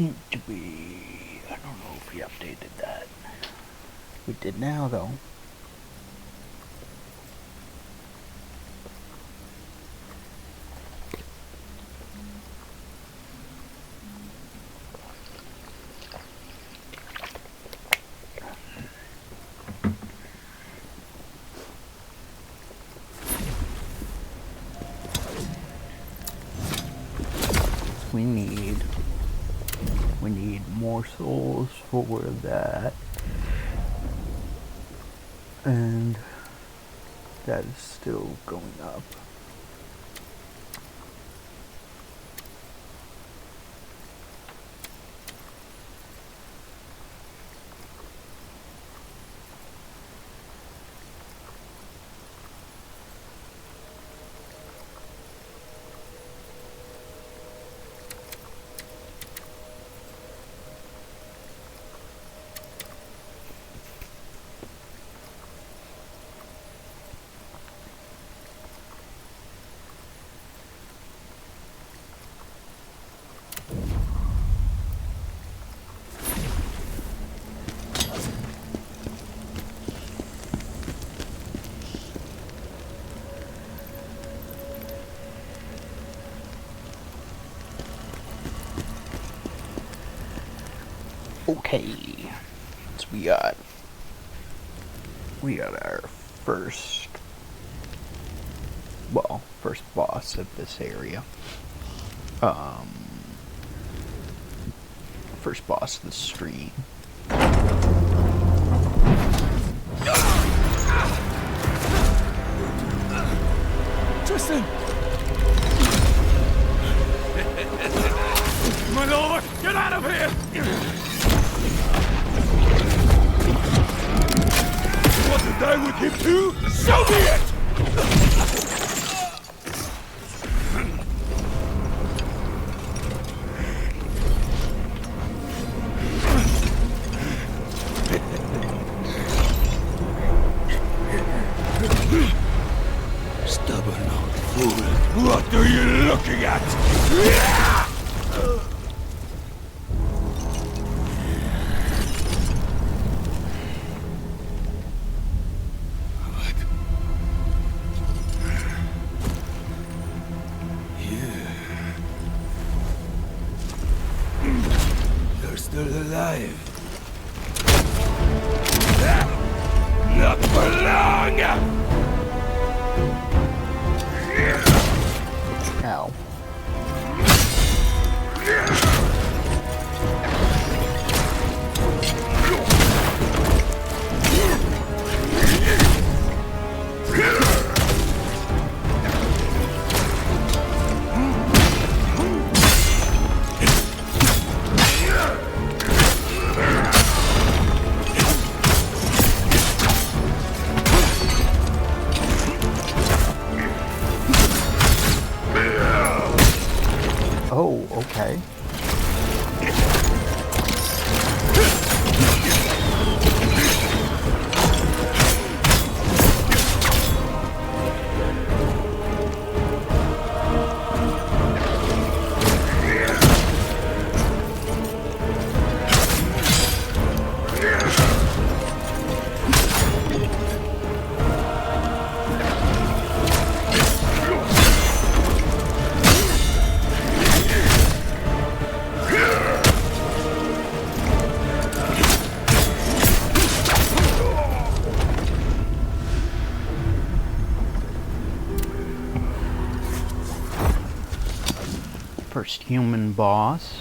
I don't know if we updated that. We did now, though. We need more souls for that, and that is still going up. Okay, so we got our first boss of this area. First boss of the stream. Tristan! My lord, get out of here! You want to die with him too? So be it! Stubborn old fool. What are you looking at? Still alive. Not for long! Ow. Oh, okay. First human boss.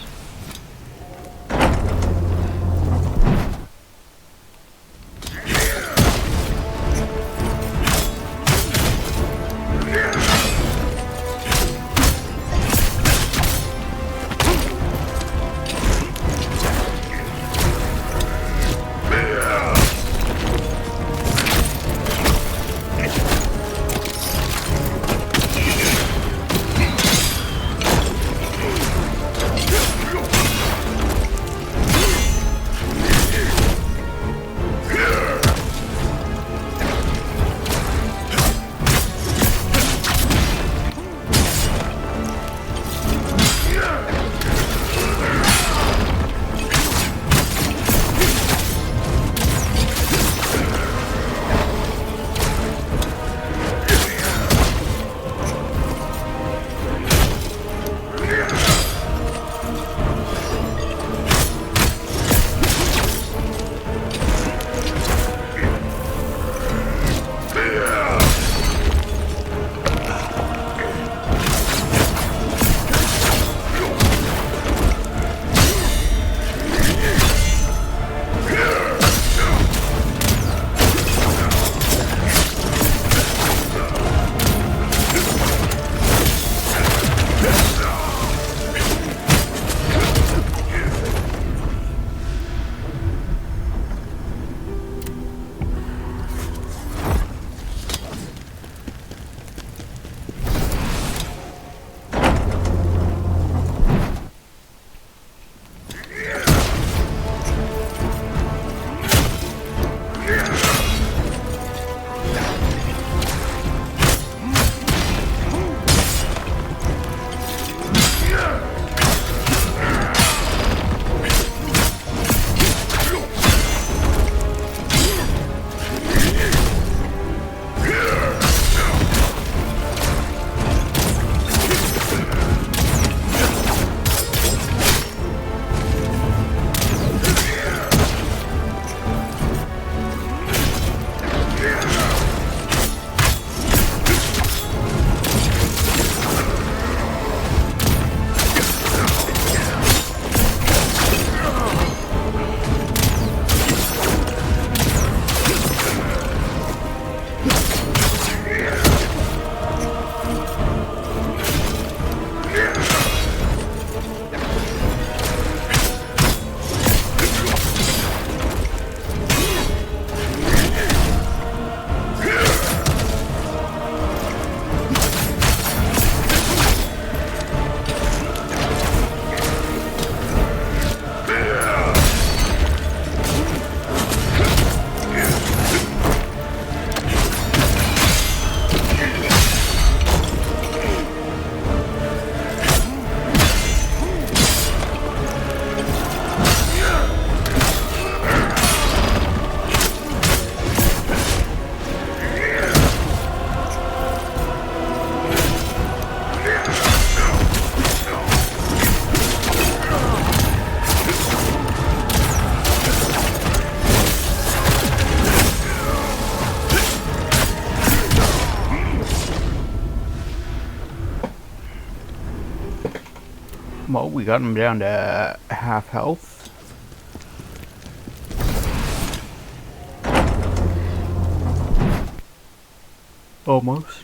we got him down to half health. Almost.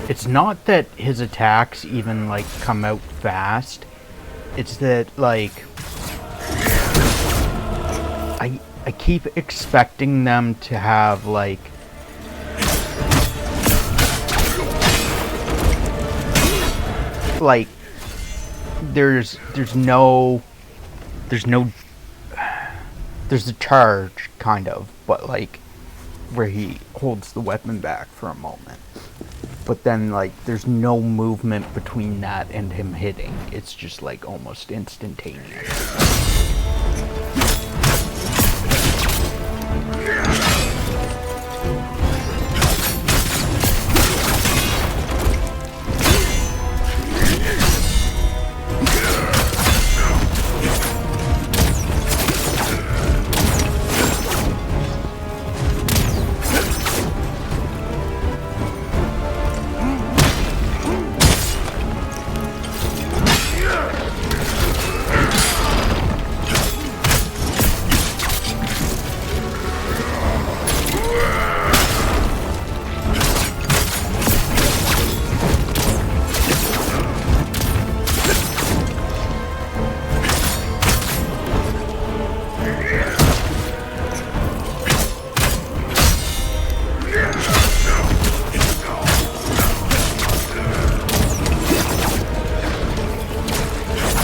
It's not that his attacks even, like, come out fast. It's that, like, I keep expecting them to have, like, there's a charge, kind of, but, like, where he holds the weapon back for a moment. But then, like, there's no movement between that and him hitting. It's just, like, almost instantaneous.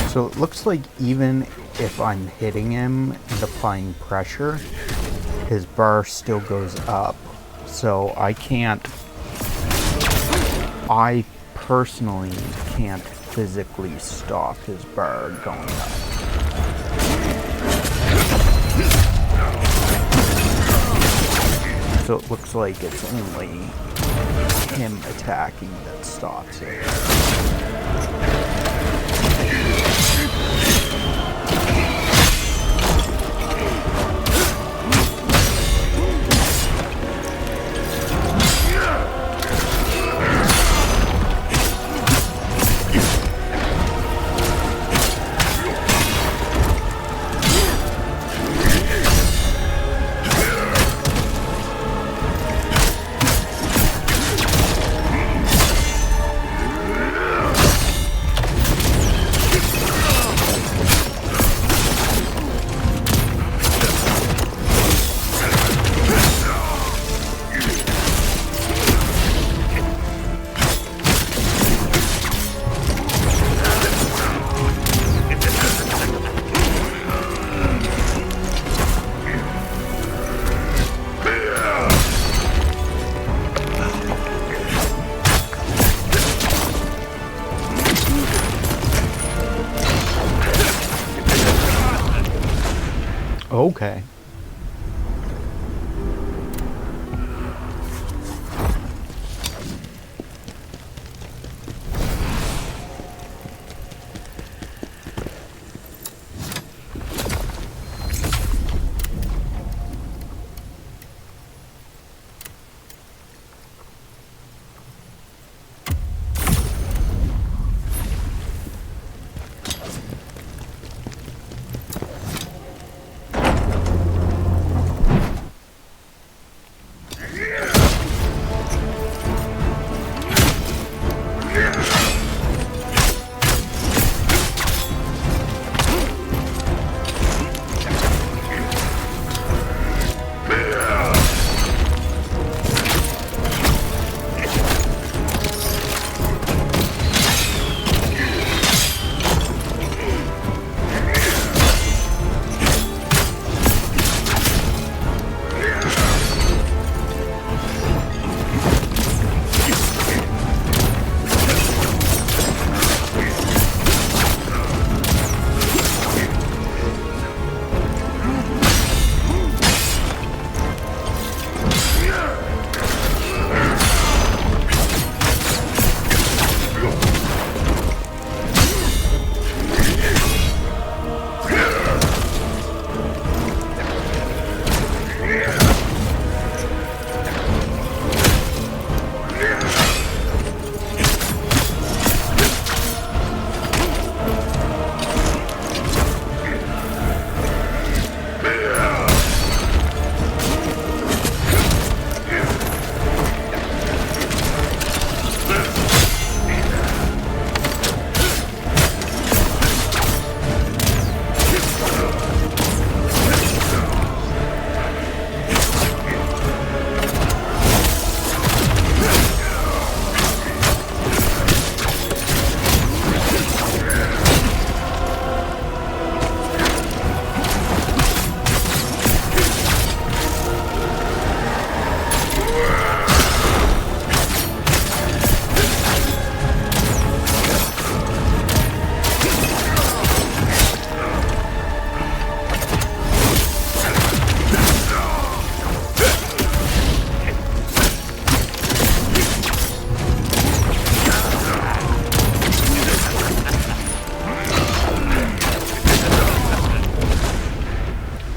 So it looks like even if I'm hitting him and applying pressure, his bar still goes up. So I personally can't physically stop his bar going up. So it looks like it's only him attacking that stops it. Okay.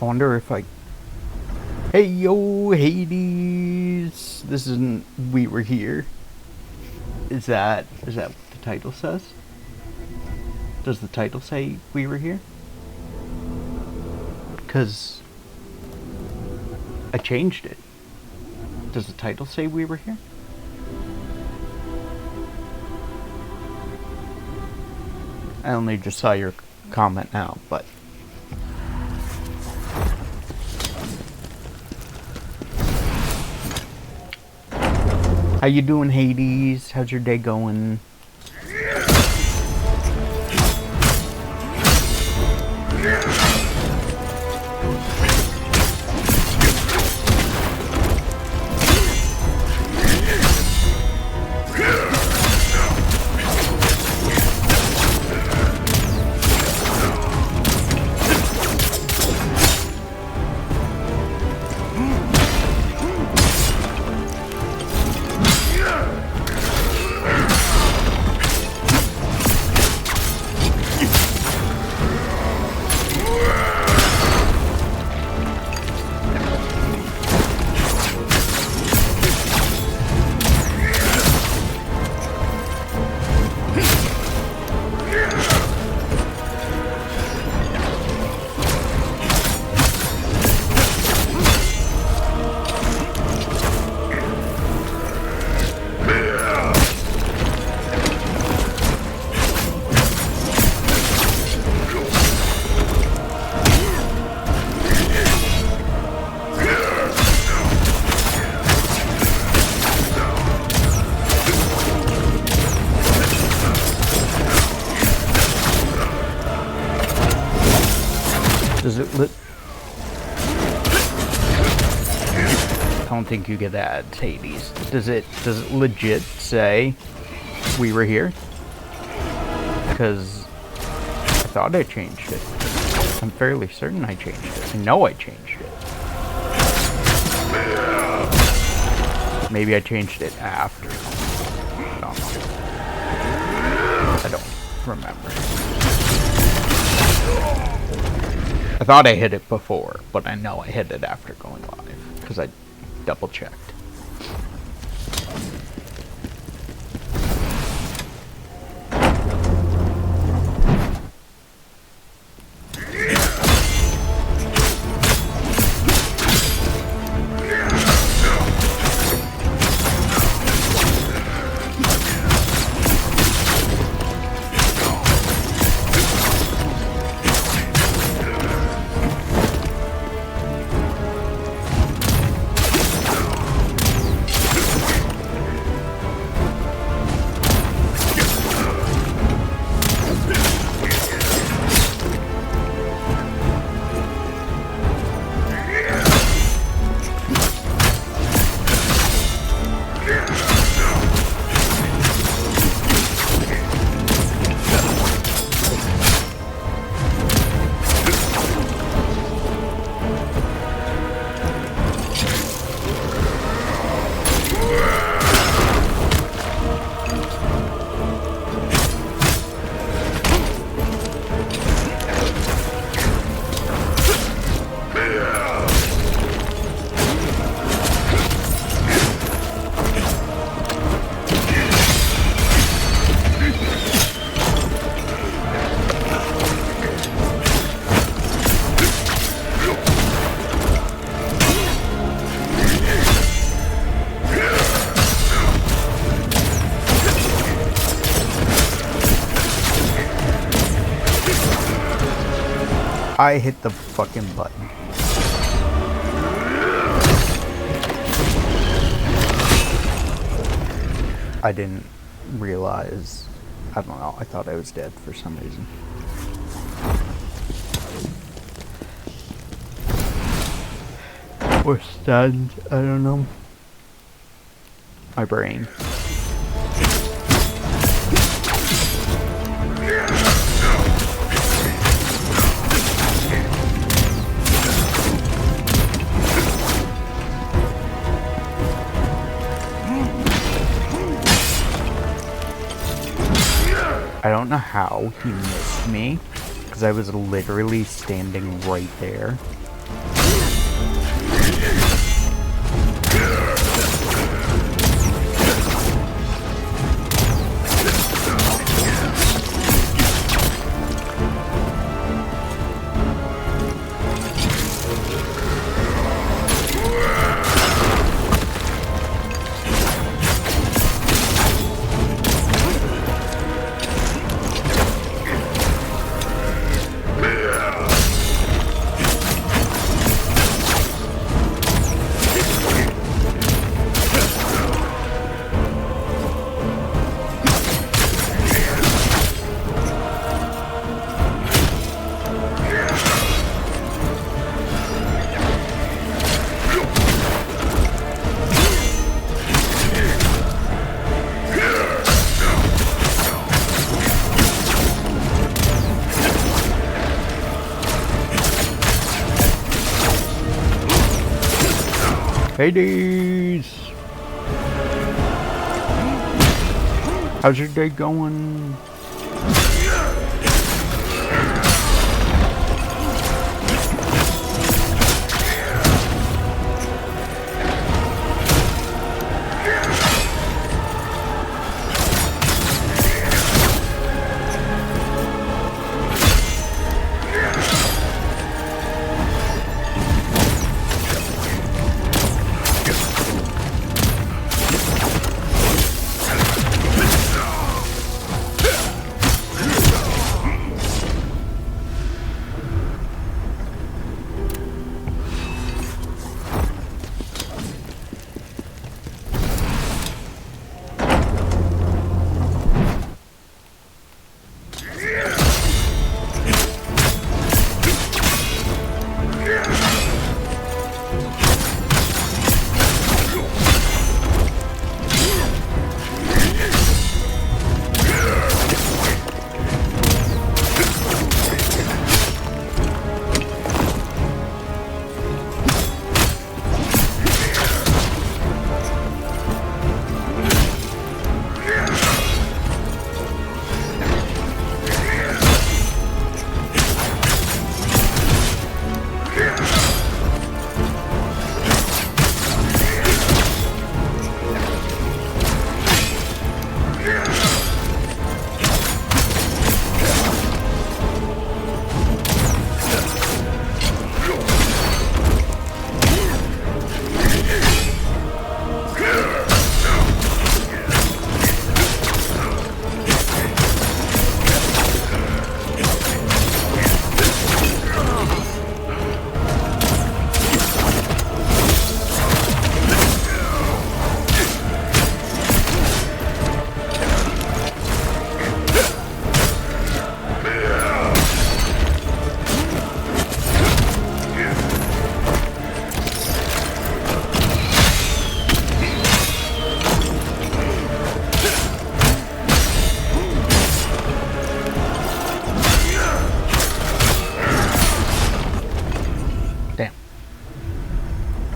I wonder if I... Hey yo, Hades! This isn't We Were Here. Is that what the title says? Does the title say We Were Here? Because I changed it. Does the title say We Were Here? I only just saw your comment now, but... How you doing, Hades? How's your day going? Does it I don't think you get that, Hades. Does it legit say We Were Here? Because I thought I changed it. I'm fairly certain I changed it. I know I changed it. Maybe I changed it after. I don't know. I don't remember. I thought I hit it before, but I know I hit it after going live, because I double checked. I hit the fucking button. I didn't realize. I don't know. I thought I was dead for some reason. Or stunned. I don't know. My brain. I don't know how he missed me, because I was literally standing right there. Hades! How's your day going?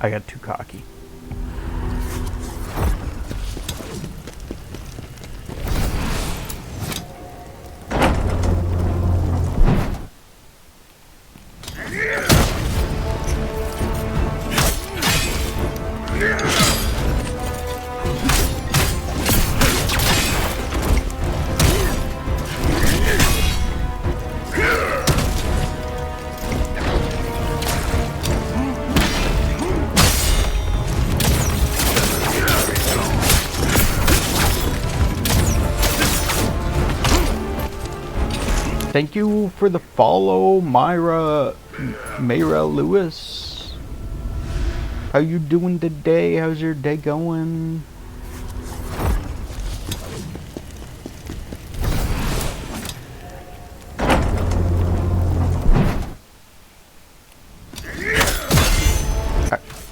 I got too cocky. Thank you for the follow, Mayra Lewis. How you doing today? How's your day going?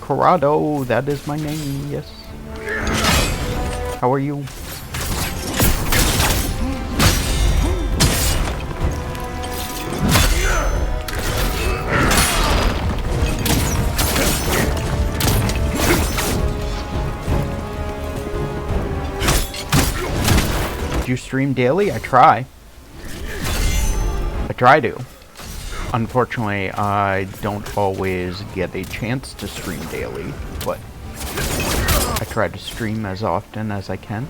Corrado, that is my name, yes. How are you? Do you stream daily? I try. I try to. Unfortunately, I don't always get a chance to stream daily, but I try to stream as often as I can.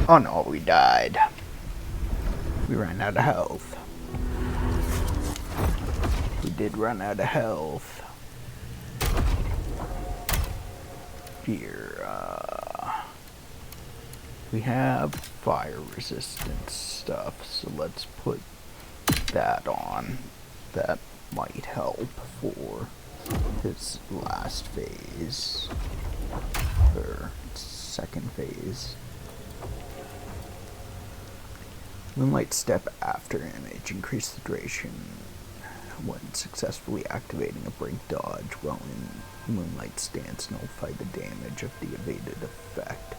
Oh no, we died. We ran out of health. We did run out of health. Here, we have fire resistance stuff, so let's put that on. That might help for his last phase, or second phase. Moonlight Step after image. Increase the duration when successfully activating a brink dodge while in Moonlight Stance. Nullify the damage of the evaded effect.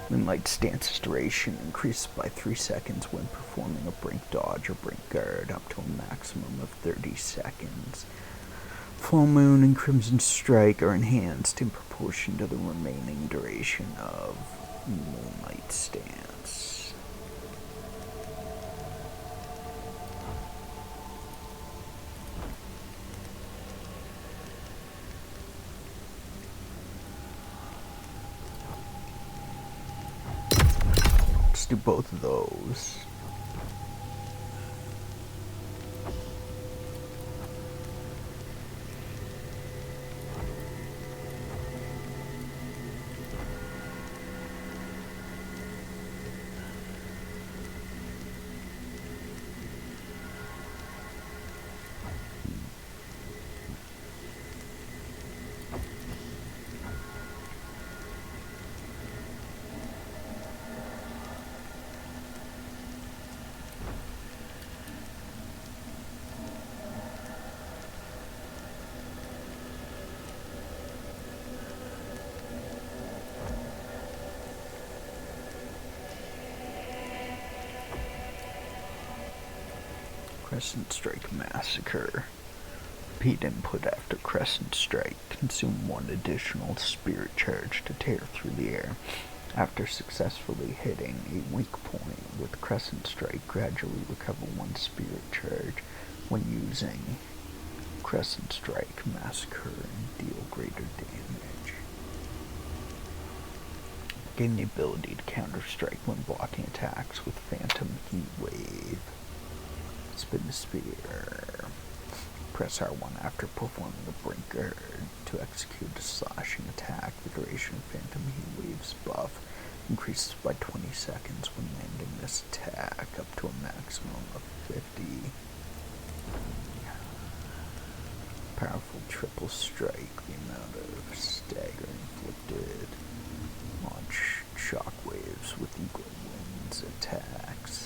Moonlight Stance's duration increases by 3 seconds when performing a brink dodge or brink guard up to a maximum of 30 seconds. Full Moon and Crimson Strike are enhanced in proportion to the remaining duration of Moonlight Stance. Let's do both of those. Crescent Strike Massacre. Repeat input after Crescent Strike. Consume 1 additional spirit charge to tear through the air. After successfully hitting a weak point with Crescent Strike, gradually recover 1 spirit charge when using Crescent Strike Massacre and deal greater damage. Gain the ability to counter-strike when blocking attacks with Phantom Heat Wave. Spin the spear. Press R1 after performing the Brinker to execute a slashing attack. The duration of Phantom Heat Wave's buff increases by 20 seconds when landing this attack, up to a maximum of 50. Powerful triple strike, the amount of stagger inflicted. Launch shockwaves with equal winds attacks.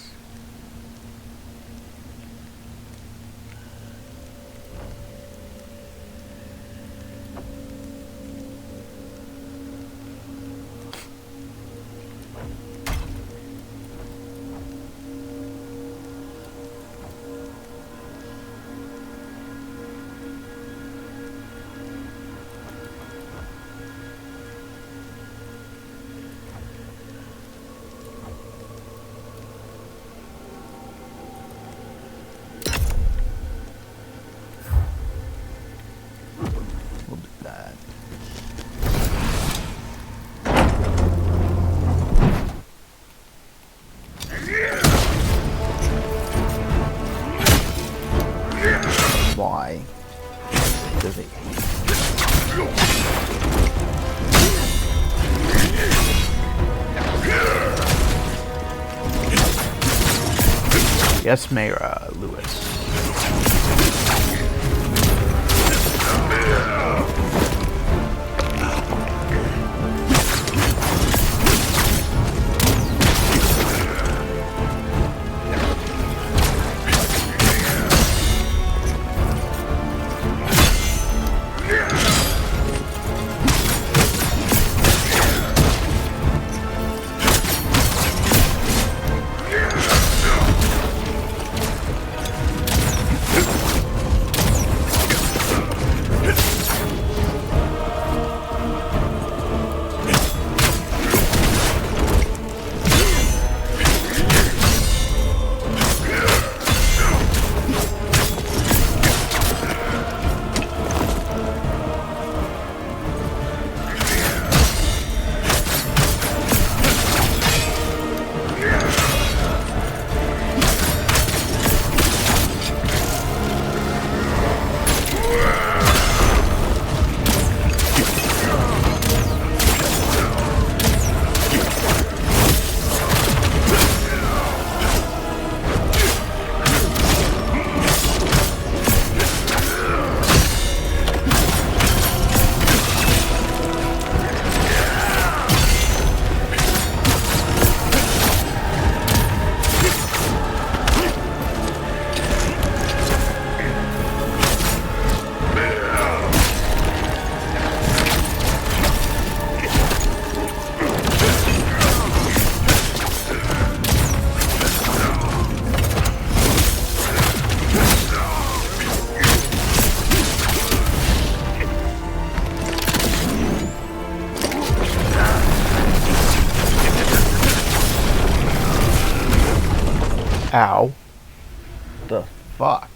Why does it hate? Yes, Mayra, Lewis. Ow. The fuck?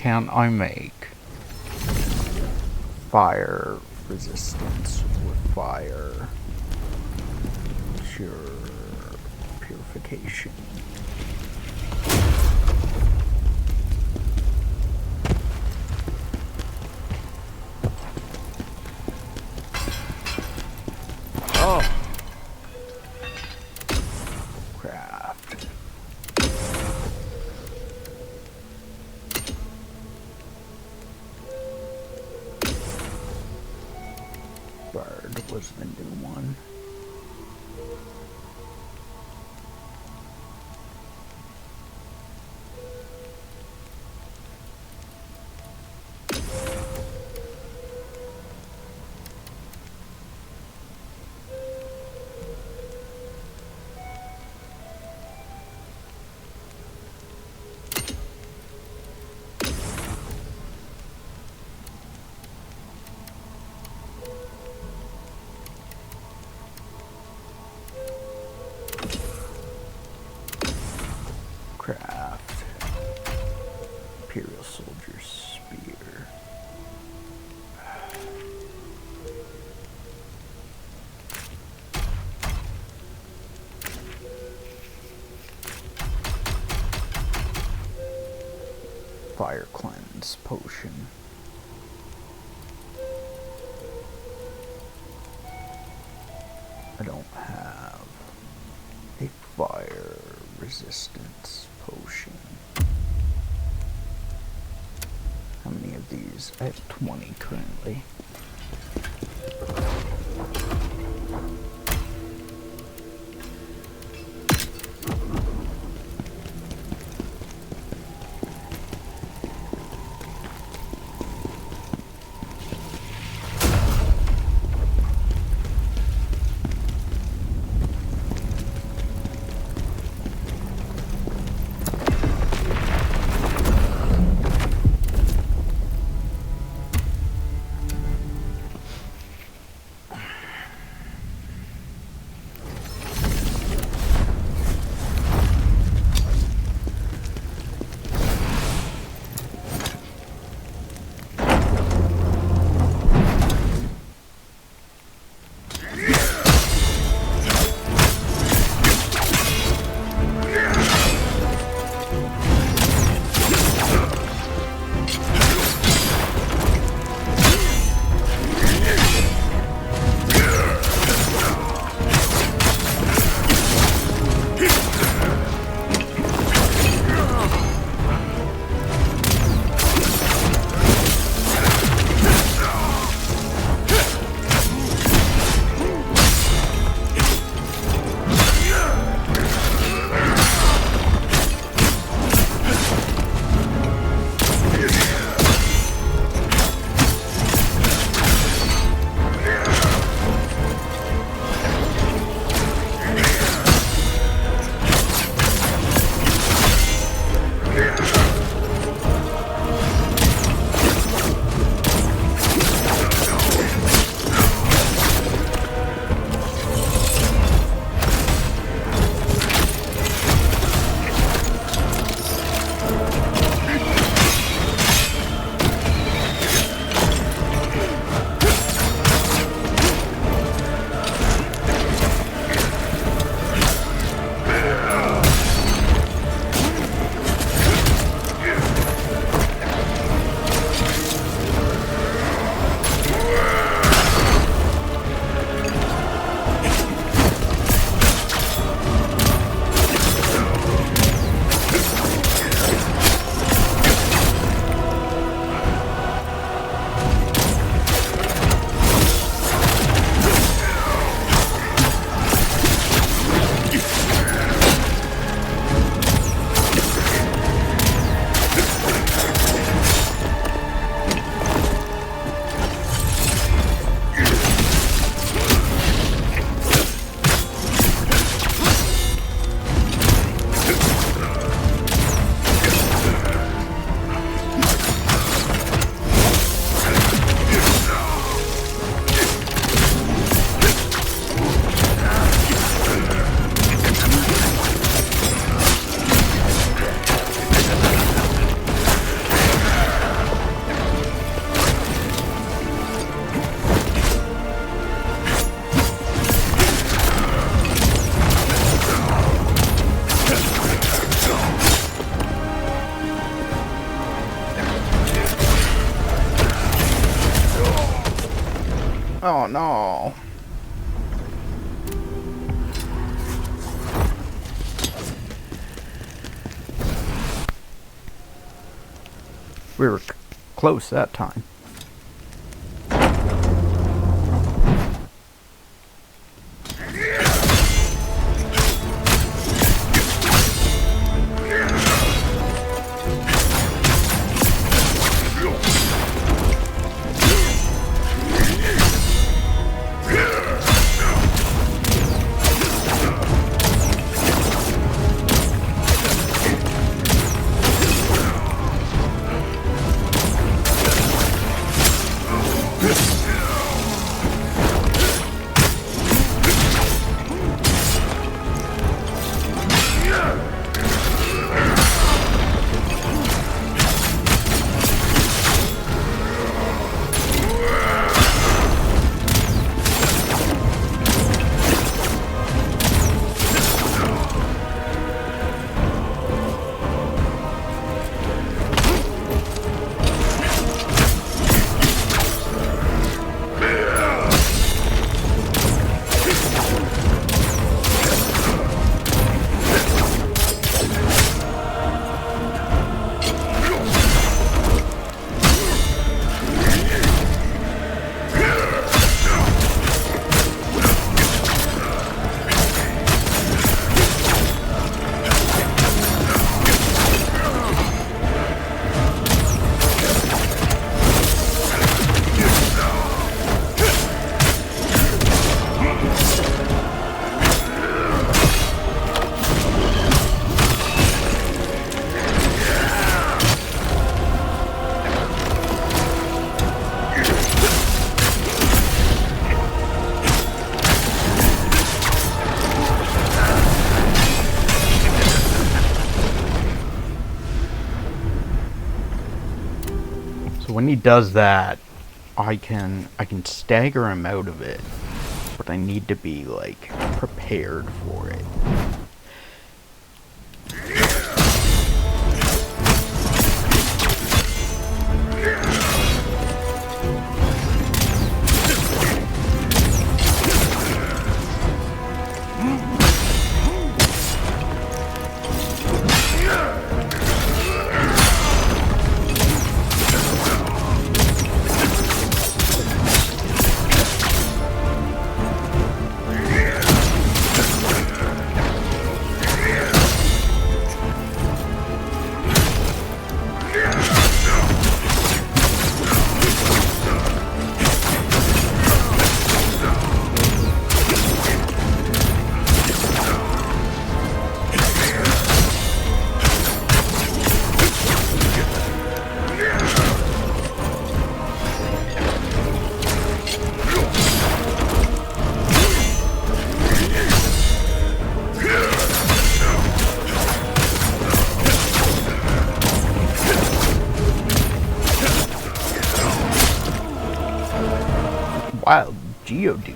can I make fire resistance with fire purification? Oh, Craft. Bird was the new one. Craft. Imperial Soldier Spear. Fire Cleanse Potion. I don't have a fire resistance potion. How many of these? I have 20 currently. Oh no. We were close that time. So when he does that, I can stagger him out of it, but I need to be like prepared for it. Wild Geodude.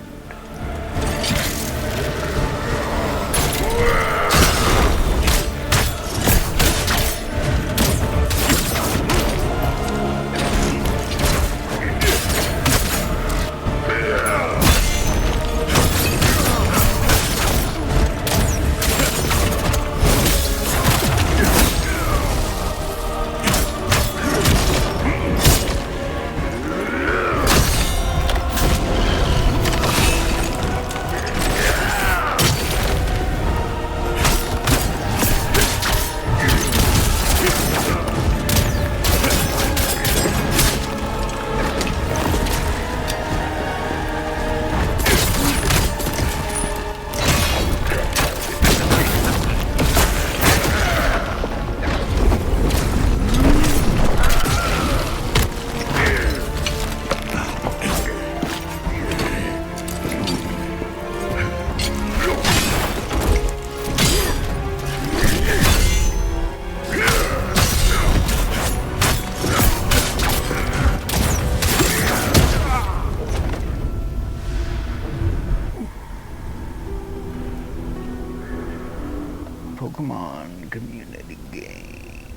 Pokemon community game.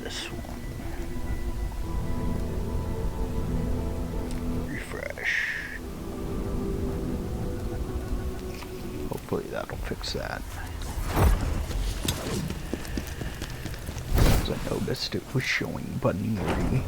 This one. Refresh. Hopefully that'll fix that. 'Cause I noticed it was showing Bunnery.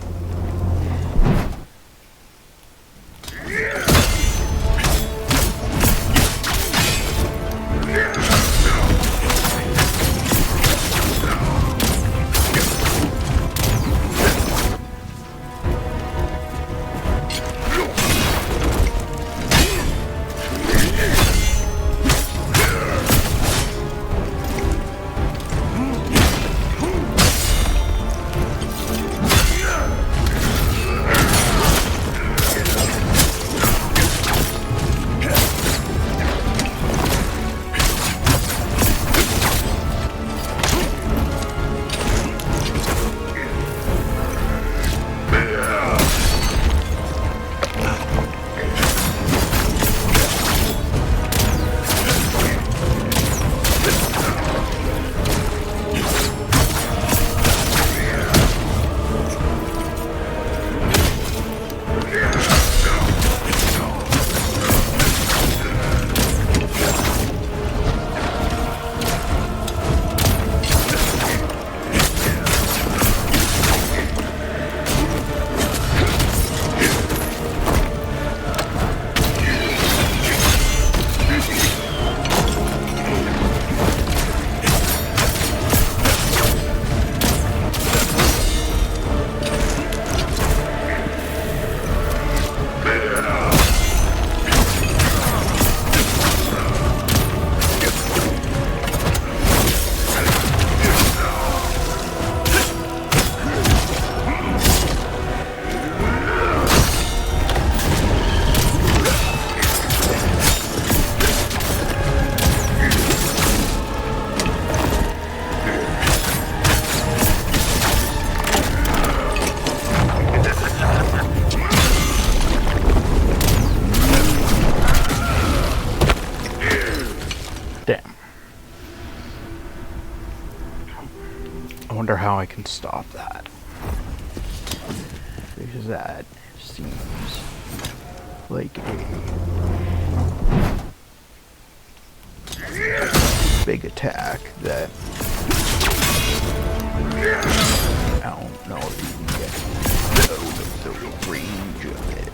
Damn. I wonder how I can stop that. Because that seems like a big attack that I don't know if you can get out of the range of it.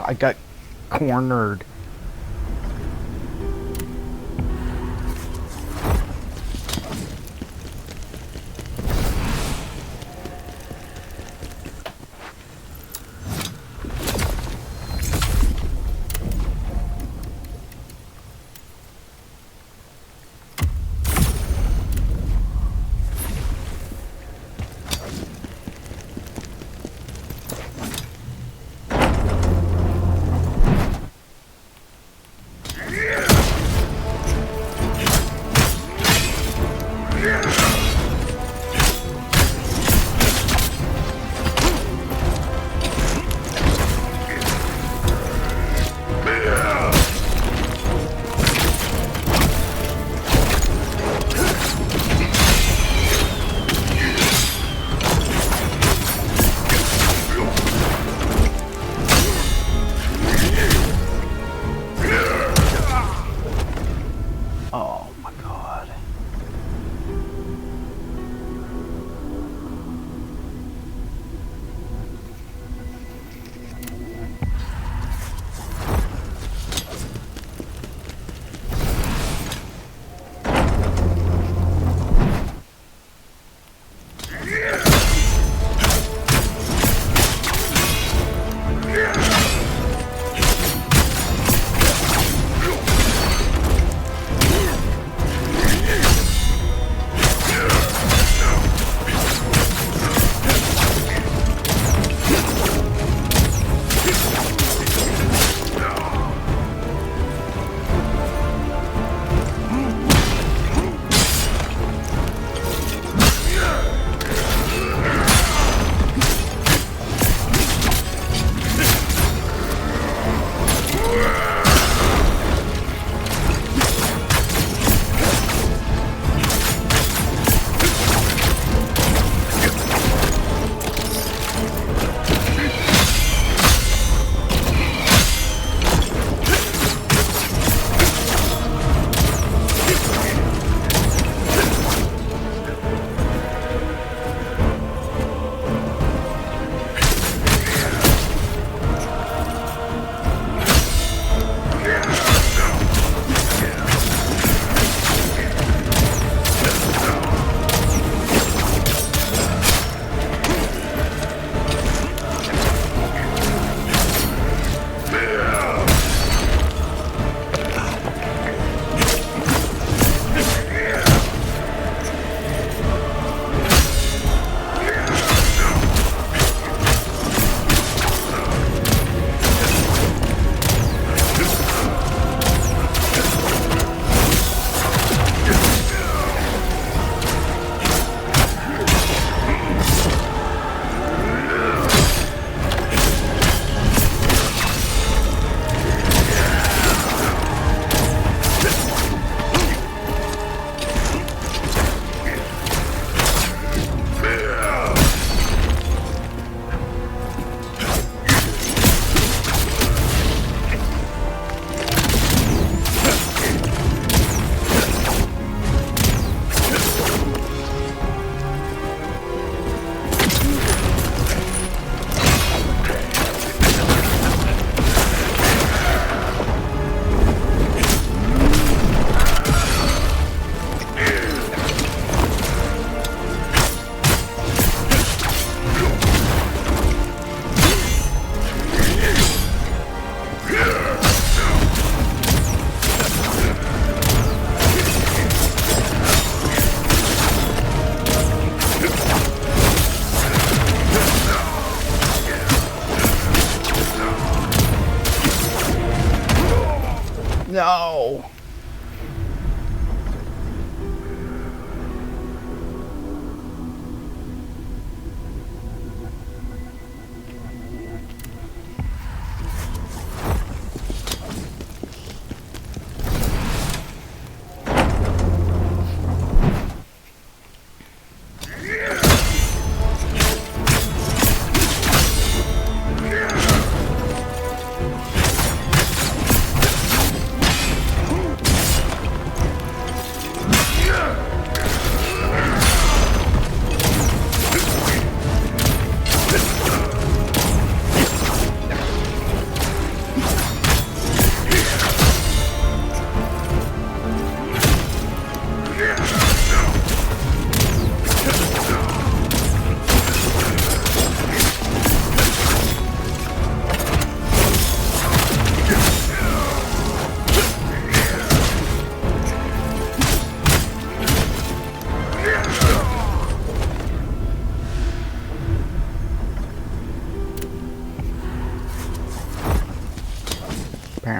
I got cornered.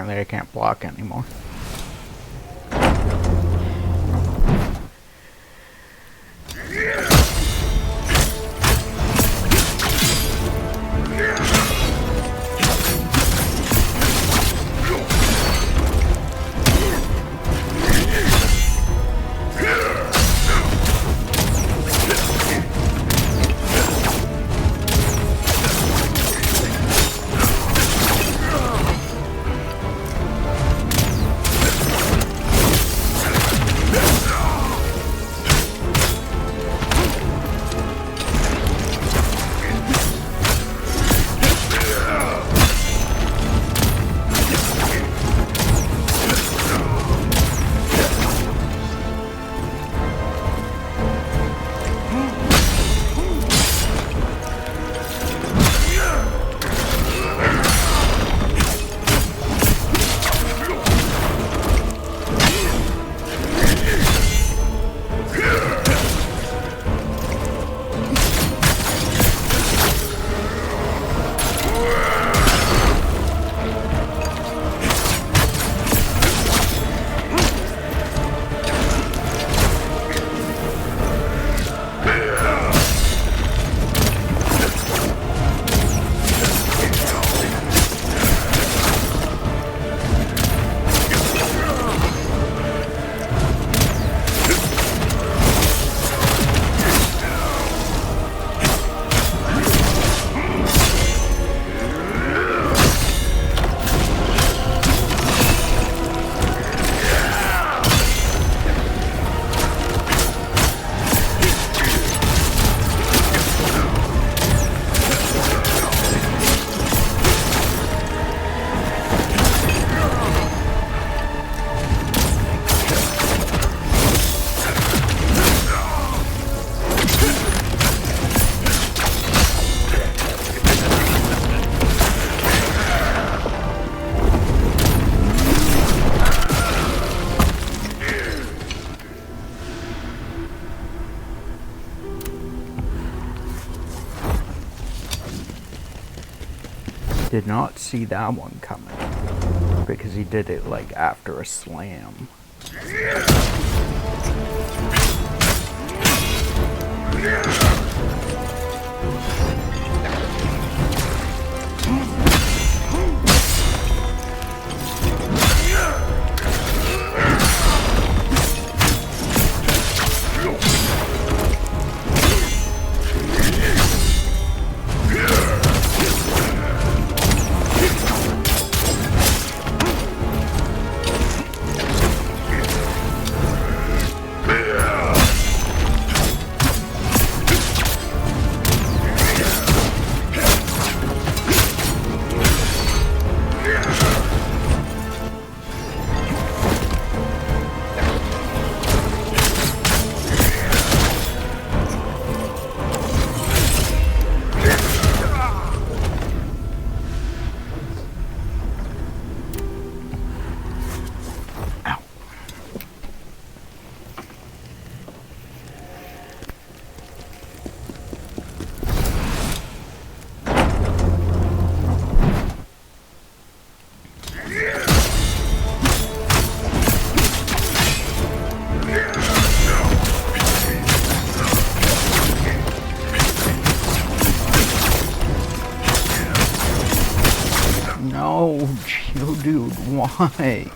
apparently I can't block anymore. Did not see that one coming because he did it like after a slam. No, Geodude, why?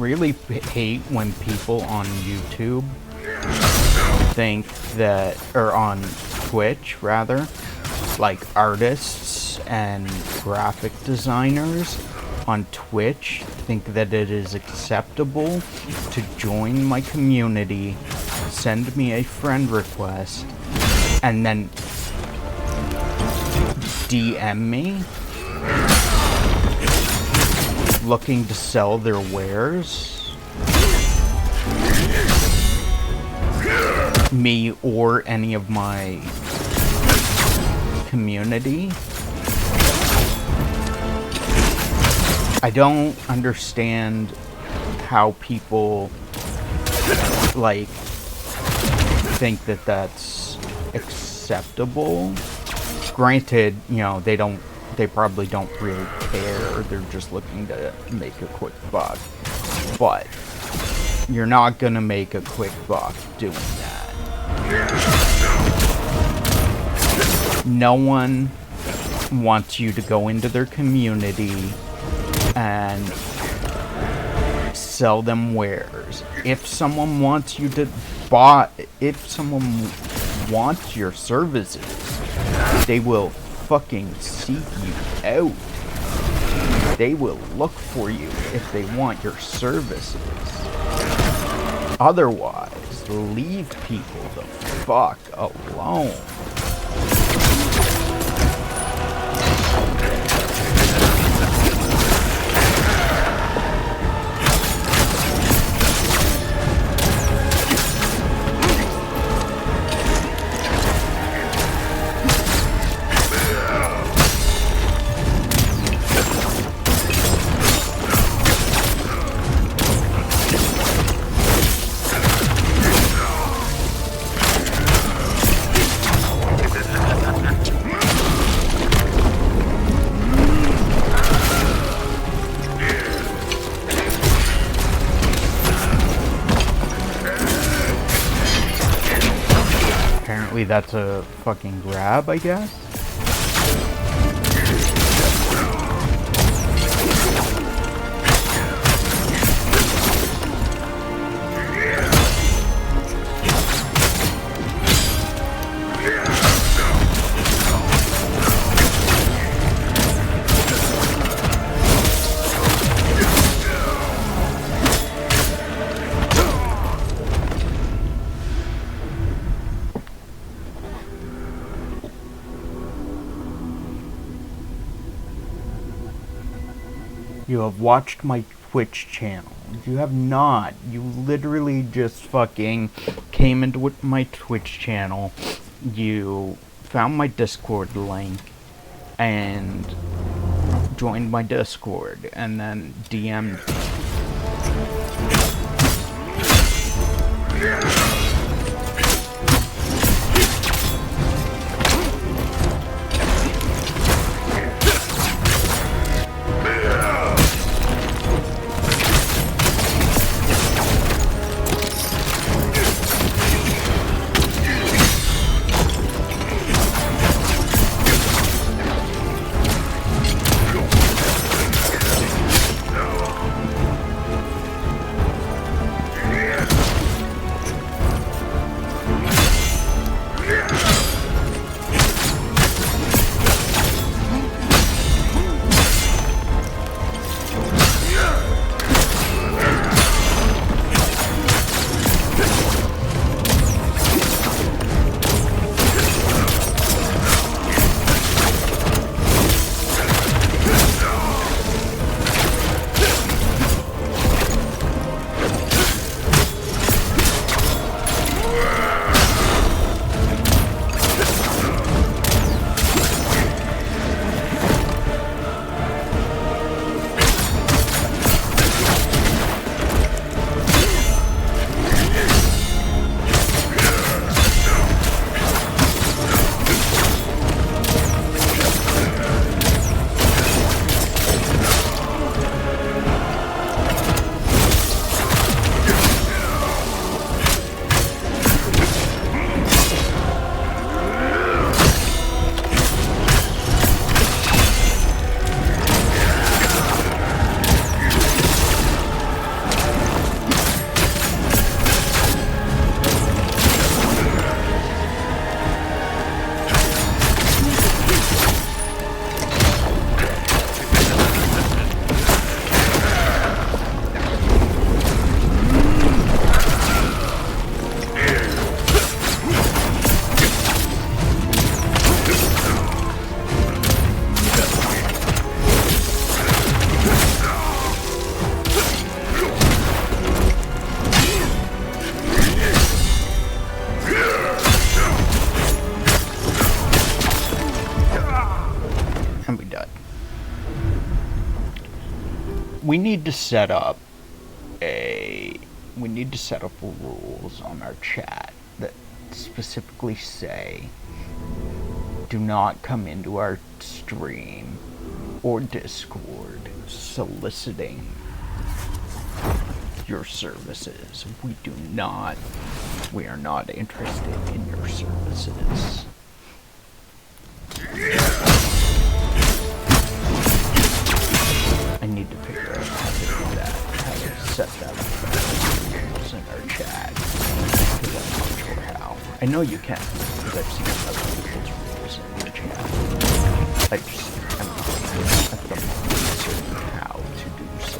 really hate when people on YouTube think that, or on Twitch rather, like artists and graphic designers on Twitch think that it is acceptable to join my community, send me a friend request, and then DM me looking to sell their wares. Me or any of my community. I don't understand how people like think that that's acceptable. Granted, you know, they probably don't really care. They're just looking to make a quick buck. But you're not gonna make a quick buck doing that. No one wants you to go into their community and sell them wares. If someone wants you to buy, if someone wants your services, they will fucking seek you out. They will look for you if they want your services. Otherwise, leave people the fuck alone. Apparently that's a fucking grab, I guess. You have watched my Twitch channel. You have not. You literally just fucking came into my Twitch channel. You found my Discord link and joined my Discord and then DM'd me. And we died. We need to set up rules on our chat that specifically say do not come into our stream or Discord soliciting your services. We are not interested in your services. I need to figure out how to do that, how to set that rules in our chat, because I'm not sure how. I know you can, because I've seen other people's rules in the chat. I'm not at the moment certain how to do so.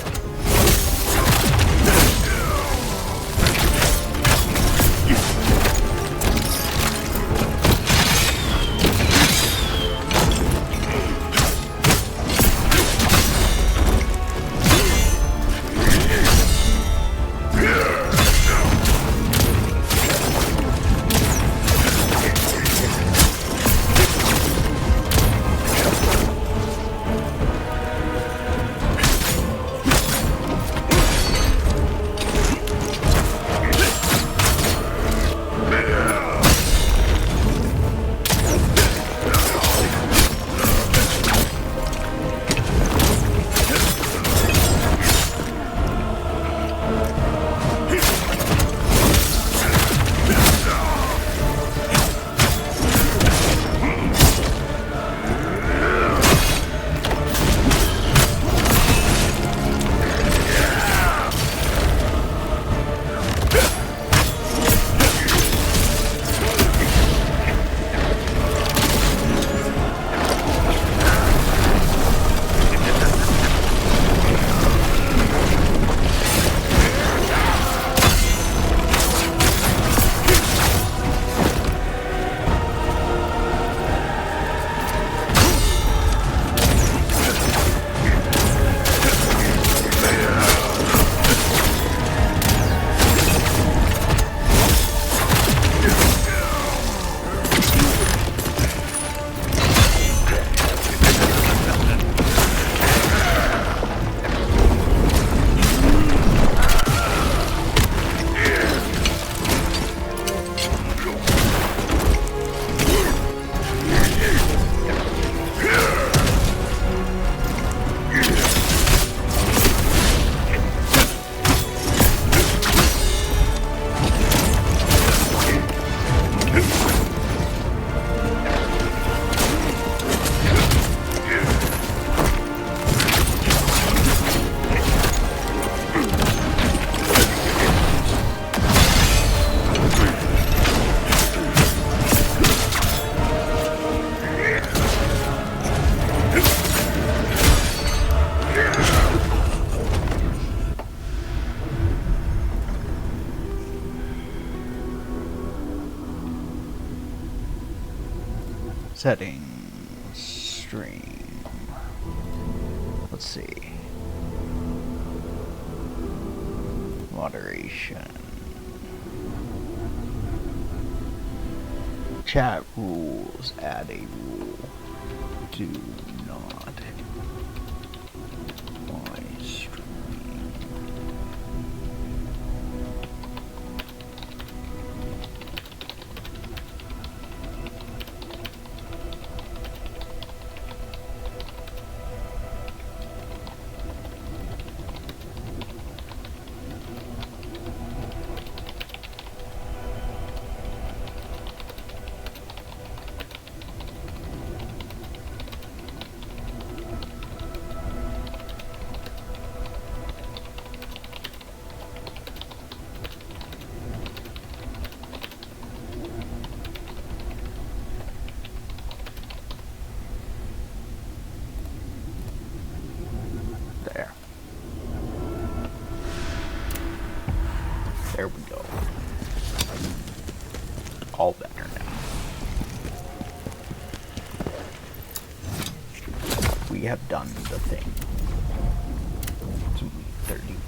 Settings, stream, let's see, moderation, chat rules, add a rule, do not live stream. There we go. All better now. We have done the thing. It's week 31.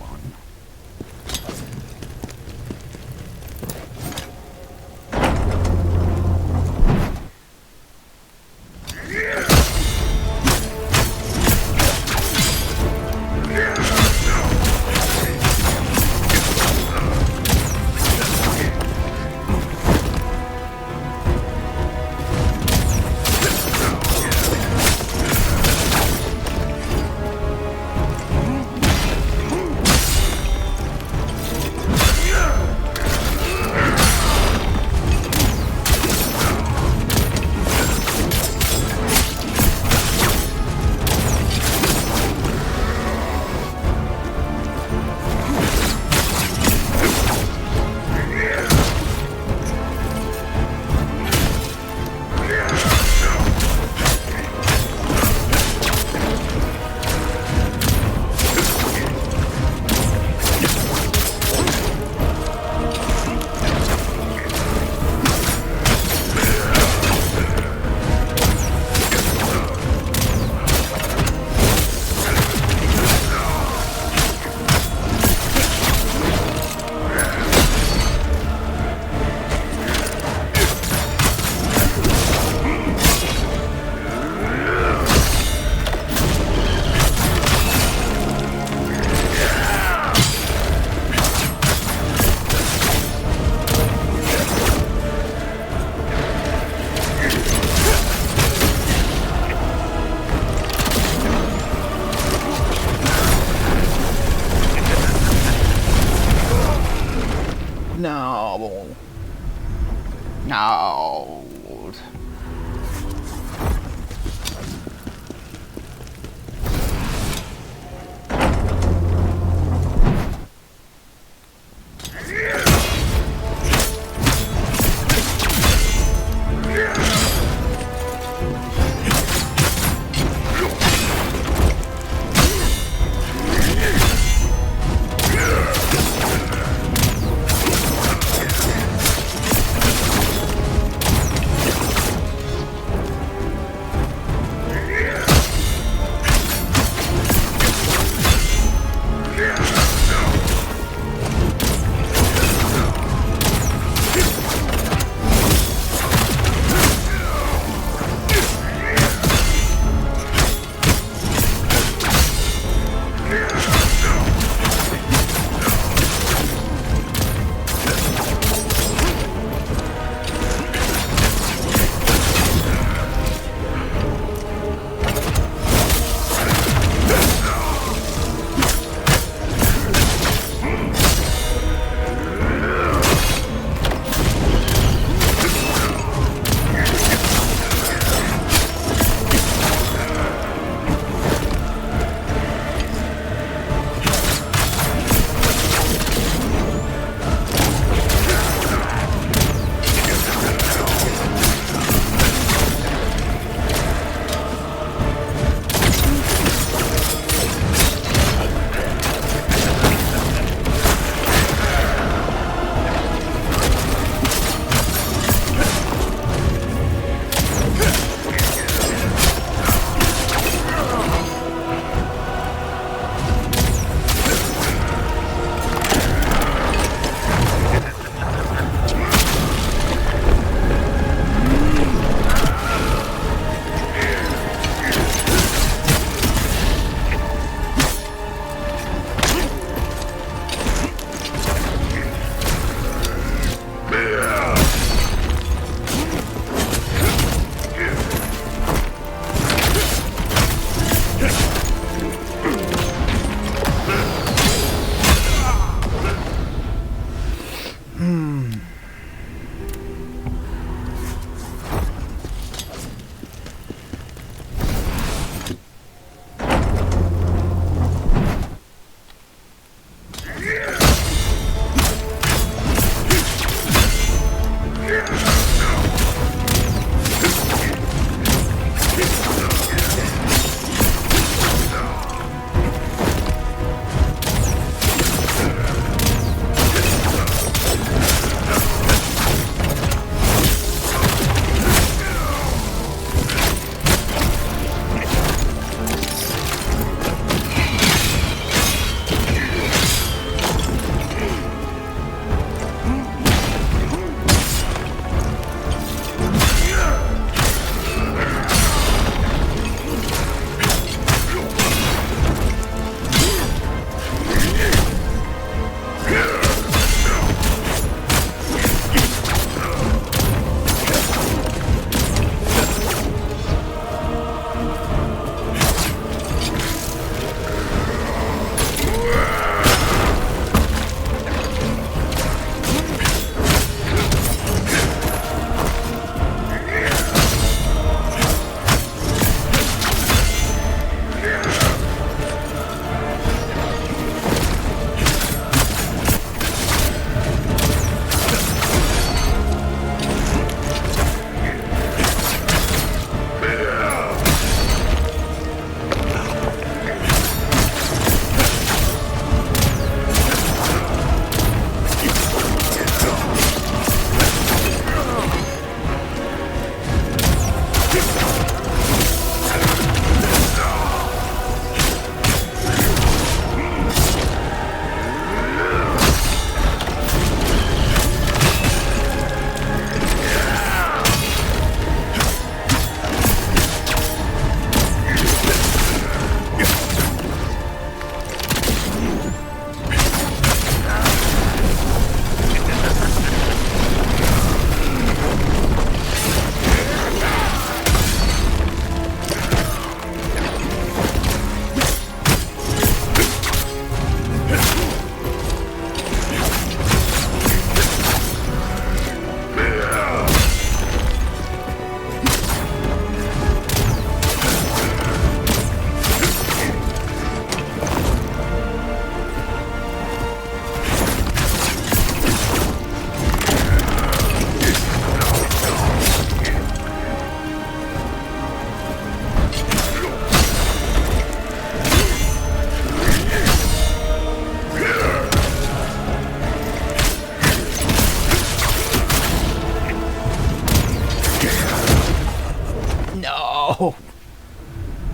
Oh,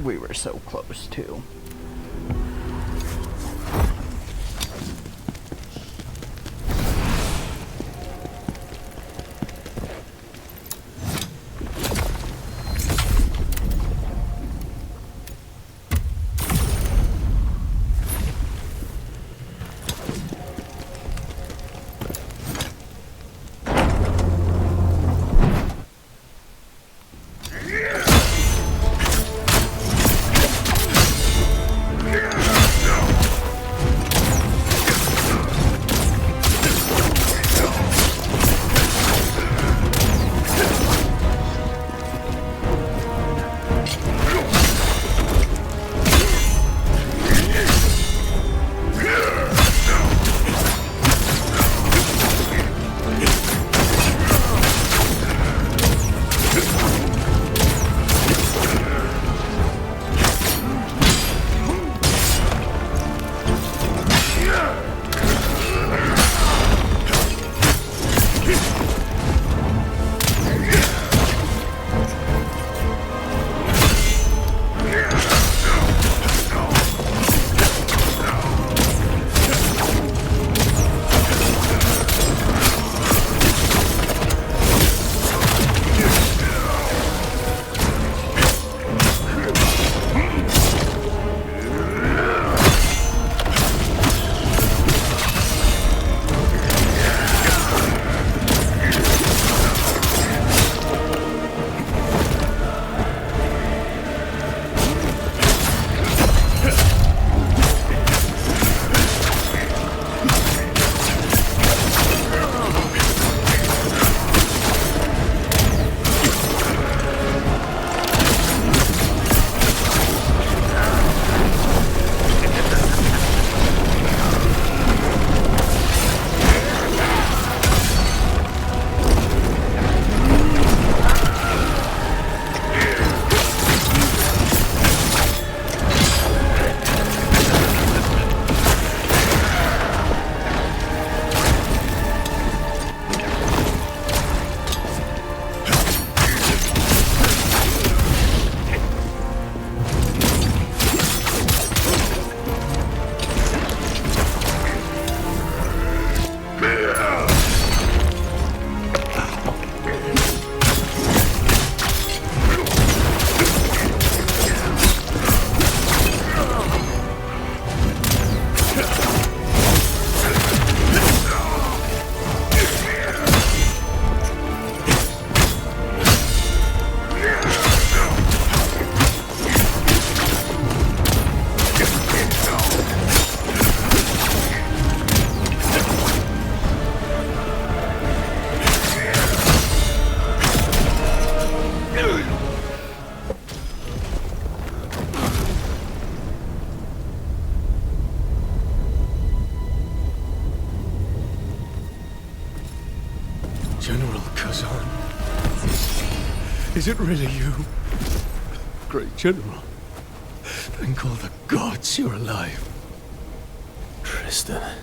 we were so close too. General Khazan. Is it really you? Great General. Thank all the gods you're alive. Tristan.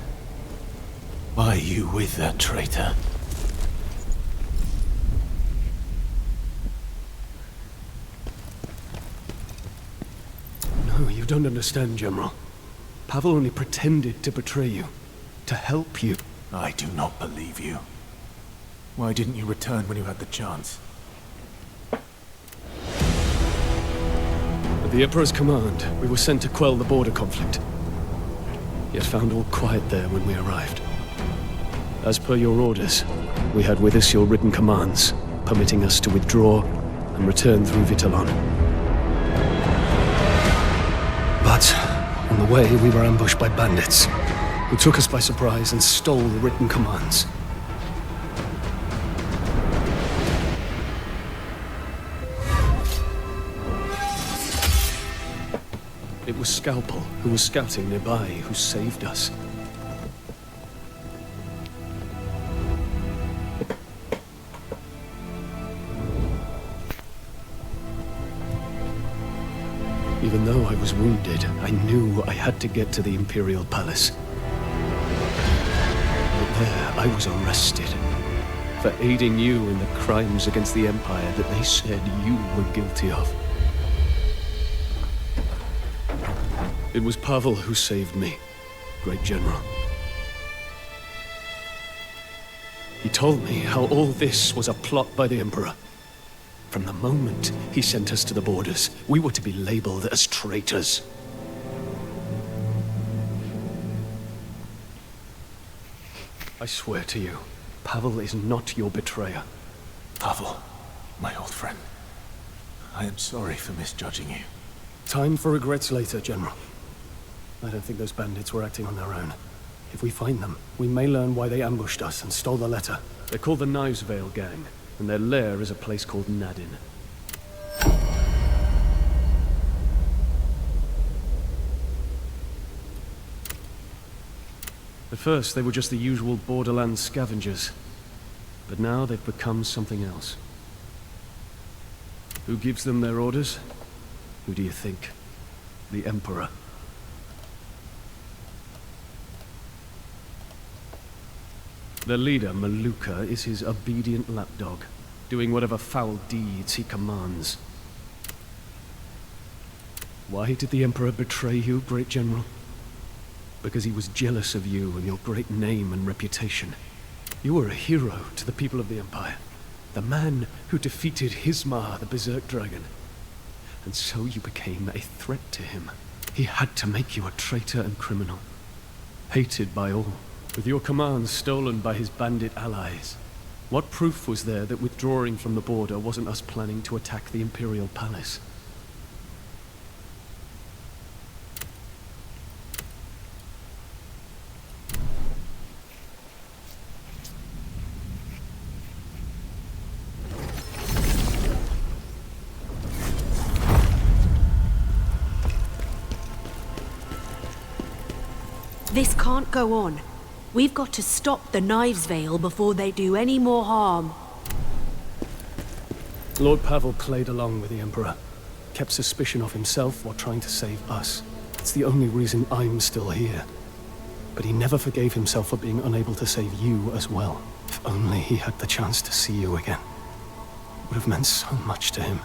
Why are you with that traitor? No, you don't understand, General. Pavel only pretended to betray you. To help you. I do not believe you. Why didn't you return when you had the chance? At the Emperor's command, we were sent to quell the border conflict. Yet found all quiet there when we arrived. As per your orders, we had with us your written commands, permitting us to withdraw and return through Vitellon. But on the way, we were ambushed by bandits, who took us by surprise and stole the written commands. It was Scalpel, who was scouting nearby, who saved us. Even though I was wounded, I knew I had to get to the Imperial Palace. But there, I was arrested for aiding you in the crimes against the Empire that they said you were guilty of. It was Pavel who saved me, great general. He told me how all this was a plot by the Emperor. From the moment he sent us to the borders, we were to be labeled as traitors. I swear to you, Pavel is not your betrayer. Pavel, my old friend. I am sorry for misjudging you. Time for regrets later, General. I don't think those bandits were acting on their own. If we find them, we may learn why they ambushed us and stole the letter. They're called the Knives Vale Gang, and their lair is a place called Nadin. At first, they were just the usual borderland scavengers. But now they've become something else. Who gives them their orders? Who do you think? The Emperor. Their leader, Maluka, is his obedient lapdog, doing whatever foul deeds he commands. Why did the Emperor betray you, great general? Because he was jealous of you and your great name and reputation. You were a hero to the people of the Empire. The man who defeated Hismar, the Berserk dragon. And so you became a threat to him. He had to make you a traitor and criminal. Hated by all. With your commands stolen by his bandit allies. What proof was there that withdrawing from the border wasn't us planning to attack the Imperial Palace? This can't go on. We've got to stop the Knives Vale before they do any more harm. Lord Pavel played along with the Emperor. Kept suspicion of himself while trying to save us. It's the only reason I'm still here. But he never forgave himself for being unable to save you as well. If only he had the chance to see you again. It would have meant so much to him.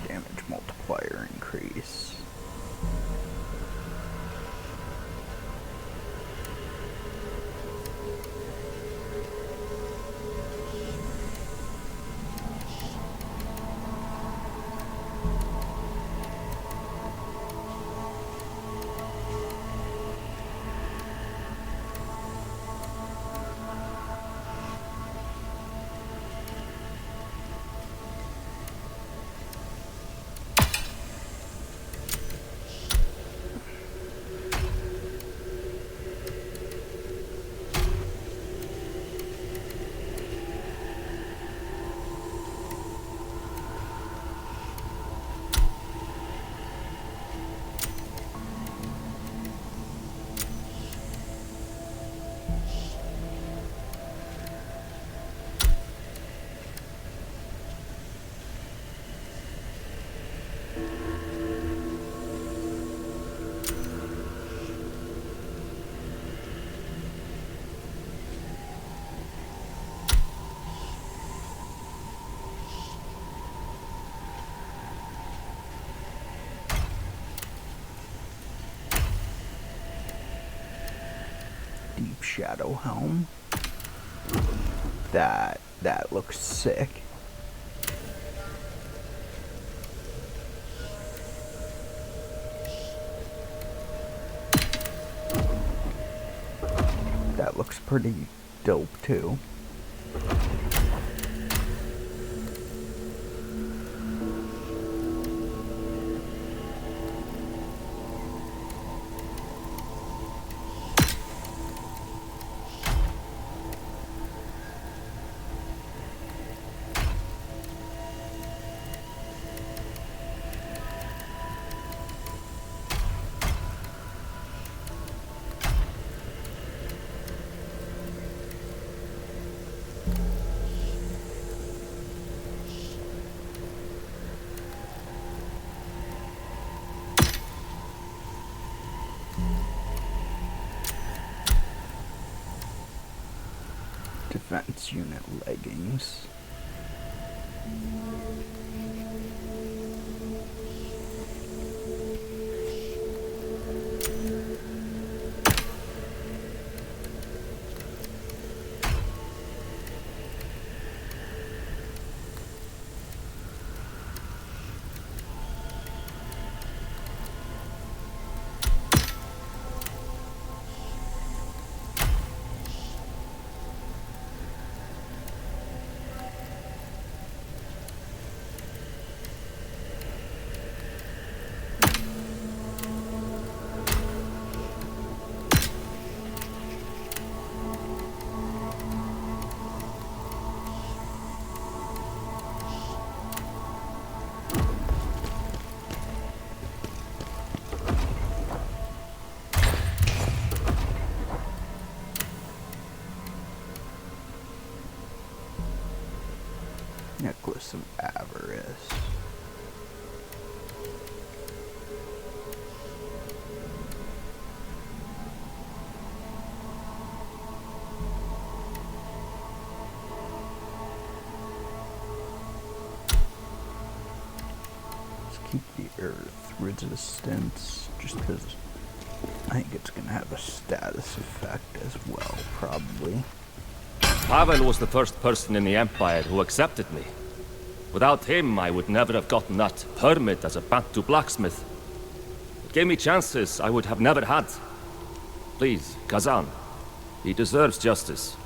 Damage multiplier increase. Deep Shadow Helm. That looks sick. That looks pretty dope too. Defense unit leggings. Necklace of Avarice. Let's keep the earth resistance, just because I think it's gonna have a status effect as well, probably. Pavel was the first person in the Empire who accepted me. Without him, I would never have gotten that permit as a Bantu blacksmith. It gave me chances I would have never had. Please, Khazan. He deserves justice.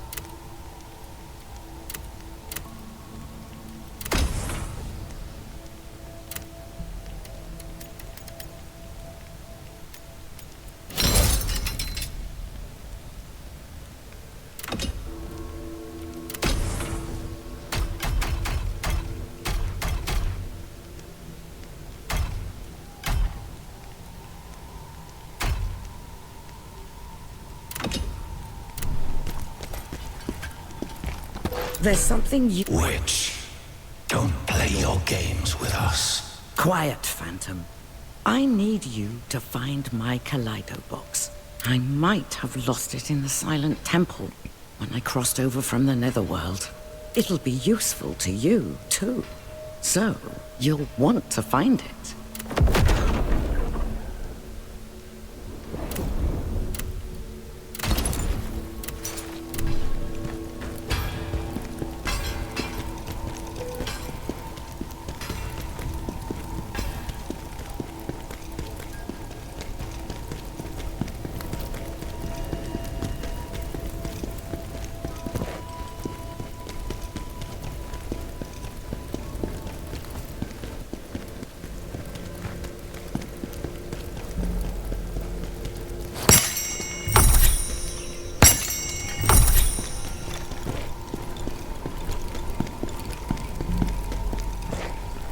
There's something you... Witch, don't play your games with us. Quiet, Phantom. I need you to find my Kaleido box. I might have lost it in the Silent Temple when I crossed over from the Netherworld. It'll be useful to you, too. So, you'll want to find it.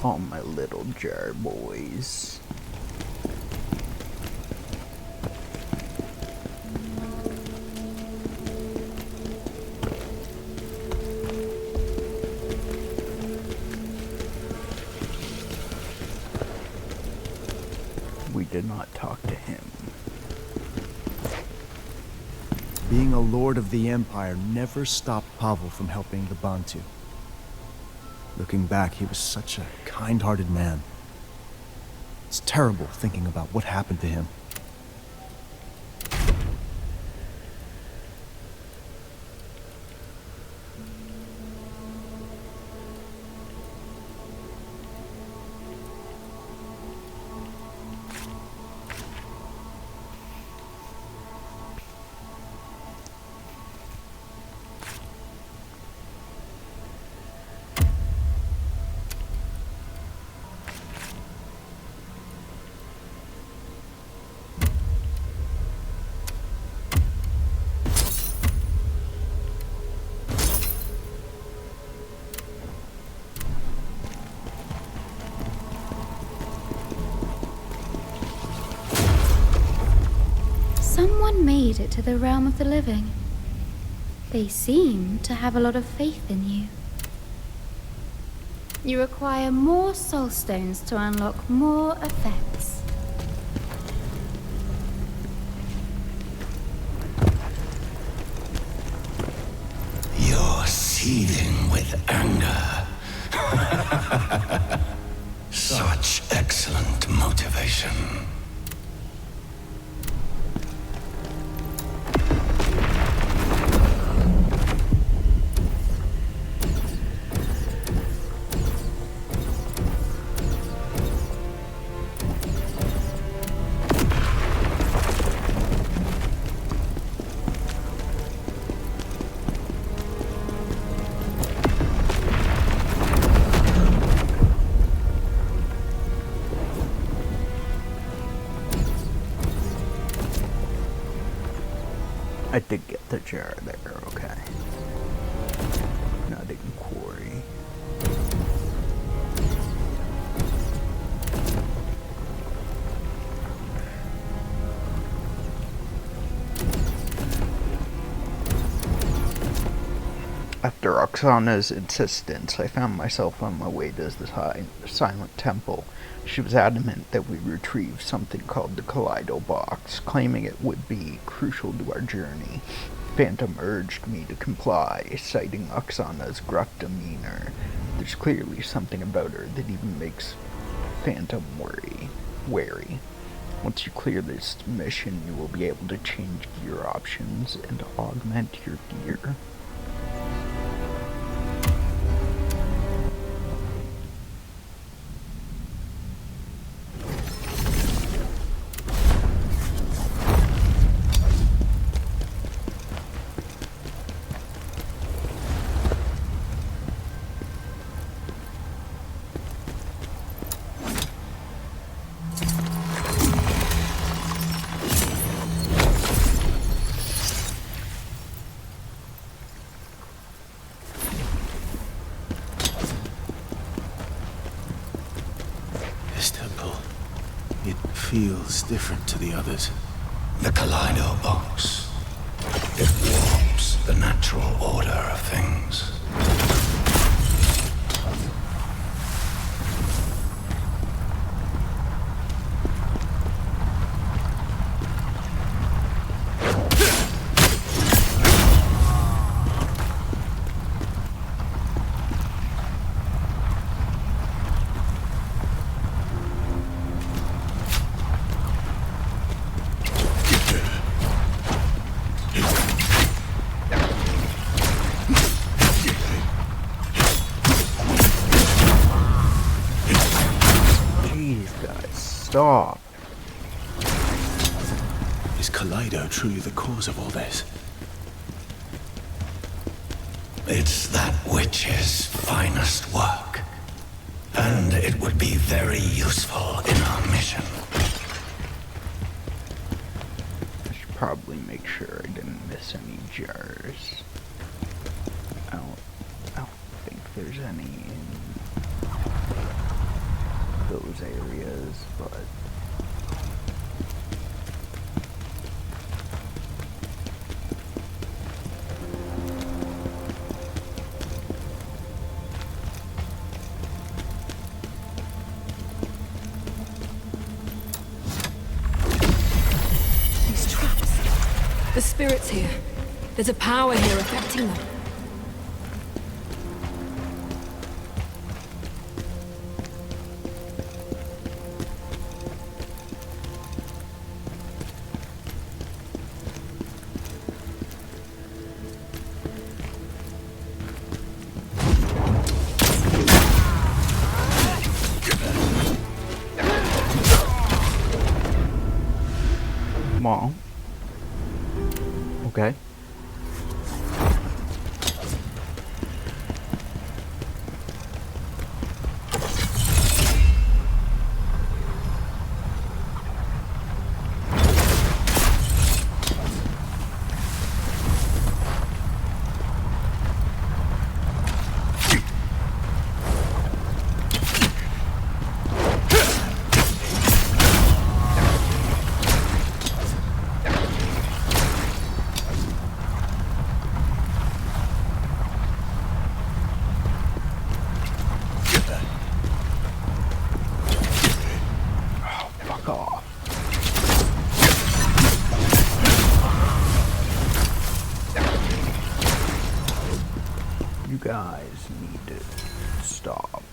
All my little jar boys. We did not talk to him. Being a lord of the Empire never stopped Pavel from helping the Bantu. Looking back, he was such a kind-hearted man. It's terrible thinking about what happened to him. Someone made it to the realm of the living. They seem to have a lot of faith in you. You require more soul stones to unlock more effects. Your teething with anger. Such excellent motivation. I did get the jar there, okay. Not in quarry. After Oksana's insistence, I found myself on my way to the Silent Temple. She was adamant that we retrieve something called the Kaleido Box, claiming it would be crucial to our journey. Phantom urged me to comply, citing Oksana's gruff demeanor. There's clearly something about her that even makes Phantom wary. Once you clear this mission, you will be able to change gear options and augment your gear. Feels different to the others. The Kaleido Box. It warps the natural order of things. Stop. Is Kaleido truly the cause of all this? It's that witch's finest work. And it would be very useful in our mission. I should probably make sure I didn't miss any jars. I don't think there's any in those areas, but These traps. The spirits here. There's a power here affecting them. Mom. Okay. guys need to stop.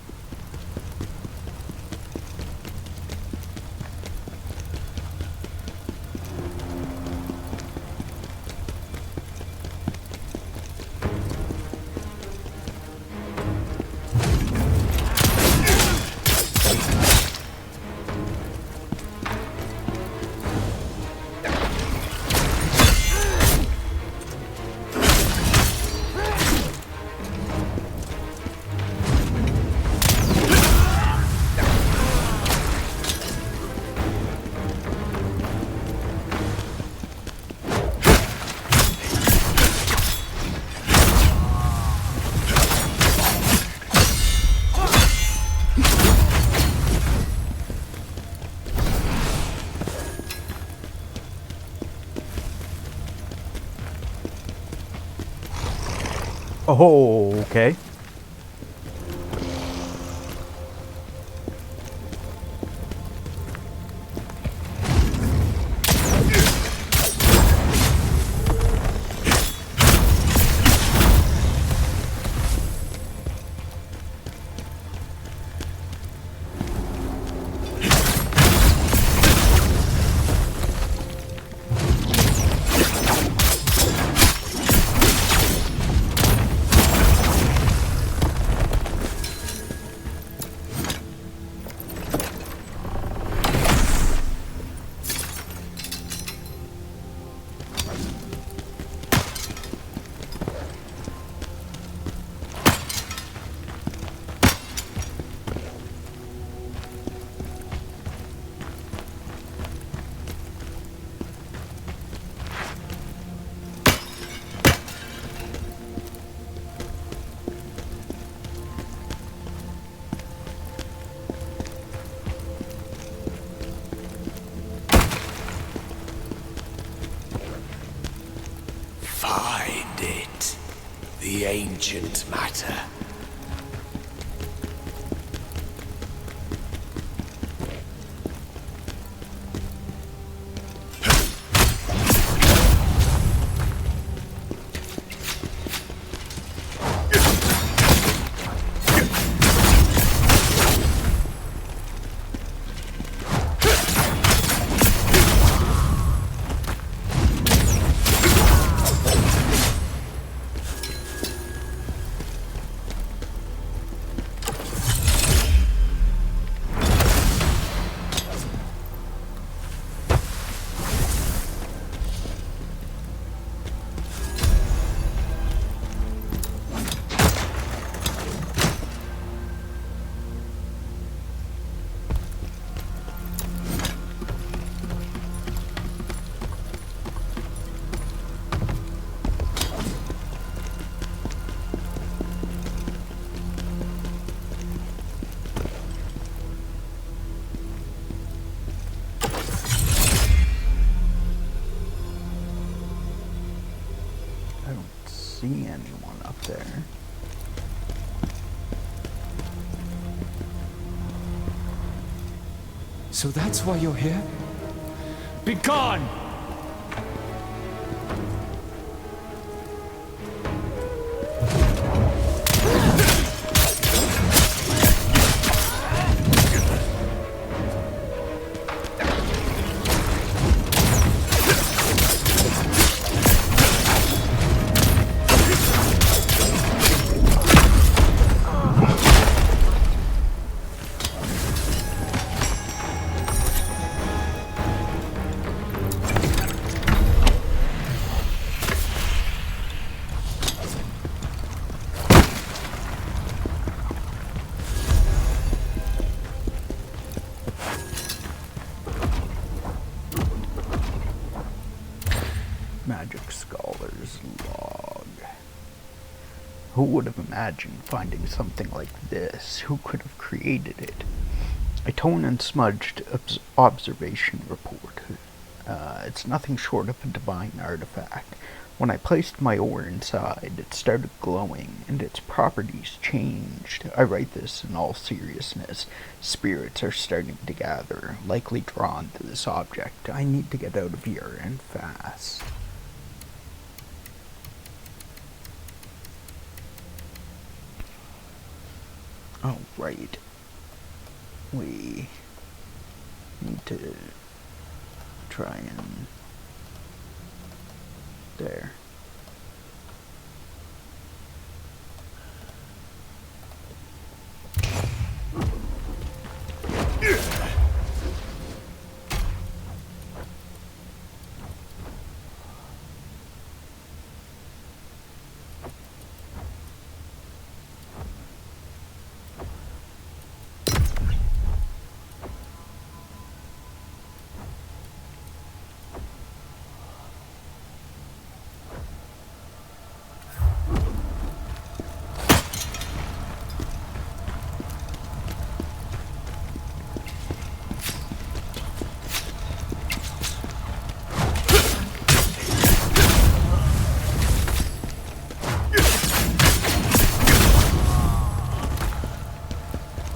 Oh, okay. Find it. The ancient matter. See anyone up there. So that's why you're here? Be gone! Magic Scholar's log. Who would have imagined finding something like this? Who could have created it? A torn and smudged observation report. It's nothing short of a divine artifact. When I placed my ore inside, it started glowing, and its properties changed. I write this in all seriousness. Spirits are starting to gather, likely drawn to this object. I need to get out of here, and fast. Oh, right. We need to try and... There.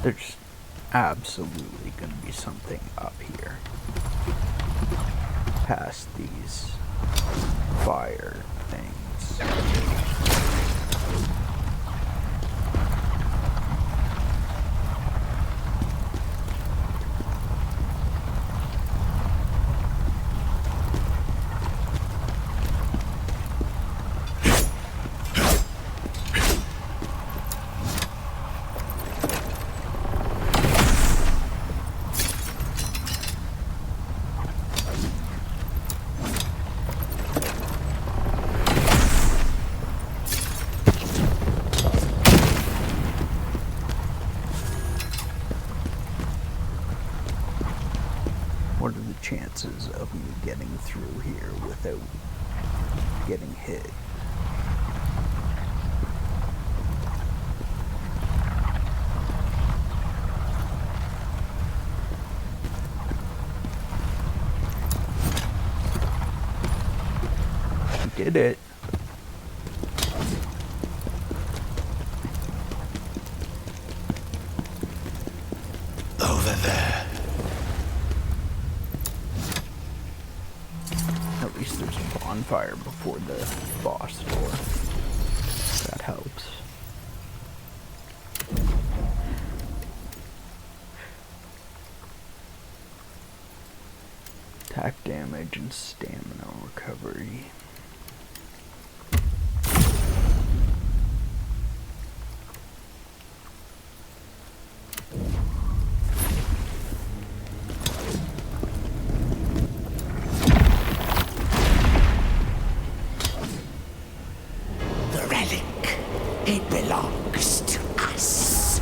There's absolutely going to be something up here. Past these fire things. What are the chances of me getting through here without getting hit? We did it. Over there. At least there's a bonfire before the boss door. That helps. Attack damage and stamina recovery. The relic. It belongs to us.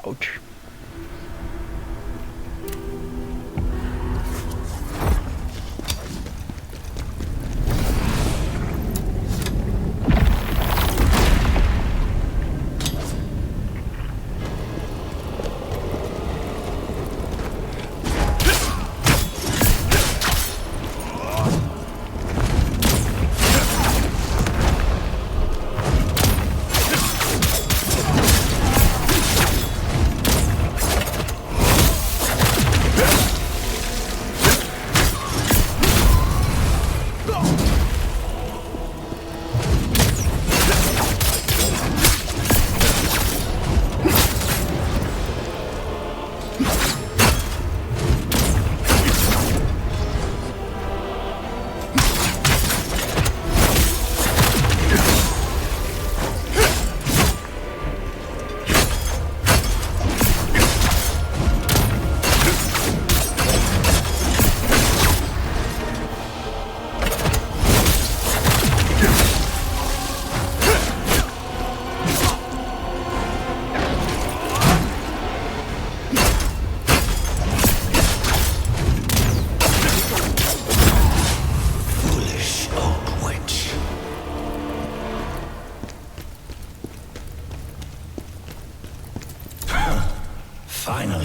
Ouch.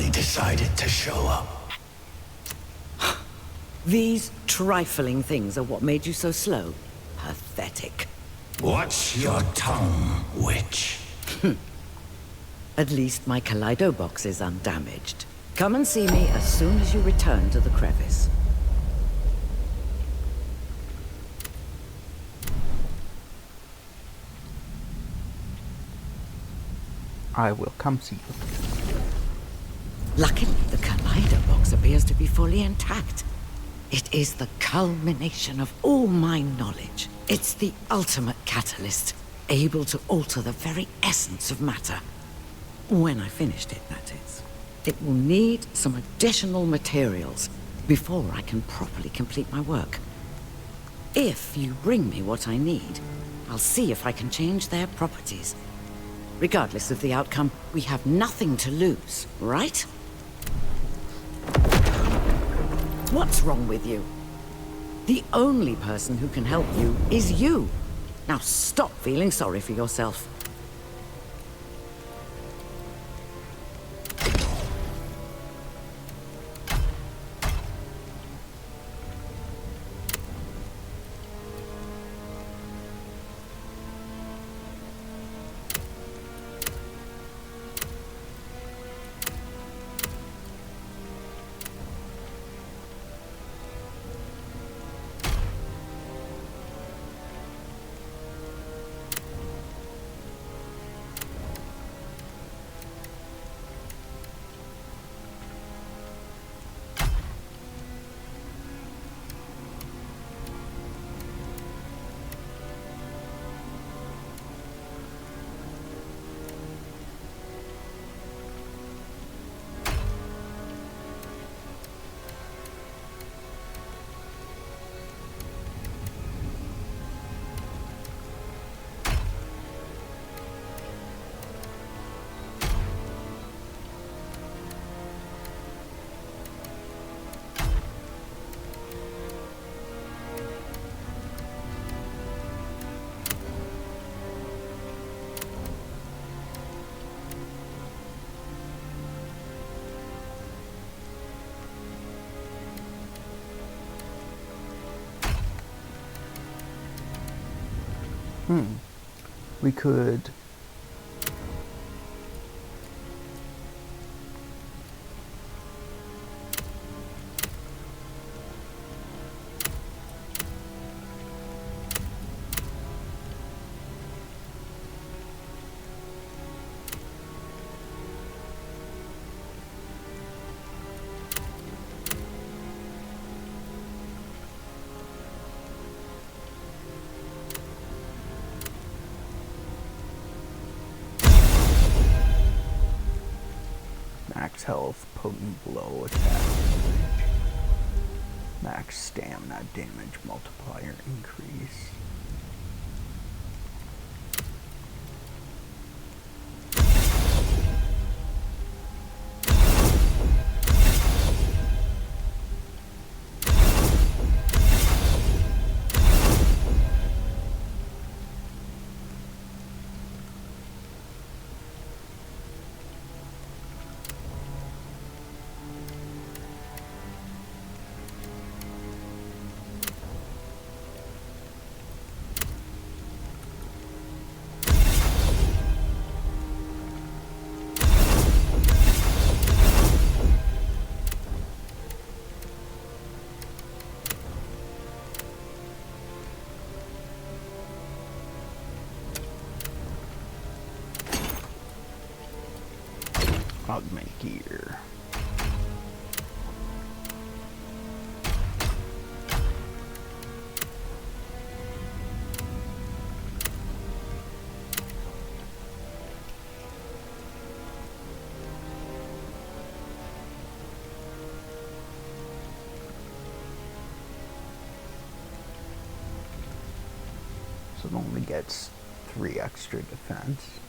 finally decided to show up. These trifling things are what made you so slow. Pathetic. Watch your tongue, witch. At least my Kaleido box is undamaged. Come and see me as soon as you return to the crevice. I will come see you. Luckily, the Kaleido box appears to be fully intact. It is the culmination of all my knowledge. It's the ultimate catalyst, able to alter the very essence of matter. When I finished it, that is. It will need some additional materials before I can properly complete my work. If you bring me what I need, I'll see if I can change their properties. Regardless of the outcome, we have nothing to lose, right? What's wrong with you? The only person who can help you is you. Now stop feeling sorry for yourself. We could... Max health, potent blow, attack damage. Max stamina damage multiplier increase. Augment gear. So it only gets 3 extra defense.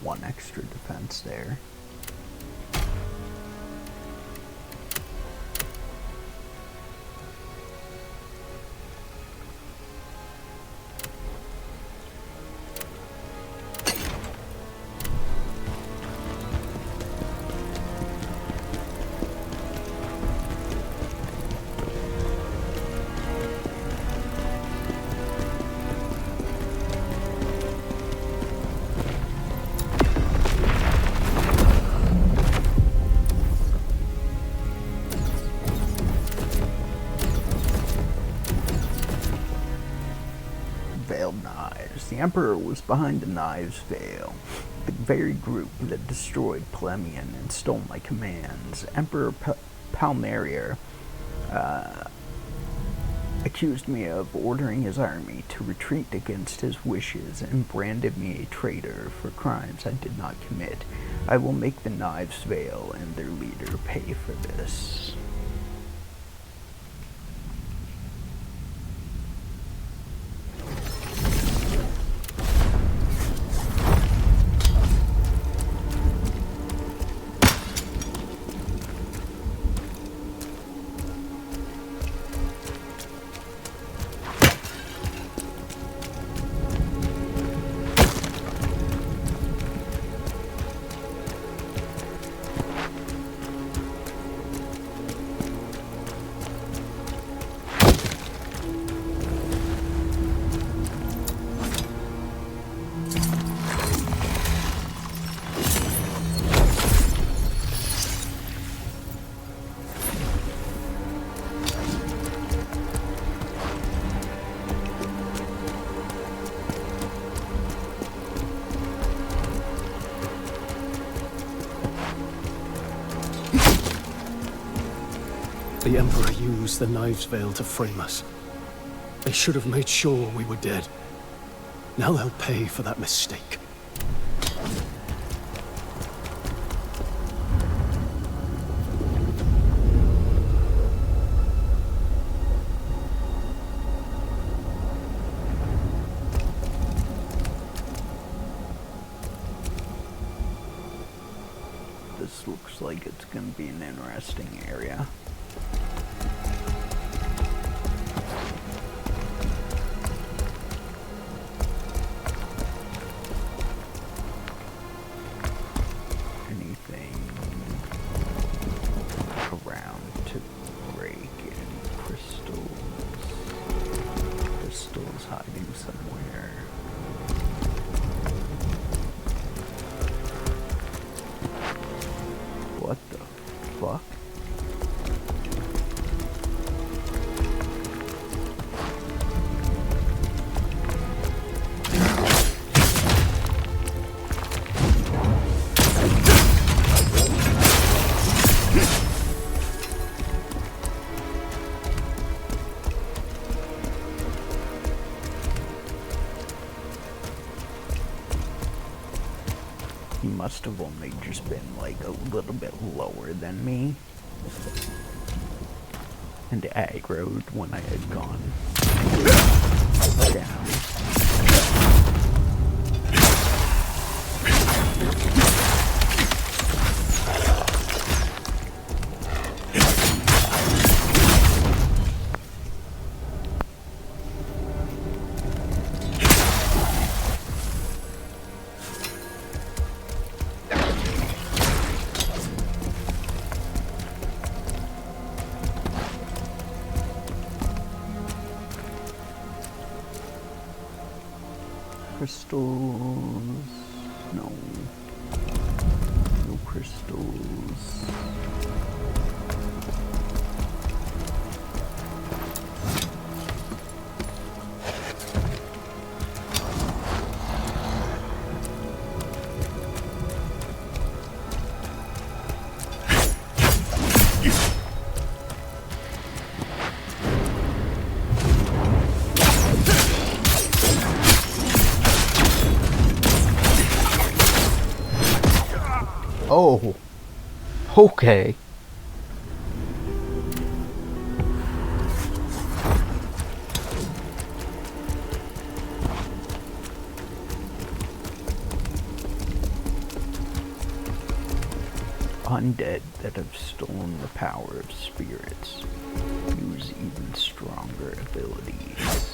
One extra defense there. Veiled Knives. The Emperor was behind the Knives Veil, the very group that destroyed Plemion and stole my commands. Emperor Palmerier accused me of ordering his army to retreat against his wishes and branded me a traitor for crimes I did not commit. I will make the Knives Veil and their leader pay for this. The Emperor used the Knives Veil to frame us. They should have made sure we were dead. Now they'll pay for that mistake. This looks like it's going to be an interesting area. Anything around to break? Any crystals? Crystals hiding somewhere. What the fuck? He must have only just been like a little bit lower than me and aggroed when I had gone down. Crystals. No. No crystals. Oh, okay. Undead that have stolen the power of spirits use even stronger abilities.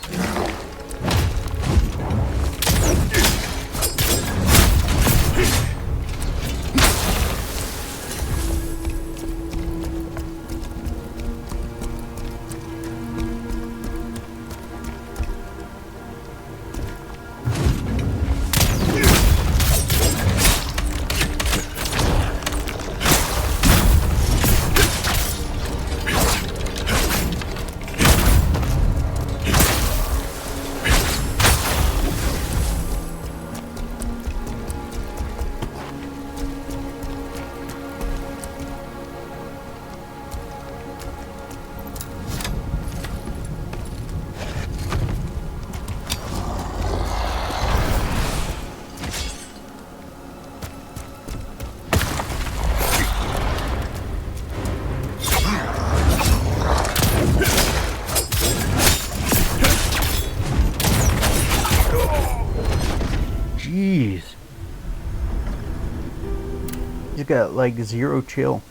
Jeez. You got like zero chill.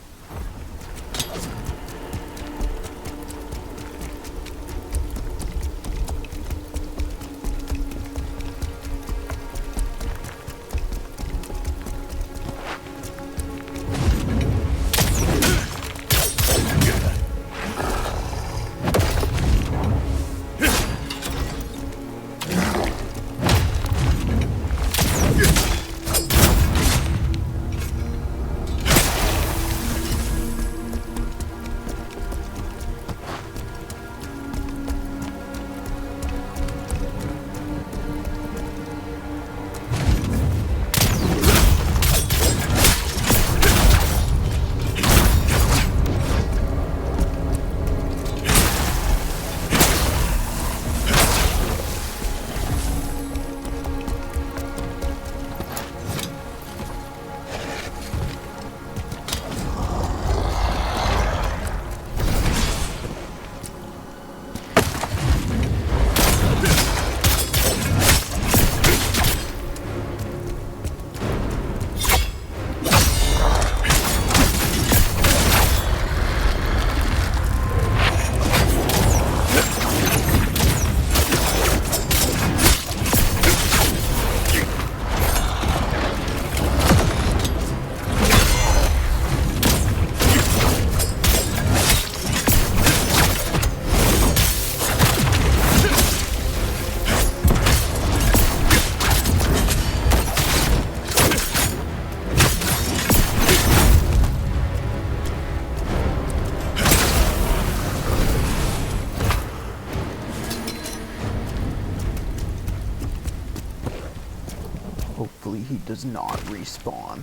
Hopefully he does not respawn.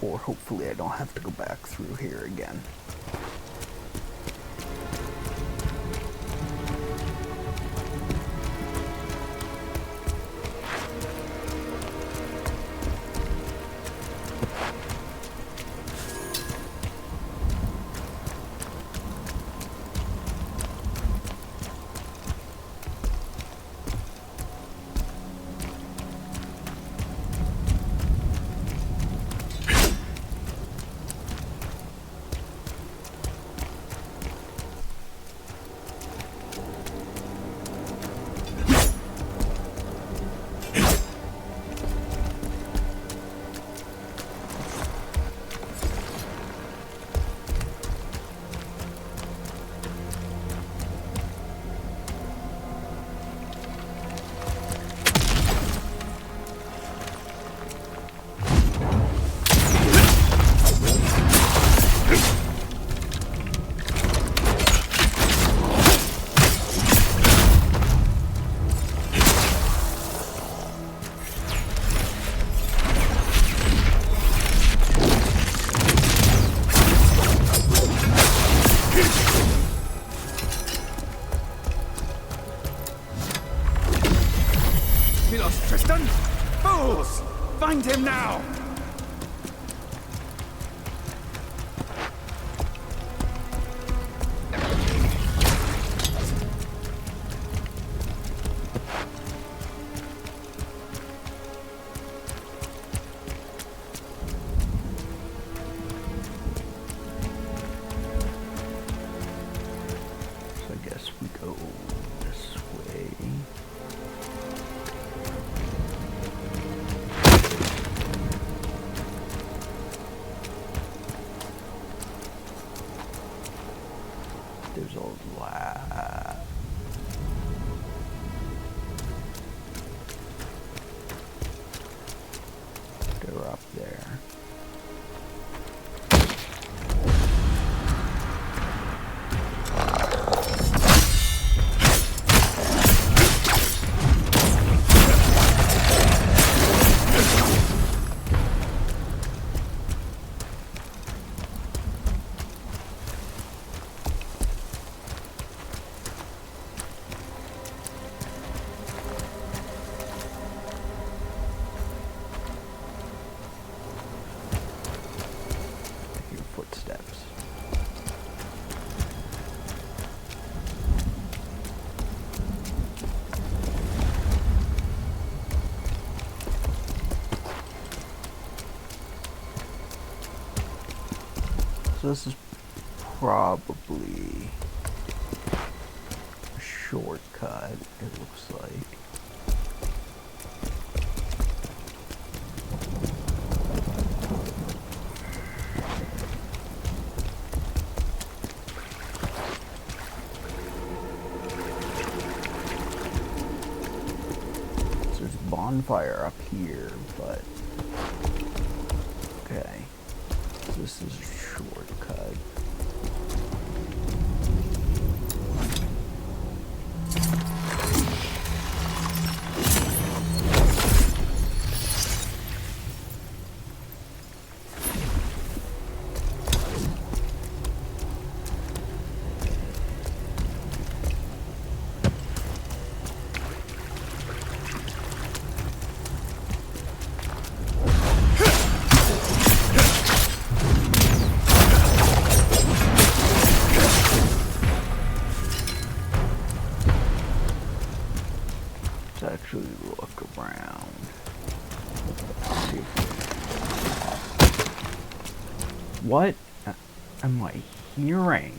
Or hopefully I don't have to go back through here again. Find him now! So I guess we go this way. this is probably a shortcut, it looks like. There's a bonfire up here, but okay. This is a shortcut. Actually look around. See what am I hearing?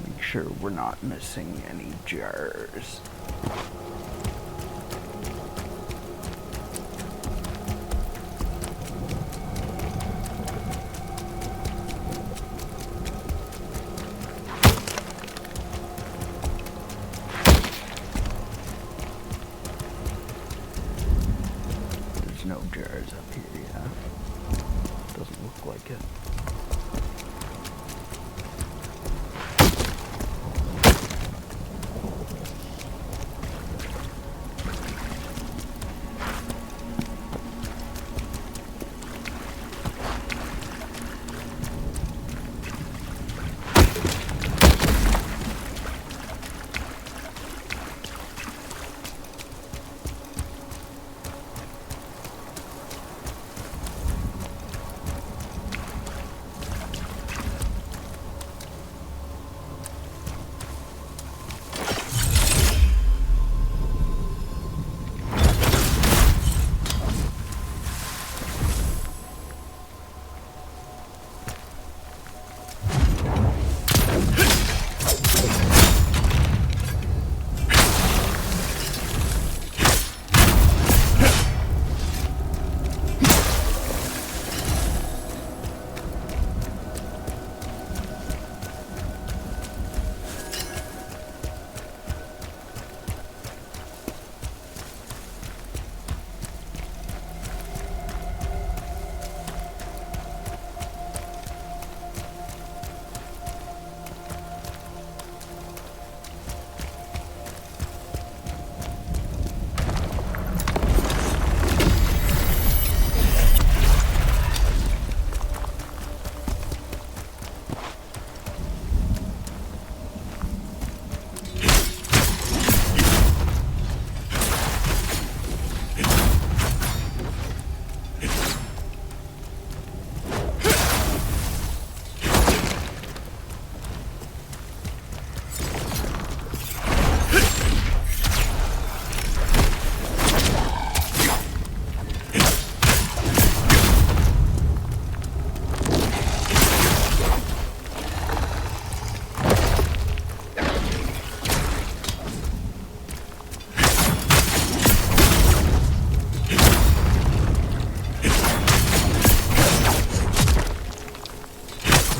Make sure we're not missing any jars. No jars up here, yeah. Doesn't look like it.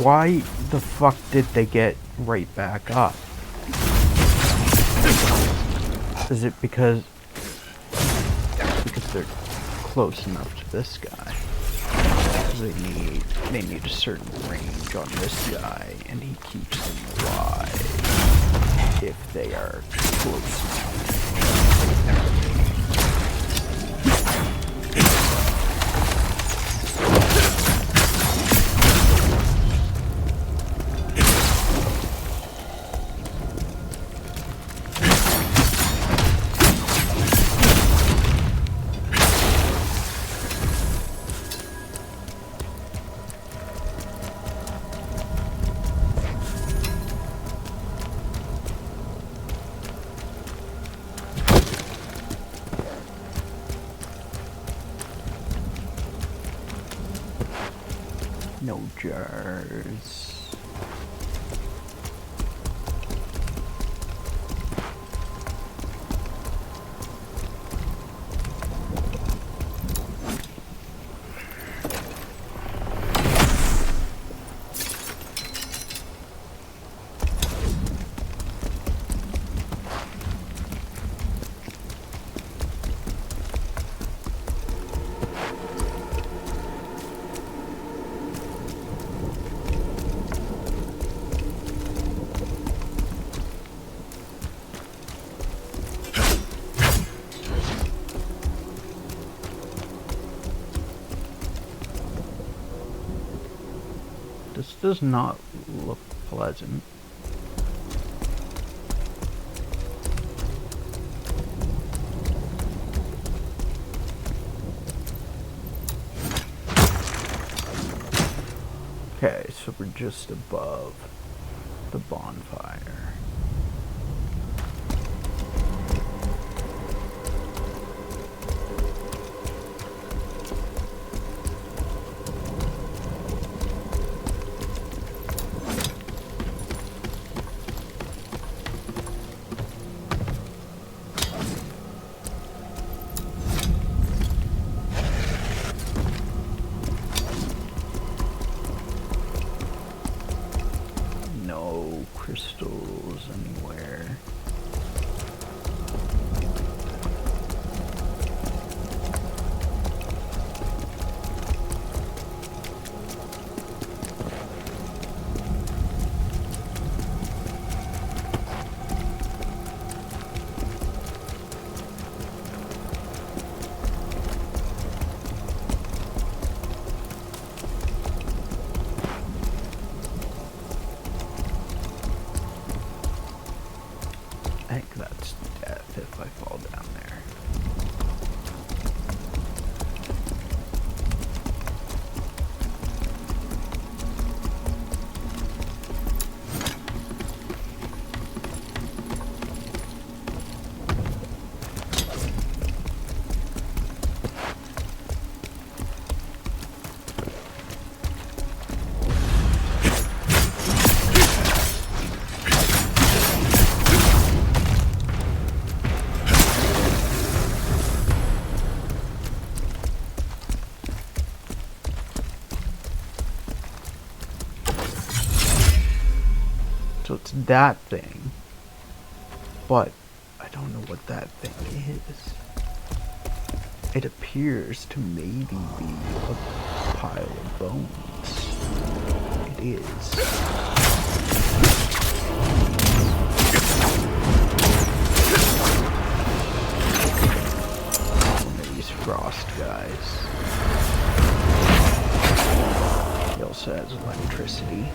Why the fuck did they get right back up? Is it because they're close enough to this guy? They need a certain range on this guy, and he keeps them alive if they are close enough. No jars. This does not look pleasant. Okay, so we're just above the bonfire. No crystals anywhere. I think that's death if I fall down there. So it's that thing, but I don't know what that thing is. It appears to maybe be a pile of bones. It is. One of these frost guys. He also has electricity.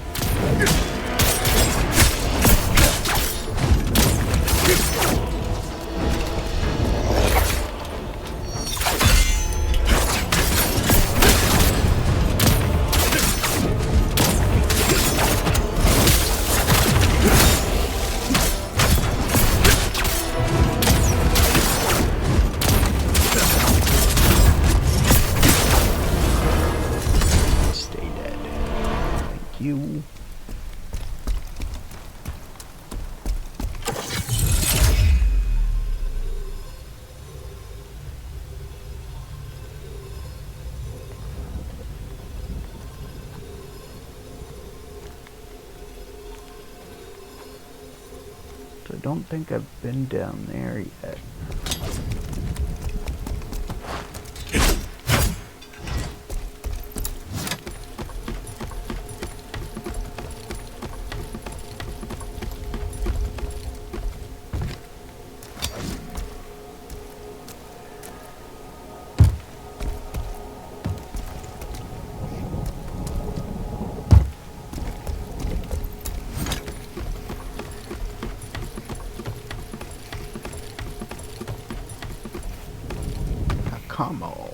Stay dead. Thank you. So I don't think I've been down there yet. Come on.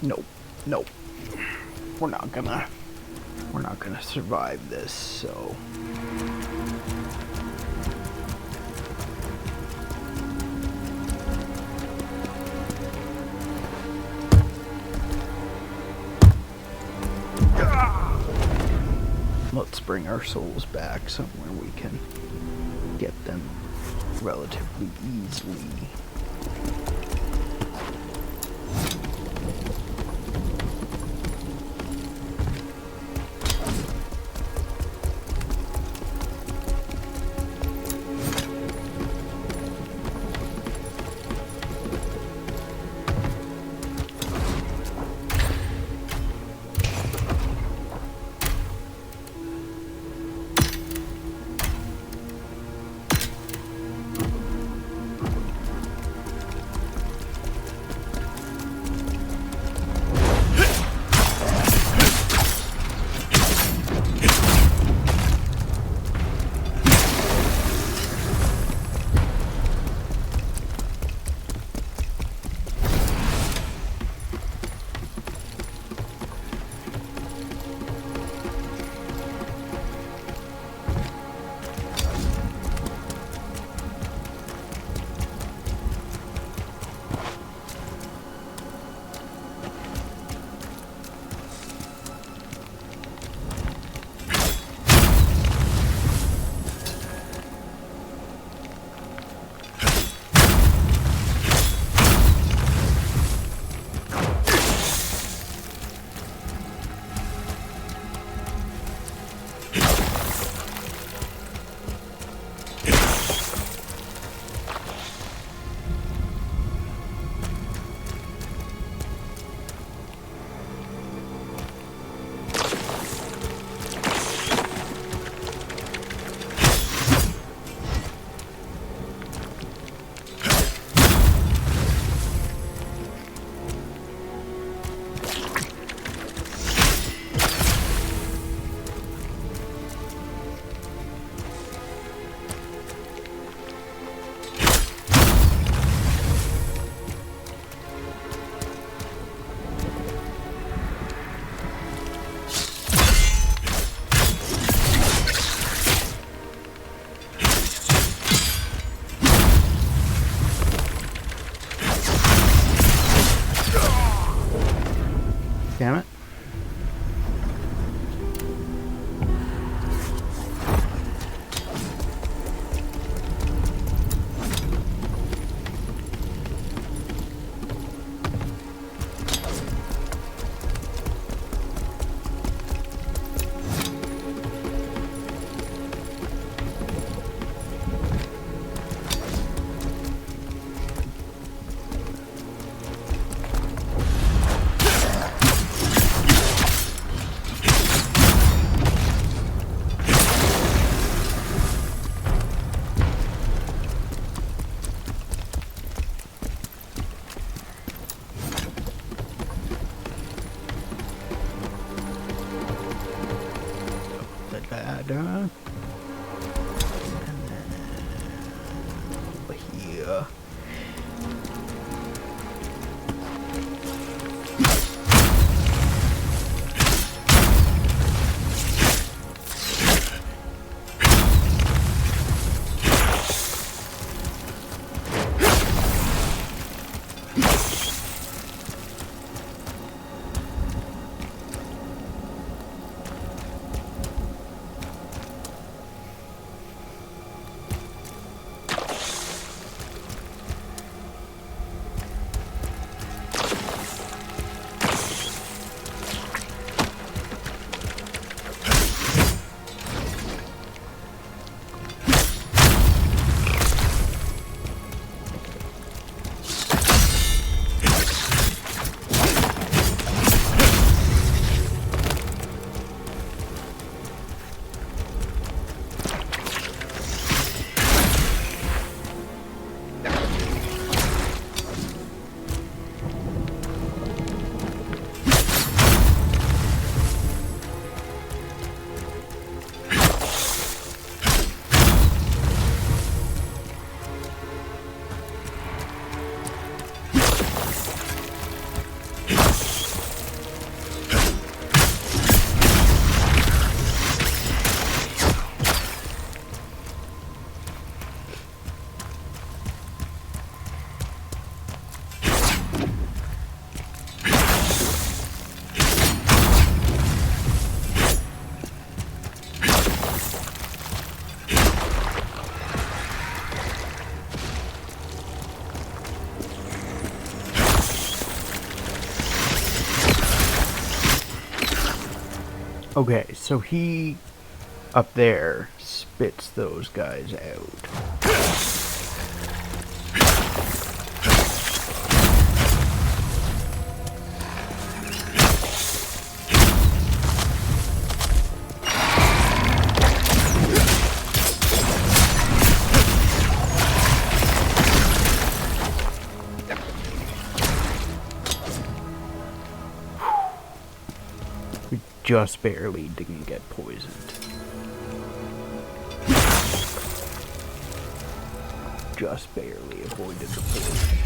Nope. Nope. We're not gonna survive this, so. Let's bring our souls back somewhere we can get them relatively easily. Damn it. And then over here. Okay, so he up there spits those guys out. We just barely didn't get poisoned. Just barely avoided the poison.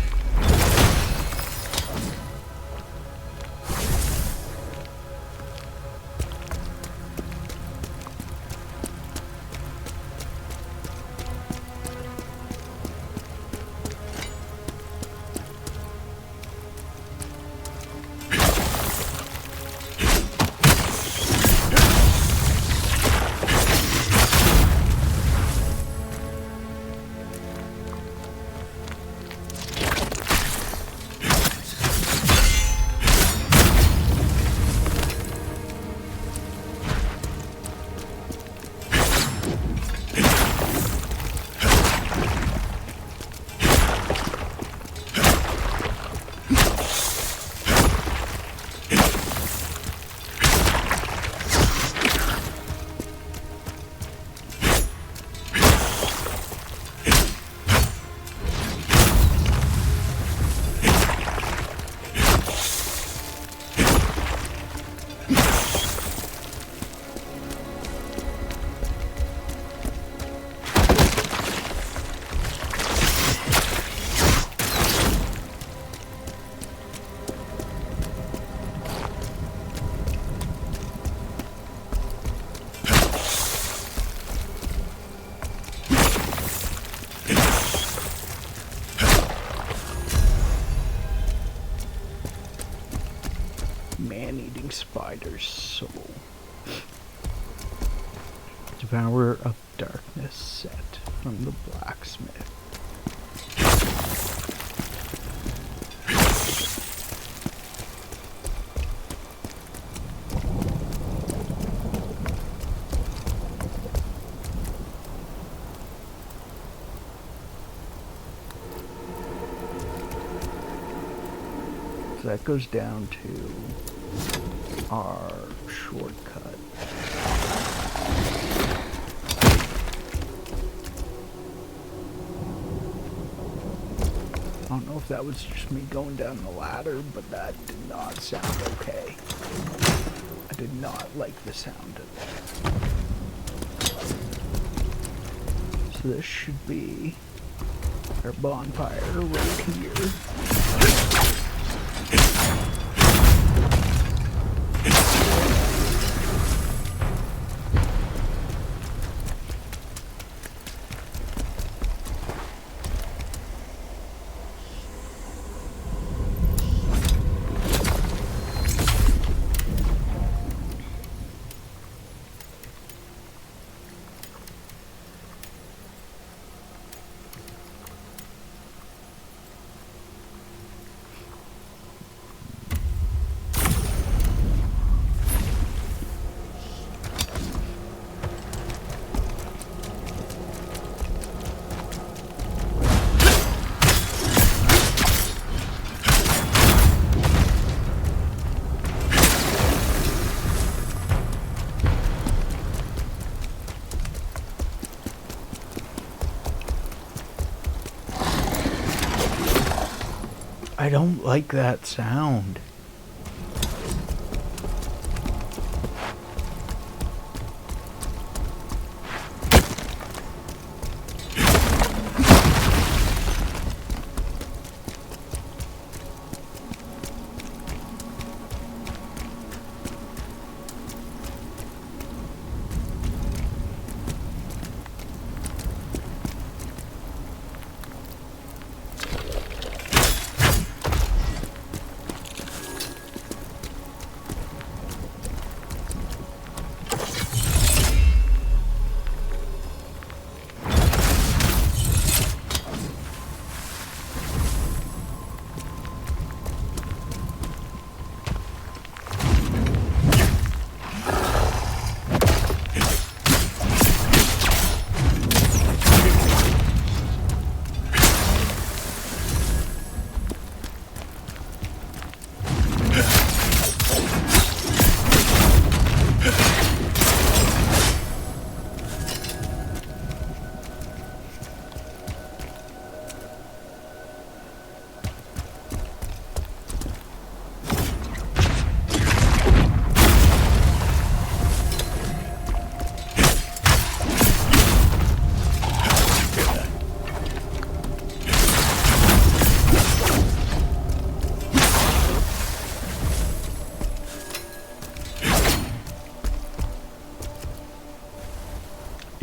Man-eating spider's soul. Devourer of darkness set from the blacksmith. So that goes down to our shortcut. I don't know if that was just me going down the ladder, but that did not sound okay. I did not like the sound of that. So this should be our bonfire right here. I don't like that sound.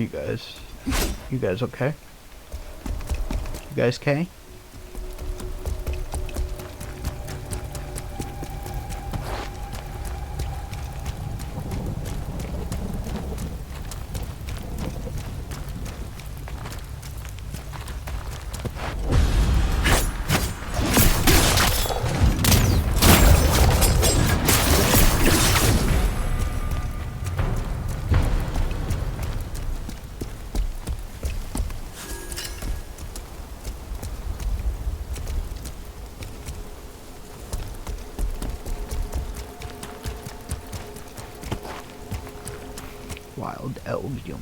You guys okay? You guys okay? Wild Elvium.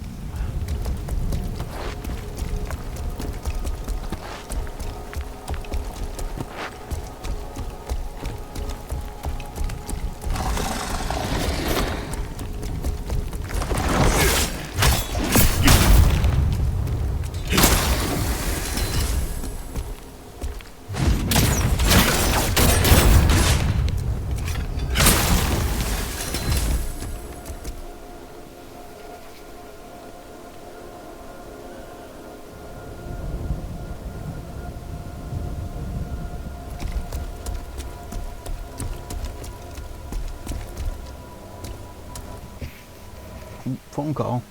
Phone call.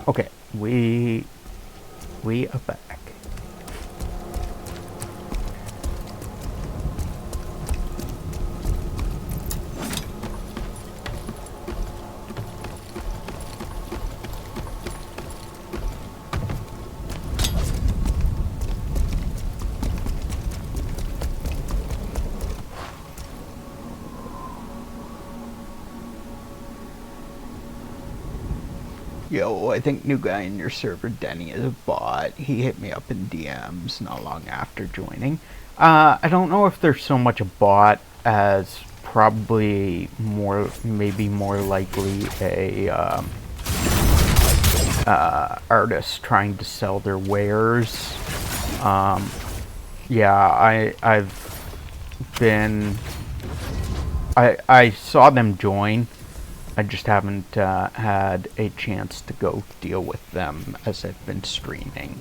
Okay, we are back. Yo, I think new guy in your server, Denny, is a bot. He hit me up in DMs not long after joining. I don't know if they're so much a bot as probably maybe more likely a artist trying to sell their wares. Yeah, I saw them join. I just haven't had a chance to go deal with them as I've been streaming.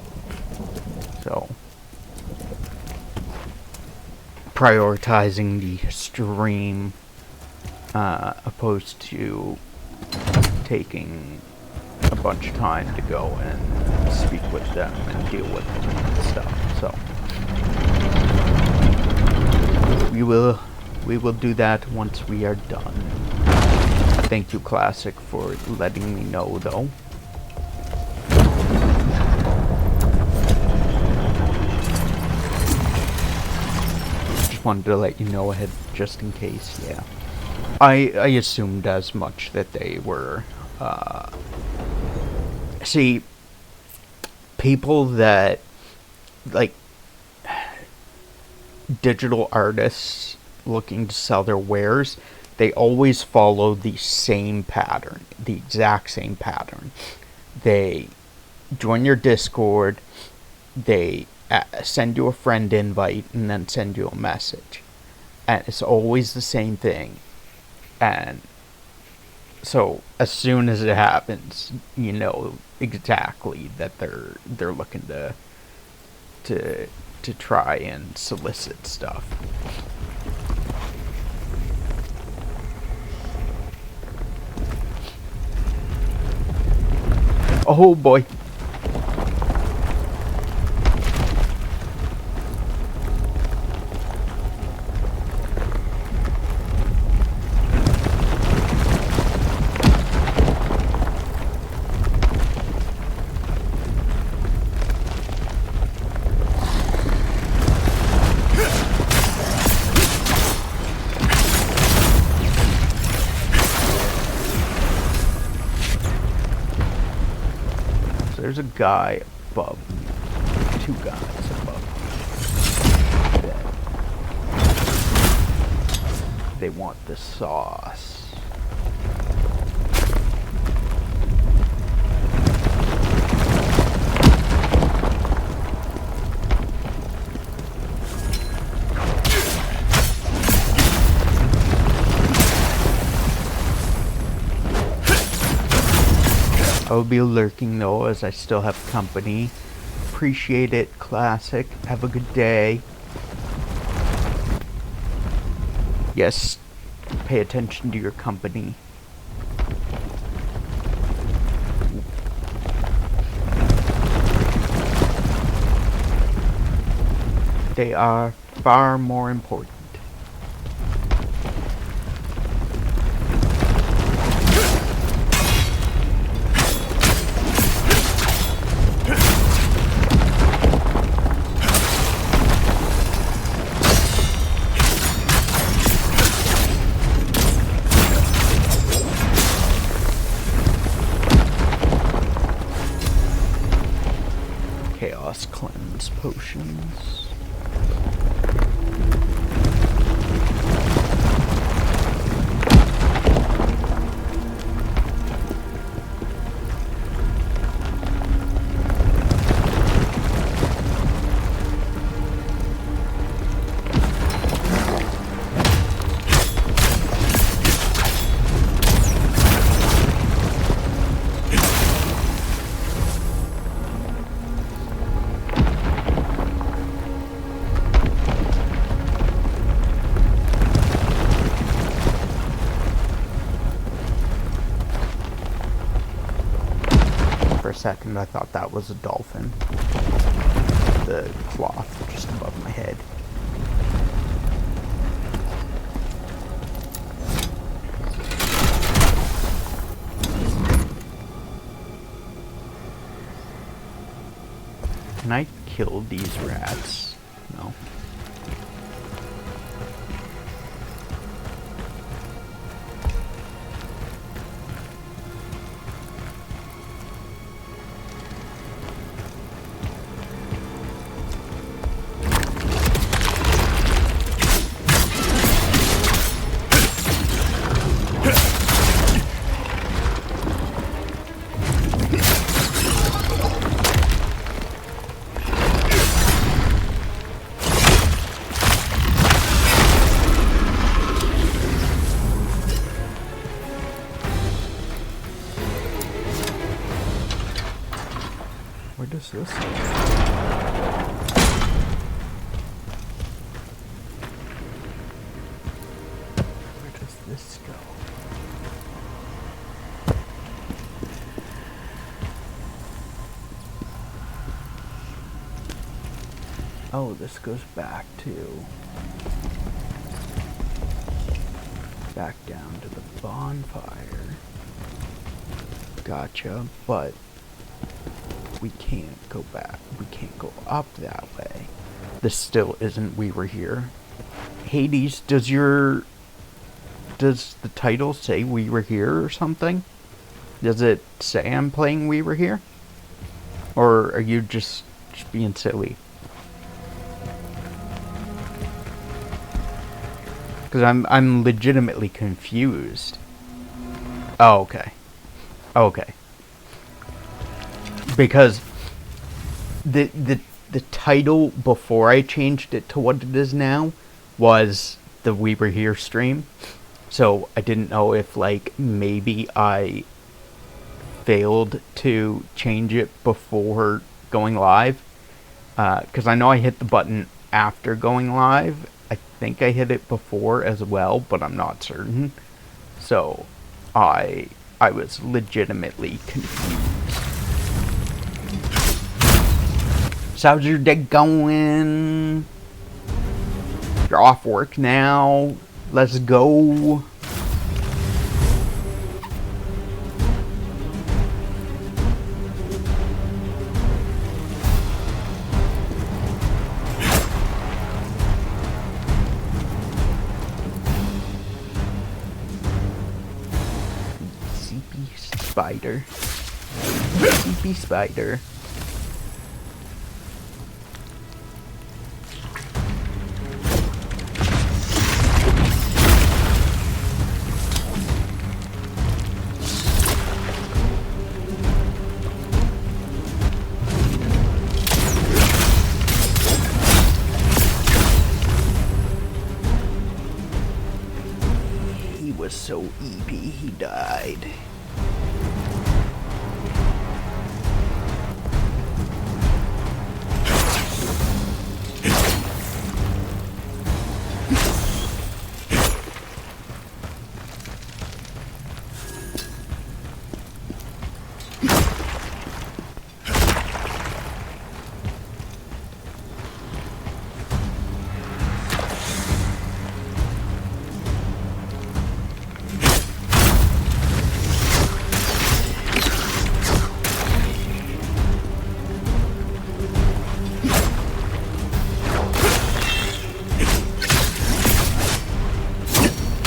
So, prioritizing the stream opposed to taking a bunch of time to go and speak with them and deal with them and stuff. So, we will do that once we are done. Thank you, Classic, for letting me know, though. Just wanted to let you know ahead, just in case, yeah. I assumed as much that they were, see, people that, like, digital artists looking to sell their wares, they always follow the same pattern, the exact same pattern. They join your Discord, they send you a friend invite, and then send you a message. And it's always the same thing. And so as soon as it happens, you know exactly that they're looking to try and solicit stuff. Oh boy. There's a guy above me. 2 guys above me. They want the sauce. I'll be lurking though, as I still have company. Appreciate it, Classic. Have a good day. Yes, pay attention to your company. They are far more important. Chaos Cleanse potions. For a second, I thought that was a dolphin. The cloth just above my head. Can I kill these rats? No. Where does this go? Where does this go? Oh, this goes back to... back down to the bonfire. Gotcha, but we can't go back. We can't go up that way. This still isn't We Were Here. Hades, does the title say We Were Here or something? Does it say I'm playing We Were Here? Or are you just being silly? Because I'm legitimately confused. Oh, okay. Okay. Because the title before I changed it to what it is now was the We Were Here stream. So I didn't know if, like, maybe I failed to change it before going live. Because I know I hit the button after going live. I think I hit it before as well, but I'm not certain. So I was legitimately confused. So how's your day going? You're off work now. Let's go. Spider. Creepy spider. He was so EP, he died.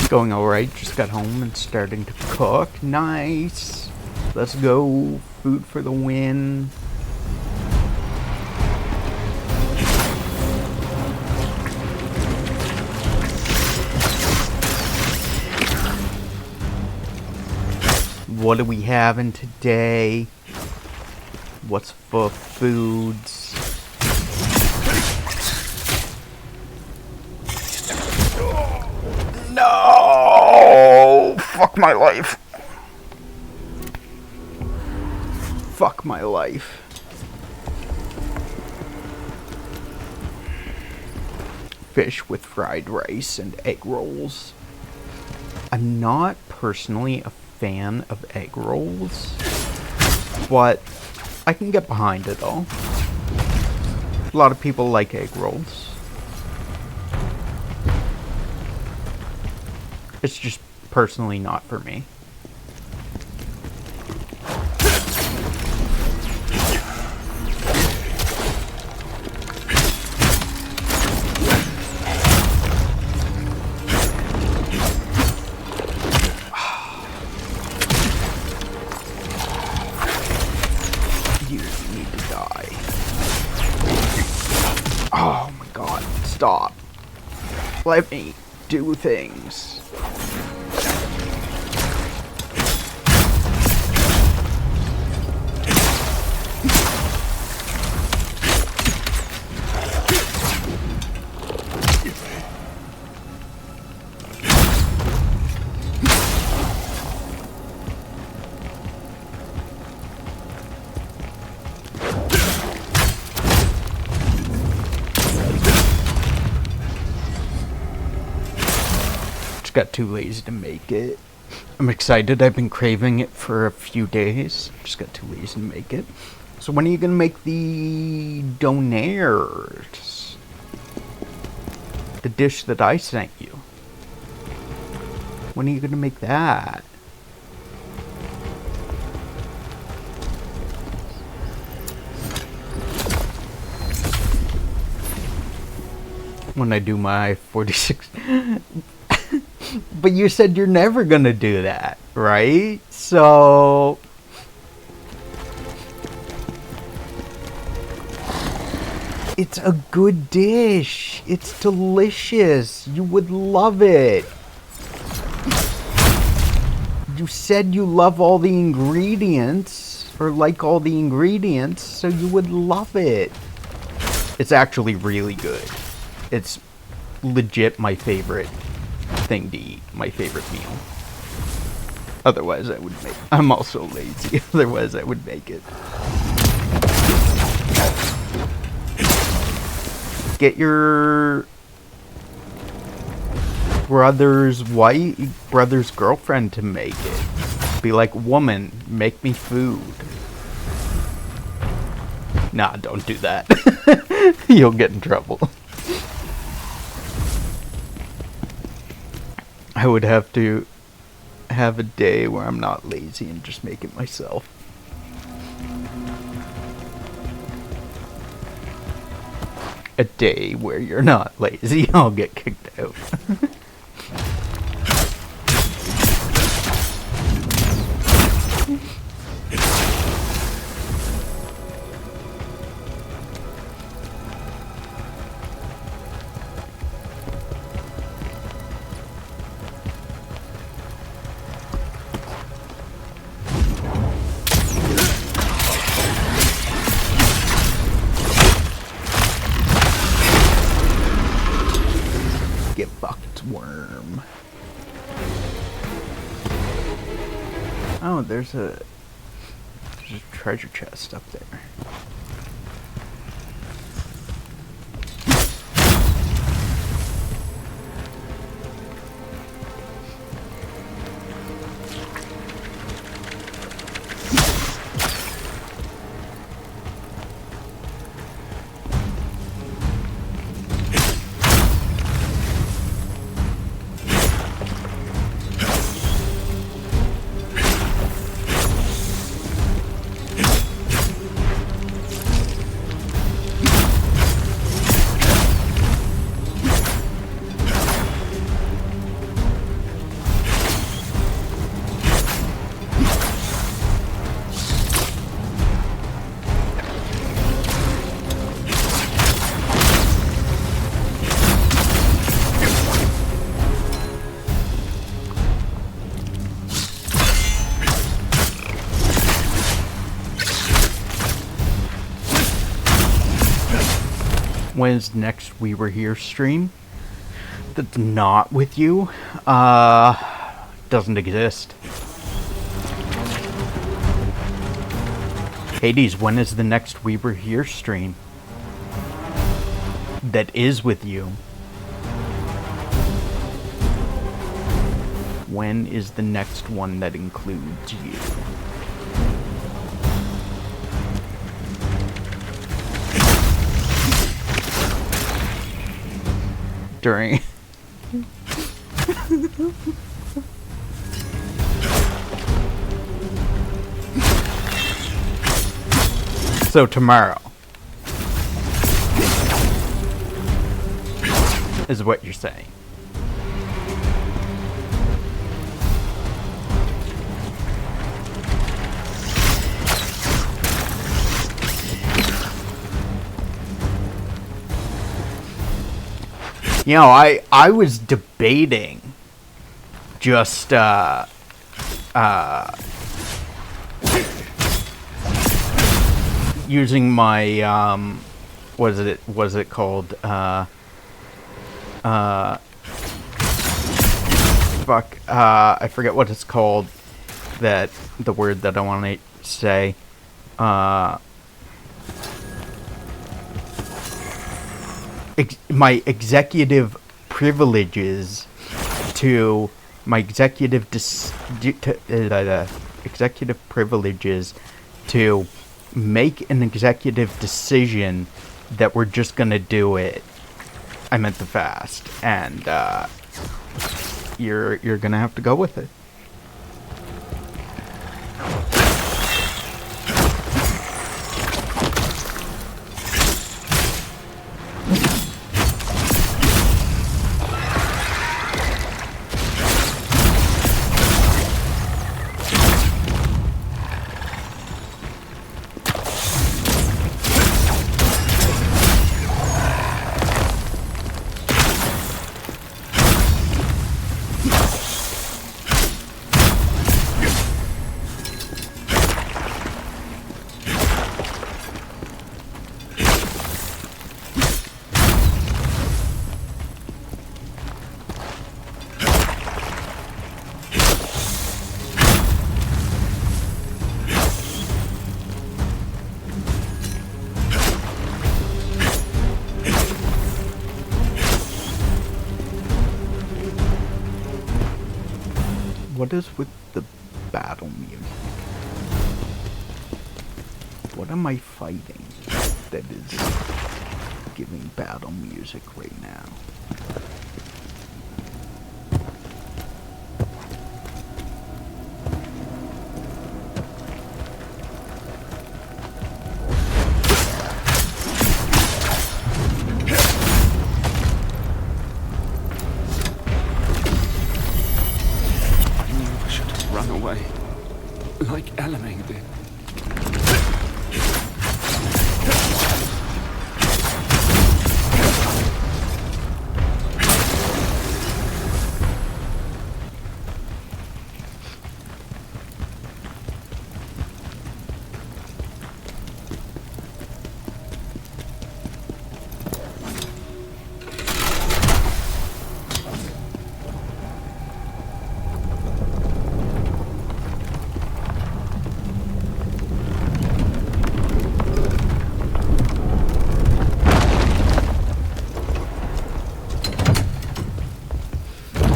Going alright, just got home and starting to cook. Nice. Let's go. Food for the win. What are we having today? What's for foods? No! Fuck my life. Fuck my life. Fish with fried rice and egg rolls. I'm not personally a fan of egg rolls, but I can get behind it all. A lot of people like egg rolls. It's just personally not for me. You need to die. Oh my god, stop. Let me do things. Got too lazy to make it. I'm excited. I've been craving it for a few days. Just got too lazy to make it. So when are you gonna make the donaires? The dish that I sent you. When are you gonna make that? When I do my 46. But you said you're never gonna do that, right? So it's a good dish. It's delicious. You would love it. You said you love all the ingredients, or like all the ingredients, so you would love it. It's actually really good. It's legit my favorite thing to eat, my favorite meal. Otherwise I would make it. I'm also lazy. Otherwise I would make it. Get your brother's girlfriend to make it. Be like, woman, make me food. Nah, don't do that. You'll get in trouble. I would have to have a day where I'm not lazy and just make it myself. A day where you're not lazy, I'll get kicked out. Worm. Oh, there's a treasure chest up there. When's next We Were Here stream? That's not with you. Doesn't exist. Hades, when is the next We Were Here stream? That is with you. When is the next one that includes you? During so tomorrow is what you're saying. You know, I was debating just using my was it called I forget what it's called, that the word that I want to say, my executive privileges to my executive executive privileges to make an executive decision that we're just gonna do it. I meant the fast, and you're gonna have to go with it. What is with the battle music? What am I fighting that is giving battle music right now? Like Elamine did.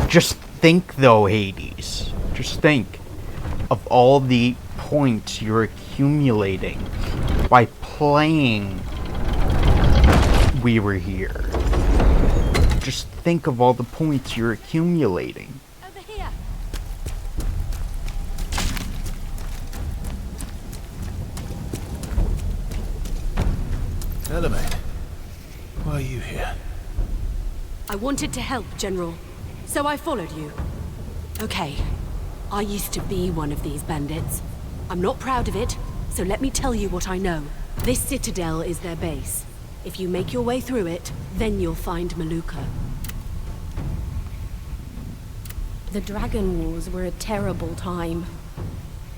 Just think, though, Hades. Just think of all the points you're accumulating by playing We Were Here. Just think of all the points you're accumulating. Over here. Elamine, why are you here? I wanted to help, General. So I followed you. Okay, I used to be one of these bandits. I'm not proud of it, so let me tell you what I know. This citadel is their base. If you make your way through it, then you'll find Maluka. The Dragon Wars were a terrible time.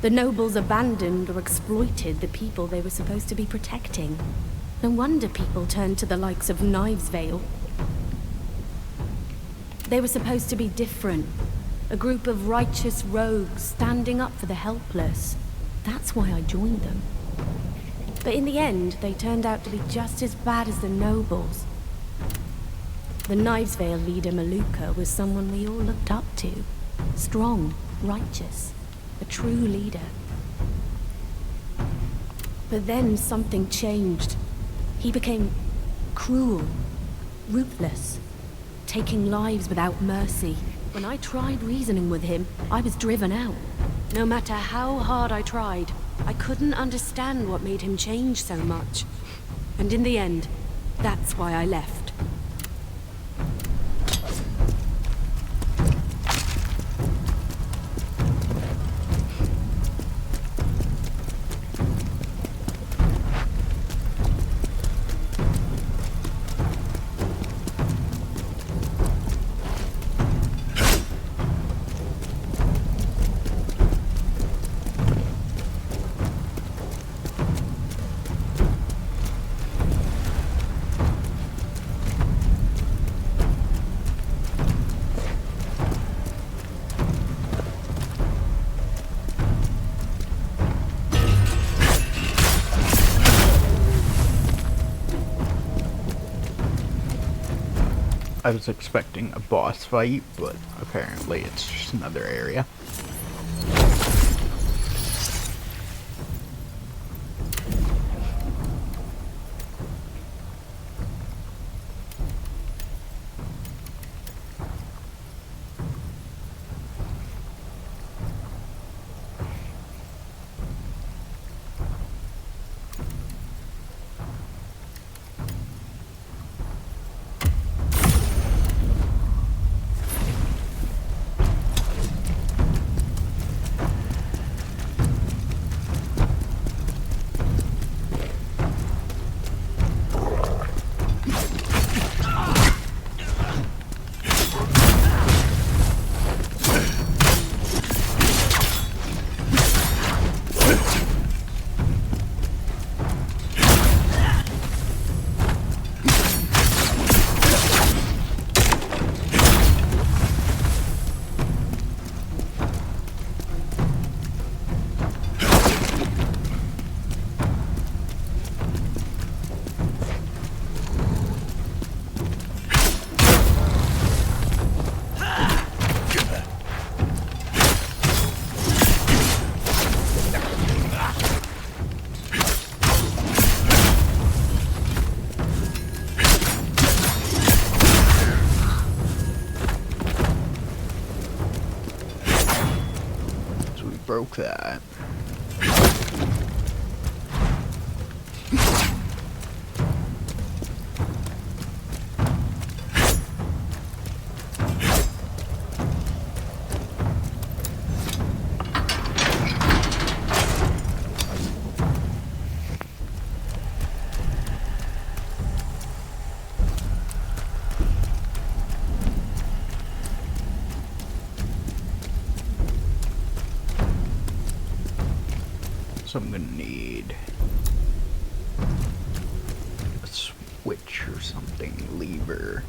The nobles abandoned or exploited the people they were supposed to be protecting. No wonder people turned to the likes of Knivesvale. They were supposed to be different. A group of righteous rogues standing up for the helpless. That's why I joined them. But in the end, they turned out to be just as bad as the nobles. The Knivesvale leader, Maluka, was someone we all looked up to. Strong, righteous, a true leader. But then something changed. He became cruel, ruthless, taking lives without mercy. When I tried reasoning with him, I was driven out. No matter how hard I tried, I couldn't understand what made him change so much. And in the end, that's why I left. I was expecting a boss fight, but apparently it's just another area. broke that. So I'm gonna need a switch or something, lever,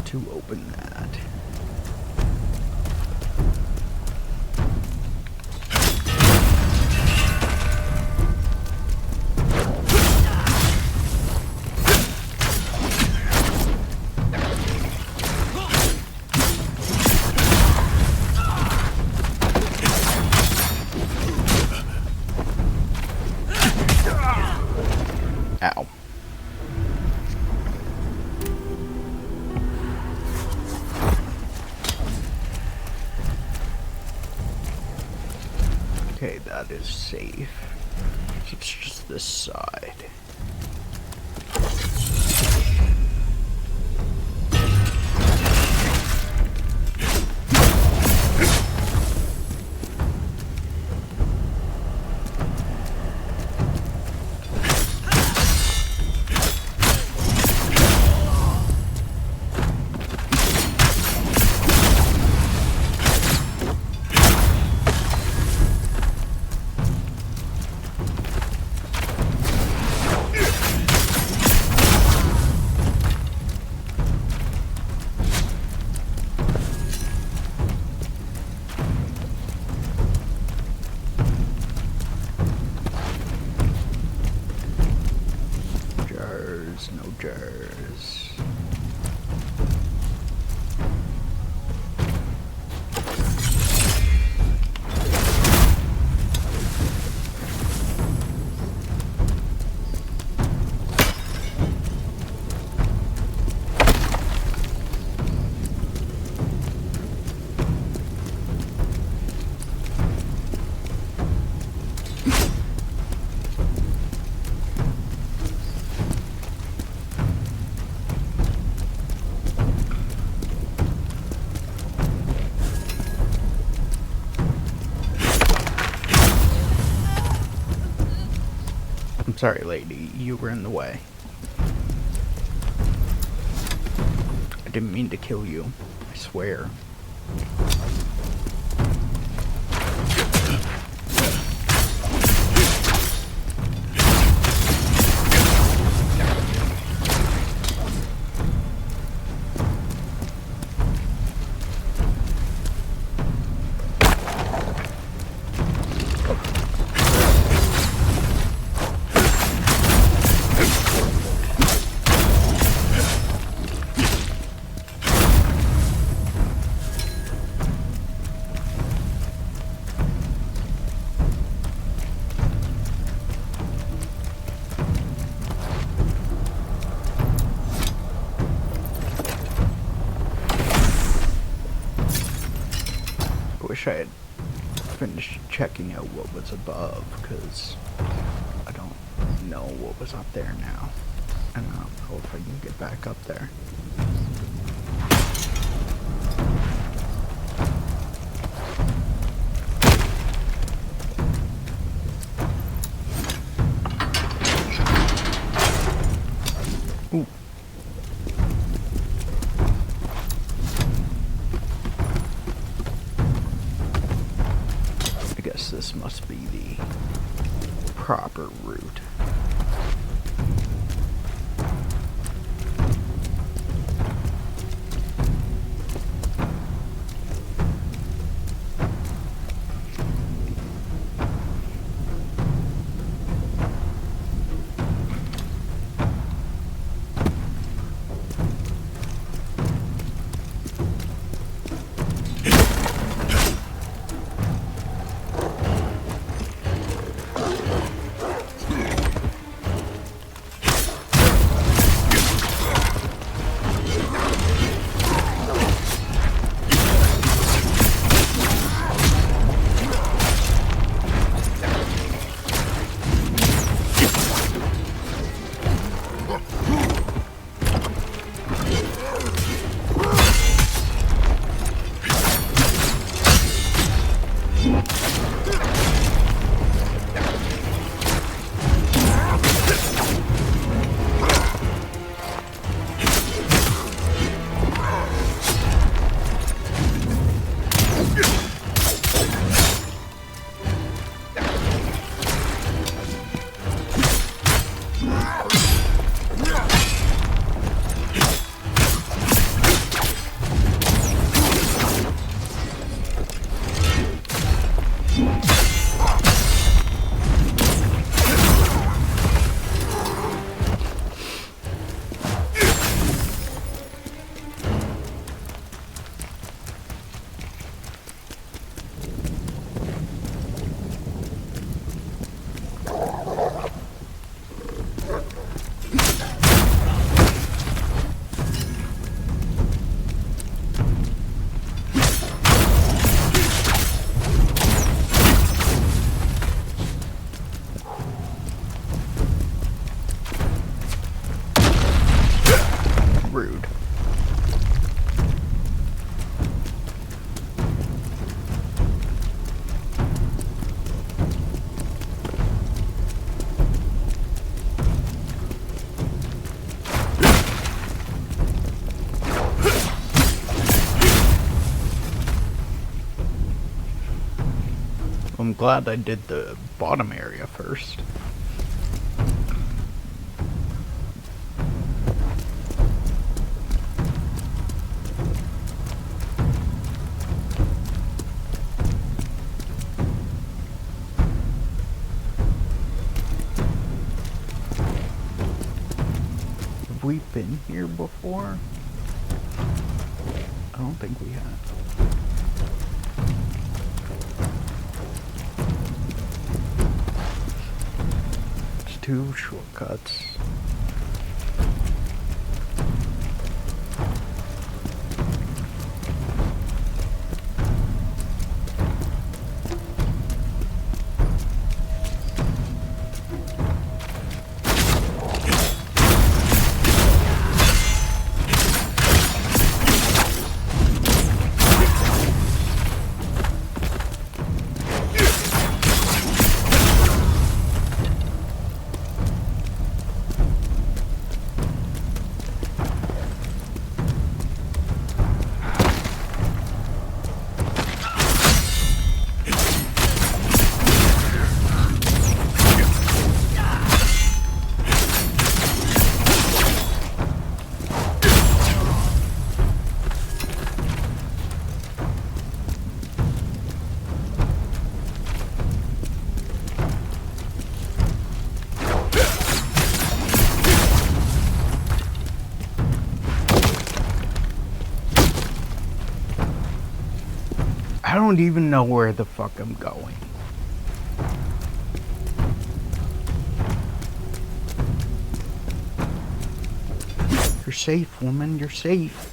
to open that. Ow. Okay, that is safe. So it's just this side. No jars. I'm sorry, lady. You were in the way. I didn't mean to kill you. I swear. Wish I had finished checking out what was above, because I don't know what was up there now. And I don't know if I can get back up there. Ooh. I guess this must be the proper route. I'm glad I did the bottom area first. Have we been here before? I don't think we have. It's 2 shortcuts. I don't even know where the fuck I'm going. You're safe, woman. You're safe.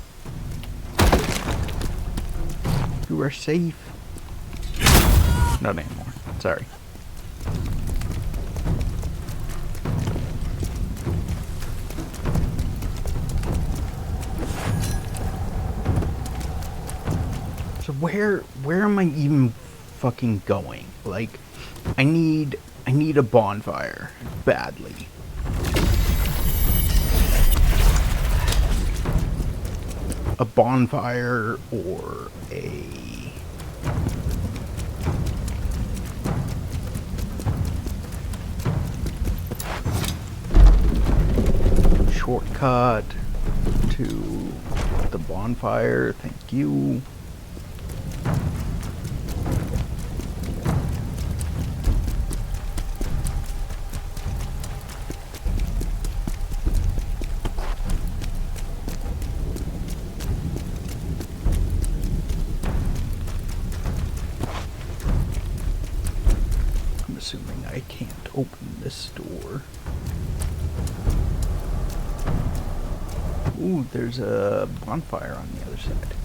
You are safe. Not anymore. Sorry. So where am I even fucking going? Like, I need a bonfire badly. A bonfire or a shortcut to the bonfire. Thank you. Assuming I can't open this door. Ooh, there's a bonfire on the other side.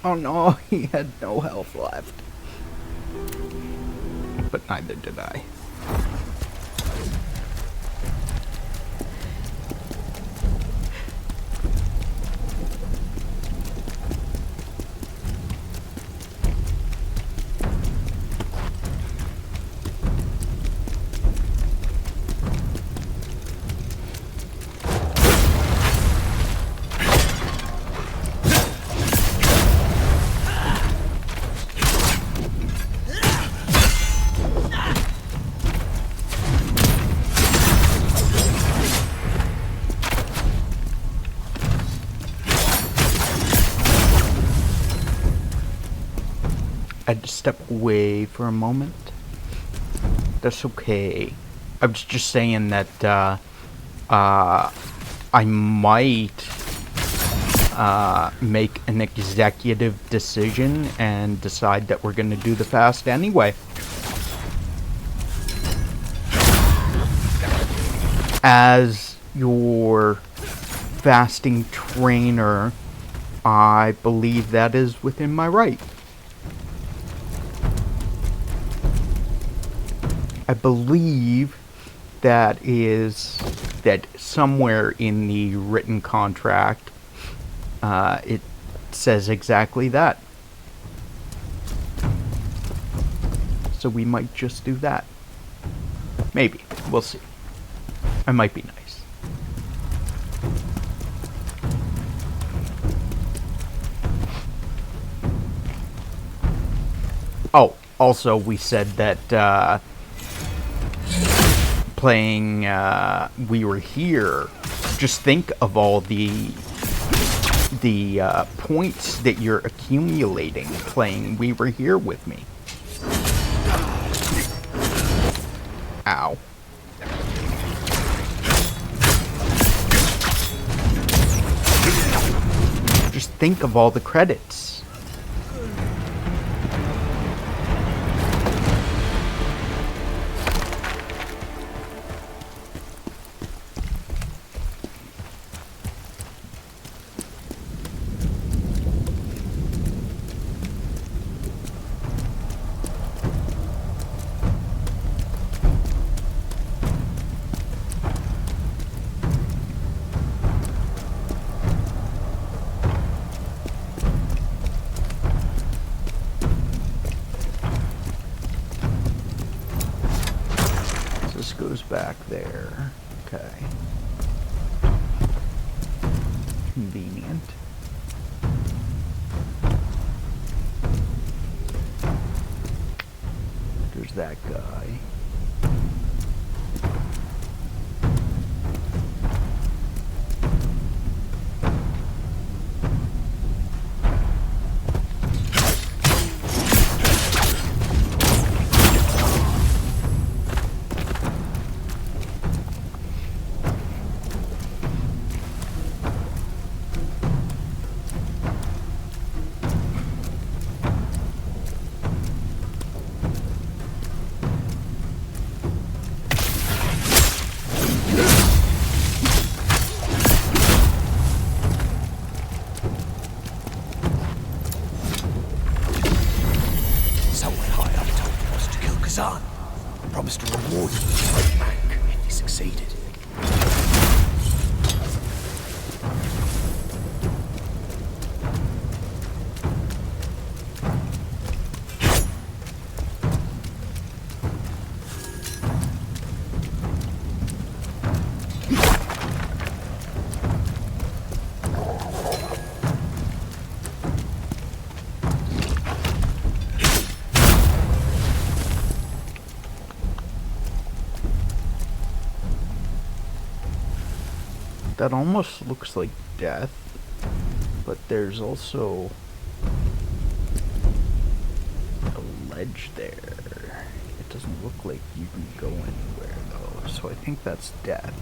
Oh no, he had no health left. But neither did I. I had to step away for a moment. That's okay. I was just saying that I might make an executive decision and decide that we're going to do the fast anyway. As your fasting trainer, I believe that is within my right. I believe that somewhere in the written contract, it says exactly that. So we might just do that. Maybe. We'll see. It might be nice. Oh, also we said that playing We Were Here, just think of all the points that you're accumulating playing We Were Here with me. Ow. Just think of all the credits. Goes back there. Okay. Convenient. There's that guy. Khazan promised to reward him with rank if he succeeded. That almost looks like death, but there's also a ledge there. It doesn't look like you can go anywhere though, so I think that's death.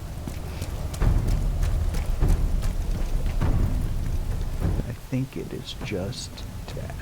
I think it is just death.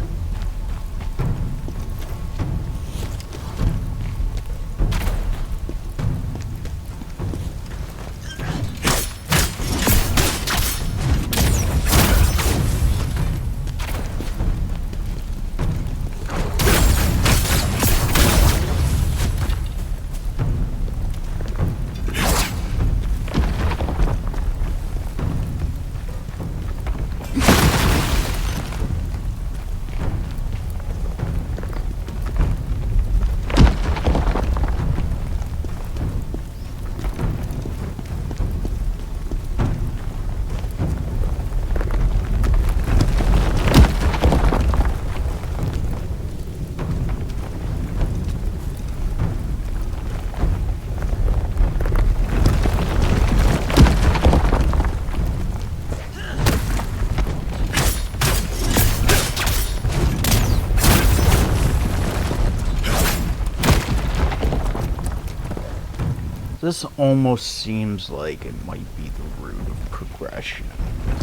This almost seems like it might be the route of progression.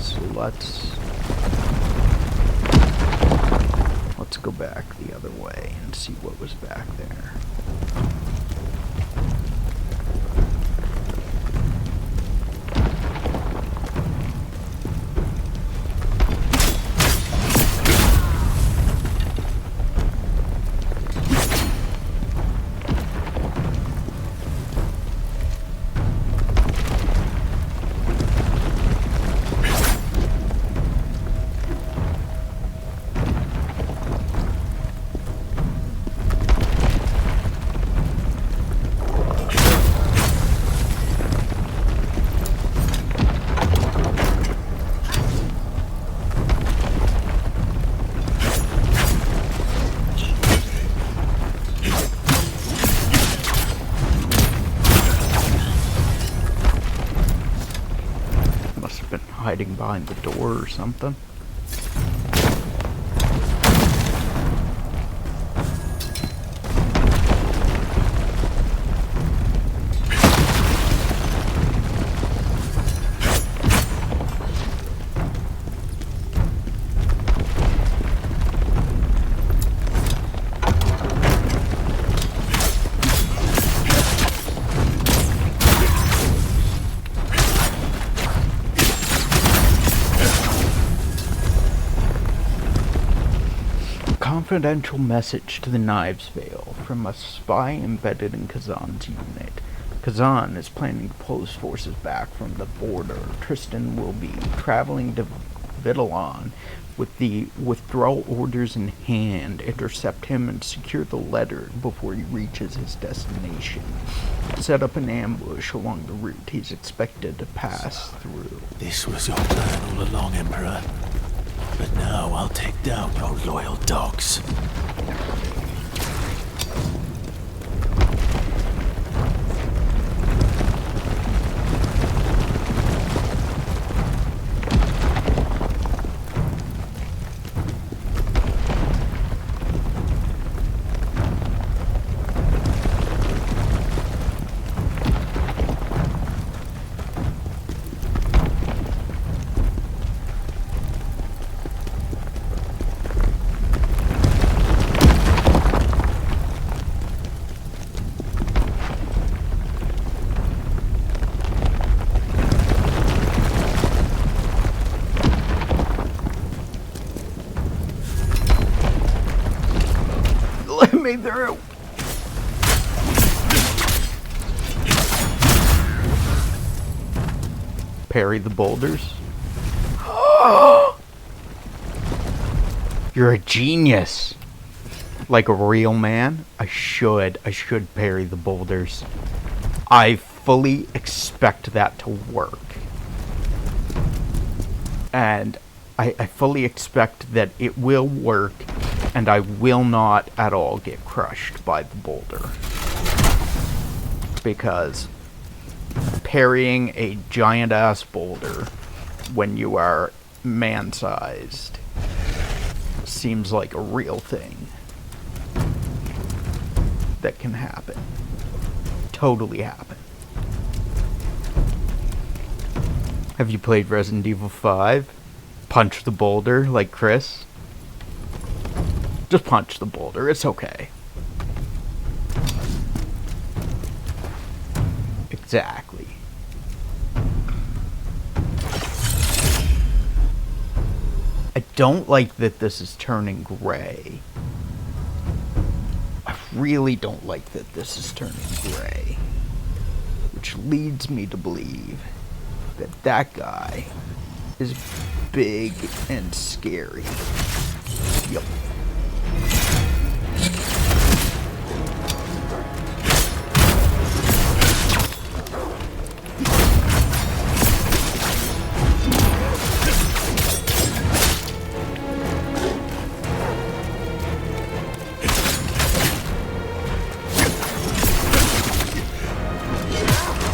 So let's go back the other way and see what was back there. Hiding behind the door or something. Confidential message to the Knives Vale from a spy embedded in Khazan's unit. Khazan is planning to pull his forces back from the border. Tristan will be traveling to Vitelon with the withdrawal orders in hand. Intercept him and secure the letter before he reaches his destination. Set up an ambush along the route he's expected to pass through. This was your plan all along, Emperor. But now I'll take down your loyal dogs. Me through. Parry the boulders. You're a genius. Like a real man, I should parry the boulders. I fully expect that to work. And I fully expect that it will work, and I will not at all get crushed by the boulder. Because parrying a giant-ass boulder when you are man-sized seems like a real thing that can happen. Totally happen. Have you played Resident Evil 5? Punch the boulder like Chris? Just punch the boulder, it's okay. Exactly. I don't like that this is turning gray. I really don't like that this is turning gray. Which leads me to believe that that guy is big and scary. Yup.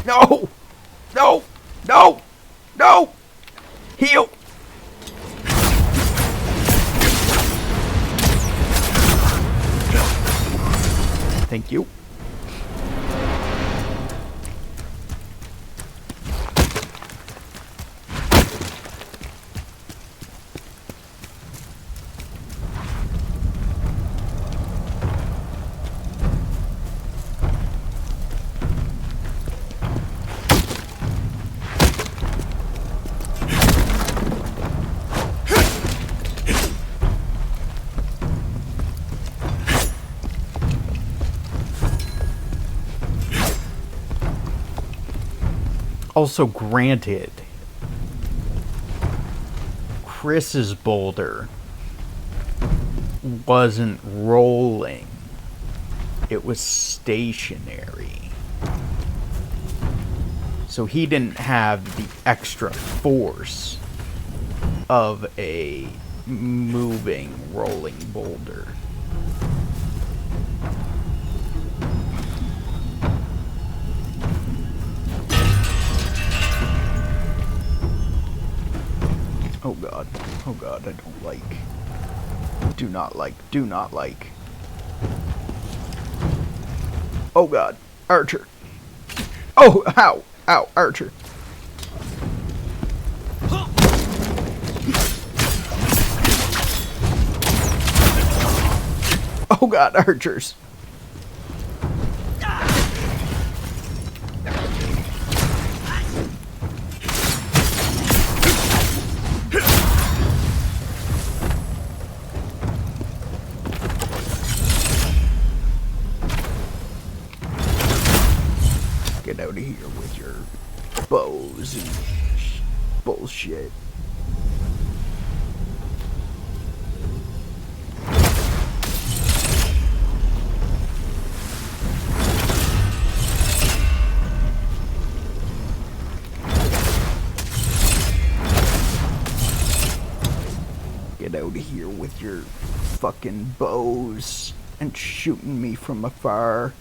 No! No! No! No! Heal! Thank you. Also, granted, Chris's boulder wasn't rolling. It was stationary. So he didn't have the extra force of a moving, rolling boulder. Oh god. Oh god, I don't like. Do not like. Do not like. Oh god. Archer. Oh, ow. Ow, Archer. Oh god, archers. Get out of here with your bows and bullshit. Get out of here with your fucking bows and shooting me from afar.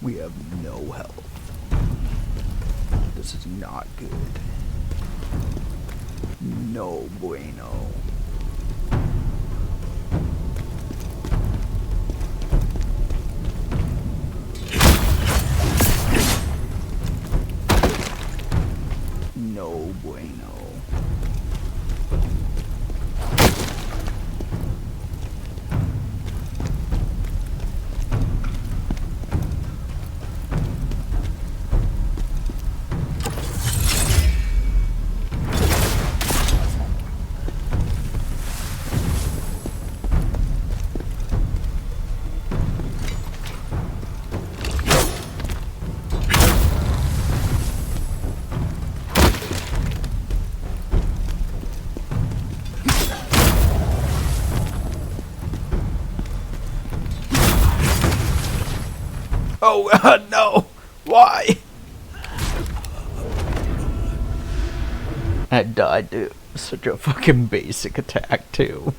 We have no health. This is not good. No bueno. No bueno. Oh, no! Why? That died to such a fucking basic attack, too.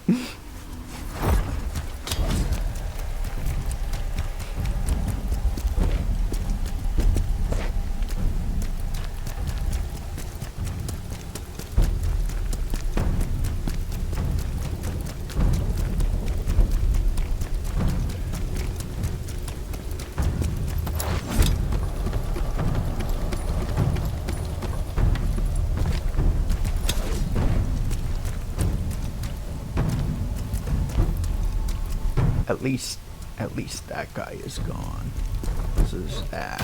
At least that guy is gone. This is that.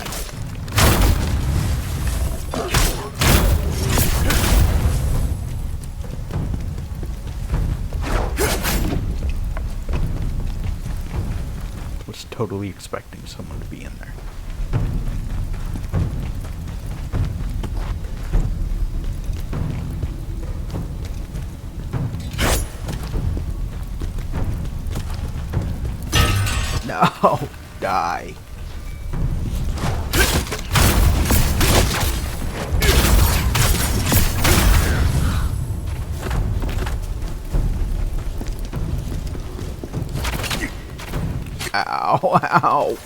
Was totally expecting someone to be in there. No, die. Ow, ow.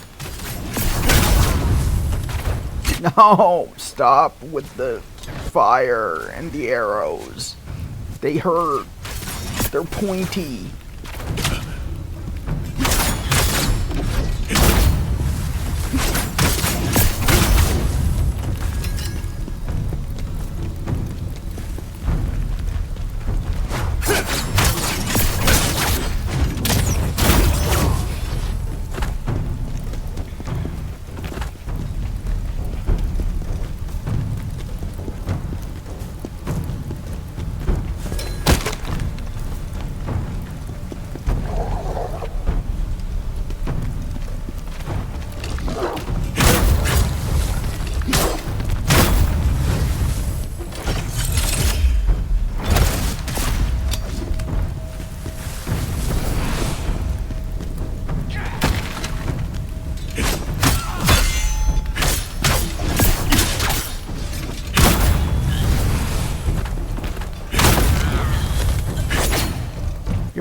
No, stop with the fire and the arrows. They hurt. They're pointy.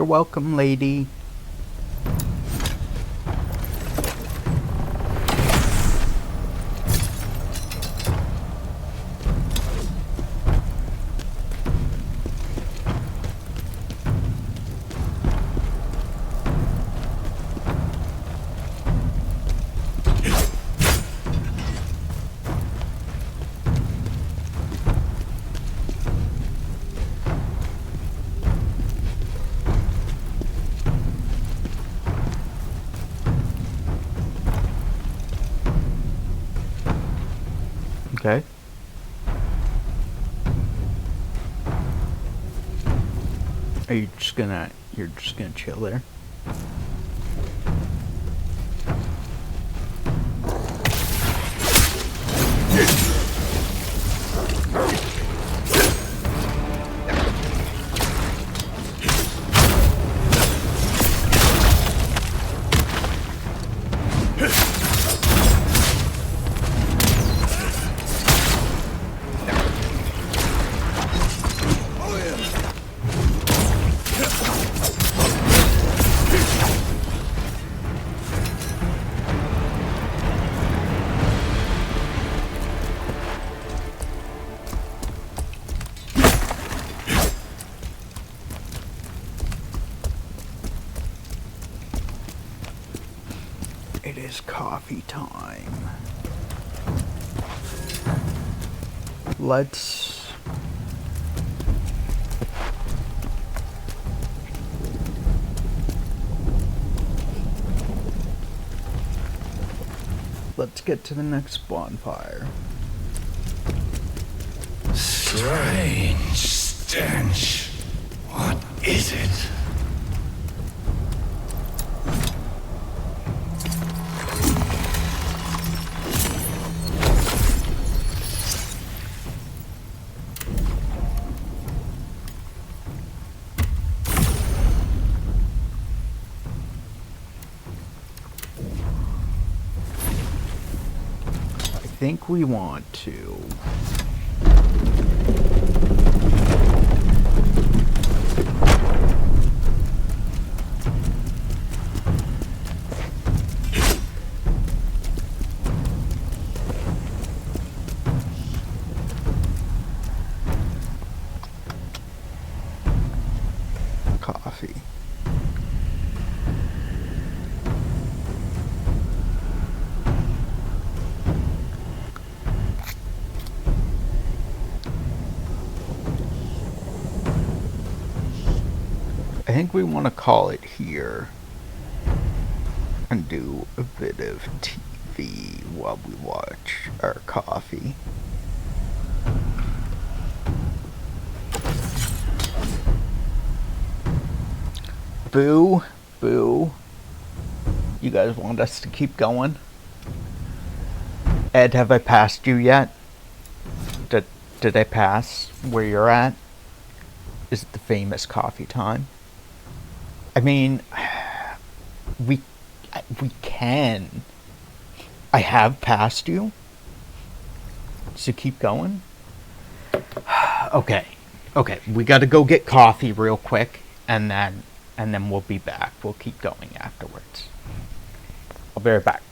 welcome, lady. Okay. Are you just gonna, you're just gonna chill there? It is coffee time. Let's get to the next bonfire. Strange stench. What is it? I think we want to coffee. I think we want to call it here and do a bit of TV while we watch our coffee. Boo, boo. You guys want us to keep going? Ed, have I passed you yet? Did I pass where you're at? Is it the famous coffee time? I mean, we can. I have passed you. So keep going. Okay. Okay, we got to go get coffee real quick and then we'll be back. We'll keep going afterwards. I'll be right back.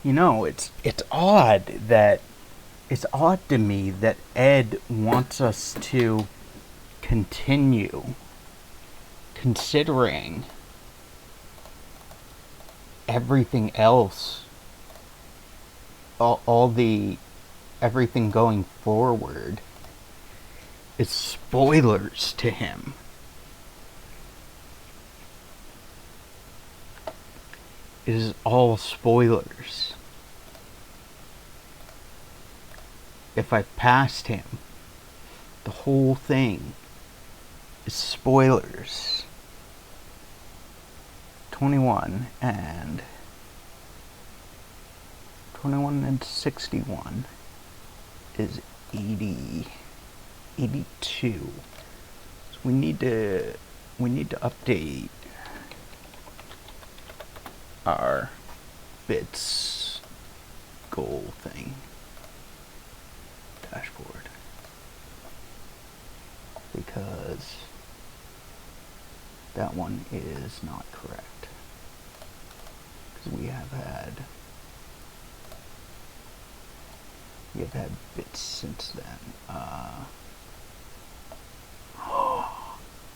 You know, it's odd that it's odd to me that Ed wants us to continue considering everything else, everything going forward is spoilers to him. It is all spoilers. If I passed him, the whole thing is spoilers. 21 and 61 is 82. So we need to update our bits goal thing. Dashboard. Because that one is not correct. Because we have had bits since then.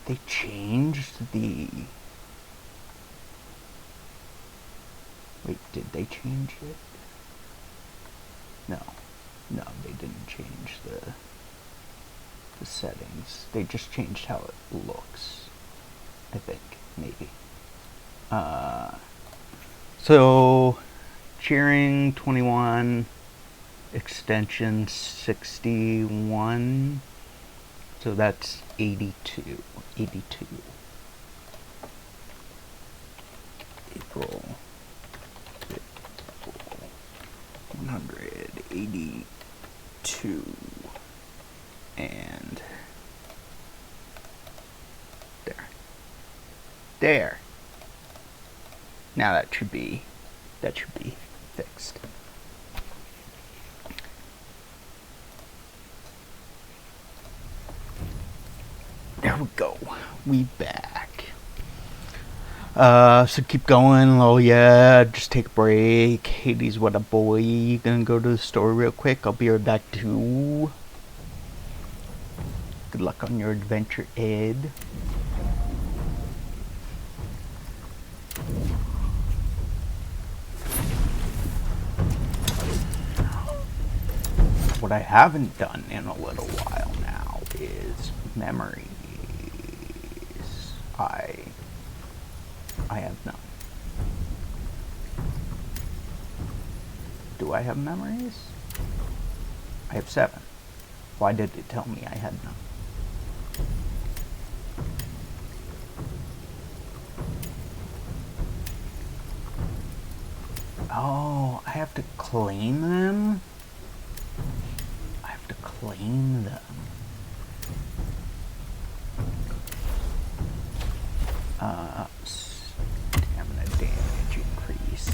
They changed the... Wait, did they change it? No, they didn't change the settings. They just changed how it looks, I think, maybe. So, cheering 21, extension 61, so that's 82. April 182, and there. Now that should be fixed. There we go. We back. So keep going. Oh yeah, just take a break. Hades, what a boy. Gonna go to the store real quick. I'll be right back too. Good luck on your adventure, Ed. What I haven't done in a little while now is memories. I have none. Do I have memories? I have 7. Why did it tell me I had none? Oh, I have to claim them? I have to claim them. Stamina damage increase.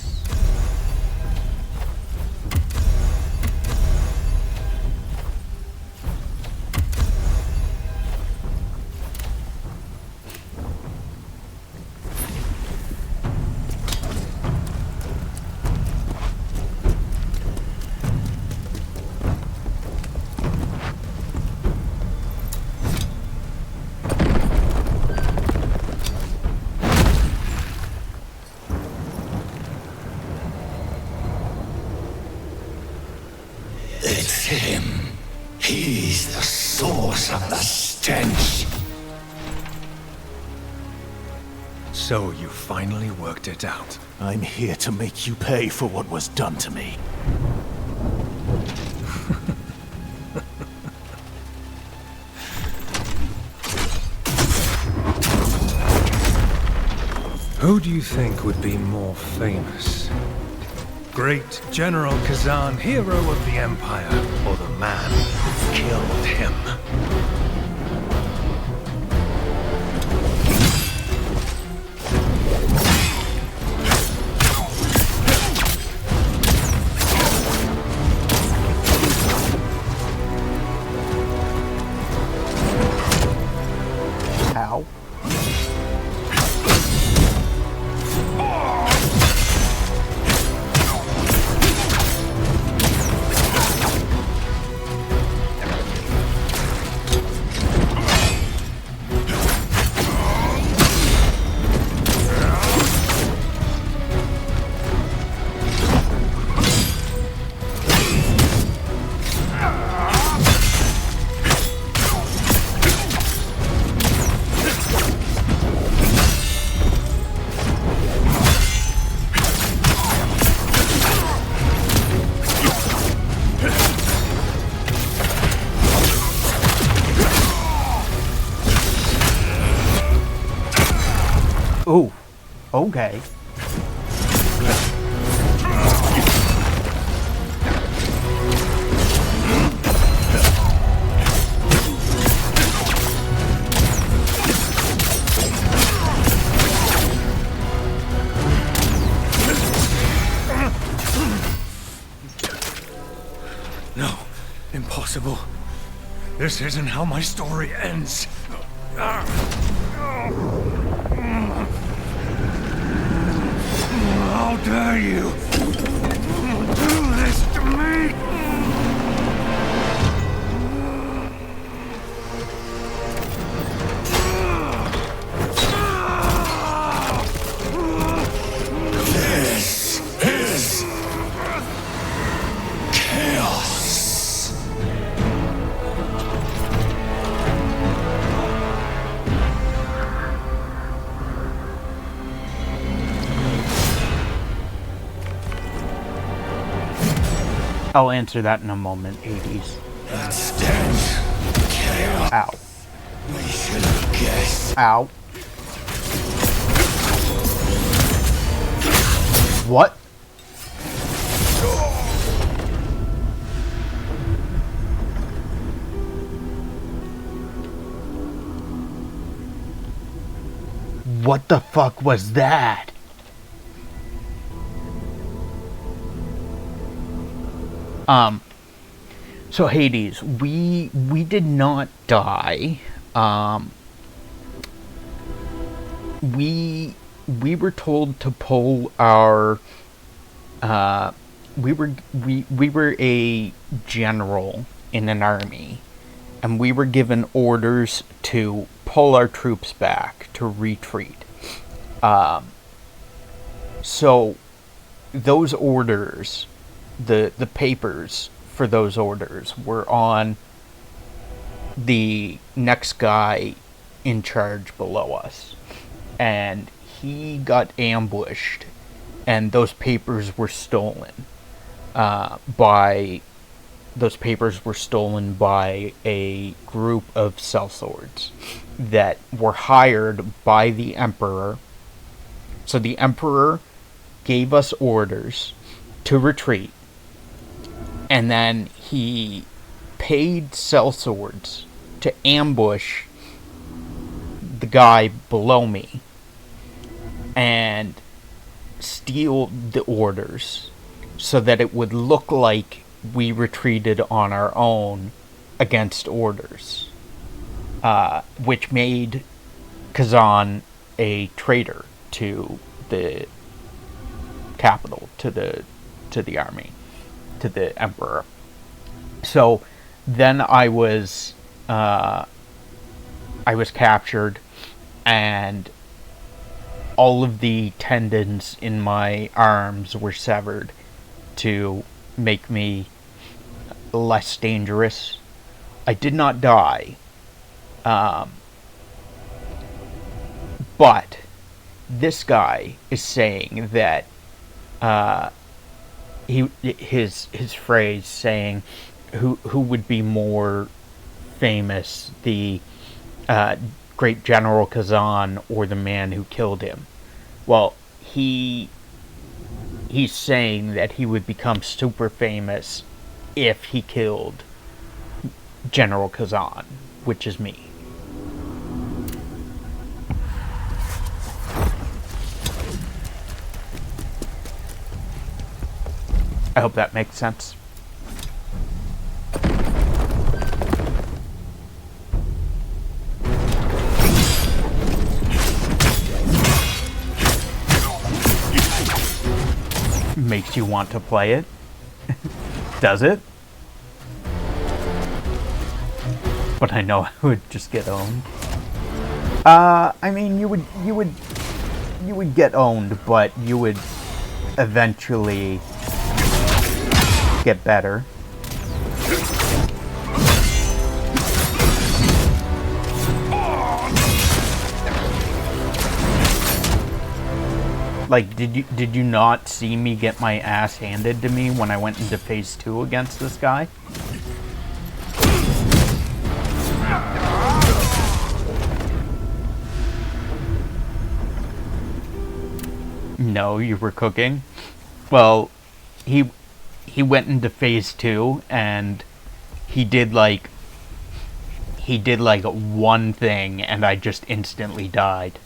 It's him. He's the source of the stench. So you finally worked it out. I'm here to make you pay for what was done to me. Who do you think would be more famous? Great General Khazan, hero of the Empire, or the man who killed him? How? Okay. No, impossible. This isn't how my story ends. How dare you do this to me? This is chaos. I'll answer that in a moment, Hades. That stench. Chaos. Ow. We should have guessed. Ow. What? What the fuck was that? So Hades, we did not die. We were told to pull our we were a general in an army, and we were given orders to pull our troops back, to retreat. So those orders, the papers for those orders were on the next guy in charge below us, and he got ambushed, and those papers were stolen by a group of sellswords that were hired by the Emperor. So the Emperor gave us orders to retreat, and then he paid sellswords to ambush the guy below me and steal the orders so that it would look like we retreated on our own against orders, which made Khazan a traitor to the capital, to the army, to the Emperor. So then I was captured, and all of the tendons in my arms were severed to make me less dangerous. I did not die, but this guy is saying that his phrase saying who would be more famous, the great General Khazan or the man who killed him. Well, he's saying that he would become super famous if he killed General Khazan, which is me. I hope that makes sense. Makes you want to play it? Does it? But I know I would just get owned. I mean, you would get owned, but you would eventually get better. Like, did you not see me get my ass handed to me when I went into phase 2 against this guy? No, you were cooking. Well, he went into phase 2 and he did like one thing and I just instantly died.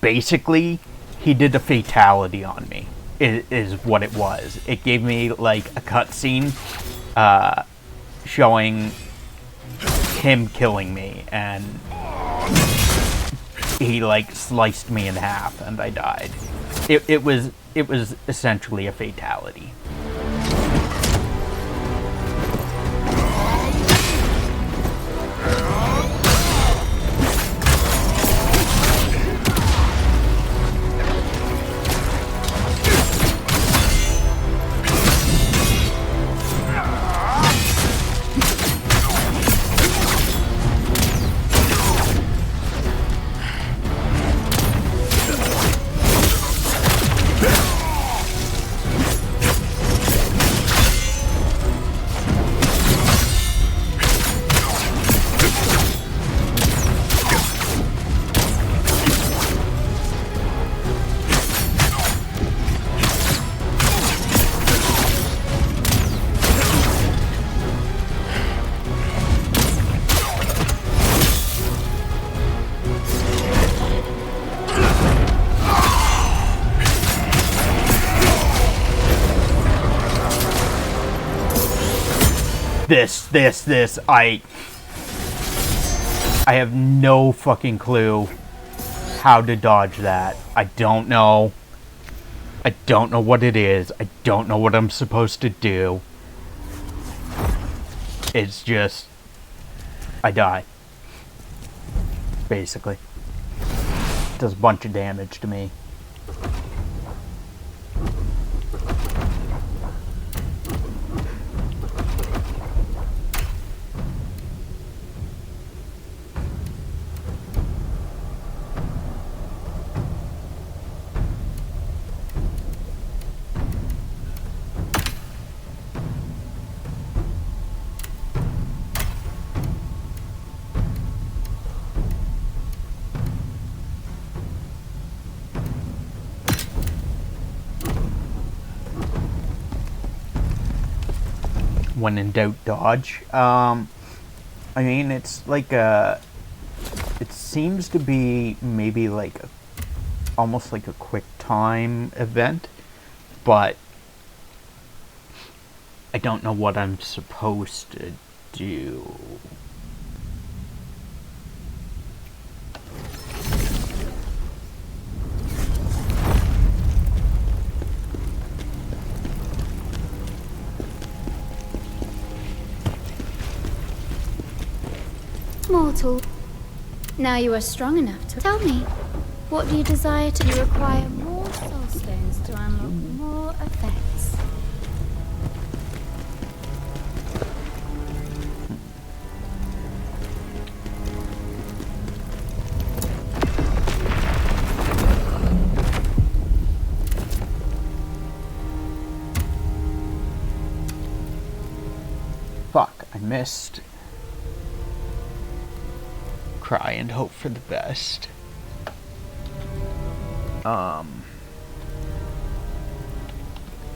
Basically, he did a fatality on me. Is what it was. It gave me like a cutscene showing him killing me, and he like sliced me in half and I died. It was essentially a fatality. This, I have no fucking clue how to dodge that. I don't know. I don't know what it is. I don't know what I'm supposed to do. It's just, I die. Basically. It does a bunch of damage to me. When in doubt, dodge. I mean, it's like a... It seems to be maybe like almost like a quick time event, but I don't know what I'm supposed to do. Mortal, now you are strong enough to tell me, what do you desire to... You require more soul stones to unlock more effects. Fuck, I missed. Cry and hope for the best.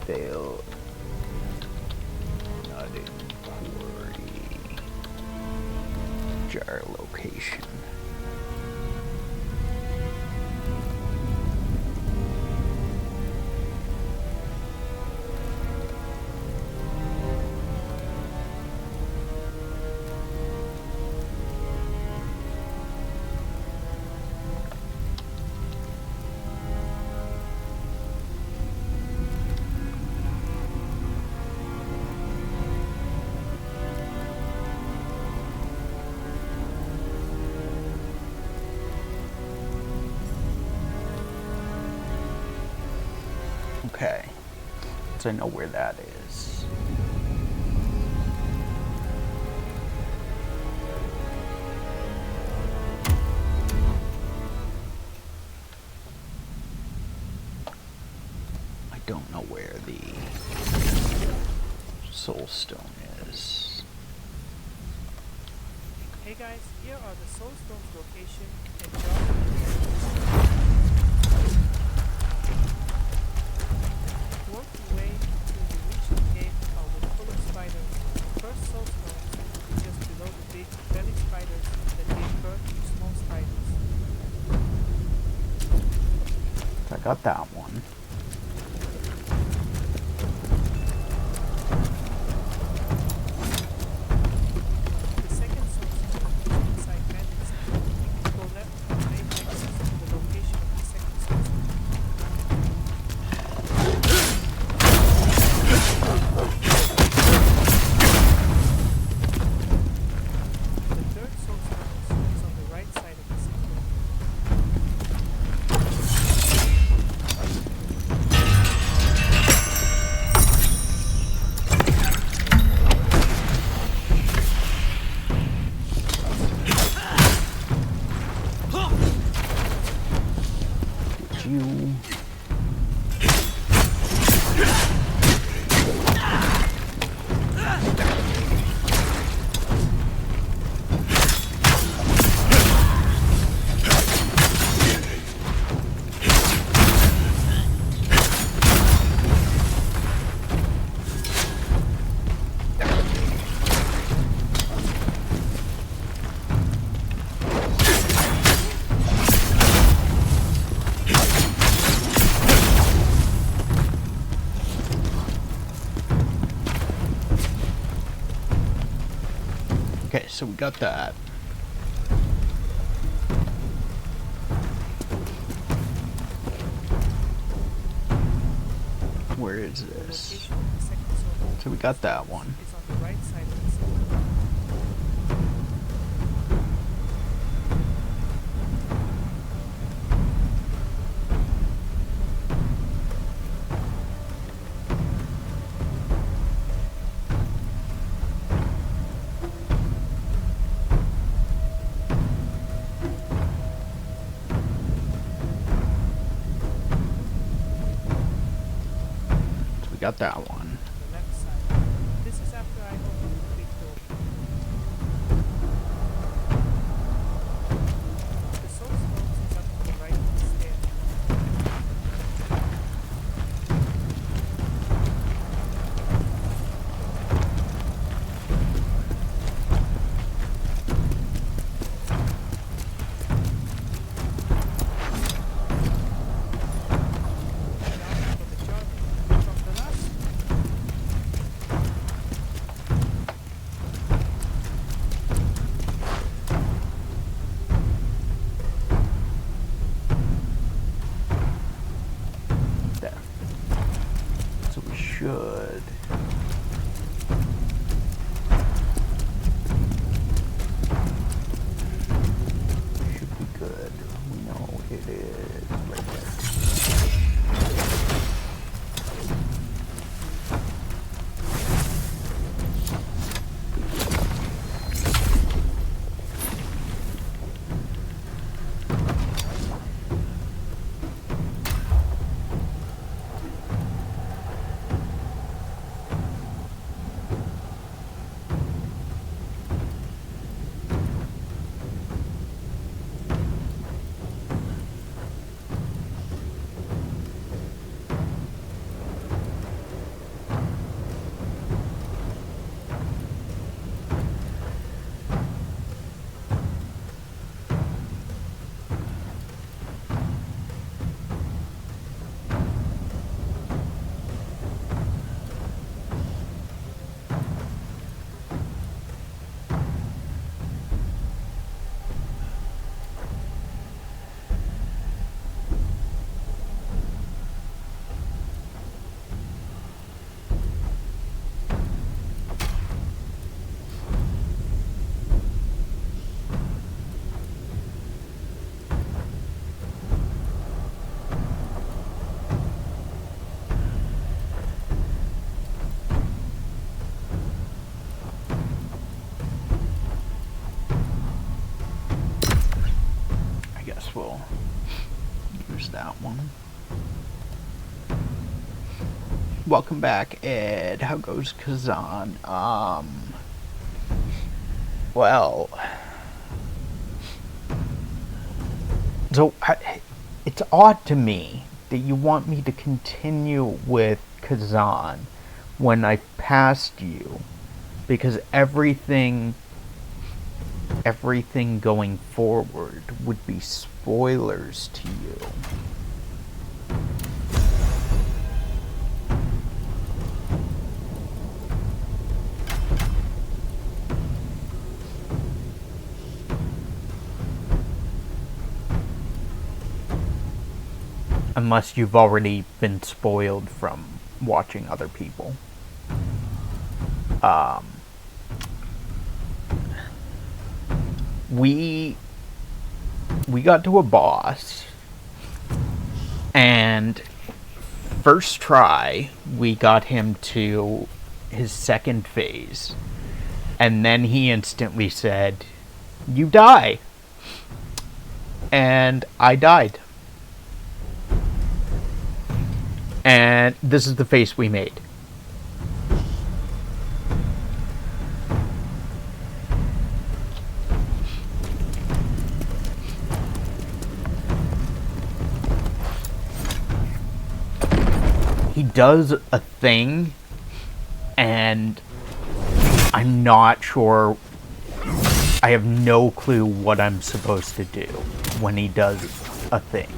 Fail. Not in quarry. Jar location. Okay, so I know where that is. I don't know where the soul stone is. Hey guys, here are the Soulstone's location and job. Work your way until you reach the cave full of spiders. The first Soulstones will be just below the big belly spiders that give birth to small spiders. I got that one. Okay, so we got that. Where is this? So we got that one. It's on the right side of the city. Got that one. The left side. This is after I open the big door. The Soulstone is up on the right of the stairs. Should. Should be good. We know it is right there. We'll use that one. Welcome back, Ed. How goes Khazan? Well, So, it's odd to me that you want me to continue with Khazan when I passed you, because everything going forward would be spoilers to you. Unless you've already been spoiled from watching other people. We got to a boss, and first try we got him to his second phase, and then he instantly said, "You die," and I died. And this is the face we made. He does a thing, and I'm not sure. I have no clue what I'm supposed to do when he does a thing.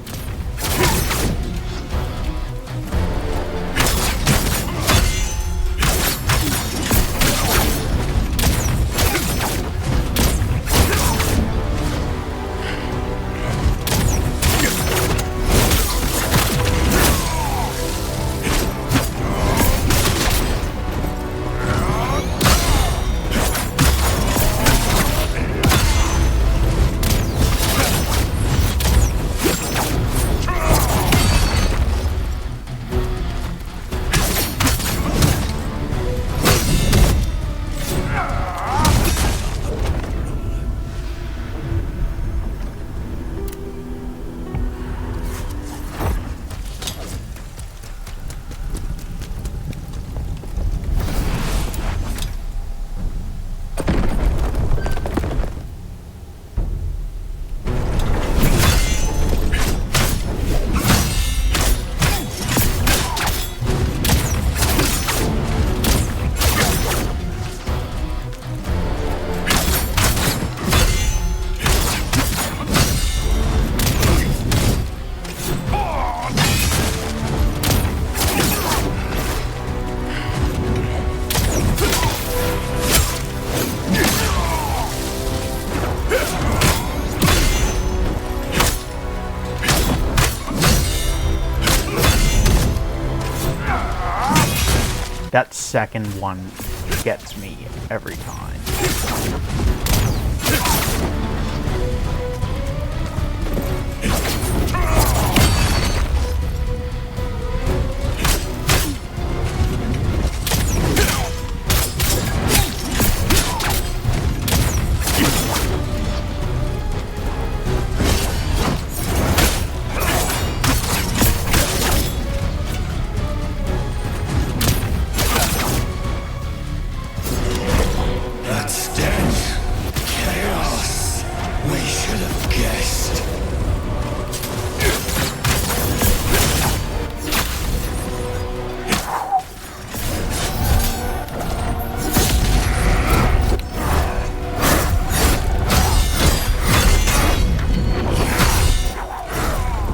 That second one gets me every time.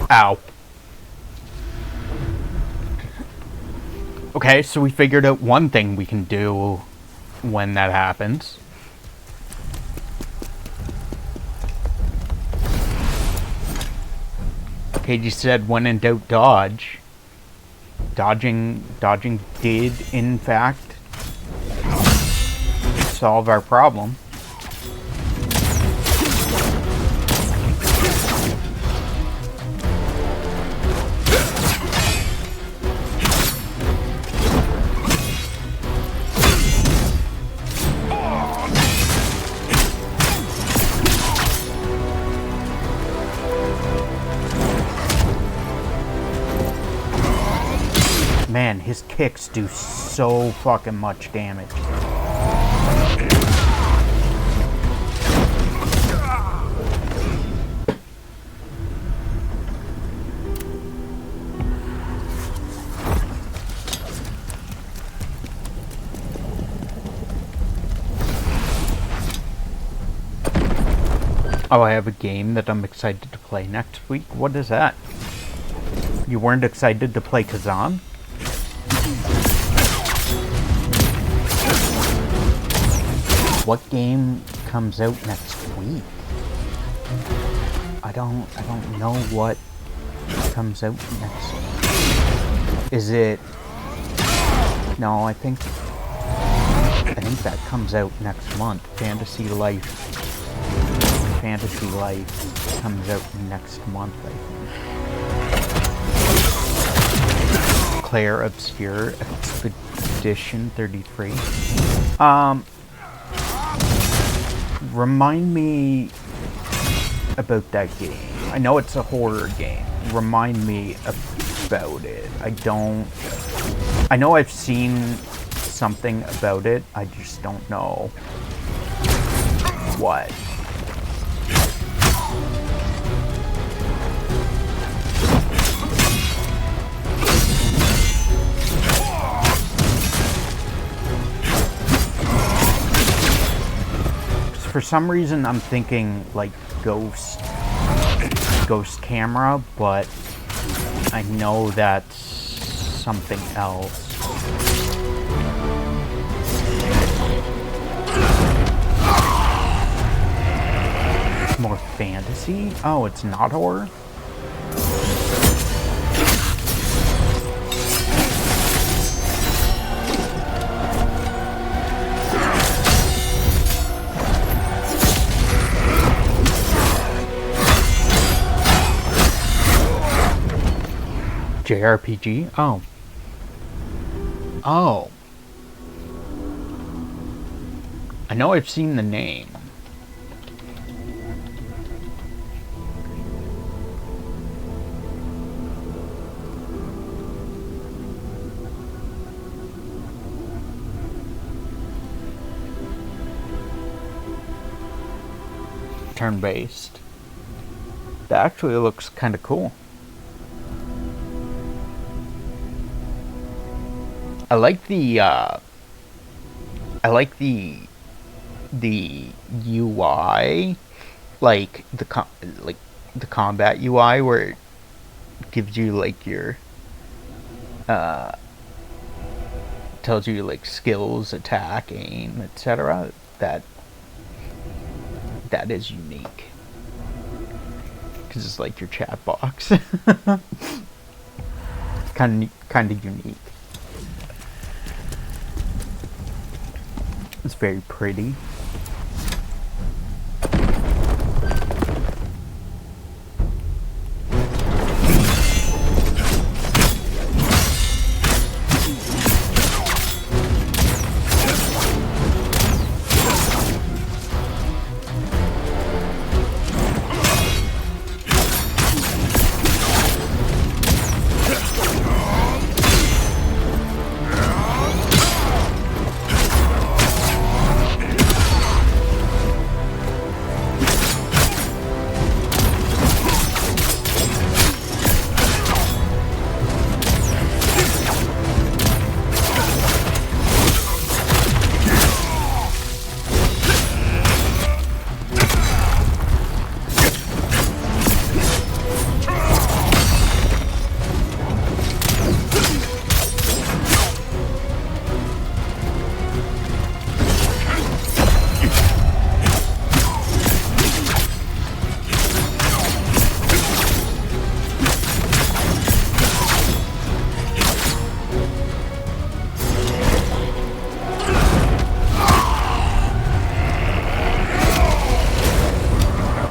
Ow. Okay, so we figured out one thing we can do when that happens. Katie said when in doubt dodge. Dodging did in fact solve our problem. Man, his kicks do so fucking much damage. Oh, I have a game that I'm excited to play next week. What is that? You weren't excited to play Khazan? What game comes out next week? I don't know what comes out next week. Is it... No, I think that comes out next month. Fantasy Life comes out next month, I think. Claire Obscure Expedition 33. Remind me about that game. I know it's a horror game. Remind me about it. I know I've seen something about it. I just don't know what. For some reason, I'm thinking like Ghost Camera, but I know that's something else. More fantasy? Oh, it's not horror? JRPG? Oh. Oh. I know I've seen the name. Turn-based. That actually looks kind of cool. I like the UI, like the combat UI, where it gives you like your tells you like skills, attack, aim, etc. That is unique because it's like your chat box. kind of unique. It's very pretty.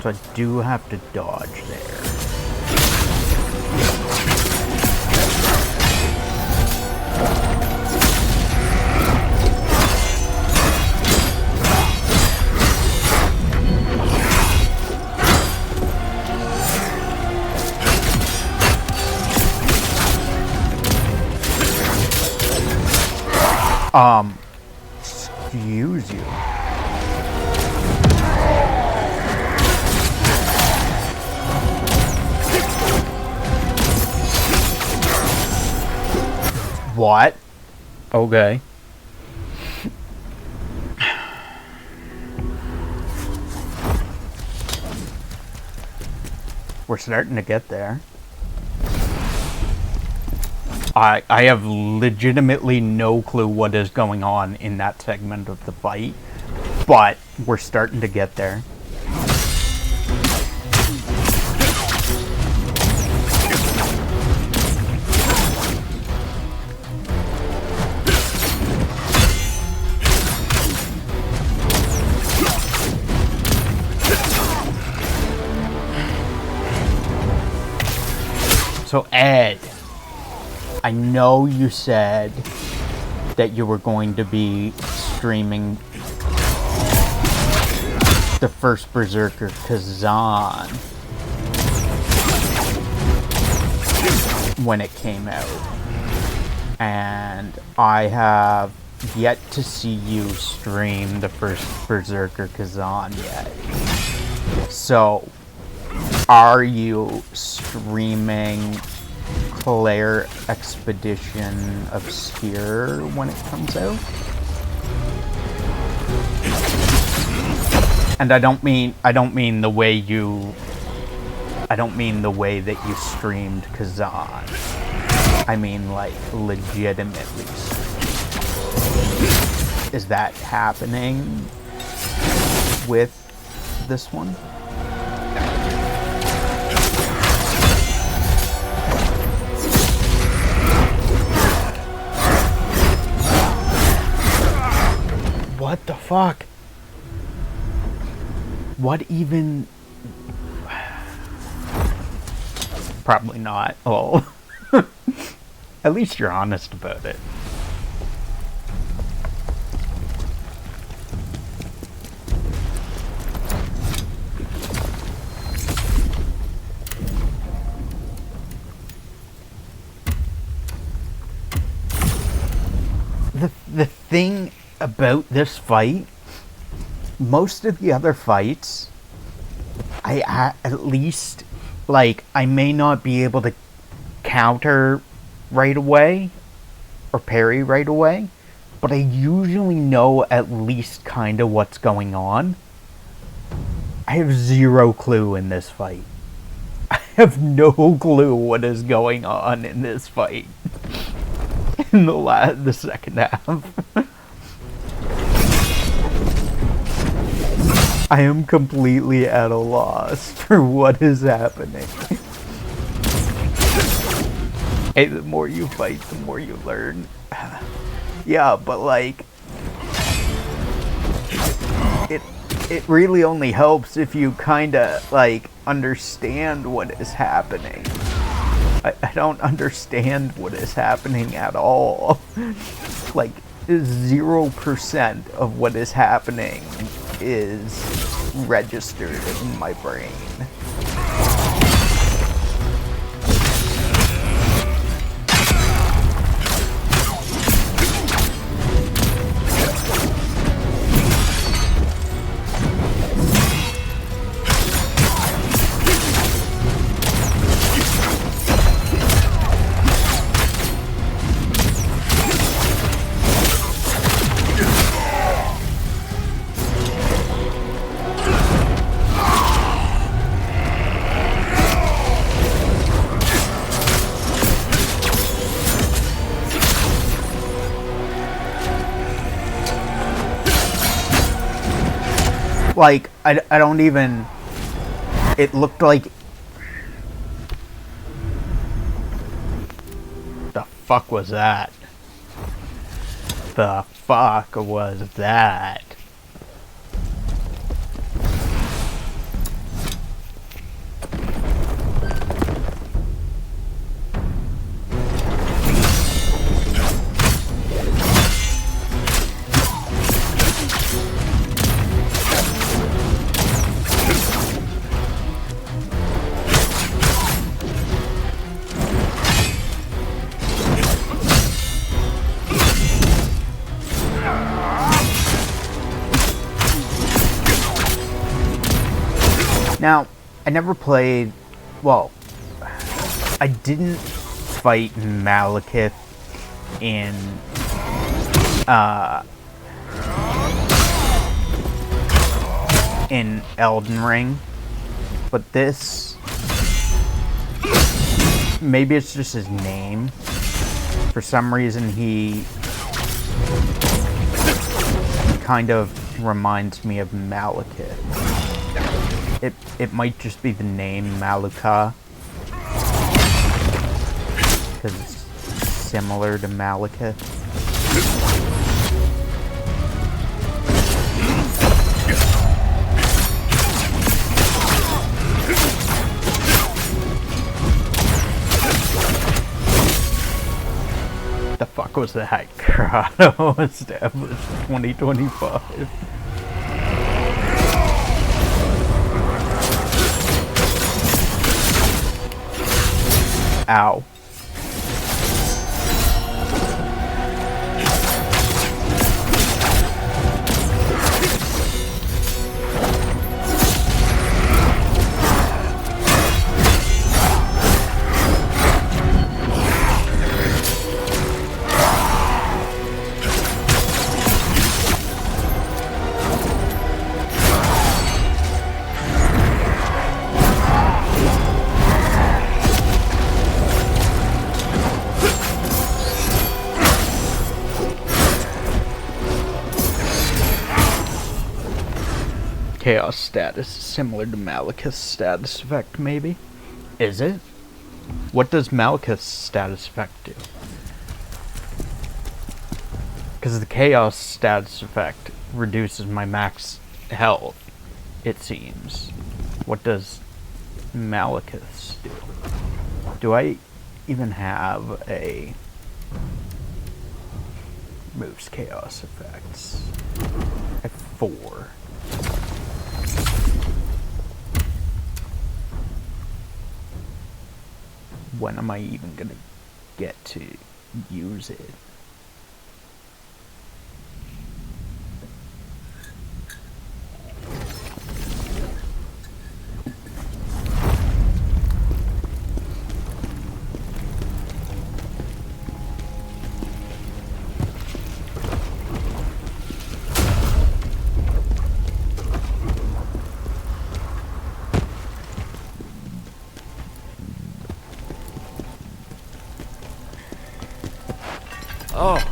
So I do have to dodge there. Excuse you. What? Okay. We're starting to get there. I have legitimately no clue what is going on in that segment of the fight, but we're starting to get there. So Ed, I know you said that you were going to be streaming the first Berserker Khazan when it came out. And I have yet to see you stream the first Berserker Khazan yet. So, are you streaming Claire Expedition Obscure when it comes out? And I don't mean the way that you streamed Khazan. I mean like legitimately. Is that happening with this one? What the fuck? What even? Probably not. Oh. At least you're honest about it. The thing about this fight, most of the other fights, I at least, like, I may not be able to counter right away or parry right away, but I usually know at least kind of what's going on. I have zero clue in this fight. I have no clue what is going on in this fight. In the second half. I am completely at a loss for what is happening. Hey, the more you fight, the more you learn. Yeah, but like, it really only helps if you kinda like understand what is happening. I don't understand what is happening at all. Like, 0% of what is happening is registered in my brain. Like, I don't even... It looked like... The fuck was that? The fuck was that? Now, I never played, well, I didn't fight Malekith in Elden Ring, but this maybe it's just his name. For some reason, he kind of reminds me of Malekith. It might just be the name Maluka, because it's similar to Malekith. The fuck was that? Grotto established 2025. Ow. Chaos status similar to Malekith's status effect, maybe? Is it? What does Malekith's status effect do? Because the Chaos status effect reduces my max health, it seems. What does Malekith's do? Do I even have a moves Chaos effects? I have 4. When am I even gonna get to use it? Oh.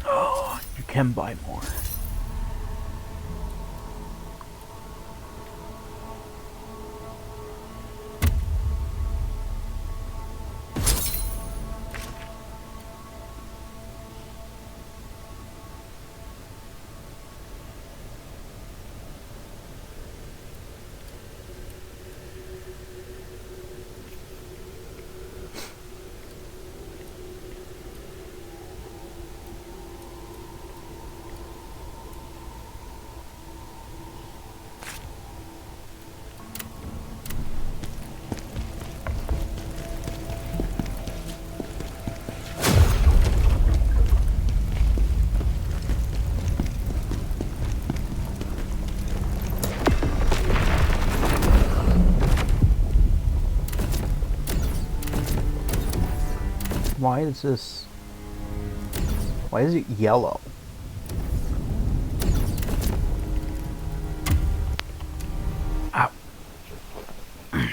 Oh, you can buy more. Why is this... Why is it yellow? Ow. I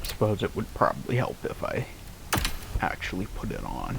suppose it would probably help if I actually put it on.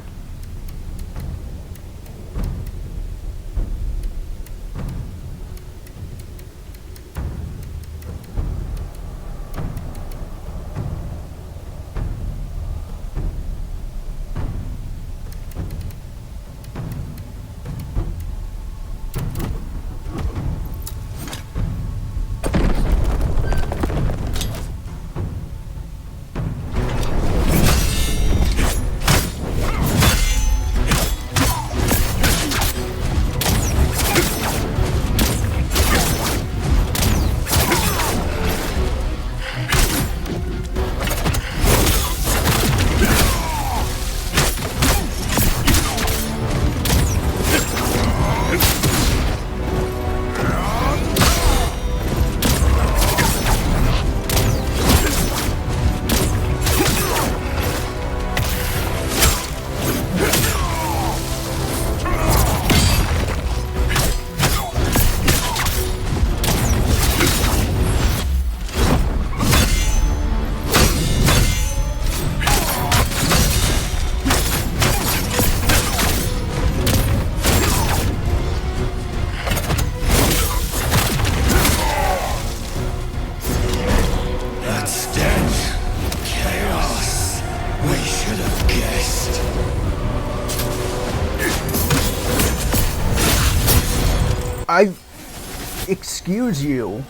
excuse you.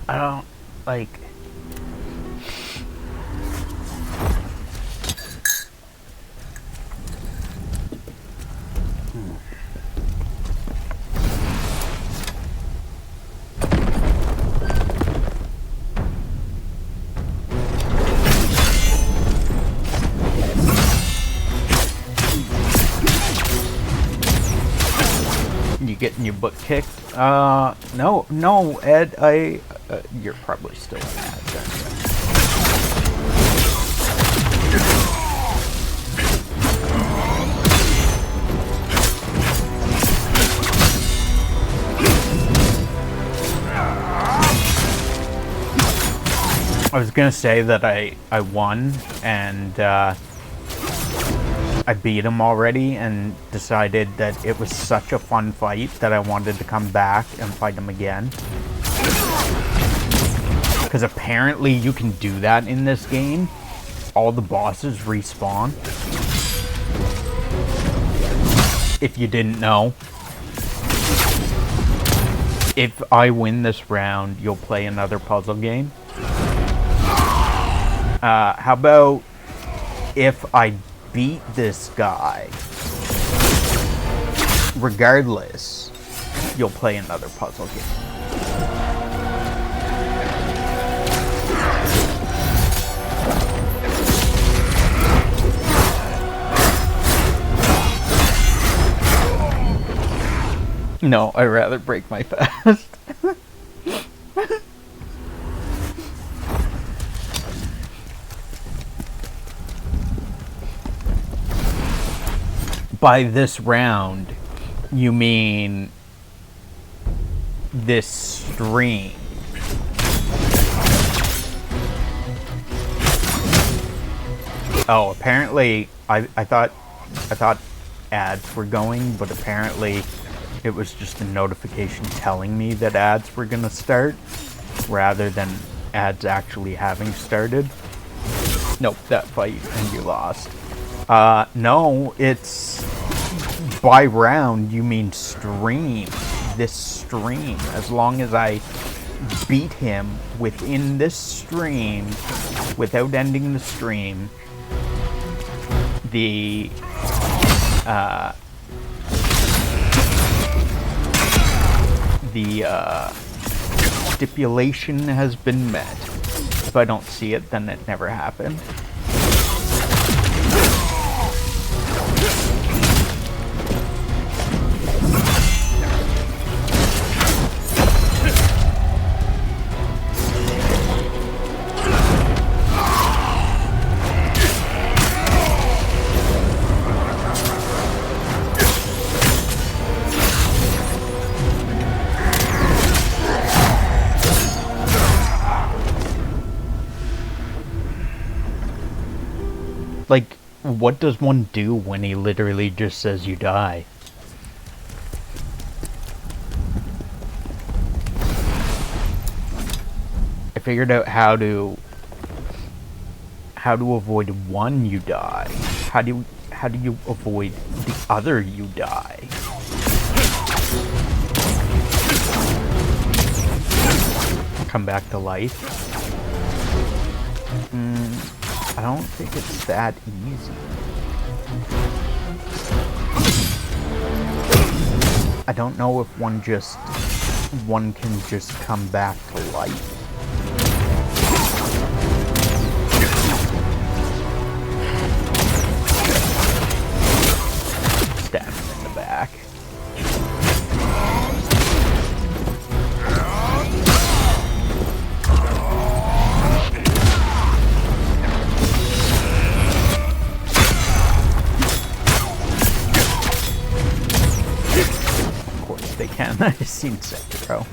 I don't, like... You getting your butt kicked? No, Ed, you're probably still an ad then. I was gonna say that I won, and, I beat him already and decided that it was such a fun fight that I wanted to come back and fight him again. Because apparently you can do that in this game. All the bosses respawn. If you didn't know. If I win this round, you'll play another puzzle game. How about if I beat this guy, regardless, you'll play another puzzle game. No, I'd rather break my fast. By this round, you mean this stream. Oh, apparently I thought ads were going, but apparently it was just a notification telling me that ads were gonna start rather than ads actually having started. Nope, that fight and you lost. No, it's by round, you mean stream. This stream. As long as I beat him within this stream, without ending the stream, the, stipulation has been met. If I don't see it, then it never happened. Like, what does one do when he literally just says you die? I figured out how to avoid one you die. How do you avoid the other you die? Come back to life? I don't think it's that easy. I don't know if one can just come back to life. Stab him in the back. I've seen Sekiro.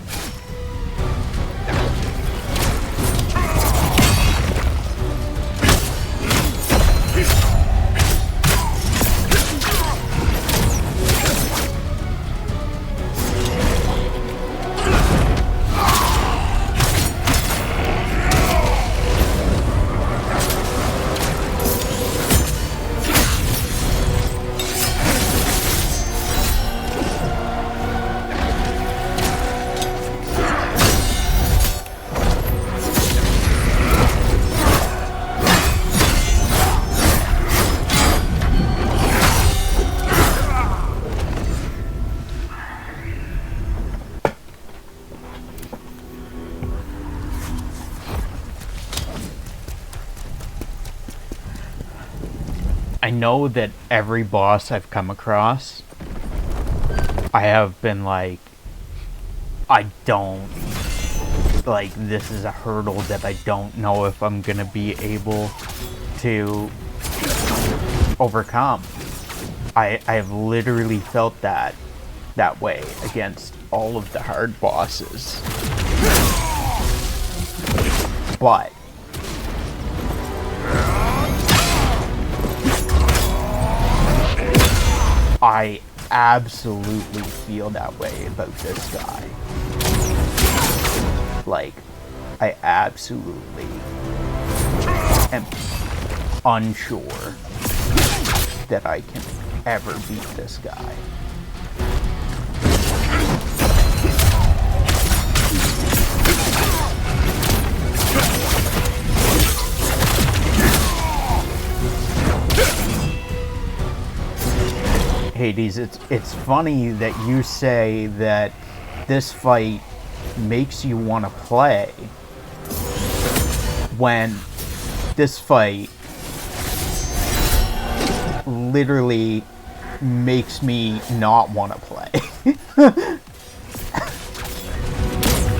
I know that every boss I've come across, I have been like, I don't, like, this is a hurdle that I don't know if I'm gonna be able to overcome. I've literally felt that way against all of the hard bosses. But I absolutely feel that way about this guy. Like, I absolutely am unsure that I can ever beat this guy. Hades, it's funny that you say that this fight makes you want to play when this fight literally makes me not want to play.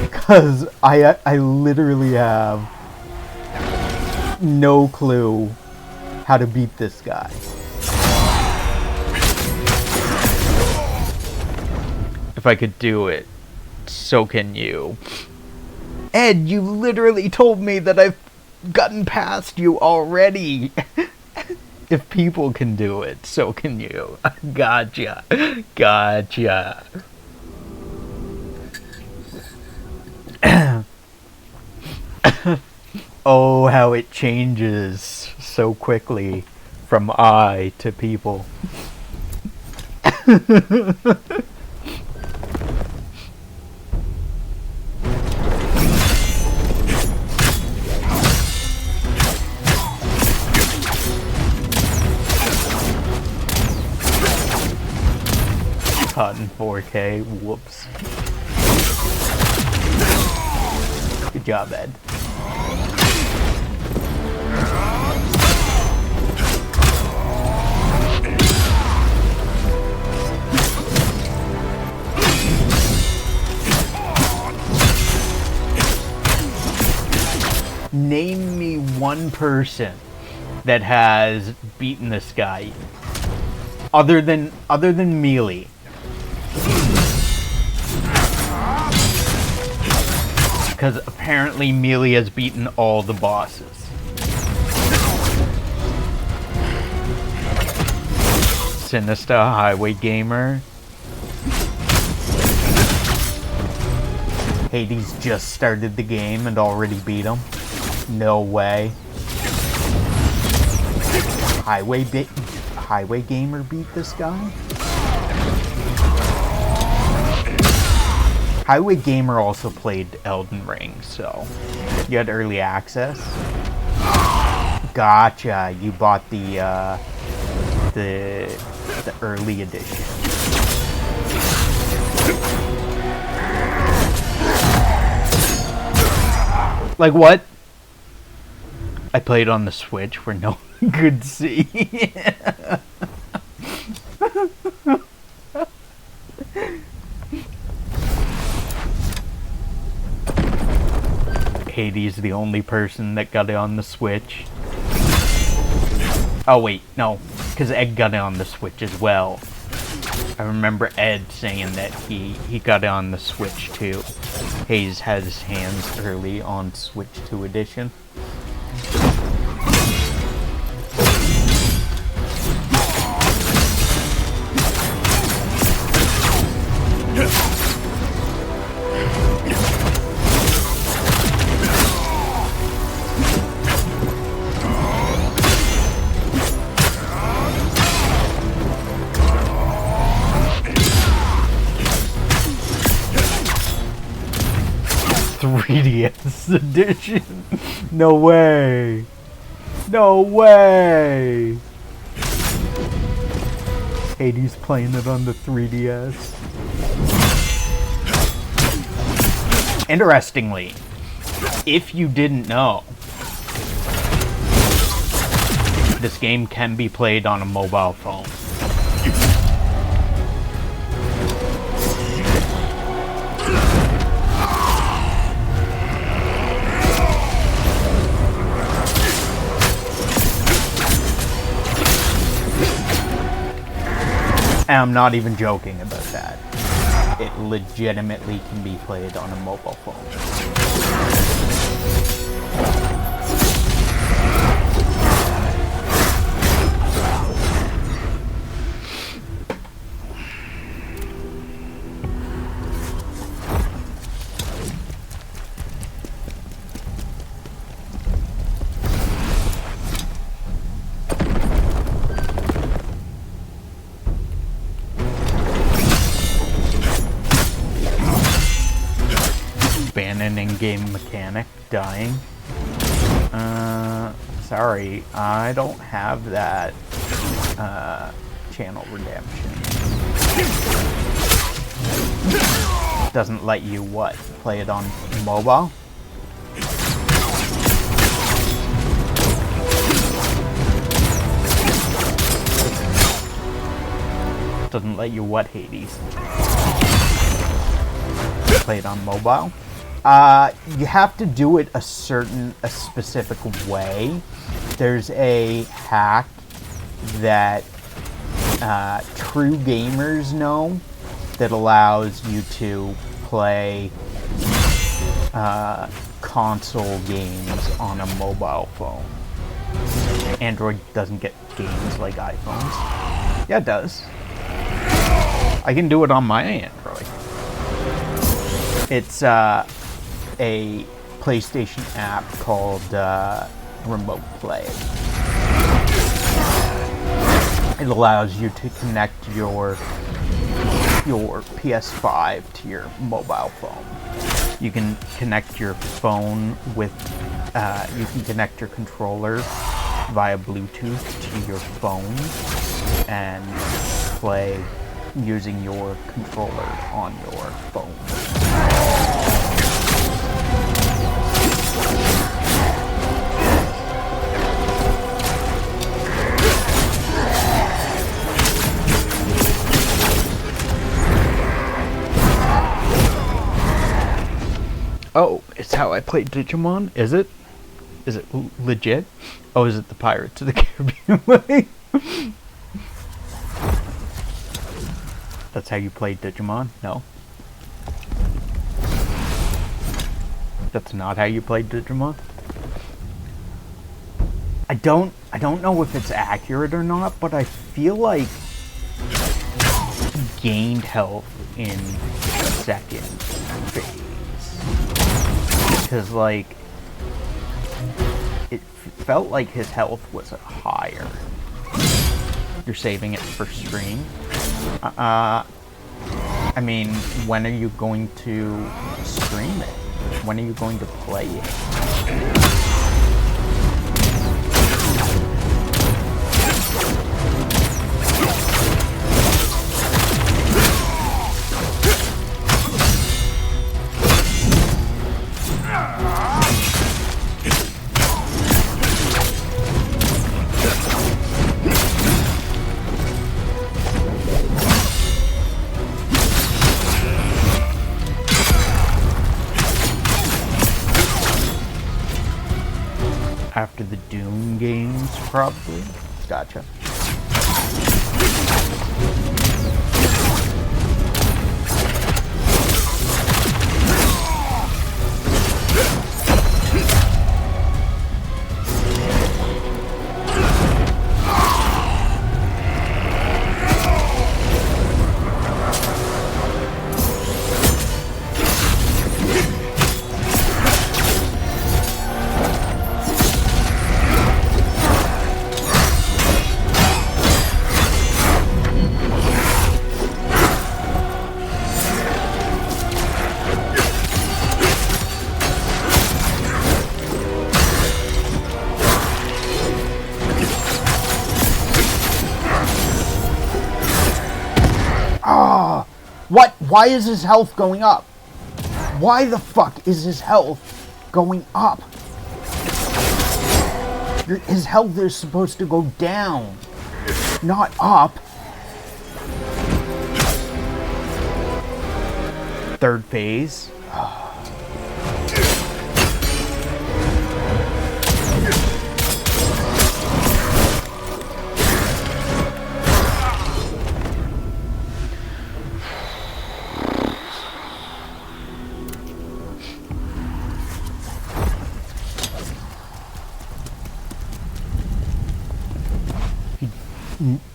Because I literally have no clue how to beat this guy. If I could do it, so can you. Ed, you literally told me that I've gotten past you already. If people can do it, so can you. Gotcha. Gotcha. Oh, how it changes so quickly from I to people. Caught in 4K. Whoops. Good job, Ed. Name me one person that has beaten this guy other than Melee. Because apparently Melee has beaten all the bosses. Sinister Highway Gamer. Hades just started the game and already beat him. No way. Highway Gamer beat this guy? Highway Gamer also played Elden Ring, so you had early access. Gotcha. You bought the early edition. Like what? I played on the Switch where no one could see. Hades, the only person that got it on the Switch. Oh wait, no, because Egg got it on the Switch as well. I remember Ed saying that he got it on the Switch too. Hayes had his hands early on Switch 2 edition. .3DS edition. No way. No way. Hades playing it on the 3DS. Interestingly, if you didn't know, this game can be played on a mobile phone. And I'm not even joking about that. It legitimately can be played on a mobile phone. Ban in-game mechanic, dying. Sorry, I don't have that channel redemption. Doesn't let you what? Play it on mobile? Doesn't let you what, Hades? Play it on mobile? You have to do it a specific way. There's a hack that true gamers know that allows you to play console games on a mobile phone. Android doesn't get games like iPhones. Yeah, it does. I can do it on my Android. It's a PlayStation app called Remote Play. It allows you to connect your PS5 to your mobile phone. You can connect your phone with, you can connect your controller via Bluetooth to your phone and play using your controller on your phone. Oh, it's how I played Digimon? Is it? Is it legit? Oh, is it the Pirates of the Caribbean way? That's how you played Digimon? No. That's not how you played Digimon? I don't know if it's accurate or not, but I feel like he gained health in second phase. Because, like, it felt like his health was higher. You're saving it for stream? I mean, when are you going to stream it? When are you going to play it? After the Doom games, probably. Gotcha. Ah! What? Why is his health going up? Why the fuck is his health going up? His health is supposed to go down, not up. Third phase.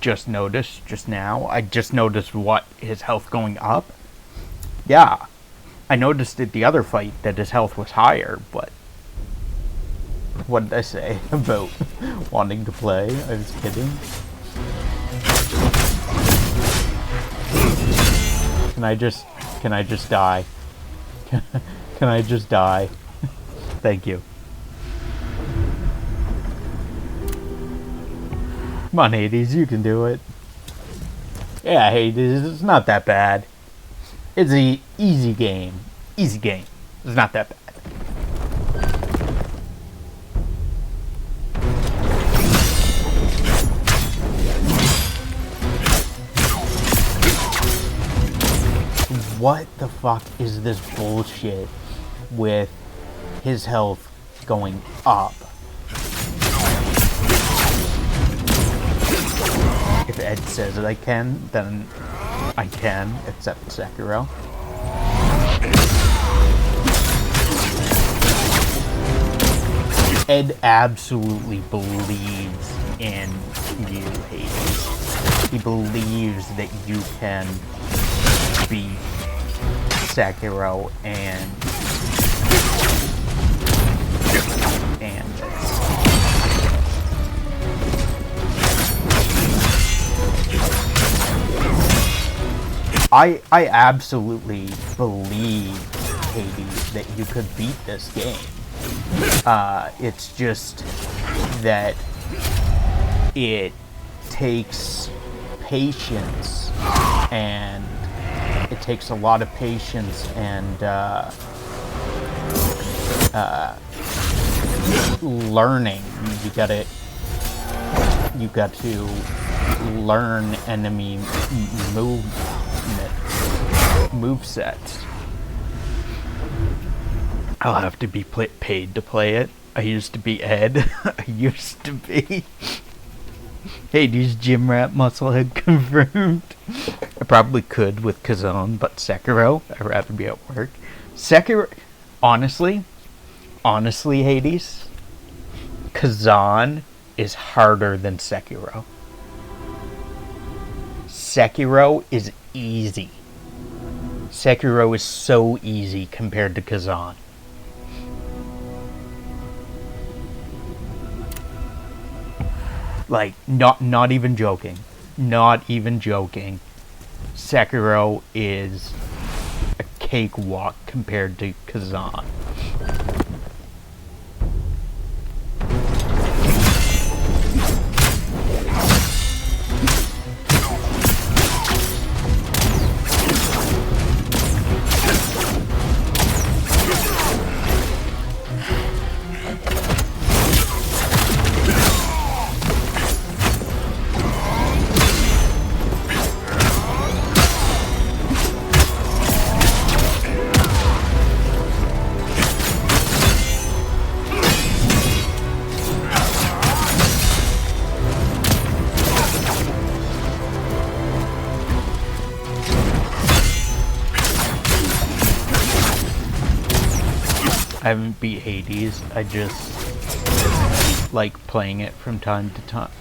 Just noticed just now. I just noticed what his health going up. Yeah, I noticed at the other fight that his health was higher, but what did I say about wanting to play? I was kidding. Can I just die? Can I just die? Thank you. Come on, Hades, you can do it. Yeah, Hades, it's not that bad. It's an easy game. Easy game. It's not that bad. What the fuck is this bullshit with his health going up? If Ed says that I can, then I can, except Sekiro. Ed absolutely believes in you, Hades. He believes that you can beat Sekiro and this. I absolutely believe, Hades, that you could beat this game. It's just that it takes patience, and it takes a lot of patience and learning. You got to learn enemy movesets. I'll have to be paid to play it. I used to be Ed. I used to be. Hades gym rat musclehead confirmed. I probably could with Khazan, but Sekiro, I'd rather be at work. Sekiro, honestly, Hades, Khazan is harder than Sekiro. Sekiro is easy. Sekiro is so easy compared to Khazan. Like, not even joking. Not even joking. Sekiro is a cakewalk compared to Khazan. I haven't beat Hades, I just like playing it from time to time.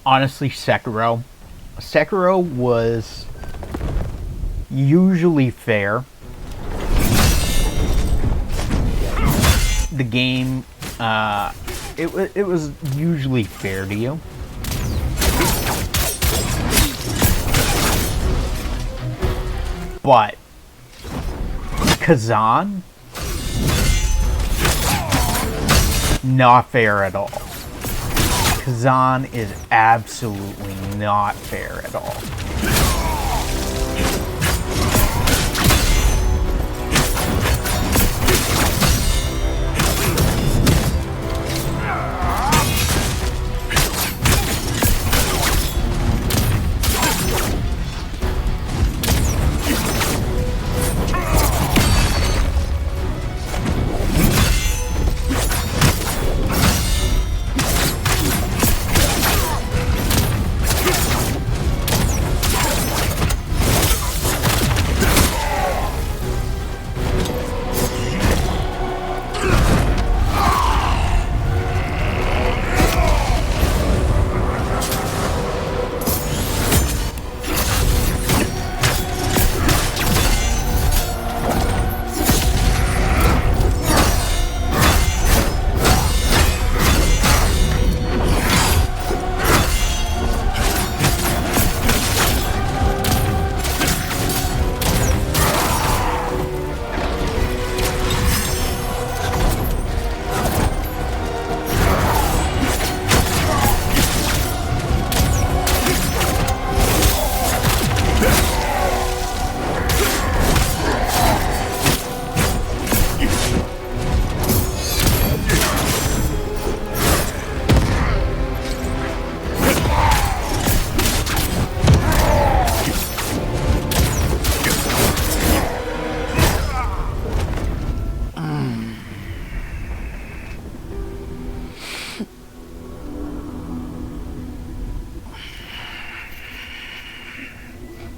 Honestly, Sekiro. Sekiro was usually fair. The game, it was usually fair to you. But Khazan, not fair at all. Khazan is absolutely not fair at all.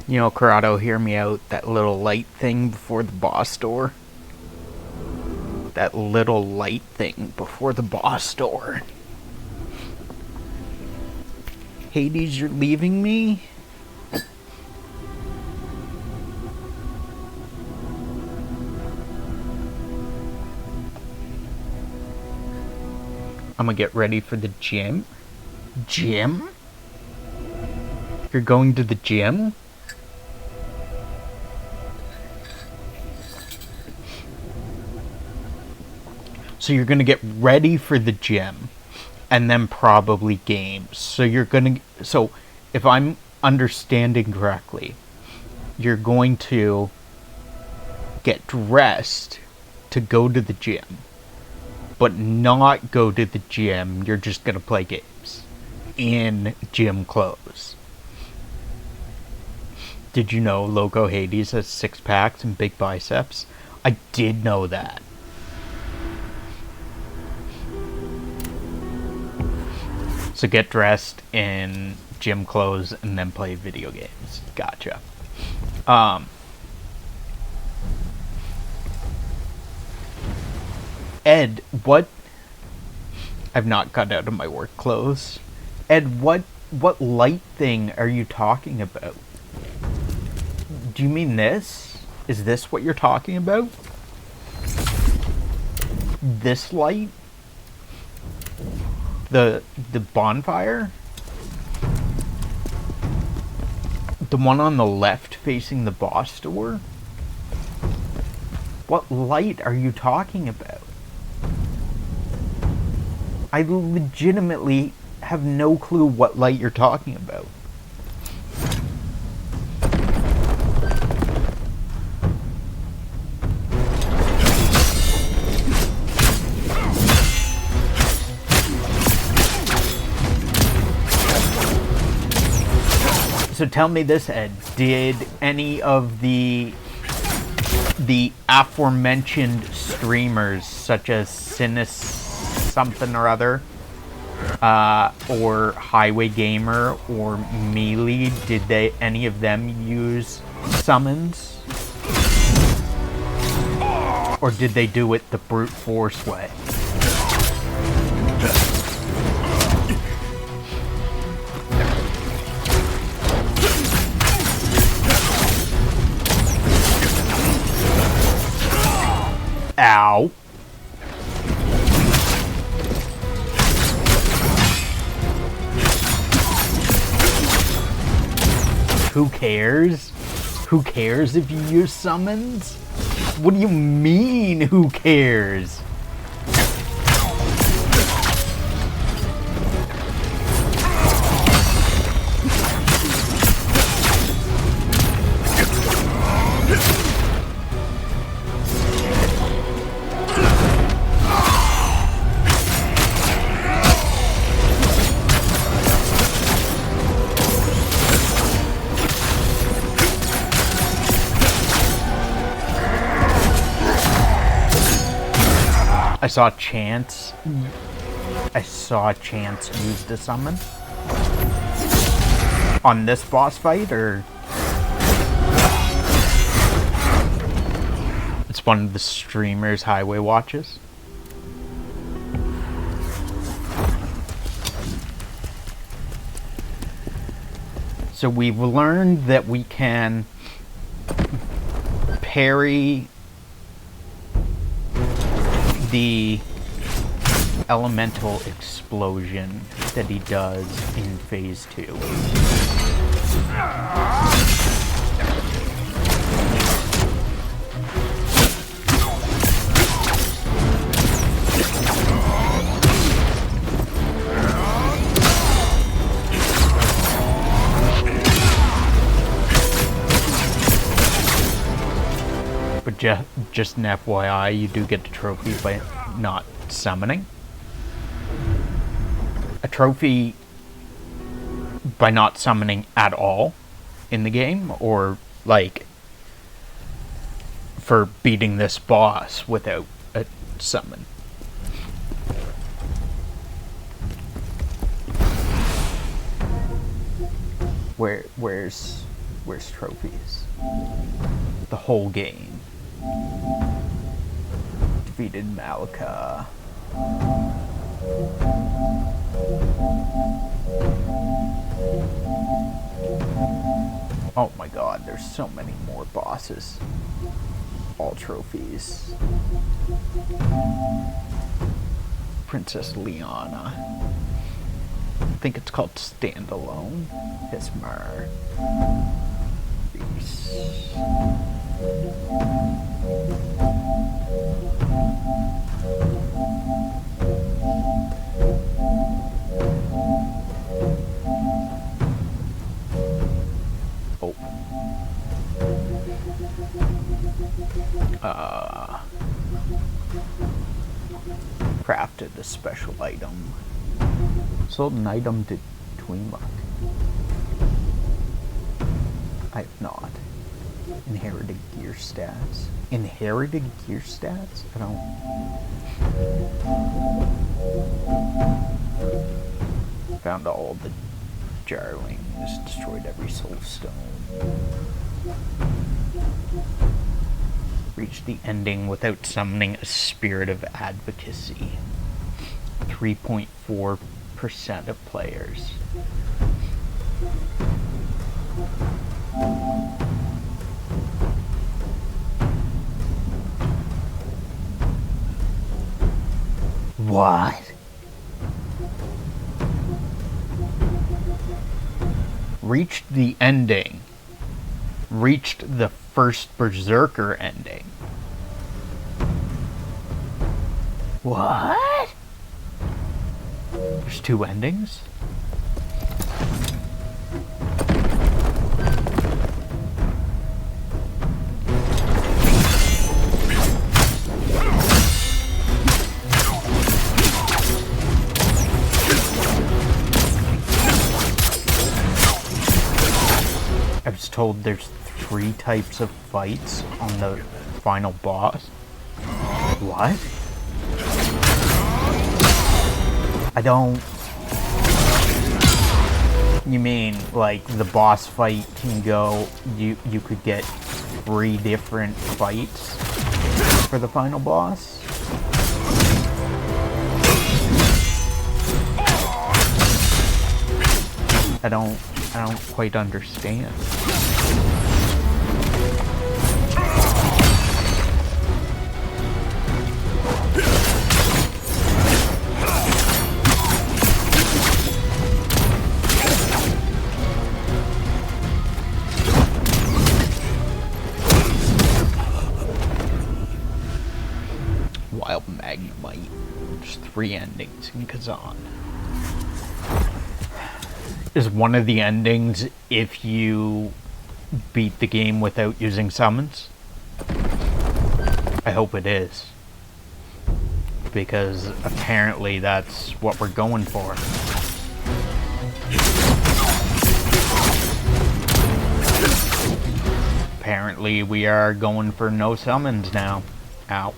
You know, Corrado, hear me out. That little light thing before the boss door. That little light thing before the boss door. Hades, you're leaving me? I'm gonna get ready for the gym. Gym? You're going to the gym? So you're gonna get ready for the gym, and then probably games. So so if I'm understanding correctly, you're going to get dressed to go to the gym, but not go to the gym. You're just gonna play games in gym clothes. Did you know Loco Hades has 6-packs and big biceps? I did know that. So get dressed in gym clothes and then play video games. Gotcha. Ed, what? I've not got out of my work clothes. Ed, what light thing are you talking about? Do you mean this? Is this what you're talking about? This light? The bonfire? The one on the left facing the boss door? What light are you talking about? I legitimately have no clue what light you're talking about. So tell me this, Ed. Did any of the aforementioned streamers, such as Sinus something or other, or Highway Gamer, or Melee, did any of them use summons? Or did they do it the brute force way? Ow. Who cares? Who cares if you use summons? What do you mean, who cares? I saw Chance use the summon on this boss fight, or it's one of the streamers Highway watches. So we've learned that we can parry the elemental explosion that he does in phase 2. But just an FYI, you do get the trophy by not summoning. A trophy by not summoning at all in the game, or like for beating this boss without a summon. Where's trophies? The whole game. Defeated Malika. Oh my god, there's so many more bosses. All trophies. Princess Liana. I think it's called Standalone. Hismar. Beast. Crafted a special item. Sold an item to Tweemuck. I have not. Inherited gear stats. Inherited gear stats? I don't... Found all the jarlings. Destroyed every soul stone. Reached the ending without summoning a spirit of advocacy. 3.4% of players. What? Reached the ending. Reached the first Berserker ending. What? There's 2 endings? I was told there's 3 types of fights on the final boss. What? I don't... You mean, like, the boss fight can go... You could get 3 different fights for the final boss? I don't quite understand. Wild Magnemite. There's 3 endings in Khazan. Is one of the endings if you beat the game without using summons? I hope it is. Because apparently that's what we're going for. Apparently we are going for no summons now. Ow.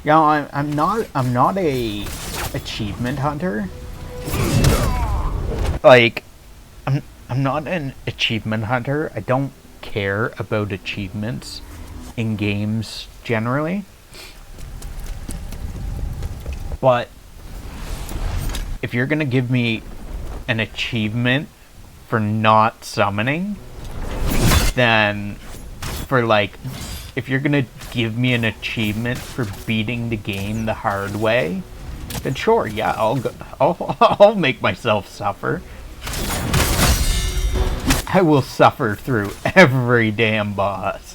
You know, I'm not a achievement hunter. Like, I'm not an achievement hunter. I don't care about achievements in games generally. But if you're gonna give me an achievement for not summoning, then for like, if you're gonna give me an achievement for beating the game the hard way, then sure, yeah, I'll make myself suffer. I will suffer through every damn boss.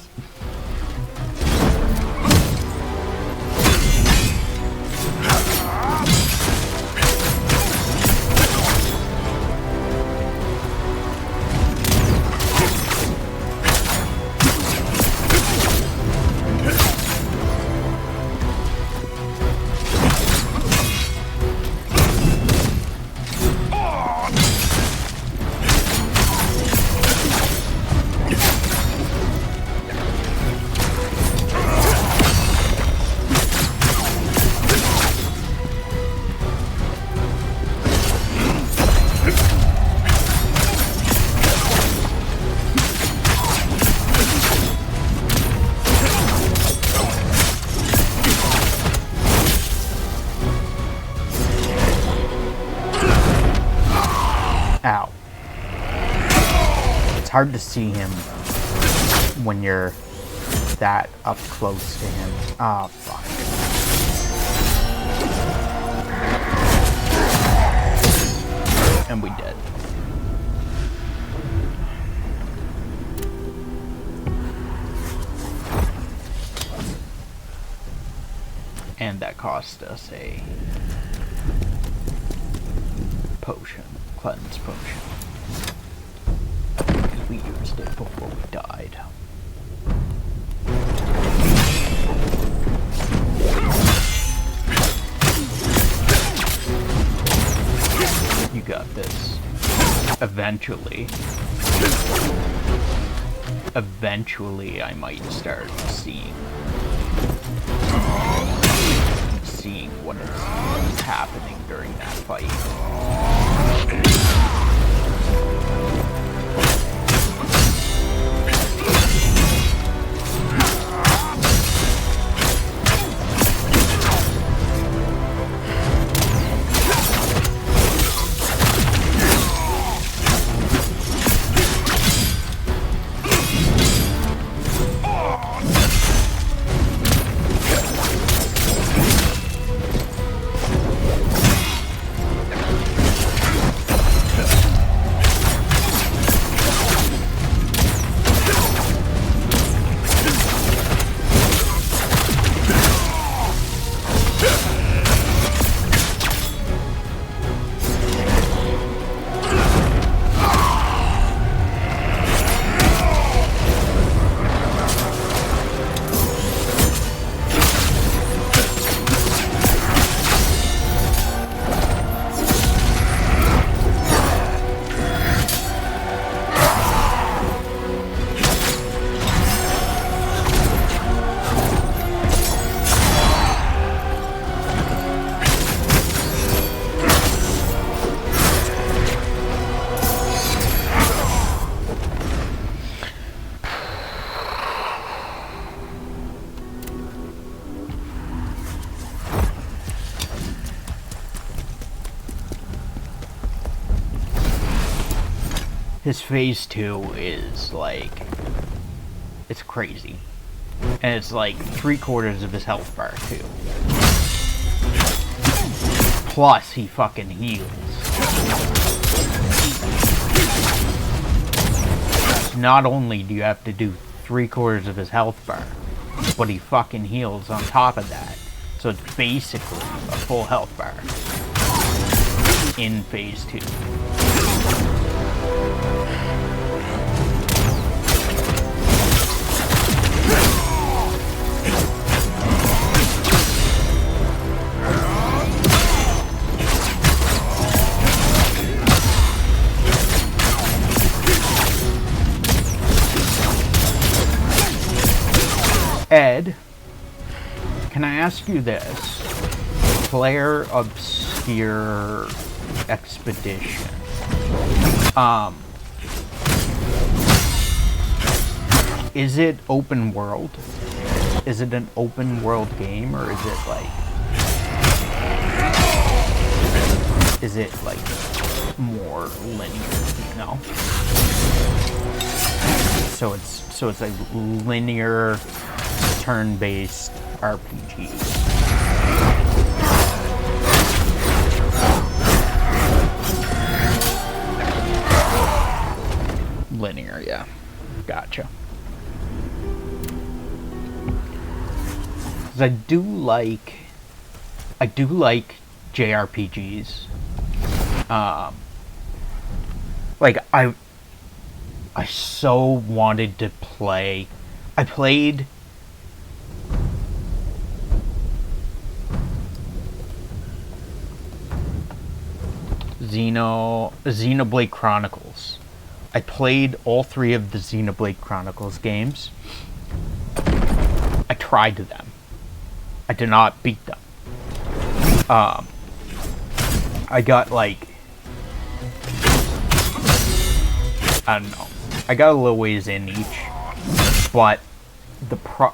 Ow. It's hard to see him when you're that up close to him. Oh, fuck. And we did. And that cost us a potion. Cleanse potion. Because we used it before we died. You got this. Eventually. Eventually I might start seeing what is happening during that fight. his phase 2 is like, it's crazy. And it's like 3/4 of his health bar too. Plus he fucking heals. Not only do you have to do 3/4 of his health bar, but he fucking heals on top of that. So it's basically a full health bar in phase 2. Ed, can I ask you this? Player Obscure Expedition. Is it open world? Is it an open world game, or is it like... Is it like more linear, you know? So it's a linear turn-based RPG. Linear, yeah. Gotcha. 'Cause I do like JRPGs. Like I so wanted to play. I played Xenoblade Chronicles. I played all 3 of the Xenoblade Chronicles games. I tried them. I did not beat them. I got like, I don't know. I got a little ways in each, but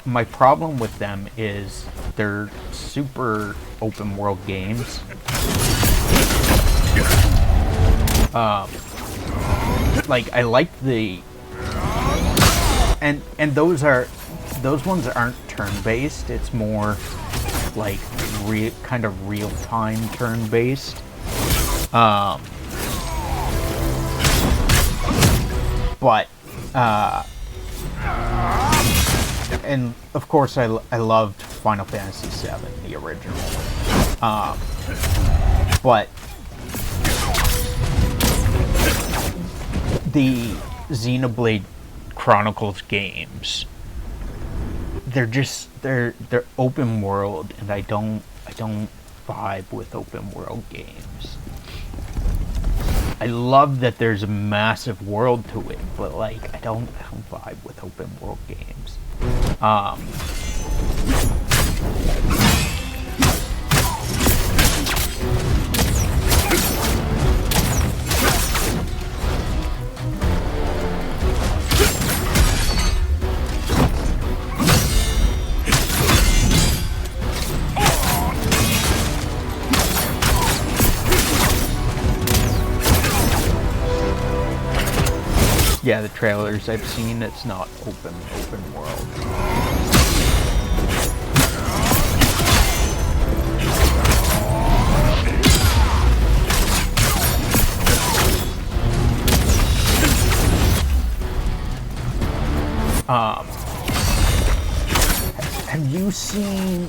my problem with them is they're super open world games. Like I like the and those ones aren't turn-based. It's more like kind of real-time turn-based. But and of course I loved Final Fantasy VII, the original. But the Xenoblade Chronicles games, they're open world, and I don't vibe with open world games. I love that there's a massive world to it, but like I don't vibe with open world games. Yeah, the trailers I've seen, it's not open world.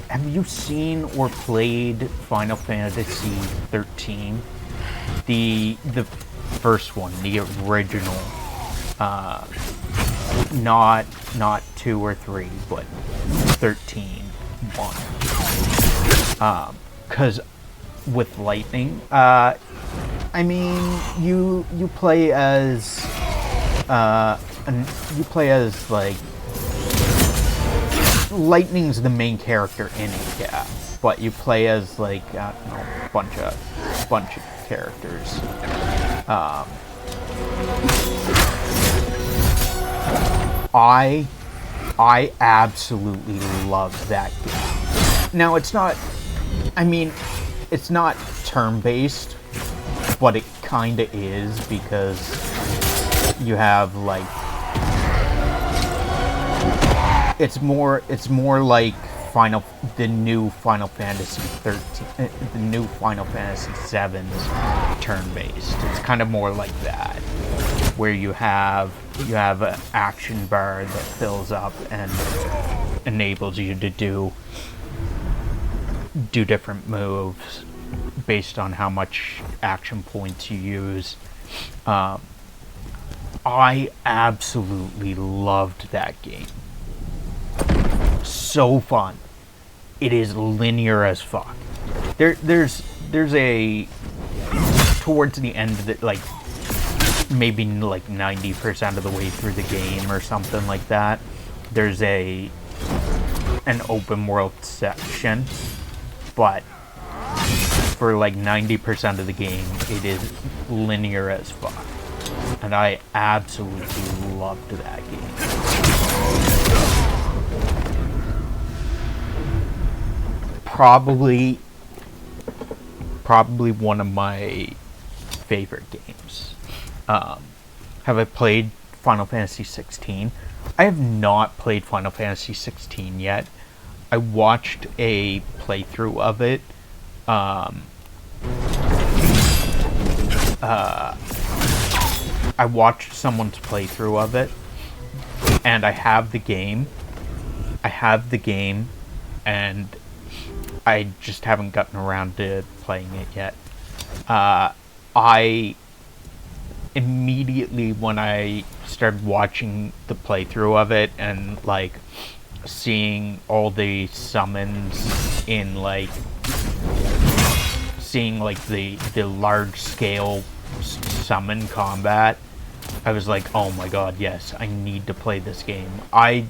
Have you seen or played Final Fantasy 13? The first one, the original. Not 2 or 3, but 13 1. Cause with Lightning, I mean, you play as like Lightning's the main character in it, yeah. But you play as like I don't know, a bunch of characters. I absolutely love that game. Now it's not turn-based, but it kinda is, because you have like it's more like the new Final Fantasy 13, the new Final Fantasy 7's turn-based. It's kind of more like that, where you have an action bar that fills up and enables you to do different moves based on how much action points you use. I absolutely loved that game. So fun. It is linear as fuck. There's a towards the end of it, like maybe like 90% of the way through the game or something like that, there's an open world section, but for like 90% of the game it is linear as fuck, and I absolutely loved that game. Probably one of my favorite games. Have I played Final Fantasy 16? I have not played Final Fantasy 16 yet. I watched a playthrough of it. I watched someone's playthrough of it, and I have the game. And I just haven't gotten around to playing it yet. I immediately, when I started watching the playthrough of it and like seeing all the summons in like seeing like the large scale summon combat, I was like, oh my god, yes, I need to play this game. I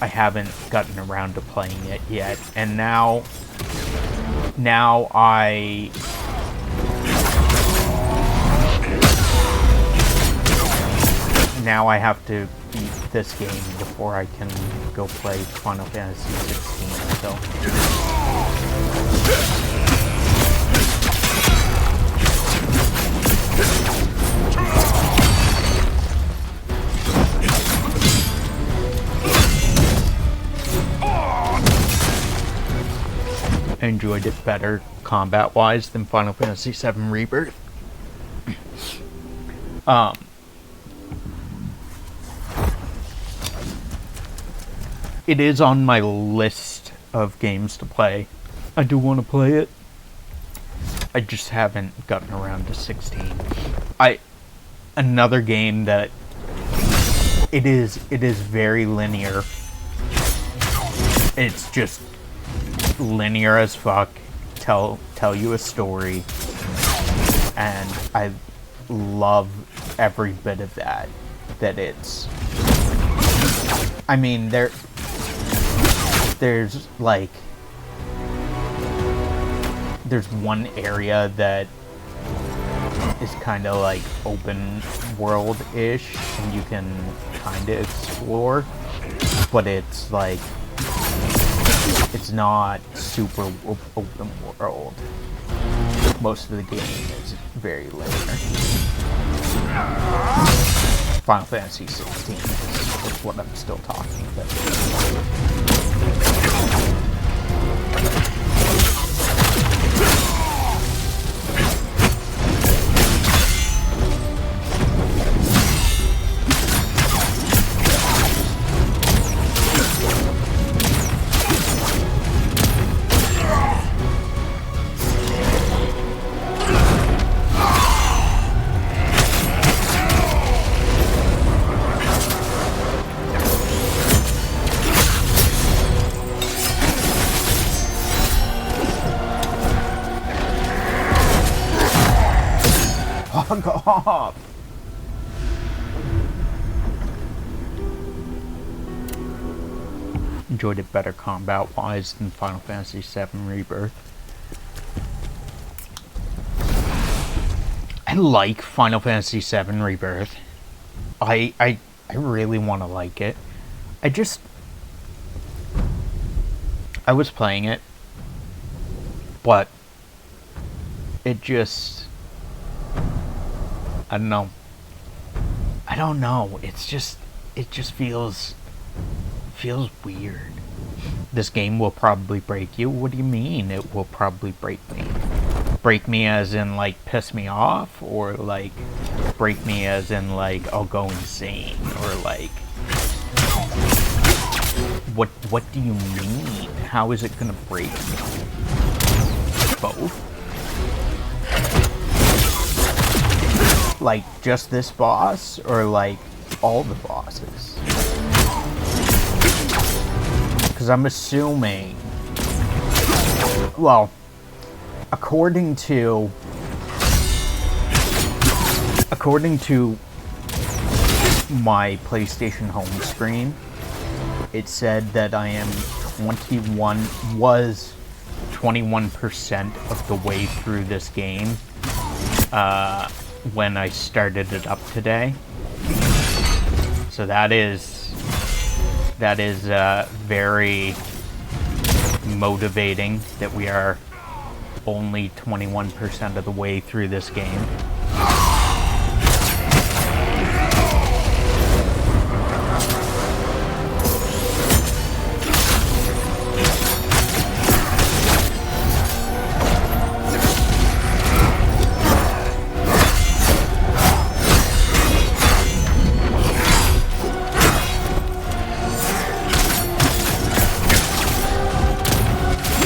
haven't gotten around to playing it yet, and now I have to beat this game before I can go play Final Fantasy 16. So I enjoyed it better combat-wise than Final Fantasy VII Rebirth. It is on my list of games to play. I do want to play it. I just haven't gotten around to 16. Another game that it is very linear. It's just linear as fuck. Tell you a story, and I love every bit of that. That it's, I mean, there's like there's one area that is kind of like open world-ish, and you can kind of explore, but it's like it's not super open world. Most of the game is very linear. Final Fantasy 16 is what I'm still talking about. Fuck off! Enjoyed it better combat-wise than Final Fantasy VII Rebirth. I like Final Fantasy VII Rebirth. I really want to like it. I was playing it, but it just I don't know. I don't know. It's just, it just feels weird. This game will probably break you. What do you mean it will probably break me? Break me as in, like, piss me off? Or, like, break me as in, like, I'll go insane? Or, like, what do you mean? How is it gonna break me? Both? Like, just this boss? Or, like, all the bosses? Because I'm assuming... Well, according to my PlayStation home screen, it said that I am 21% of the way through this game when I started it up today. So that is very motivating that we are only 21% of the way through this game.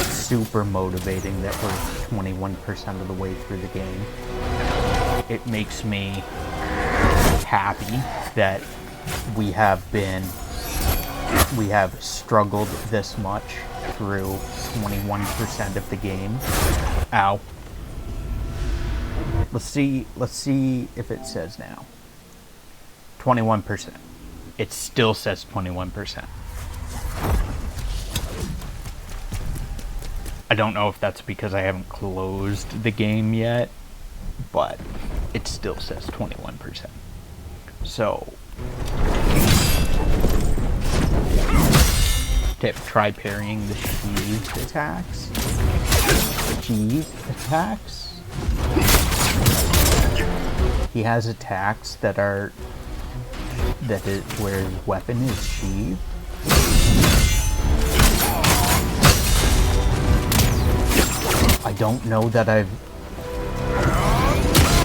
Super motivating that we're 21% of the way through the game. It makes me happy that we have struggled this much through 21% of the game. Ow. Let's see if it says now. 21%. It still says 21%. I don't know if that's because I haven't closed the game yet, but it still says 21%. So, try parrying the sheathed attacks. He has attacks that are where his weapon is sheathed. I don't know that I've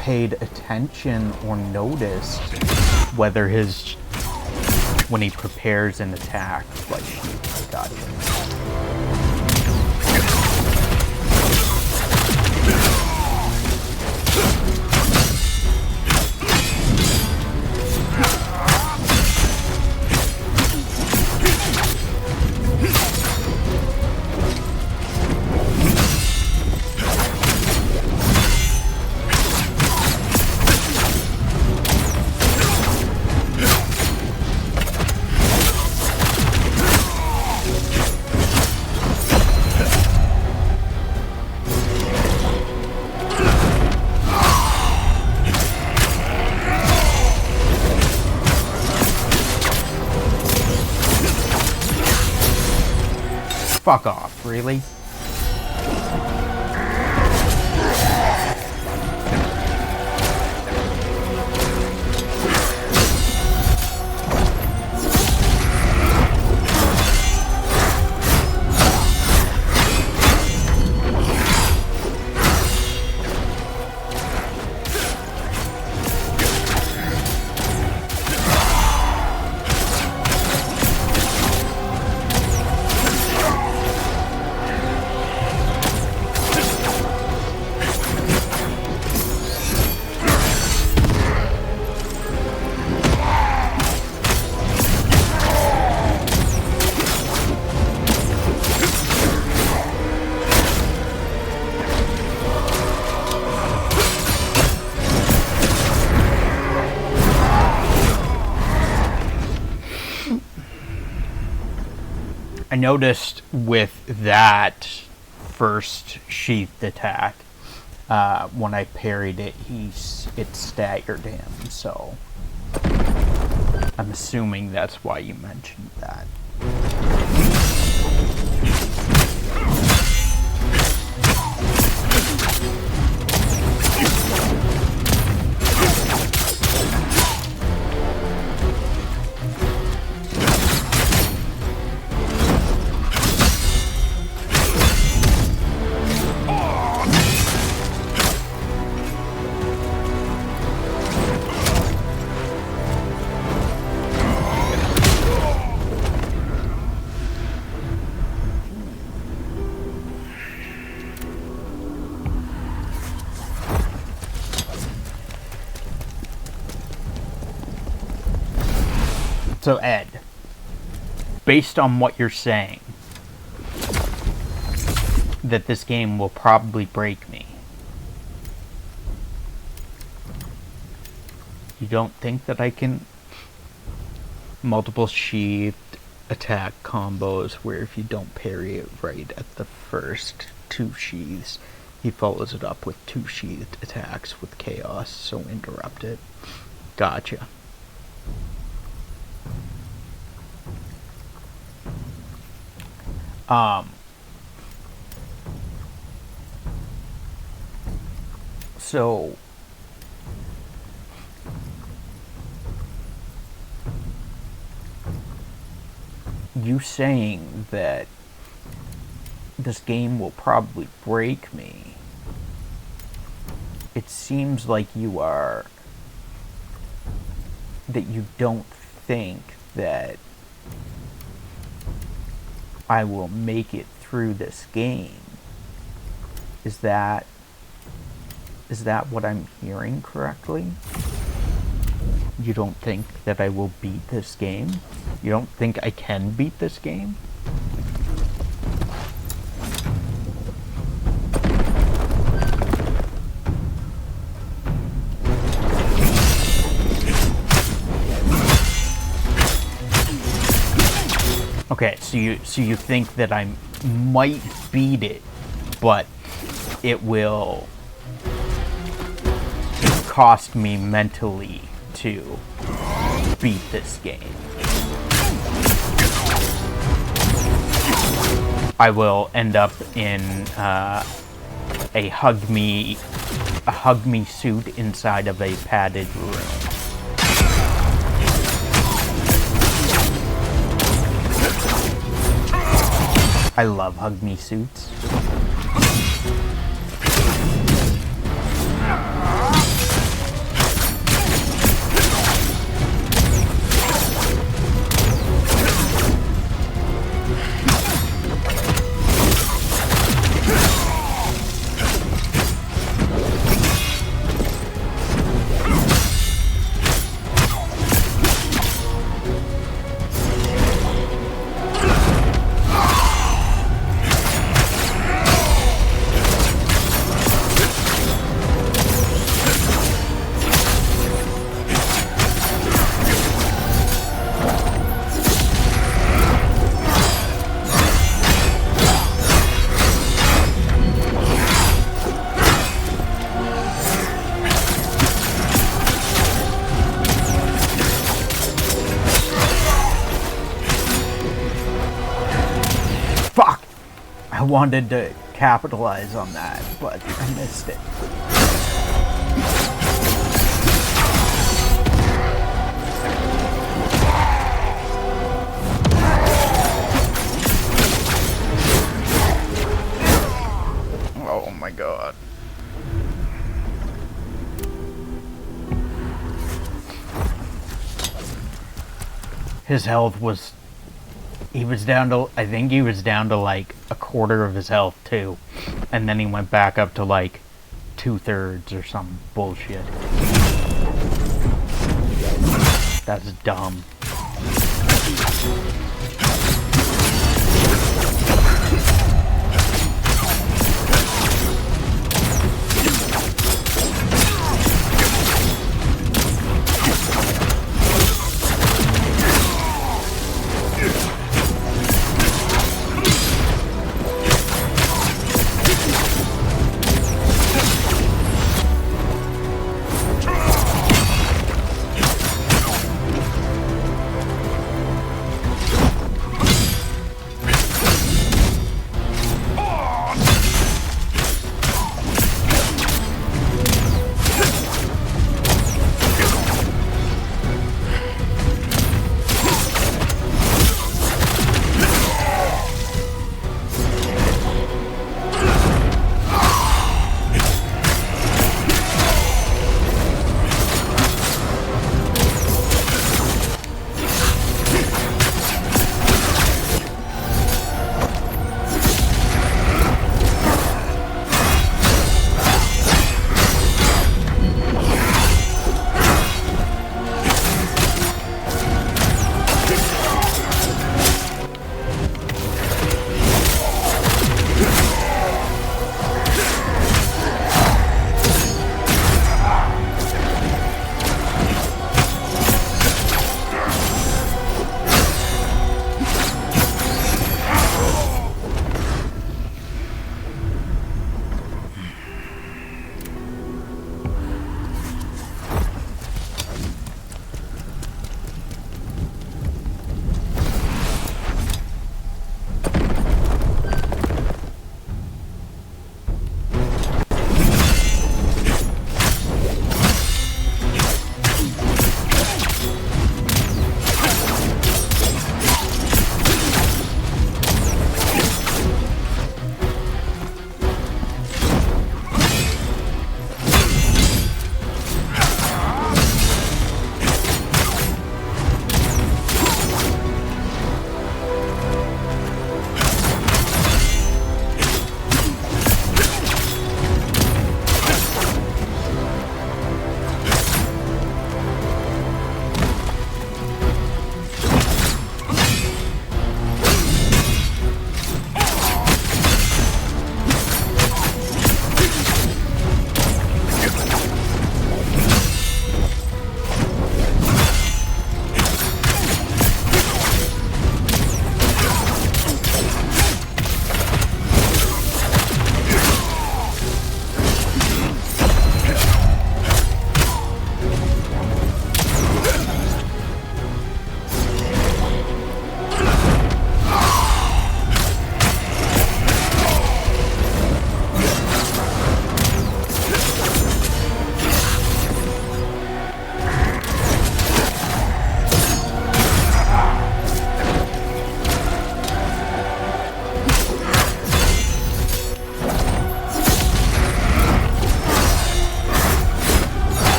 paid attention or noticed whether when he prepares an attack, like, got it. Fuck off, really? I noticed with that first sheathed attack, when I parried it, it staggered him, so I'm assuming that's why you mentioned that. So Ed, based on what you're saying, that this game will probably break me, you don't think that I can multiple sheathed attack combos where if you don't parry it right at the first 2 sheaths, he follows it up with 2 sheathed attacks with chaos, so interrupt it. Gotcha. So you saying that this game will probably break me, it seems like you are, that you don't think that I will make it through this game. Is that what I'm hearing correctly? You don't think that I will beat this game? You don't think I can beat this game? Okay, so you think that I might beat it, but it will cost me mentally to beat this game. I will end up in a hug me suit inside of a padded room. I love hug me suits. I wanted to capitalize on that, but I missed it. Oh my god. His health was... He was down to... I think he was down to like a quarter of his health too. And then he went back up to like 2/3 or some bullshit. That's dumb.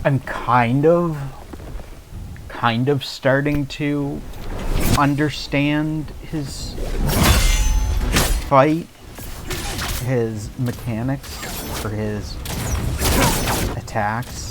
I'm kind of starting to understand his fight, his mechanics for his attacks.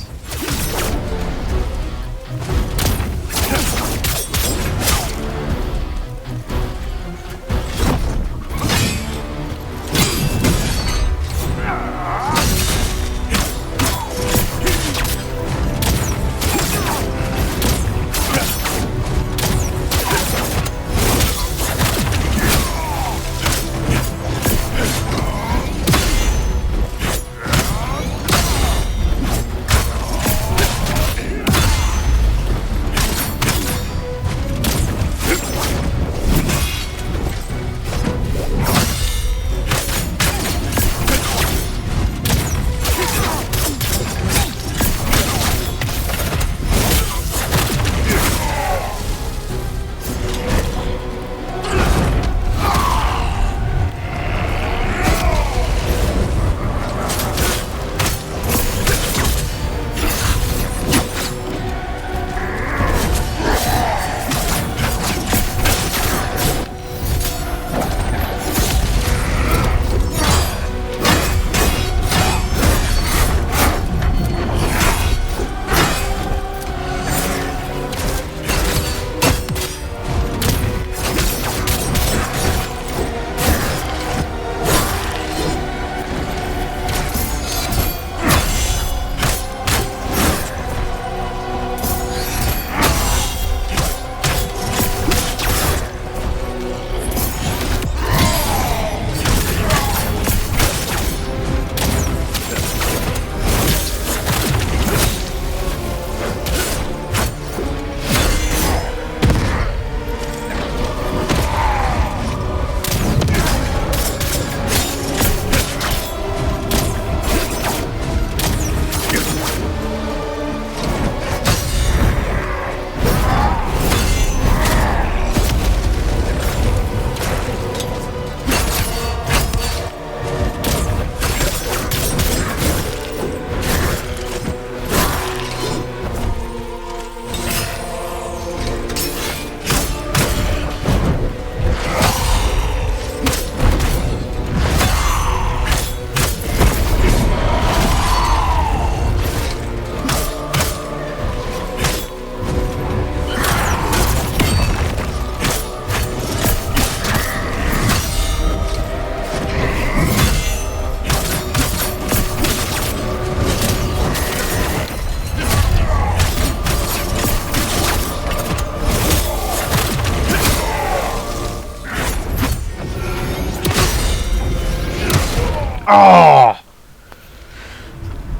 Oh!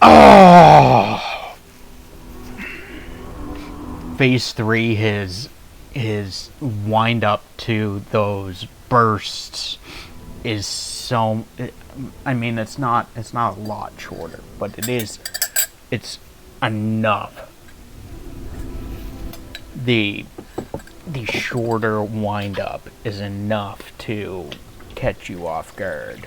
Oh! Phase 3, his wind up to those bursts is so... I mean, it's not a lot shorter, but it's enough. The shorter wind up is enough to catch you off guard.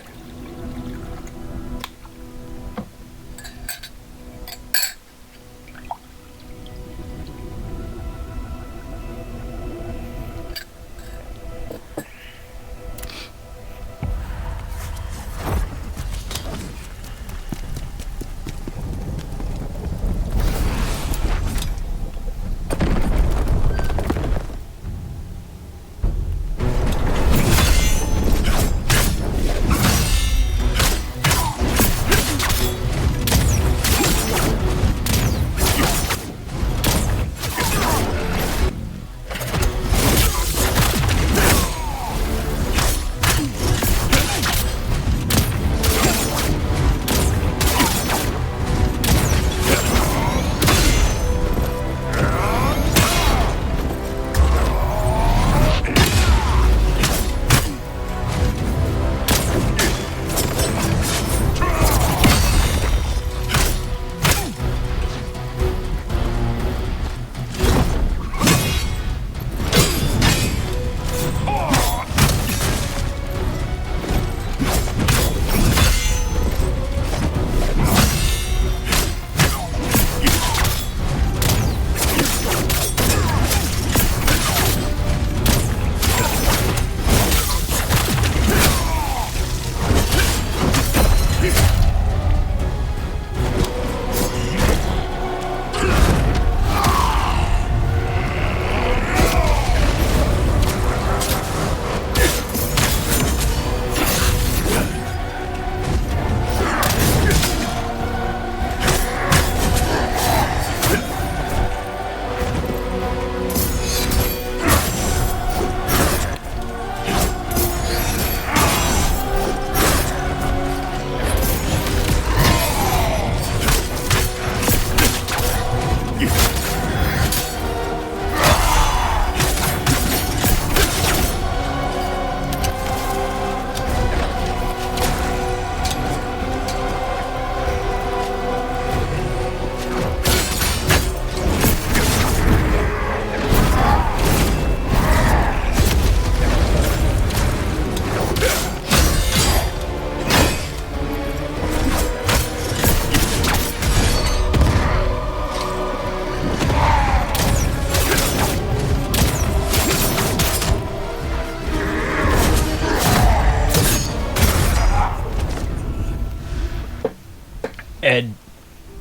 Ed,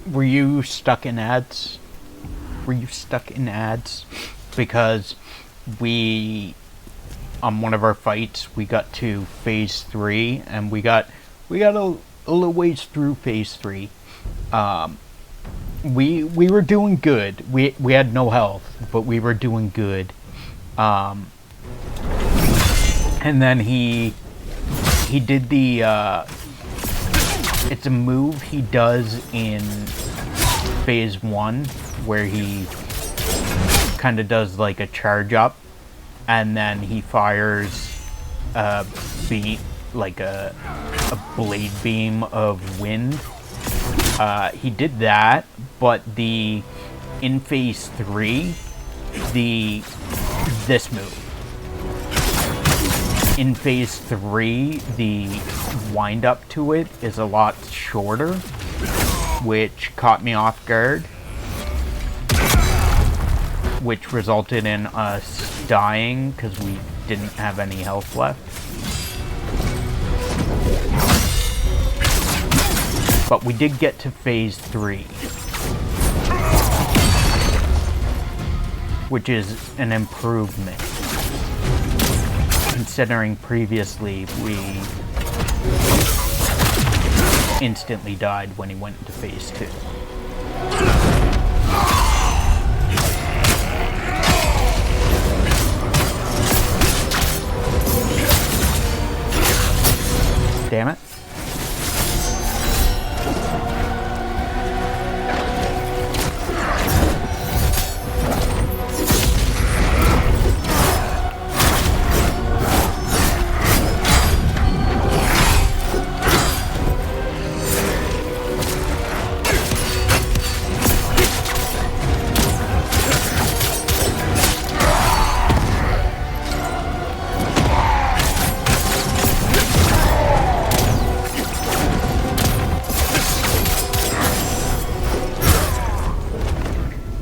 were you stuck in ads? Were you stuck in ads? Because we, on one of our fights, we got to phase 3, and we got a little ways through phase 3. We were doing good. We had no health, but we were doing good. And then he did the it's a move he does in phase 1 where he kind of does like a charge up, and then he fires a blade beam of wind. He did that, but in phase 3, this move. In phase 3, the wind up to it is a lot shorter, which caught me off guard, which resulted in us dying because we didn't have any health left. But we did get to phase 3, which is an improvement, considering previously we instantly died when he went into phase 2. Damn it.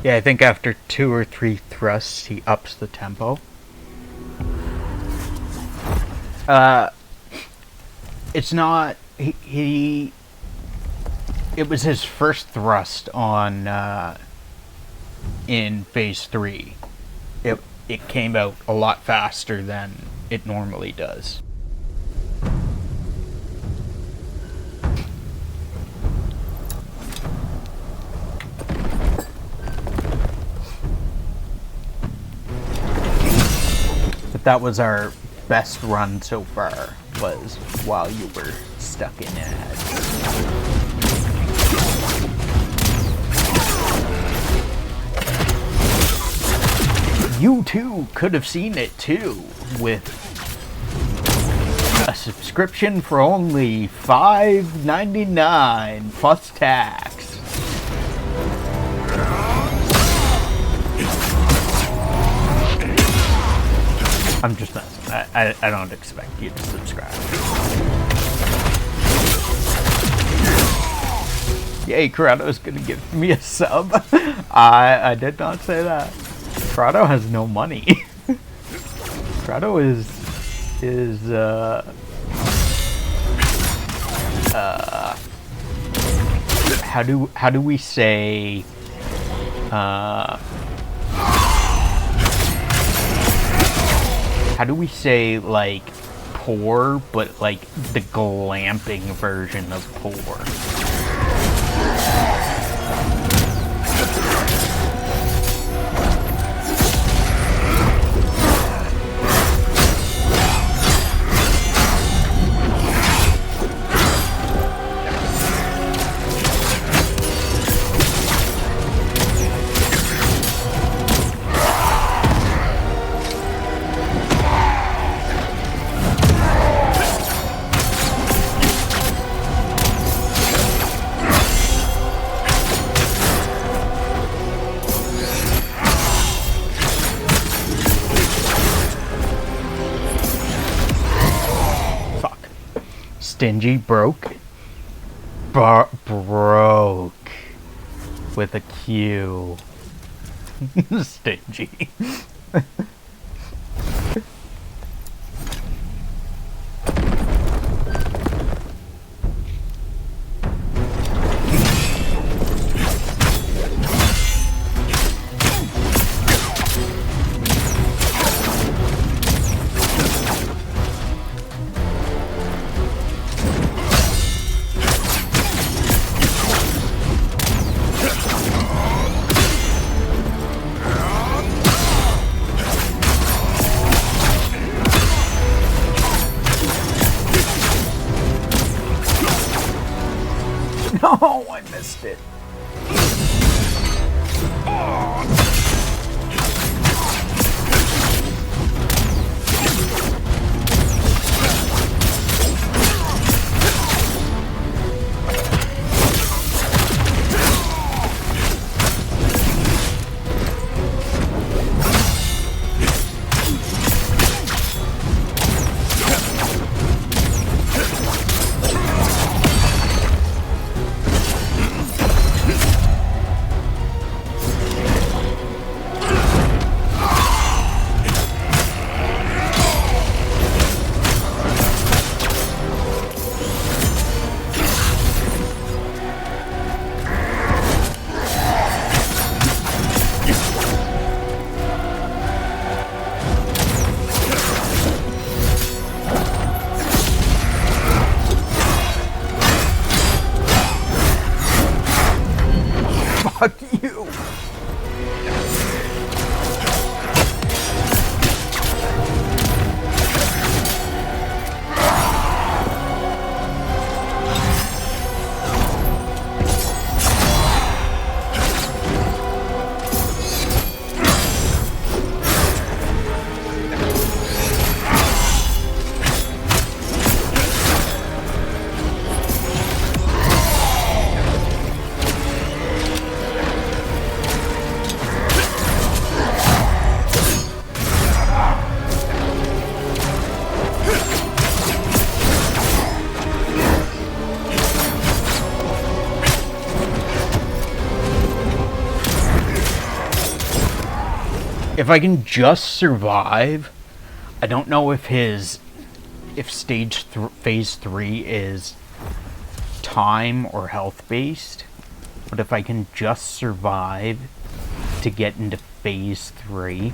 Yeah, I think after 2 or 3 thrusts, he ups the tempo. It's not... It was his first thrust on, in phase 3. It came out a lot faster than it normally does. That was our best run so far, was while you were stuck in ads. You too could have seen it too, with a subscription for only $5.99 plus tax. I'm just messing. I don't expect you to subscribe. Yay, Corrado's gonna give me a sub. I did not say that. Corrado has no money. Corrado is how do we say how do we say, like, poor, but, like, the glamping version of poor? Stingy broke with a Q. Stingy. missed it. Fuck you! If I can just survive, I don't know if phase 3 is time or health based, but if I can just survive to get into phase 3,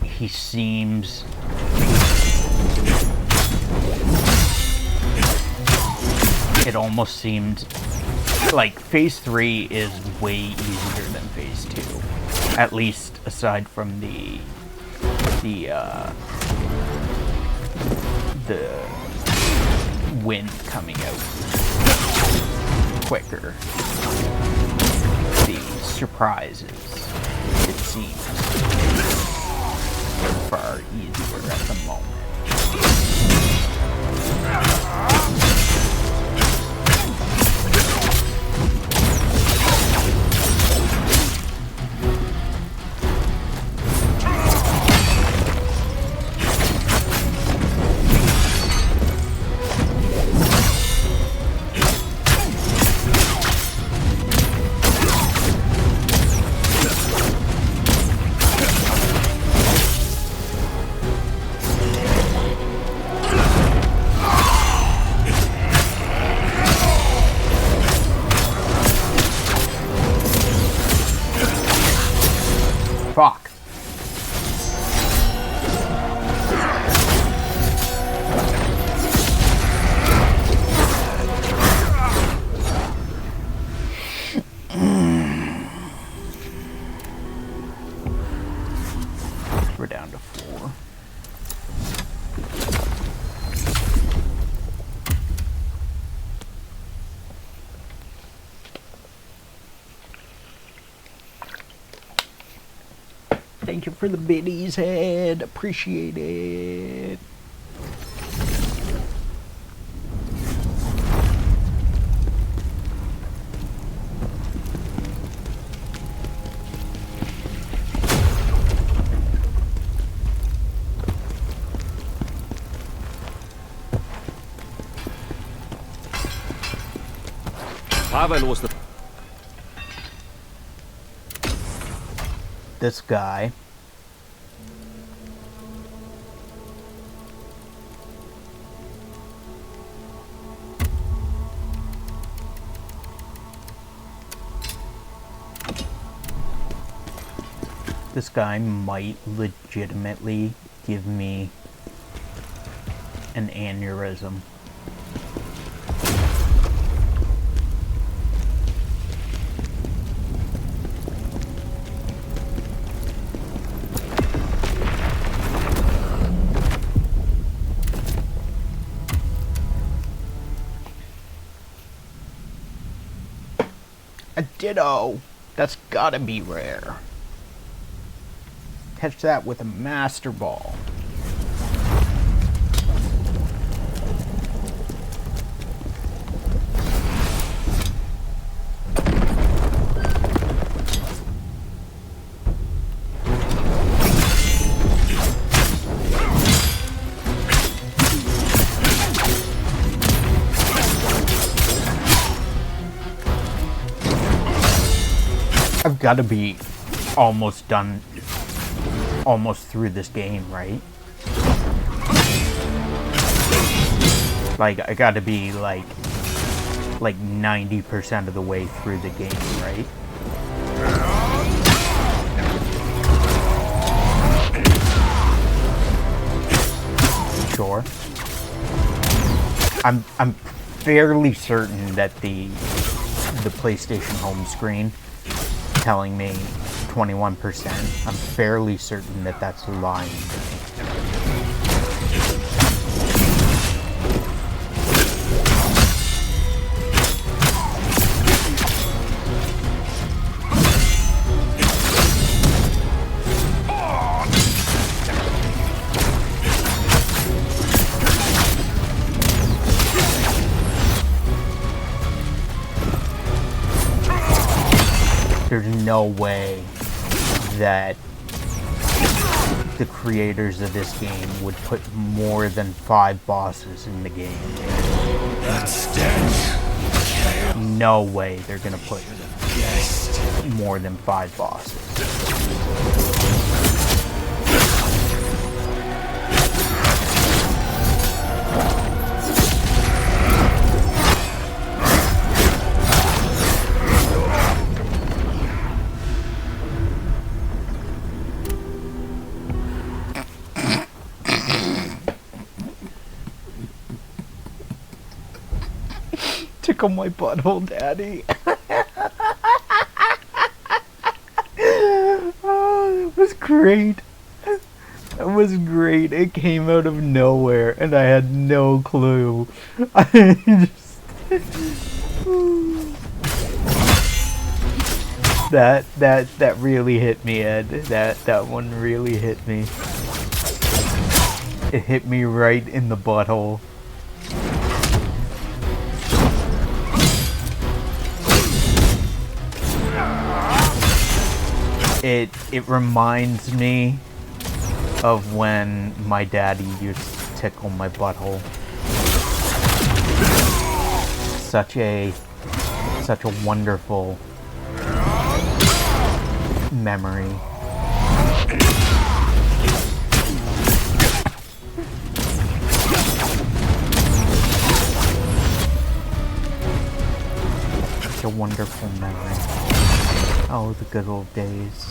he seems it almost seemed like phase 3 is way easier than phase 2. At least aside from the wind coming out quicker. The surprises, it seems, far easier at the moment. Fuck. We're down to 4. Thank you for the biddies, head. Appreciate it. Pavel was the... This guy. This guy might legitimately give me an aneurysm. Ditto. That's gotta be rare. Catch that with a Master Ball. I've got to be almost done, almost through this game, right? Like, I got to be like 90% of the way through the game, right? Sure. I'm fairly certain that the PlayStation home screen telling me 21%. I'm fairly certain that that's lying to me. There's no way that the creators of this game would put more than 5 bosses in the game. That's death. No way they're gonna put more than 5 bosses. Tickle my butthole, Daddy. Oh, that was great. That was great. It came out of nowhere, and I had no clue. That really hit me, Ed. That one really hit me. It hit me right in the butthole. It reminds me of when my daddy used to tickle my butthole. Such a wonderful memory. Such a wonderful memory. Oh, the good old days.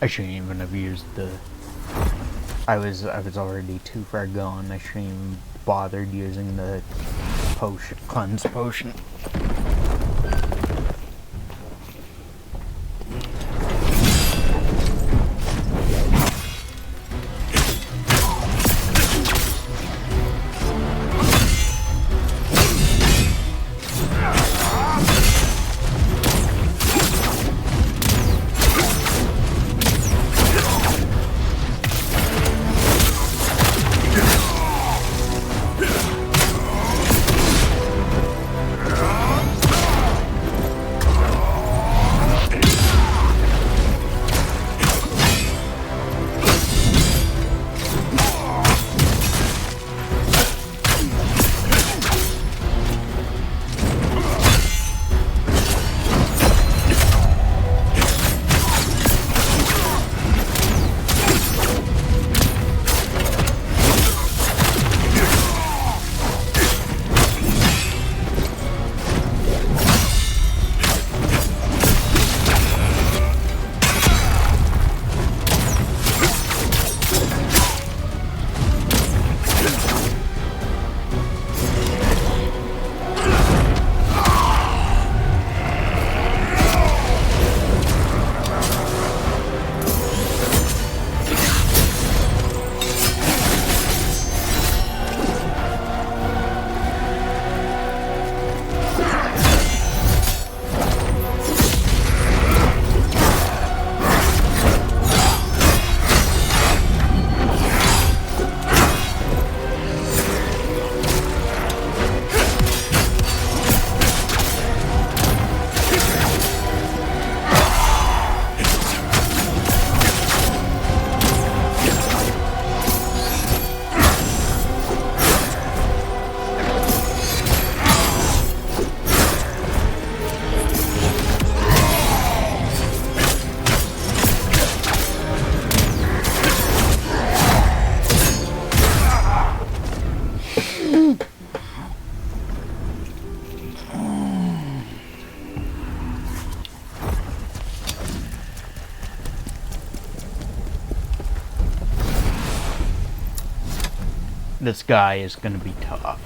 I shouldn't even have used the... I was already too far gone. I shouldn't even bothered using the potion, cleanse potion. This guy is gonna be tough.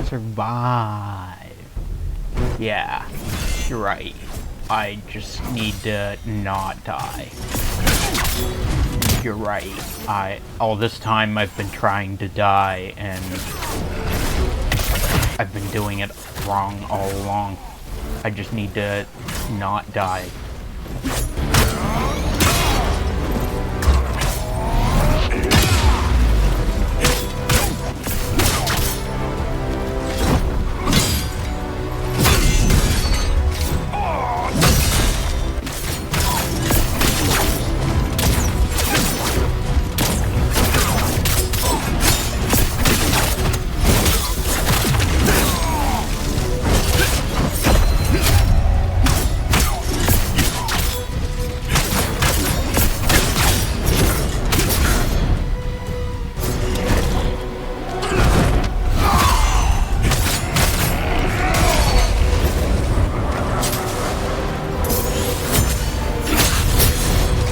Survive. Yeah, you're right. I just need to not die. You're right. All this time I've been trying to die and I've been doing it wrong all along. I just need to not die.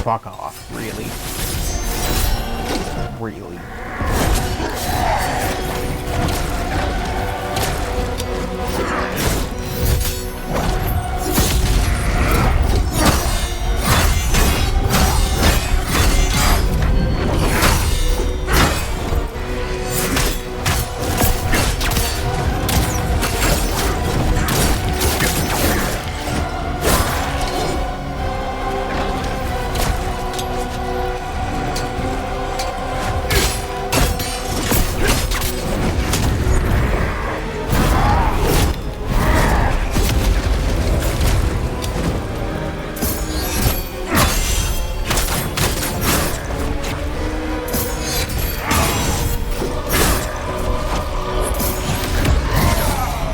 Fuck off, really? Really?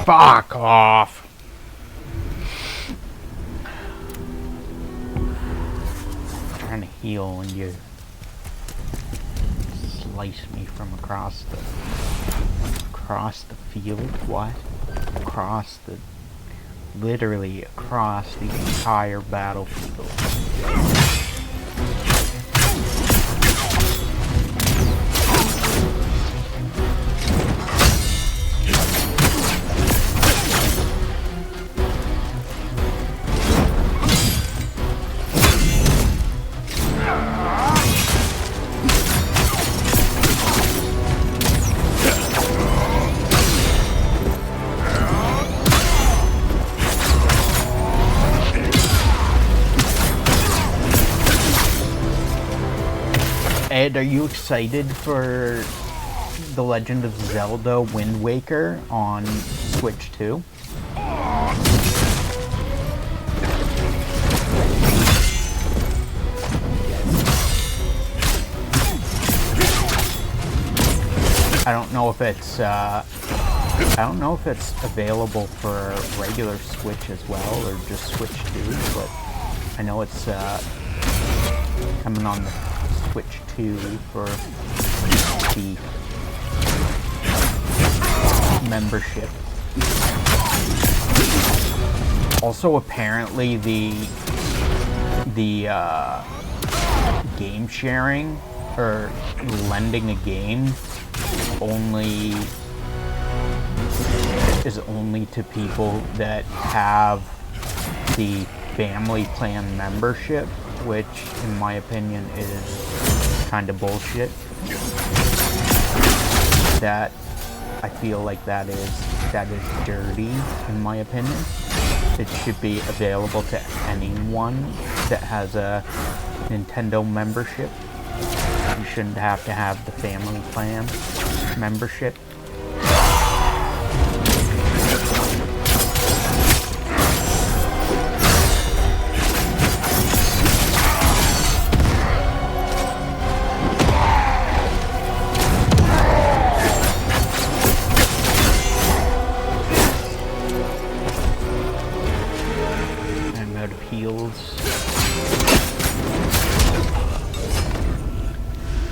Fuck off. I'm trying to heal and you slice me from across the field? What? Literally across the entire battlefield. Ed, are you excited for The Legend of Zelda Wind Waker on Switch 2? I don't know if it's available for regular Switch as well, or just Switch 2, but I know it's coming on the Switch 2 for the membership. Also, apparently the game sharing or lending a game is only to people that have the family plan membership, which in my opinion is kind of bullshit. That I feel like that is dirty in my opinion. It should be available to anyone that has a Nintendo membership. You shouldn't have to have the family plan membership. I'm out of heals.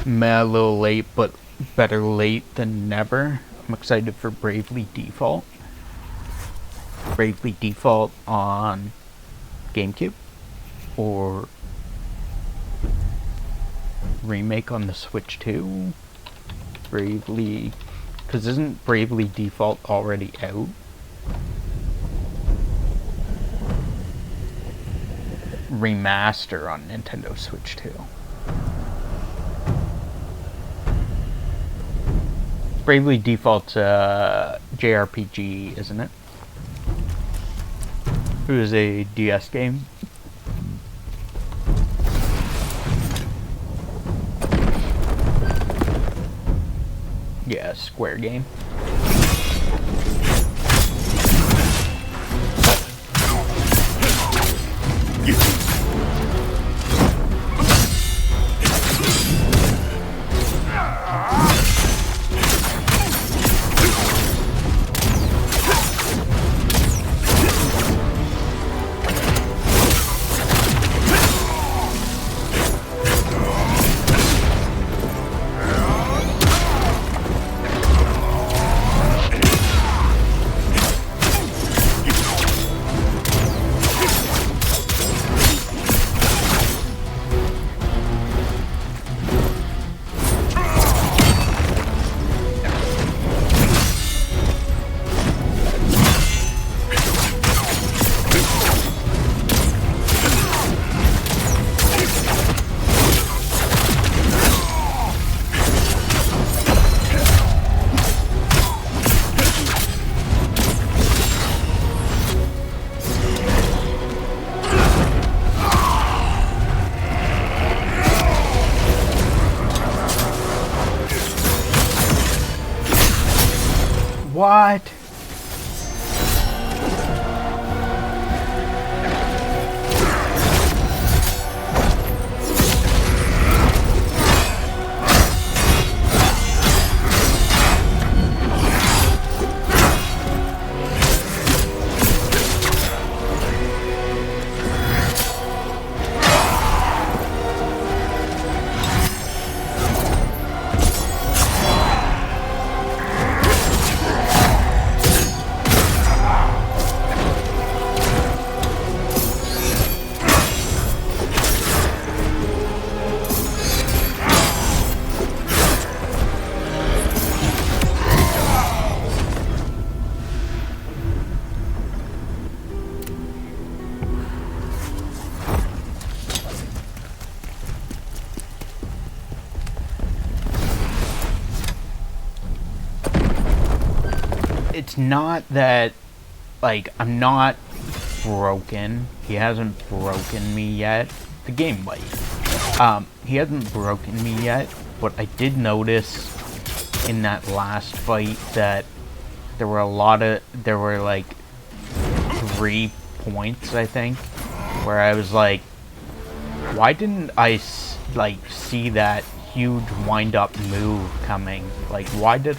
A little late, but better late than never. I'm excited for Bravely Default. Bravely Default on GameCube, or remake on the Switch 2. Bravely, because isn't Bravely Default already out? Remaster on Nintendo Switch 2. Bravely Default's JRPG, isn't it? It was a DS game. Yeah, Square game. What? It's not that, like, I'm not broken. He hasn't broken me yet. The game might. He hasn't broken me yet, but I did notice in that last fight that there were like 3 points, I think, where I was like, why didn't I like see that huge wind-up move coming? Like, why did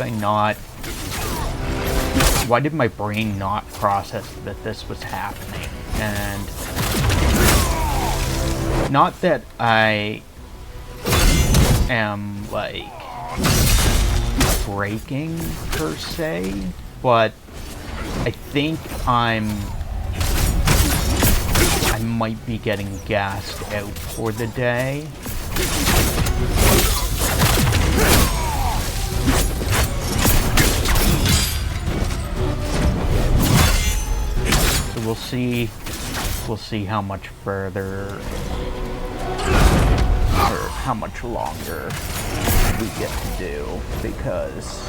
my brain not process that this was happening? And not that I am like breaking per se, but I think I might be getting gassed out for the day. So we'll see how much further or how much longer we get to do, because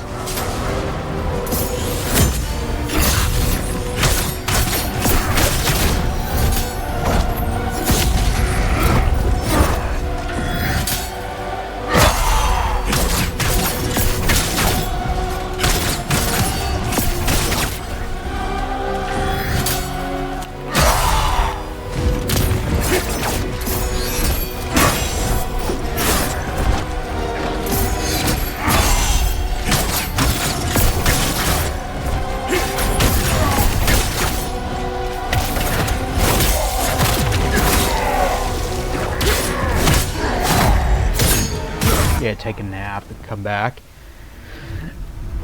take a nap and come back.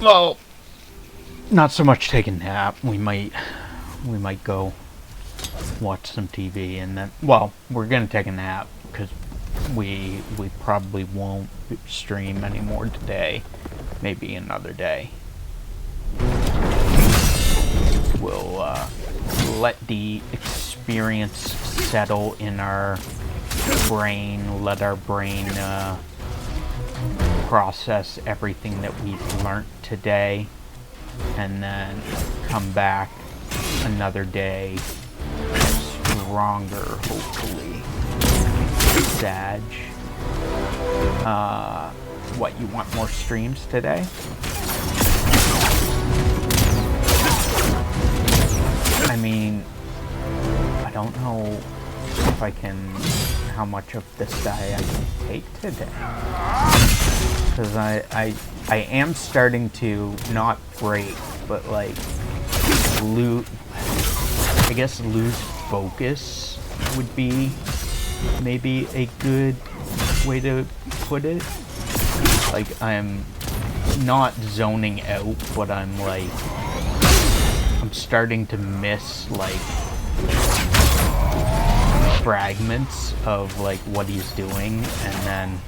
Well, not so much take a nap. We might go watch some TV, and then, well, we're gonna take a nap because we probably won't stream anymore today. Maybe another day. We'll let the experience settle in our brain. Let our brain process everything that we've learnt today, and then come back another day stronger, hopefully. Sag, what, you want more streams today? I mean, I don't know if I can, how much of this guy I can take today. Because I am starting to not break, but like lose focus would be maybe a good way to put it. Like, I'm not zoning out, but I'm like, I'm starting to miss like fragments of like what he's doing, and then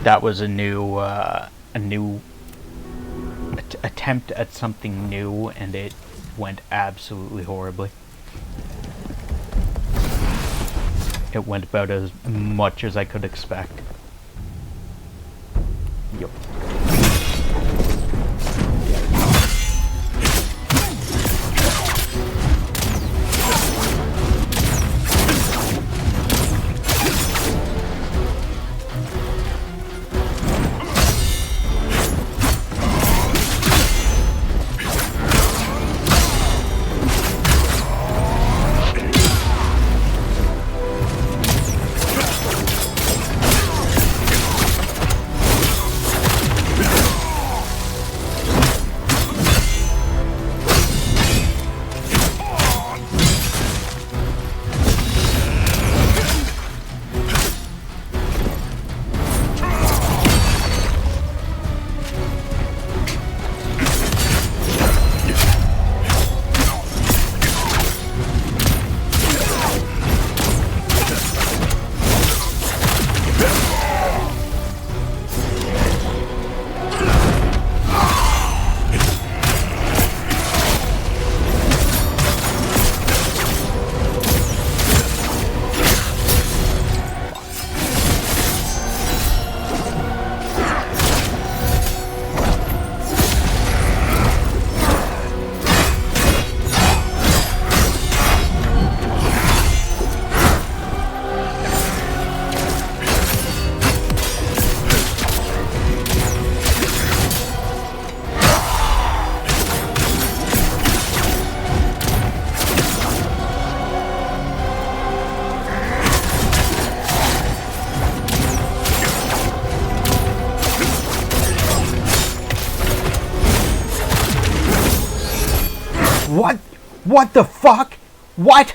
that was a new attempt at something new, and it went absolutely horribly. It went about as much as I could expect. Yup. What the fuck? What?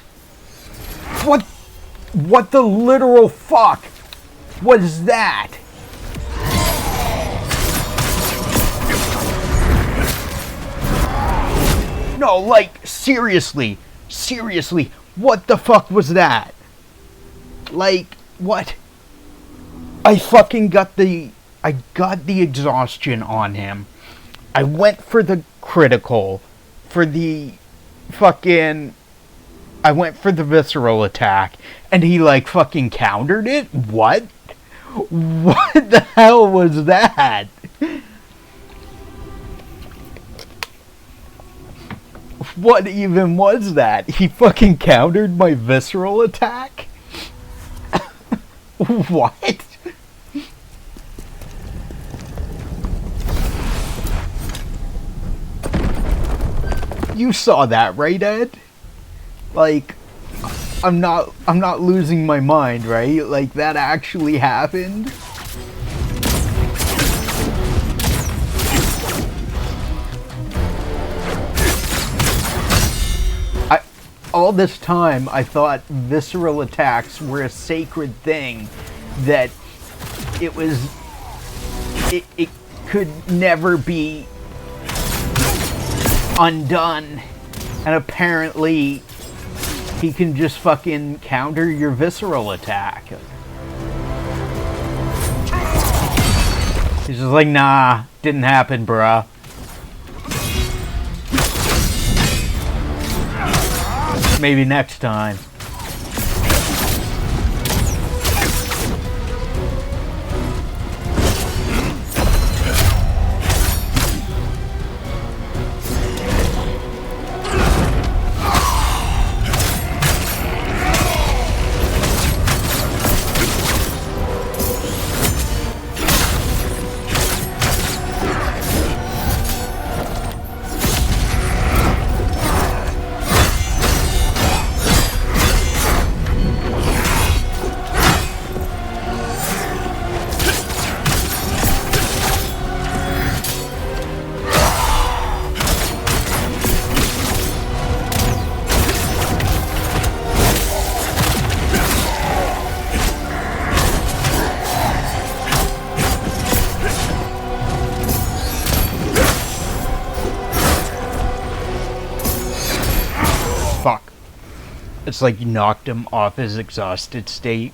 What the literal fuck was that? No, like, seriously, what the fuck was that? Like, what? I got the exhaustion on him. I went for the critical, I went for the visceral attack, and he, like, fucking countered it? What? What the hell was that? What even was that? He fucking countered my visceral attack? What? You saw that, right, Ed? Like, I'm not losing my mind, right? Like, that actually happened? All this time, I thought visceral attacks were a sacred thing, that it could never be undone, and apparently he can just fucking counter your visceral attack. He's just like, nah, didn't happen, bruh. Maybe next time. It's like you knocked him off his exhausted state.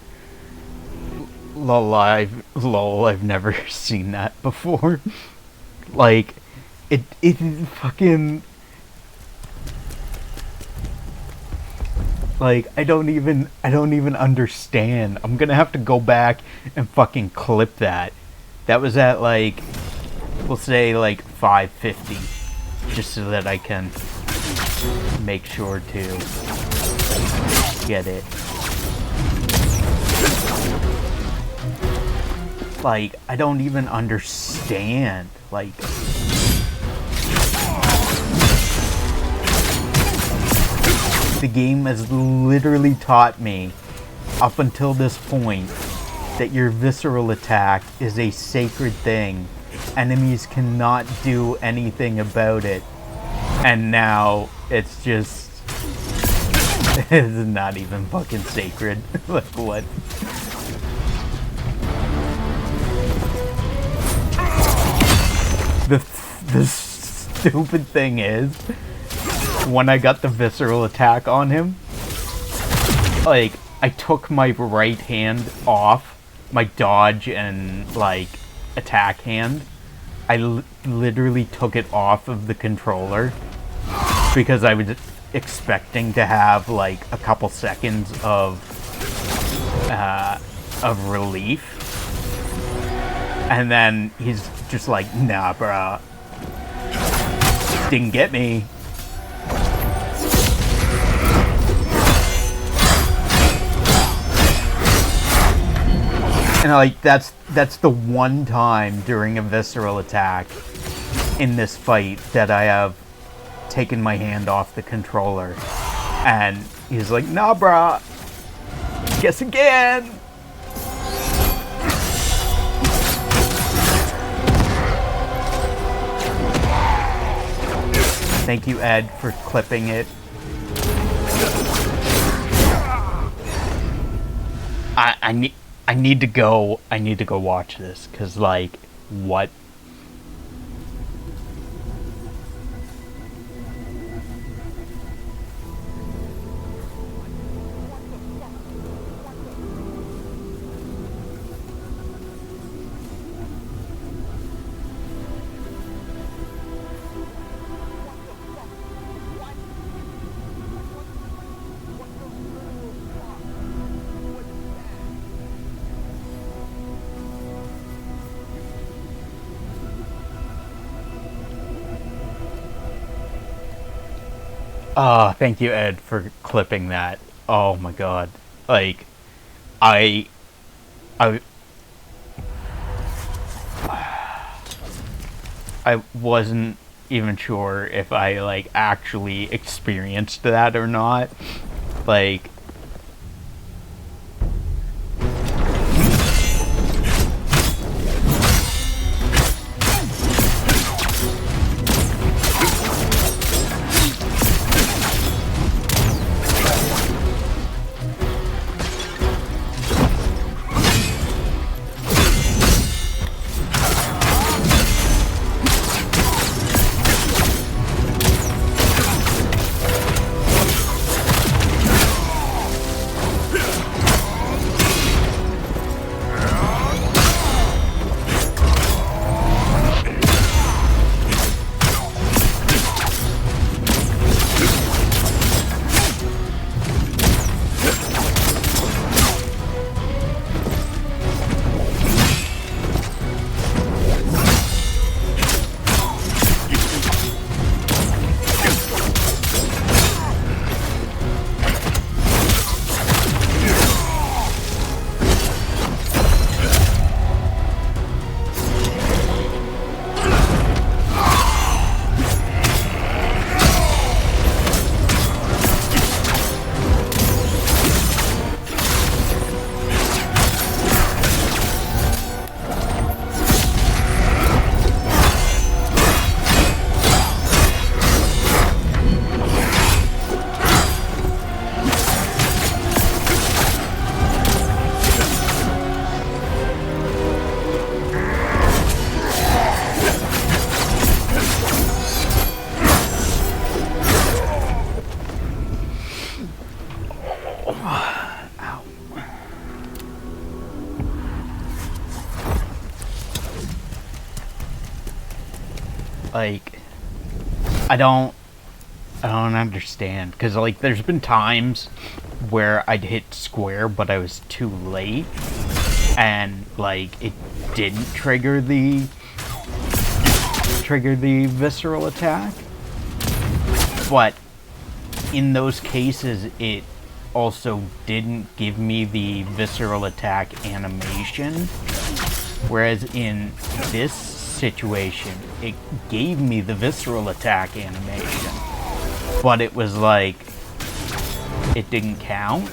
Lol, I've never seen that before. Like, it fucking... Like, I don't even understand. I'm gonna have to go back and fucking clip that. That was at, like, we'll say, like, 550. Just so that I can make sure to get it. Like, I don't even understand. Like, the game has literally taught me up until this point that your visceral attack is a sacred thing. Enemies cannot do anything about it. And now it's just... it's not even fucking sacred. Like, what? The stupid thing is, when I got the visceral attack on him, like, I took my right hand off, my dodge and, like, attack hand. I literally took it off of the controller because I was expecting to have, like, a couple seconds of relief. And then he's just like, nah, bruh. Didn't get me. And, like, that's the one time during a visceral attack in this fight that I have taken my hand off the controller. And he's like, nah, bruh. Guess again. Thank you, Ed, for clipping it. I need to go. I need to go watch this because, like, what? Thank you, Ed, for clipping that. Oh my god. Like, I I wasn't even sure if I, like, actually experienced that or not. Like, like, I don't understand, because, like, there's been times where I'd hit square but I was too late and, like, it didn't trigger the visceral attack, but in those cases it also didn't give me the visceral attack animation, whereas in this situation it gave me the visceral attack animation, but it was like it didn't count.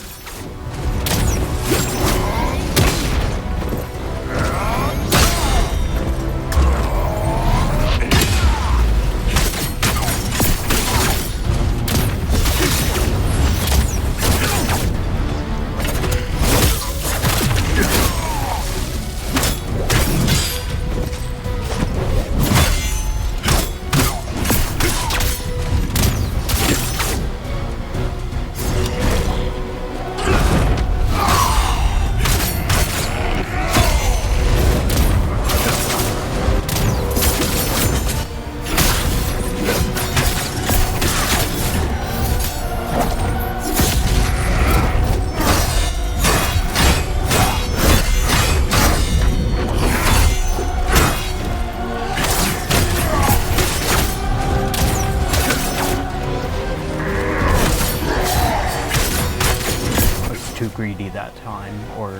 Greedy that time, or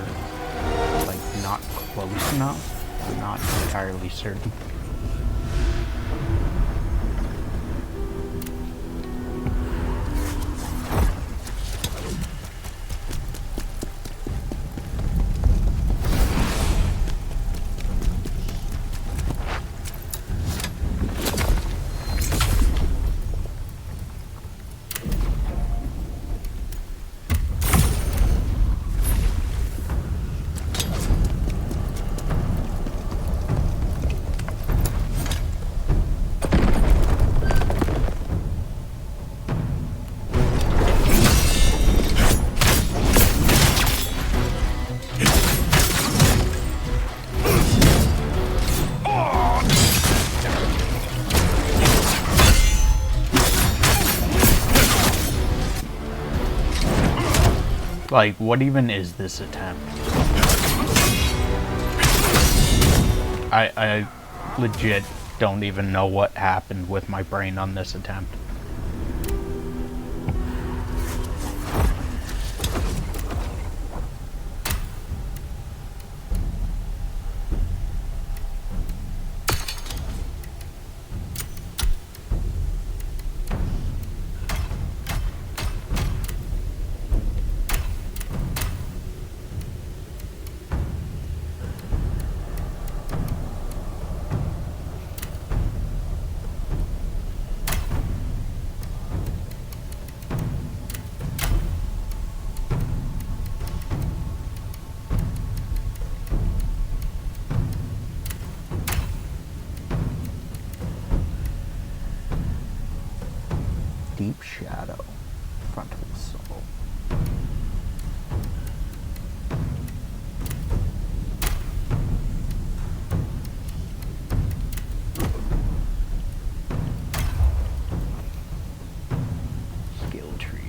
like not close enough. I'm not entirely certain. Like, what even is this attempt? I legit don't even know what happened with my brain on this attempt. Deep shadow, frontal soul. Skill tree.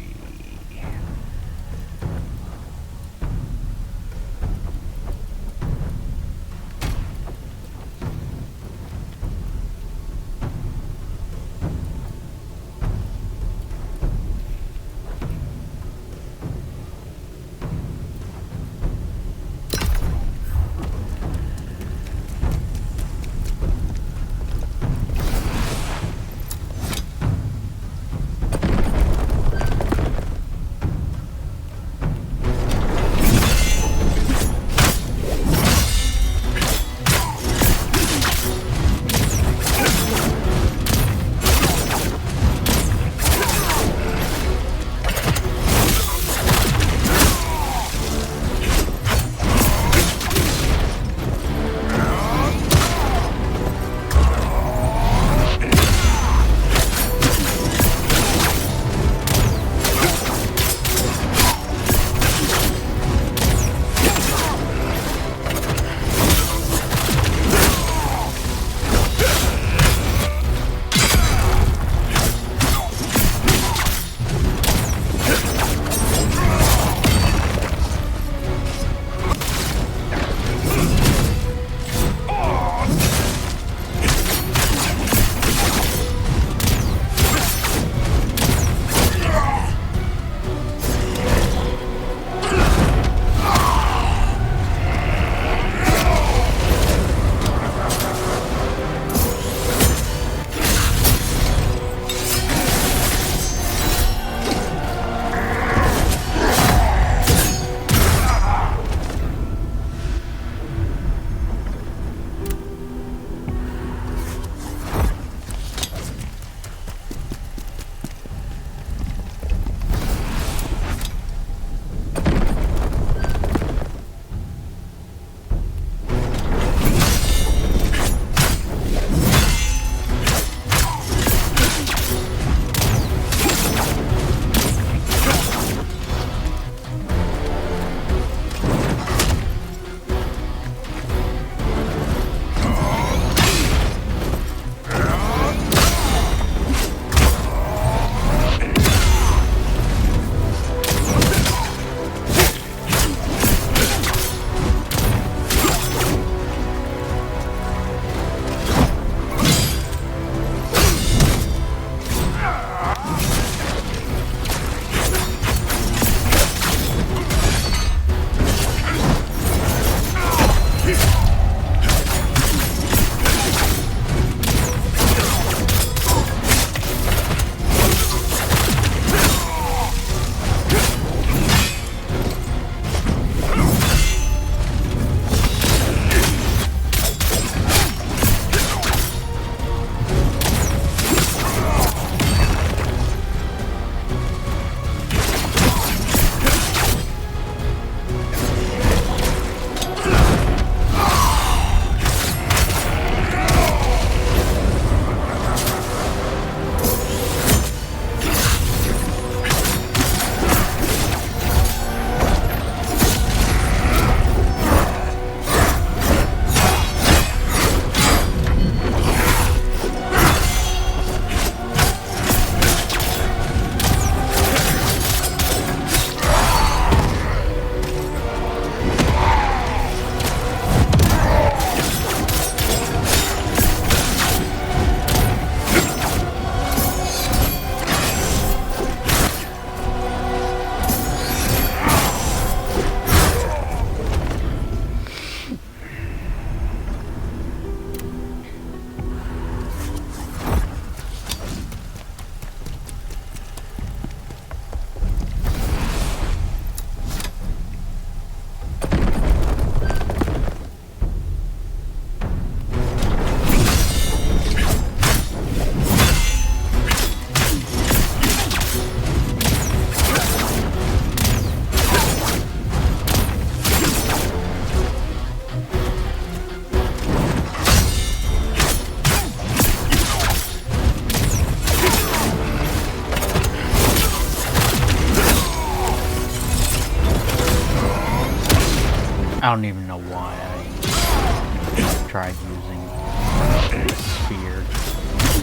I don't even know why I tried using a spear.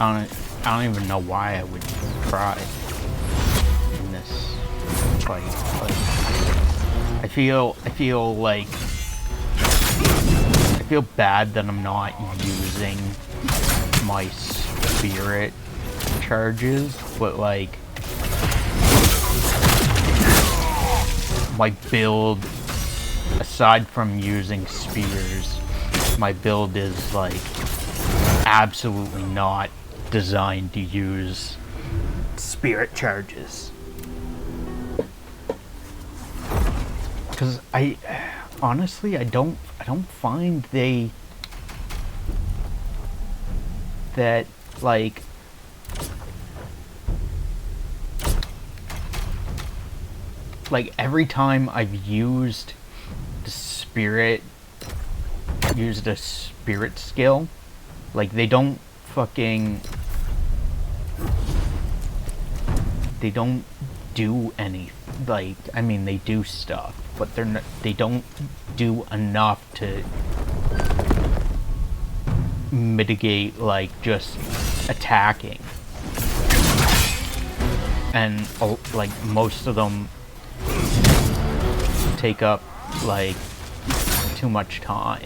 I don't even know why I would try in this fight. Like, I feel bad that I'm not using my spirit charges, but like my build, aside from using spears, my build is like absolutely not designed to use spirit charges. Because honestly, I don't find that like every time I've used a spirit skill, like they don't do any, like, I mean, they do stuff, but they don't do enough to mitigate, like, just attacking. And, like, most of them take up, like, too much time.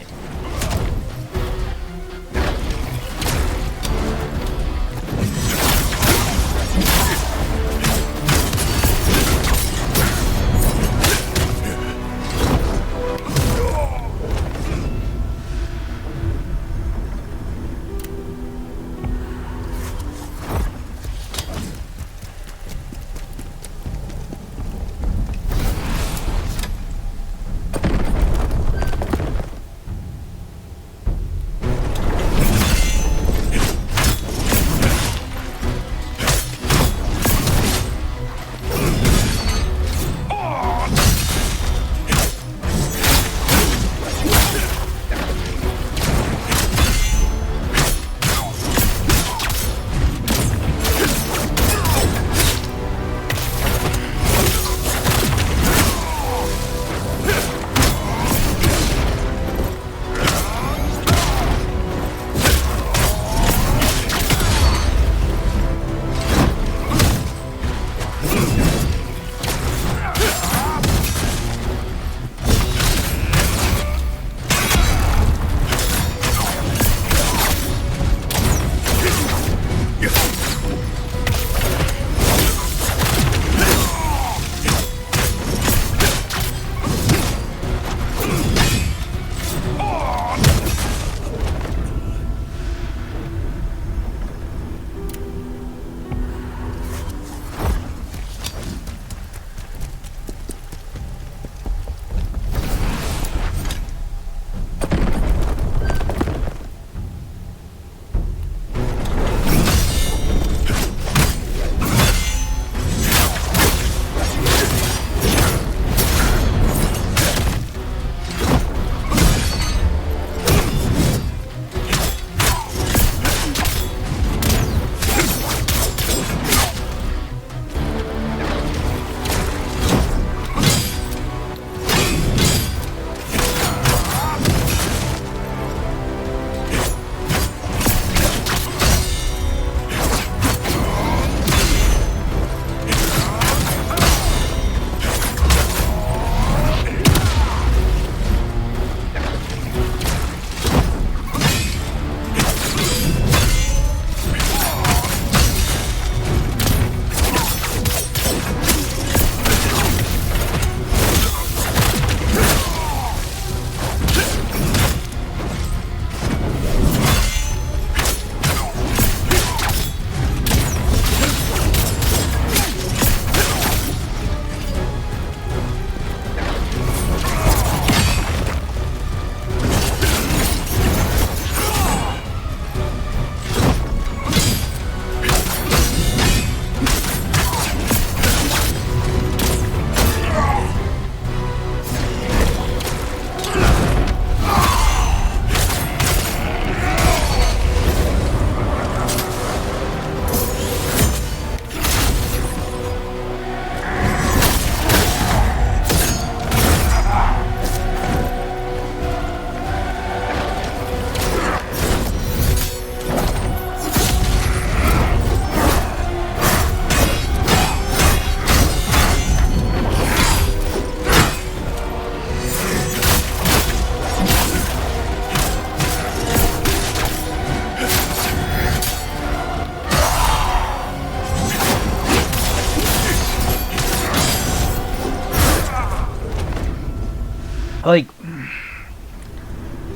like,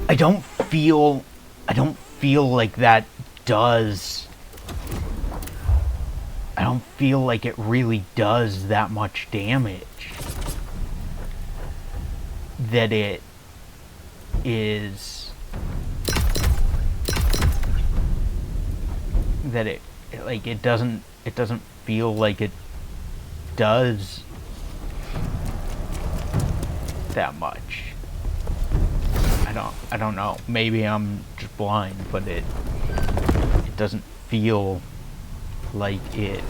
I don't feel like that does, I don't feel like it really does that much damage. That it is, that it like, it doesn't feel like it does that much. I don't know. Maybe I'm just blind, but it doesn't feel like it.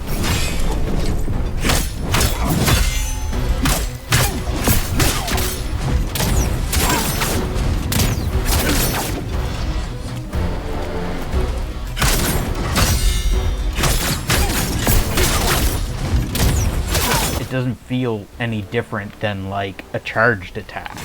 It doesn't feel any different than like a charged attack.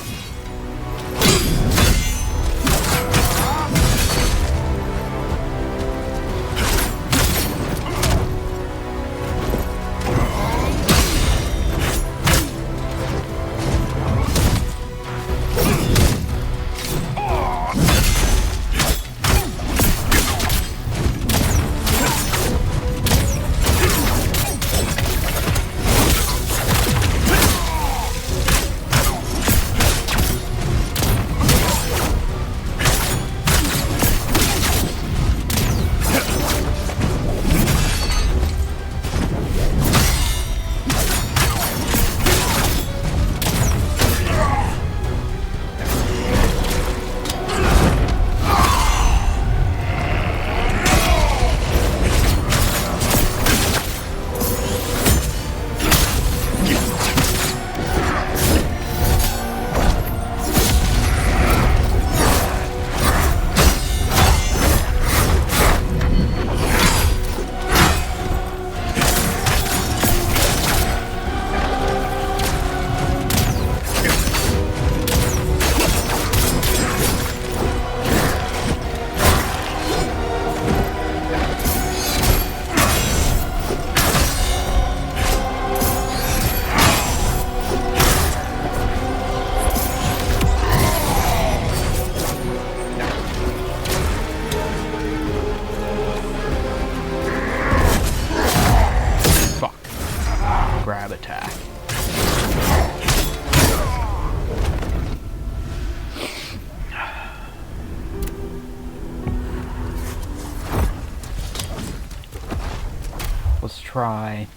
Let's try.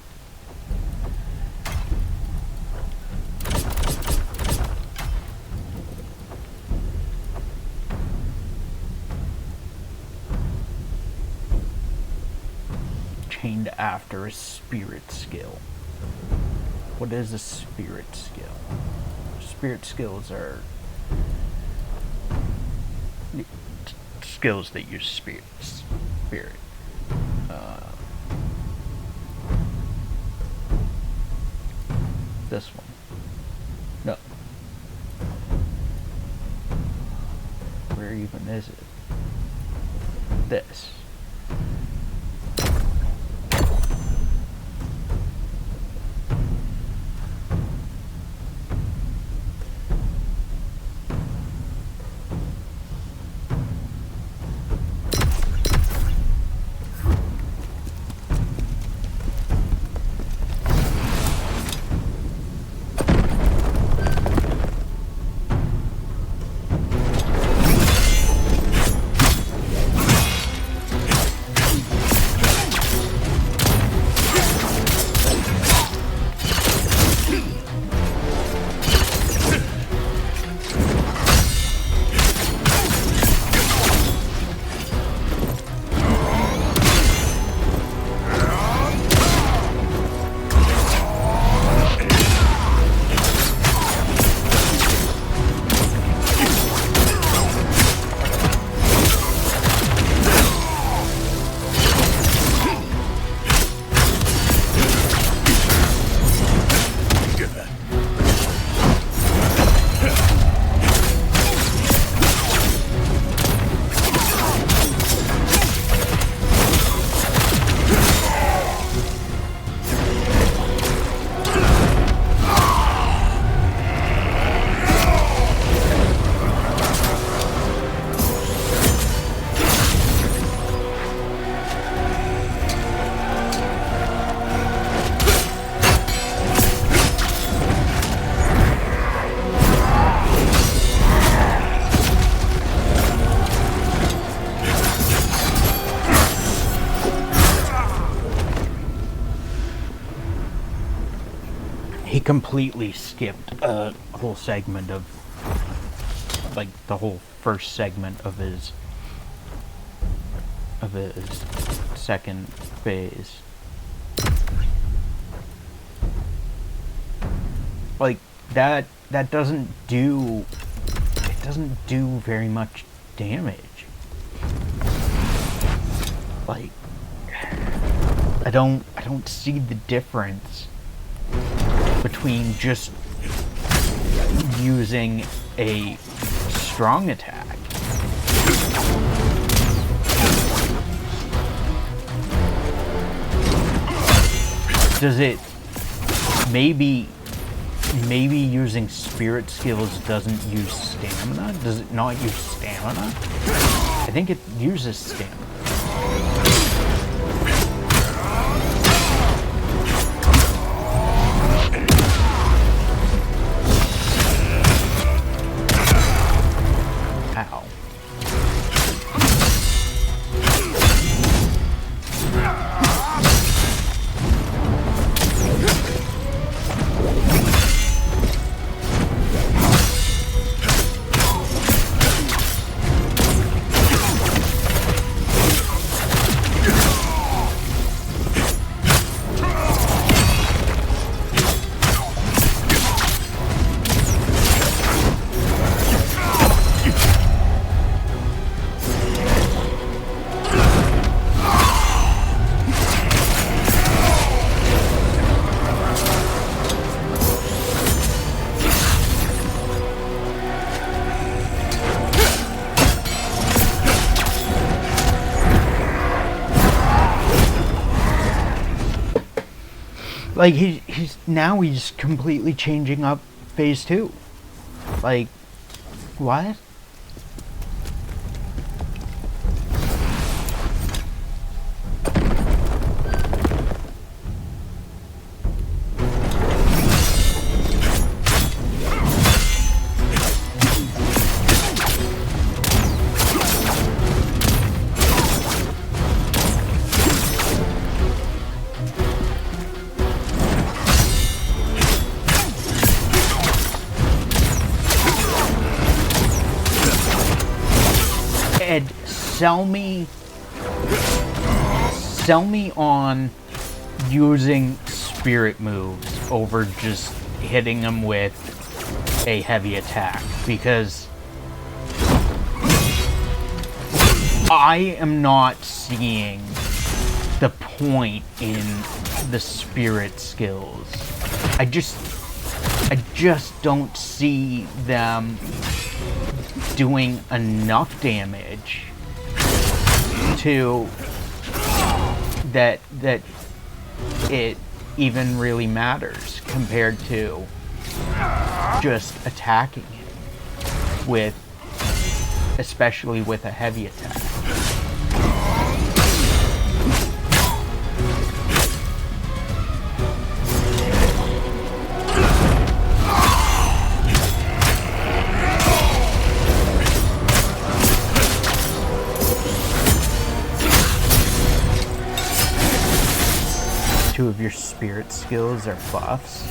Chained after a spirit skill. What is a spirit skill? Spirit skills are skills that use spirit. This one. No. Where even is it? This. he completely skipped a whole segment of, like, the whole first segment of his second phase. Like, that doesn't do very much damage. Like, I don't see the difference between just using a strong attack. Does it maybe using spirit skills doesn't use stamina? Does it not use stamina? I think it uses stamina. Ow. Like, he's completely changing up phase 2. Like, what? Sell me on using spirit moves over just hitting them with a heavy attack, because I am not seeing the point in the spirit skills. I just don't see them doing enough damage to that it even really matters compared to just attacking it with, especially with a heavy attack. Two of your spirit skills are buffs.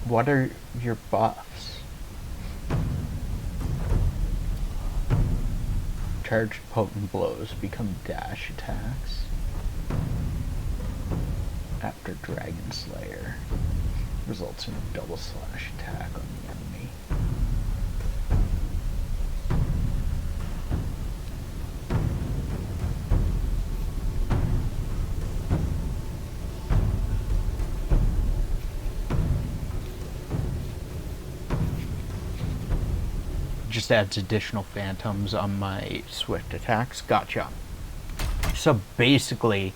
What are your buffs? Charged potent blows become dash attacks after Dragon Slayer. Results in a double slash attack on the enemy. just adds additional phantoms on my swift attacks. Gotcha. So basically,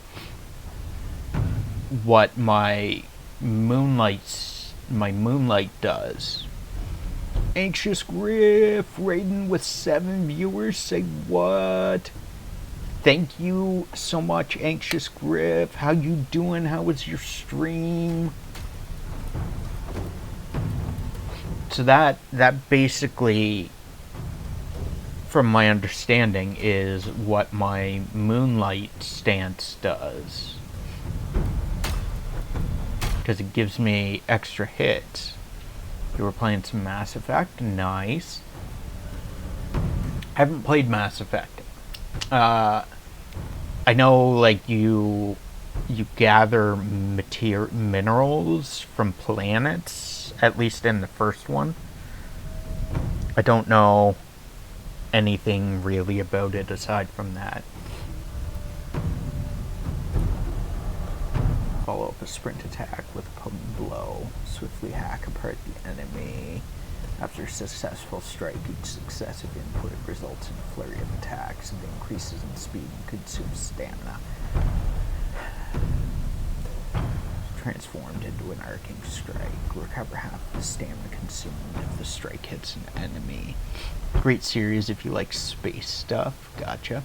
what my moonlight does. Anxious Griff, Raiden with 7 viewers. Say what? Thank you so much, Anxious Griff. How you doing? How was your stream? So that basically, from my understanding, is what my Moonlight stance does. Because it gives me extra hits. You were playing some Mass Effect. Nice. I haven't played Mass Effect. I know, like, you gather minerals from planets, at least in the first one. I don't know anything really about it aside from that. Follow up a sprint attack with a potent blow. Swiftly hack apart the enemy. After a successful strike, each successive input results in a flurry of attacks and increases in speed and consumes stamina. Transformed into an arcing strike. Recover half the stamina consumed if the strike hits an enemy. Great series if you like space stuff. Gotcha.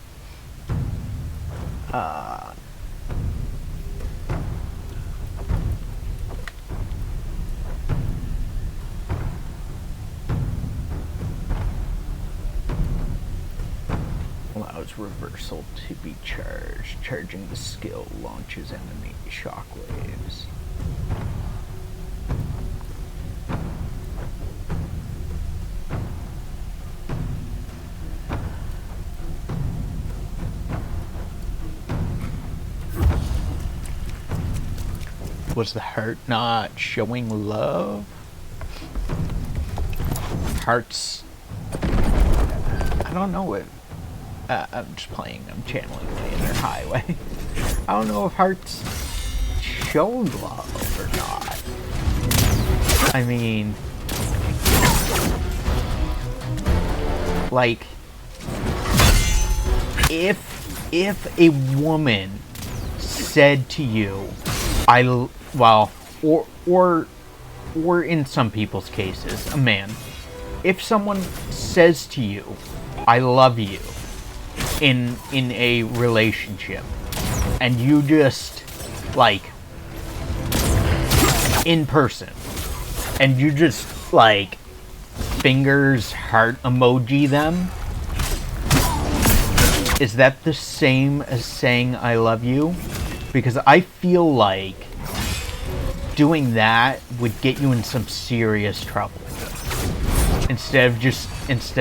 Allows reversal to be charged. Charging the skill launches enemy shockwaves. Was the heart not showing love? Hearts. I don't know if. I'm just playing. I'm channeling the inner highway. I don't know if hearts showed love or not. I mean, like, if a woman said to you, or in some people's cases, a man, if someone says to you, I love you, in a relationship, and you just, like, in person, and you just, like, fingers heart emoji them, is that the same as saying I love you? Because I feel like doing that would get you in some serious trouble. Instead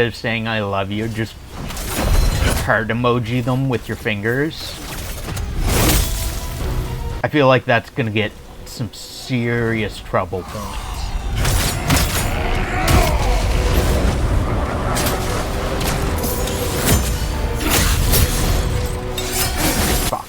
of saying I love you, just heart emoji them with your fingers. I feel like that's gonna get some serious trouble points. Fuck.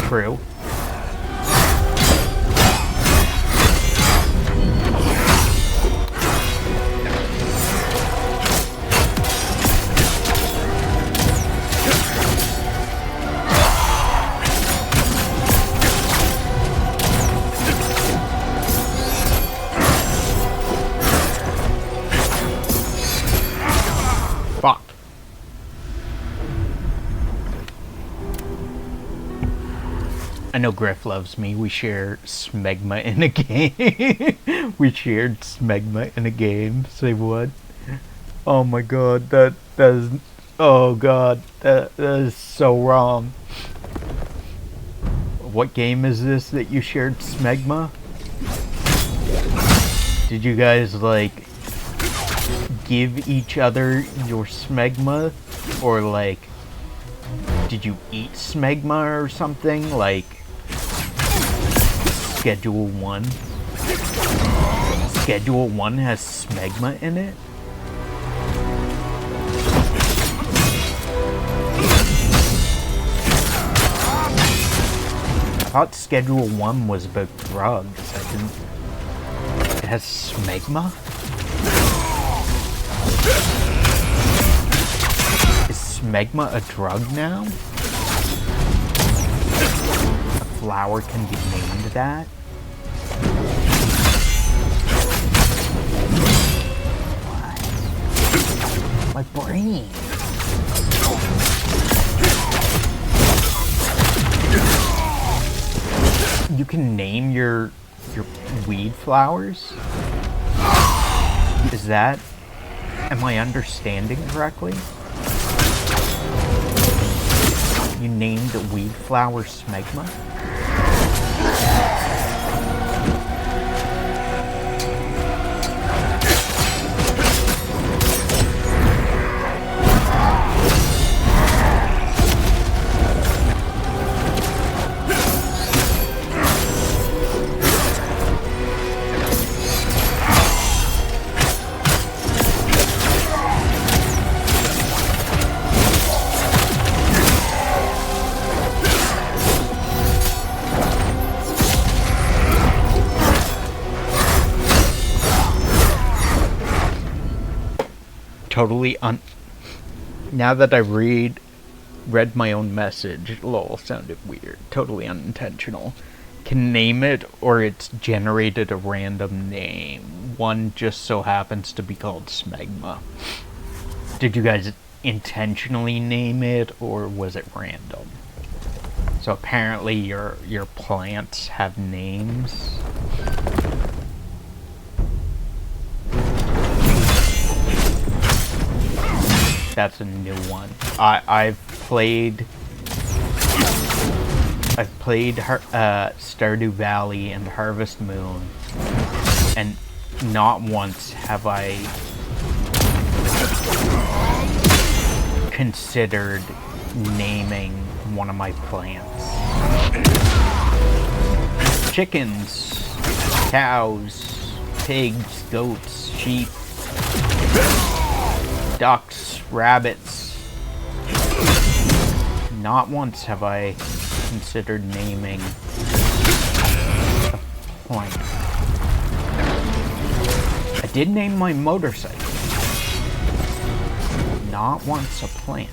True. Fuck. I know Griff loves me. We share smegma in a game. We shared smegma in a game. Say what? Oh my god, that is... Oh god, that is so wrong. What game is this that you shared smegma? Did you guys, like, give each other your smegma? Or, like, did you eat smegma or something? Like, Schedule 1? Schedule 1 has smegma in it? thought Schedule 1 was about drugs. I didn't... It has smegma? Is smegma a drug now? A flower can be named that? What? My brain. You can name your weed flowers? Is that... Am I understanding correctly? You named the weed flower smegma? Totally now that I read my own message, lol, sounded weird. Totally unintentional. Can name it, or it's generated a random name. One just so happens to be called smegma. Did you guys intentionally name it, or was it random? So apparently your plants have names. That's a new one. I've played Stardew Valley and Harvest Moon, and not once have I considered naming one of my plants. Chickens, cows, pigs, goats, sheep, ducks, rabbits. Not once have I considered naming a plant. I did name my motorcycle. Not once a plant.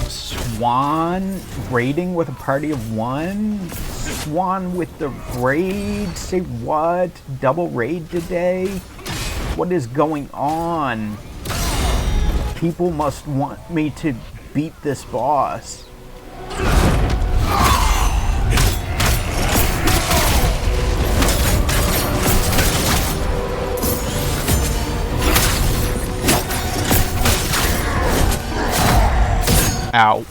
Swan raiding with a party of one? Swan with the raid? Say what? Double raid today? What is going on? People must want me to beat this boss. Ow.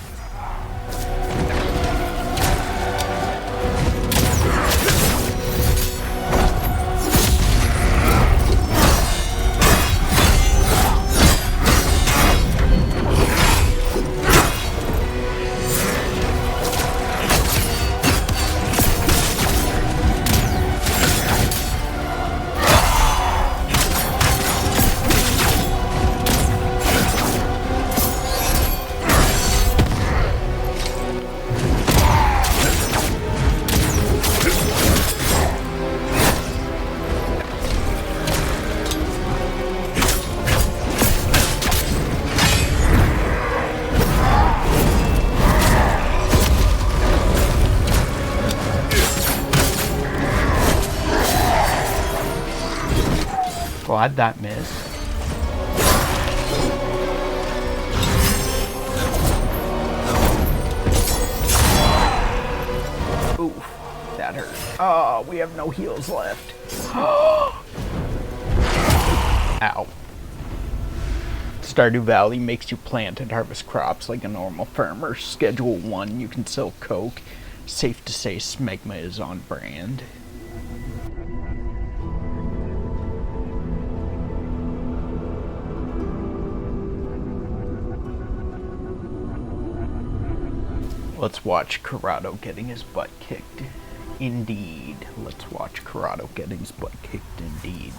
Glad that missed. Oof, that hurt. Oh, we have no heals left. Ow. Stardew Valley makes you plant and harvest crops like a normal farmer. Schedule 1, you can sell coke. Safe to say smegma is on brand. Let's watch Corrado getting his butt kicked. Indeed. Let's watch Corrado getting his butt kicked indeed.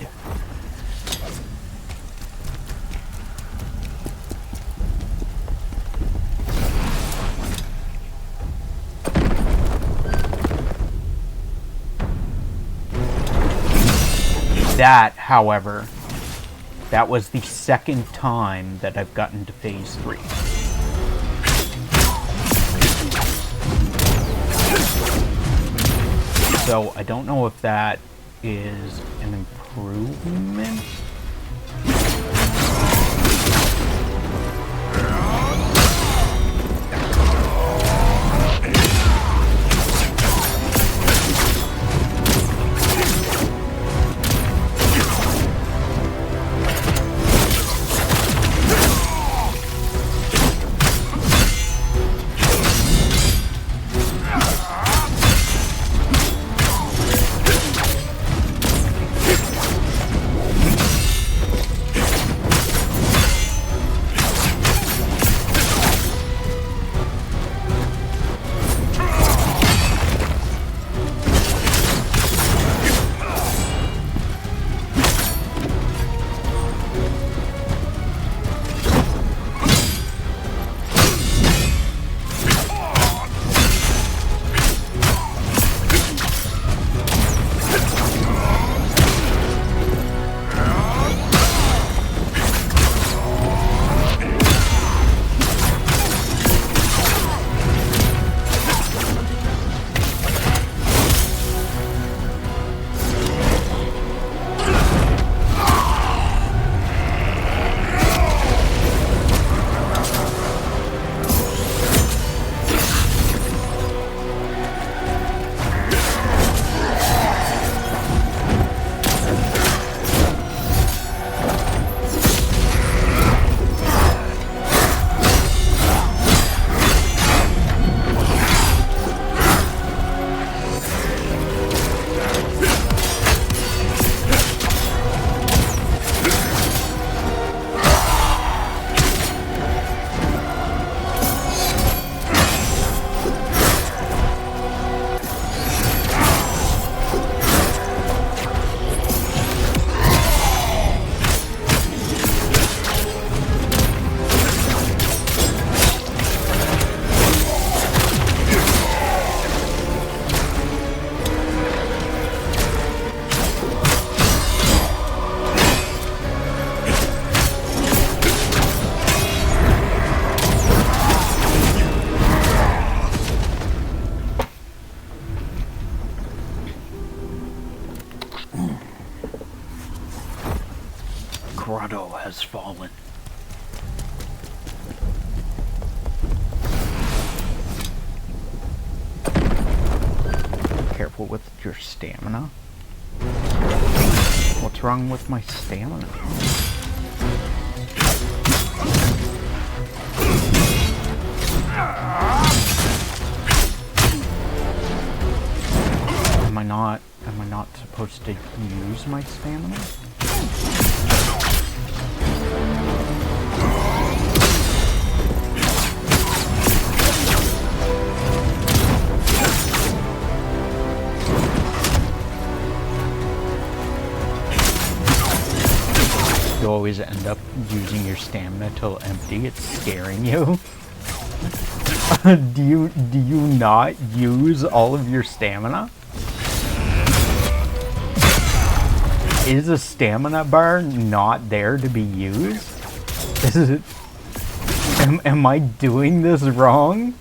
That, however, that was the second time that I've gotten to phase 3. So I don't know if that is an improvement. Grotto has fallen. Careful with your stamina. What's wrong with my stamina? Am I not supposed to use my stamina? You always end up using your stamina till empty. It's scaring you. Do you not use all of your stamina? Is a stamina bar not there to be used? Is it? Am I doing this wrong?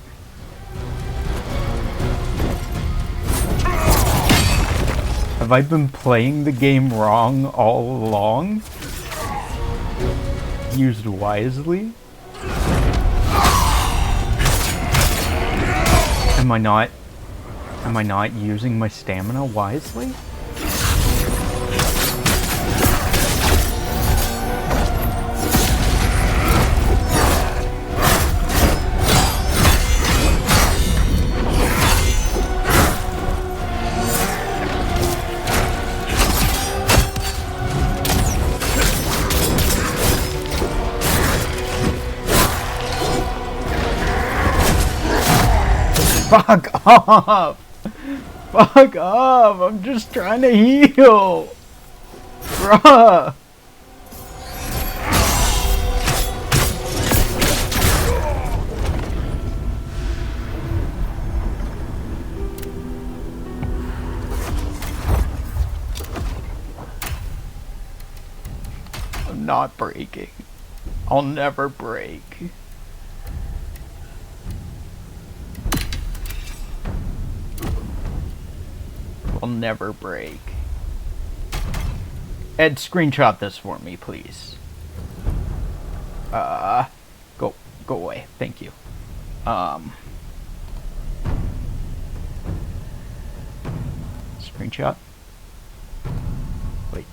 Have I been playing the game wrong all along? Used wisely? Am I not using my stamina wisely? Fuck off! Fuck off! I'm just trying to heal! Bruh! I'm not breaking. I'll never break. I'll never break. Ed, screenshot this for me, please. Go away. Thank you. Screenshot? Wait.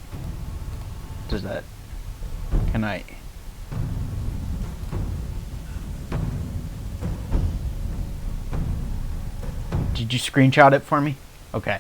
Does that... Can I... Did you screenshot it for me? Okay.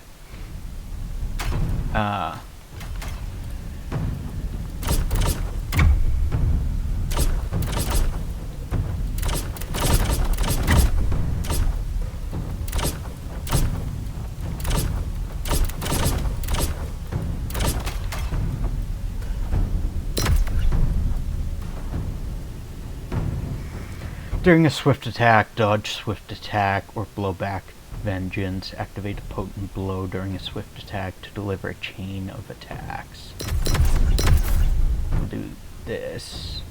During a swift attack, dodge swift attack or blowback vengeance. Activate a potent blow during a swift attack to deliver a chain of attacks. We'll do this.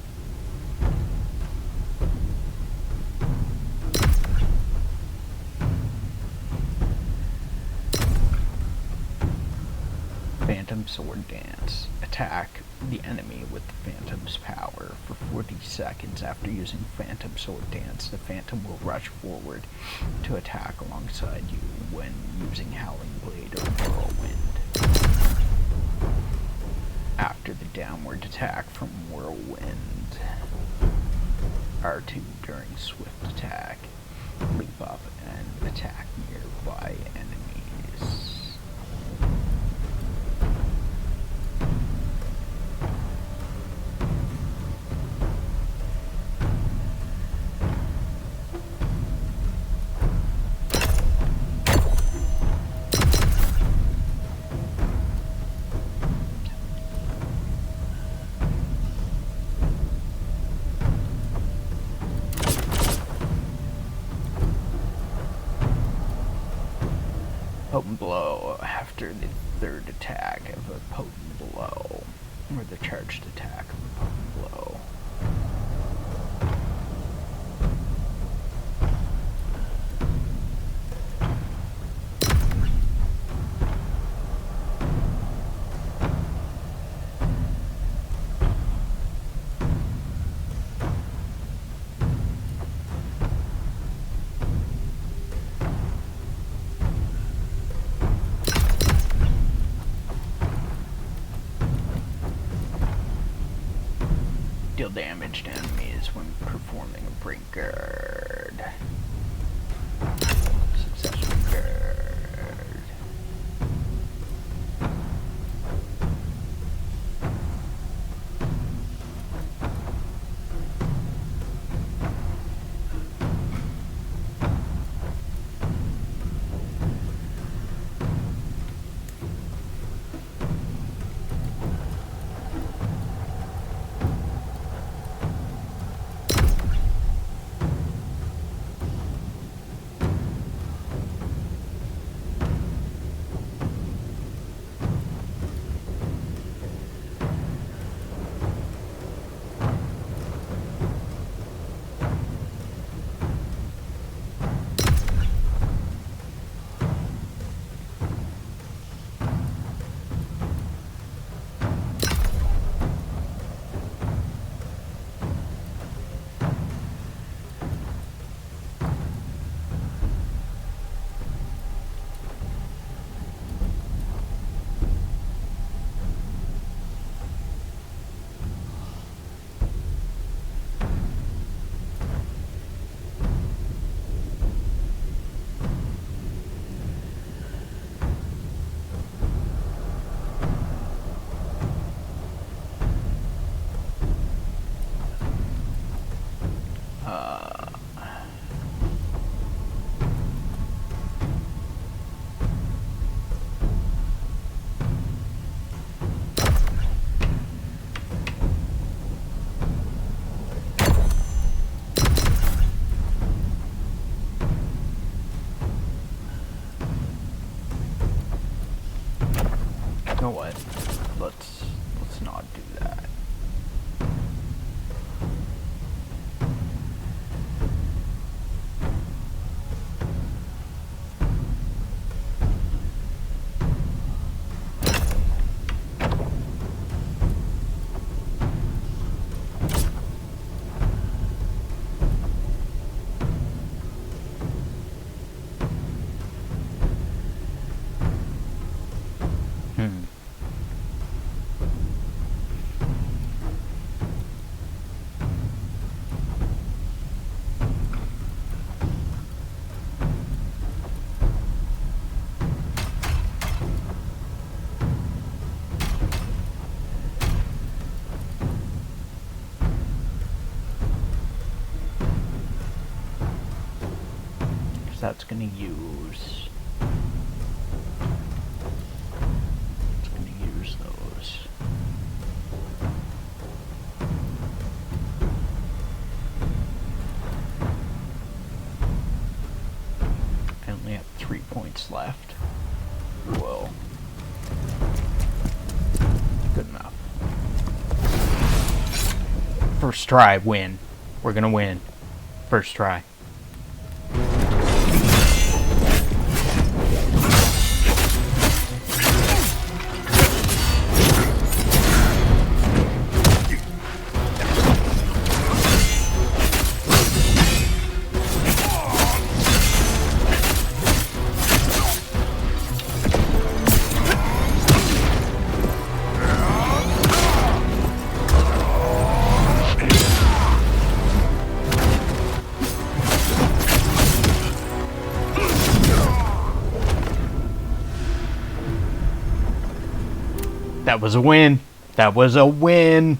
Phantom Sword Dance. Attack the enemy with the Phantom's power. For 40 seconds after using Phantom Sword Dance, the Phantom will rush forward to attack alongside you when using Howling Blade or Whirlwind. After the downward attack from Whirlwind, R2 during swift attack, leap up and attack nearby enemies. Potent blow after the third attack of a potent blow, or the charged attack of a potent blow. Deal damage to enemies when performing a break guard. Successful guard. that's gonna use. It's gonna use those. I only have 3 points left. Whoa. Good enough. First try, win. We're gonna win. First try. That was a win. That was a win.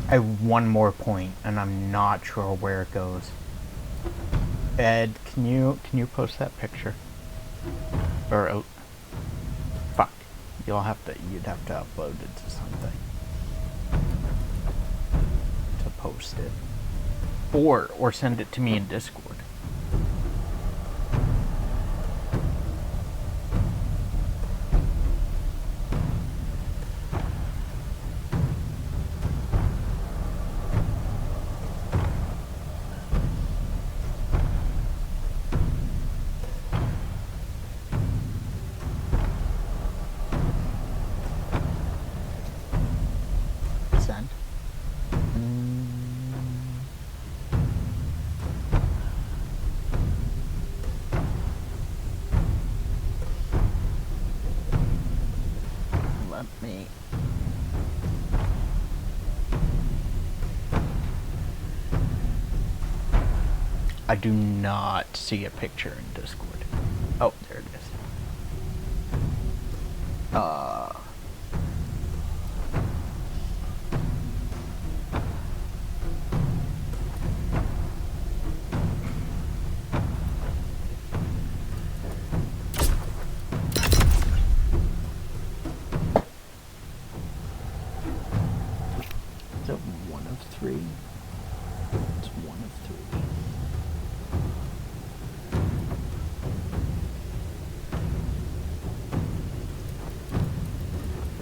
I have one more point, and I'm not sure where it goes. Ed, can you post that picture? Or oh, fuck, you'd have to upload it to something to post it, or send it to me in Discord. I do not see a picture in Discord. Oh, there it is. Is it one of three? It's one of three.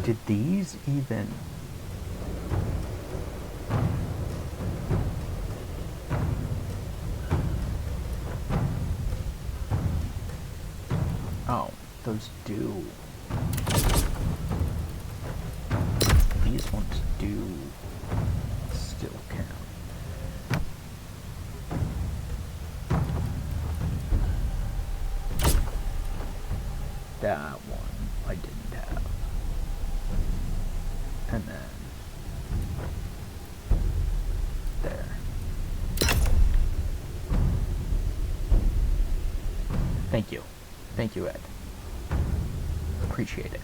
Did these even... Oh, those do. These ones do still count. That one I didn't have. And then there. Thank you. Thank you, Ed. Appreciate it.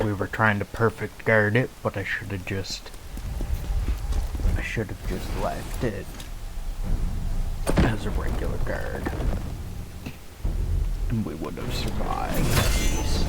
We were trying to perfect guard it, but I should have just left it as a regular guard. And we would have survived at least.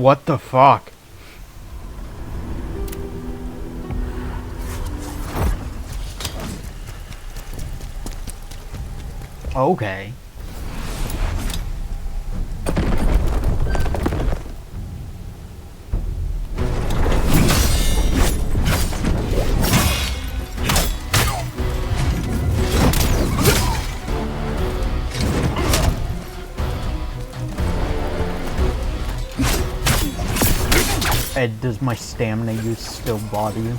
What the fuck? Okay. Ed, does my stamina use still bother you?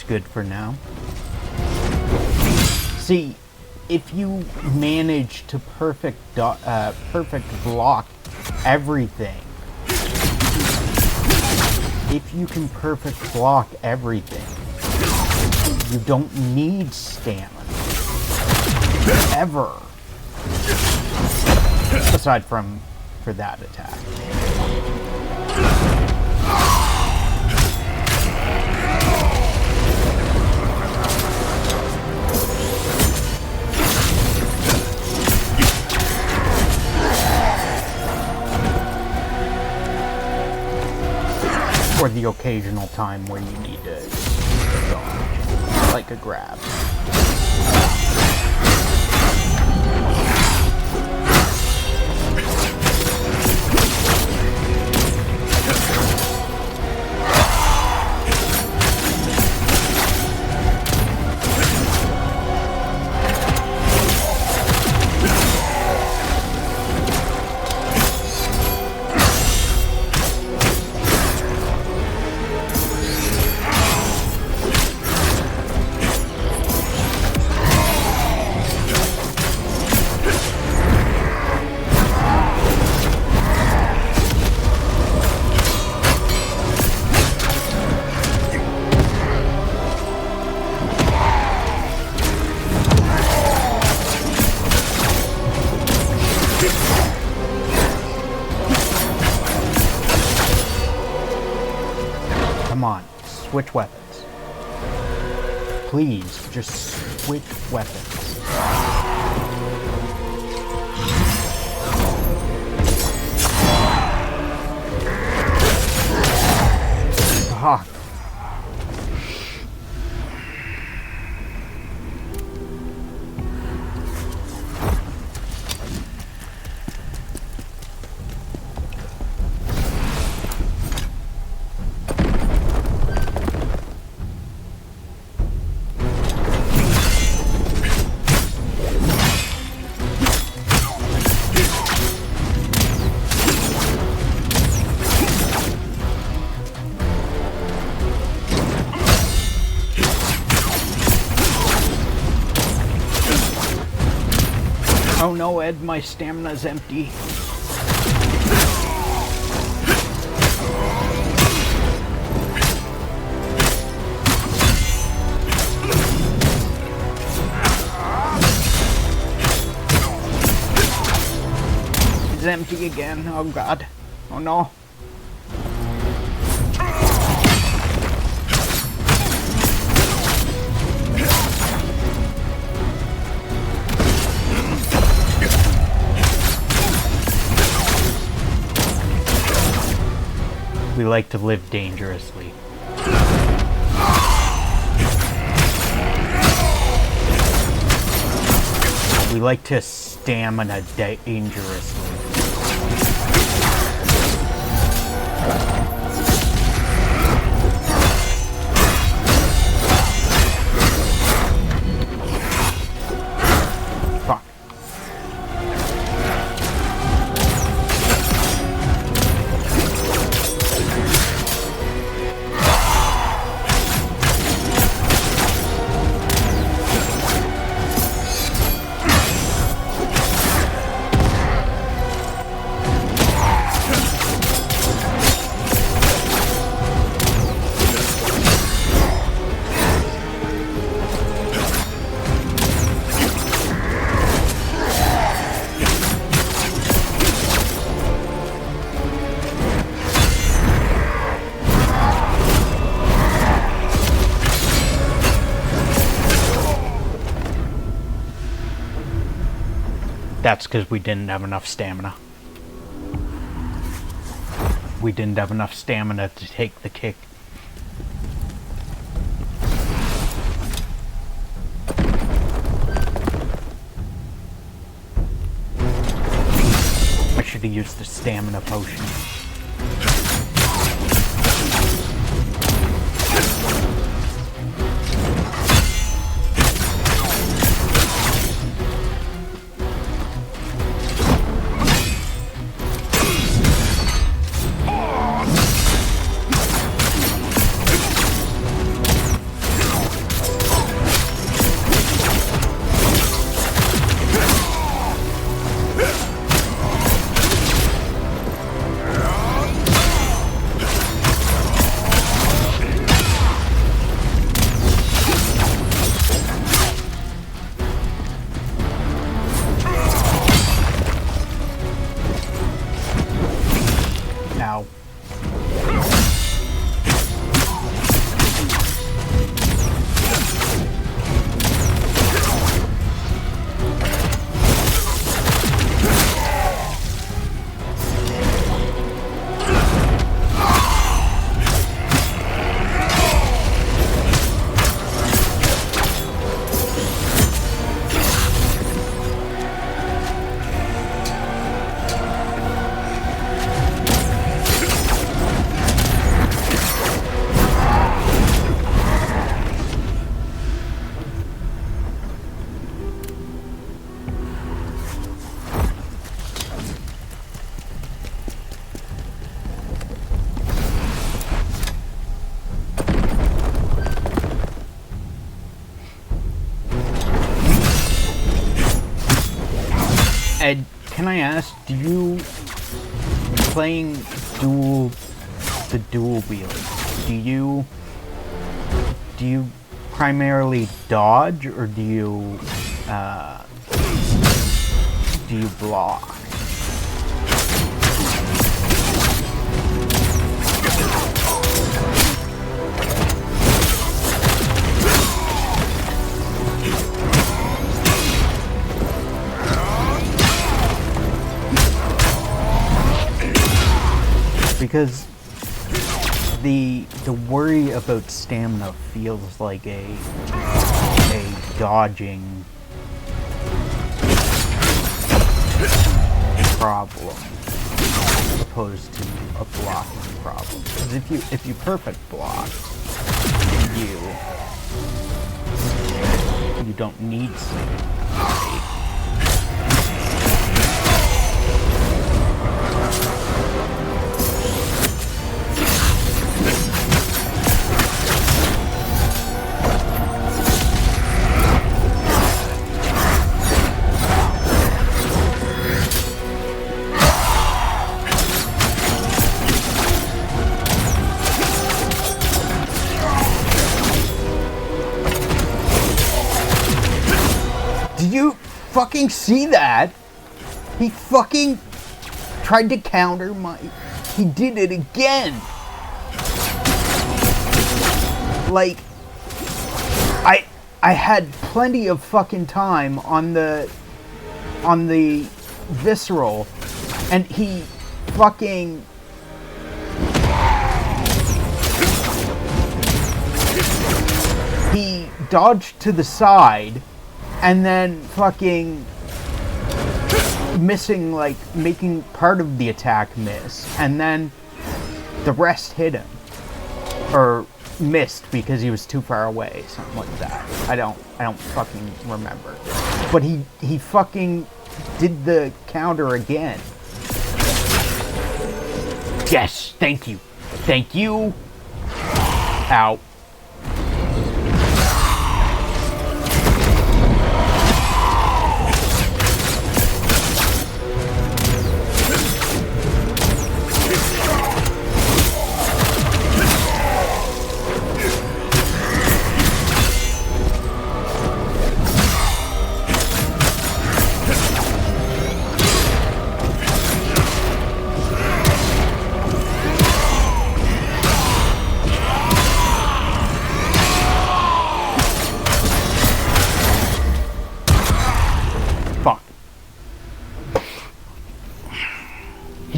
Good for now. See, if you manage to perfect block everything, if you can perfect block everything, you don't need stamina. Ever. Aside from for that attack. Or the occasional time where you need to dodge, like a grab. Come on, switch weapons. Please, just switch weapons. Ah. Oh no, Ed, my stamina's empty. It's empty again. Oh god. Oh no. We like to live dangerously. We like to stamina dangerously. Fuck. That's because we didn't have enough stamina. We didn't have enough stamina to take the kick. I should have used the stamina potion. Ed, can I ask, do you, playing the dual wield, do you primarily dodge, or do you block? Because the worry about stamina feels like a dodging problem as opposed to a blocking problem. Because if you perfect block, you don't need stamina. Did you fucking see that? He fucking tried to counter my... He did it again! Like... I had plenty of fucking time on the visceral, and he fucking... He dodged to the side, and then fucking missing, like, making part of the attack miss, and then the rest hit him. Or missed because he was too far away, something like that. I don't fucking remember. But he fucking did the counter again. Yes, thank you. Thank you. Ow.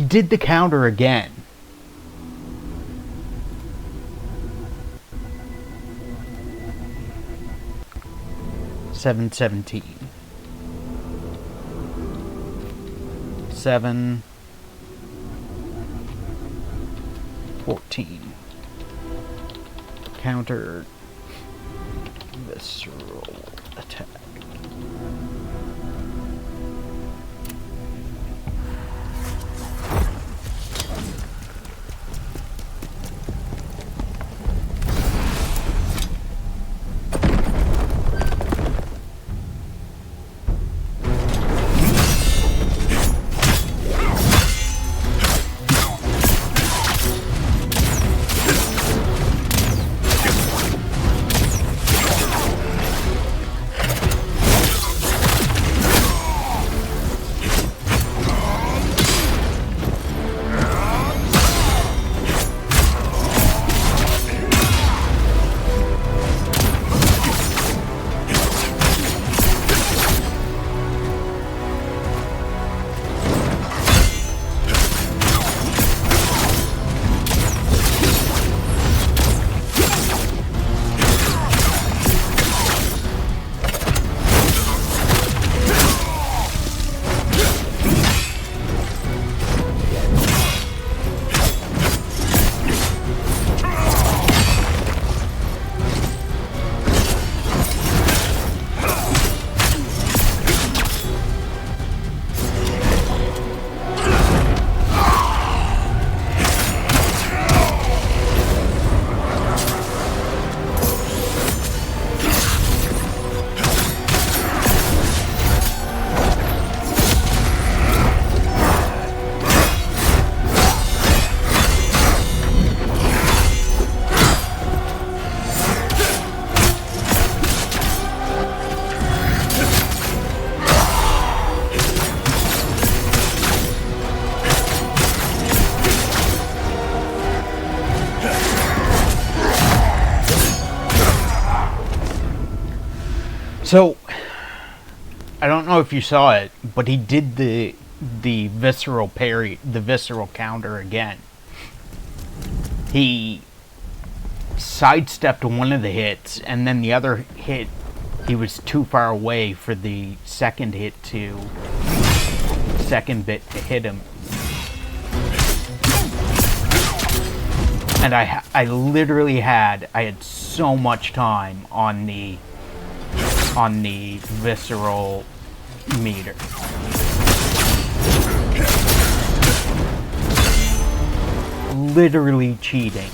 Did the counter again. $7.17. 7:14. Counter visceral attack. So, I don't know if you saw it, but he did the visceral parry, the visceral counter again. He sidestepped one of the hits, and then the other hit, he was too far away for the second bit to hit him. And I literally had so much time on the visceral meter. Literally cheating.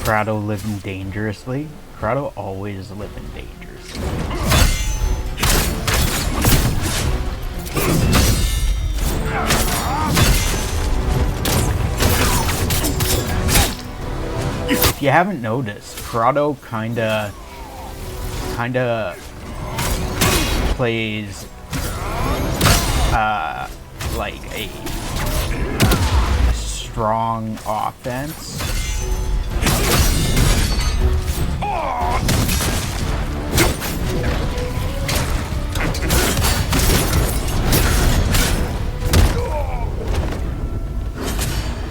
Crowdo living dangerously. Crowdo always living dangerously. If you haven't noticed, Crowdo kinda plays like a strong offense.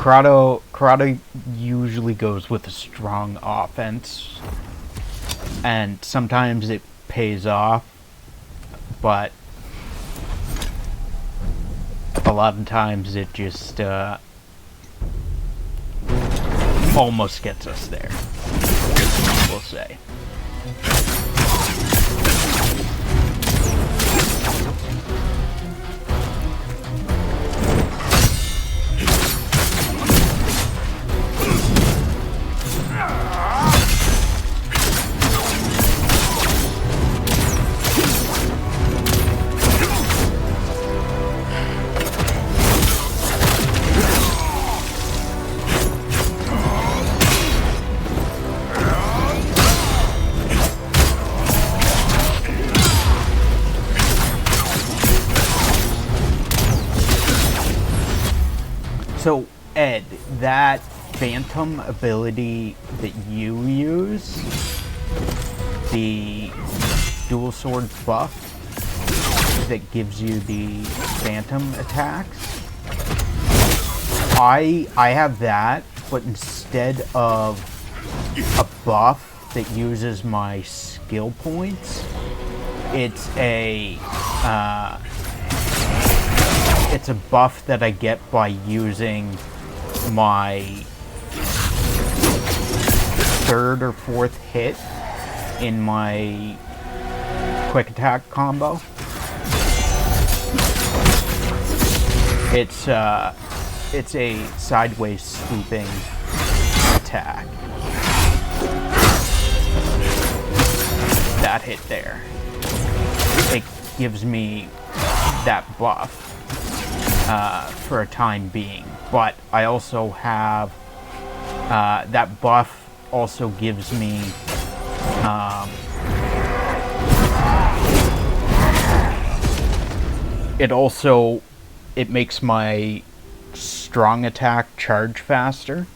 Karate usually goes with a strong offense, and sometimes it pays off, but a lot of times it just almost gets us there, we'll say. So, Ed, that phantom ability that you use, the dual sword buff that gives you the phantom attacks, I have that, but instead of a buff that uses my skill points, it's a buff that I get by using my third or fourth hit in my quick attack combo. It's a sideways swooping attack. That hit there. It gives me that buff for a time being, but I also have that buff also gives me it makes my strong attack charge faster,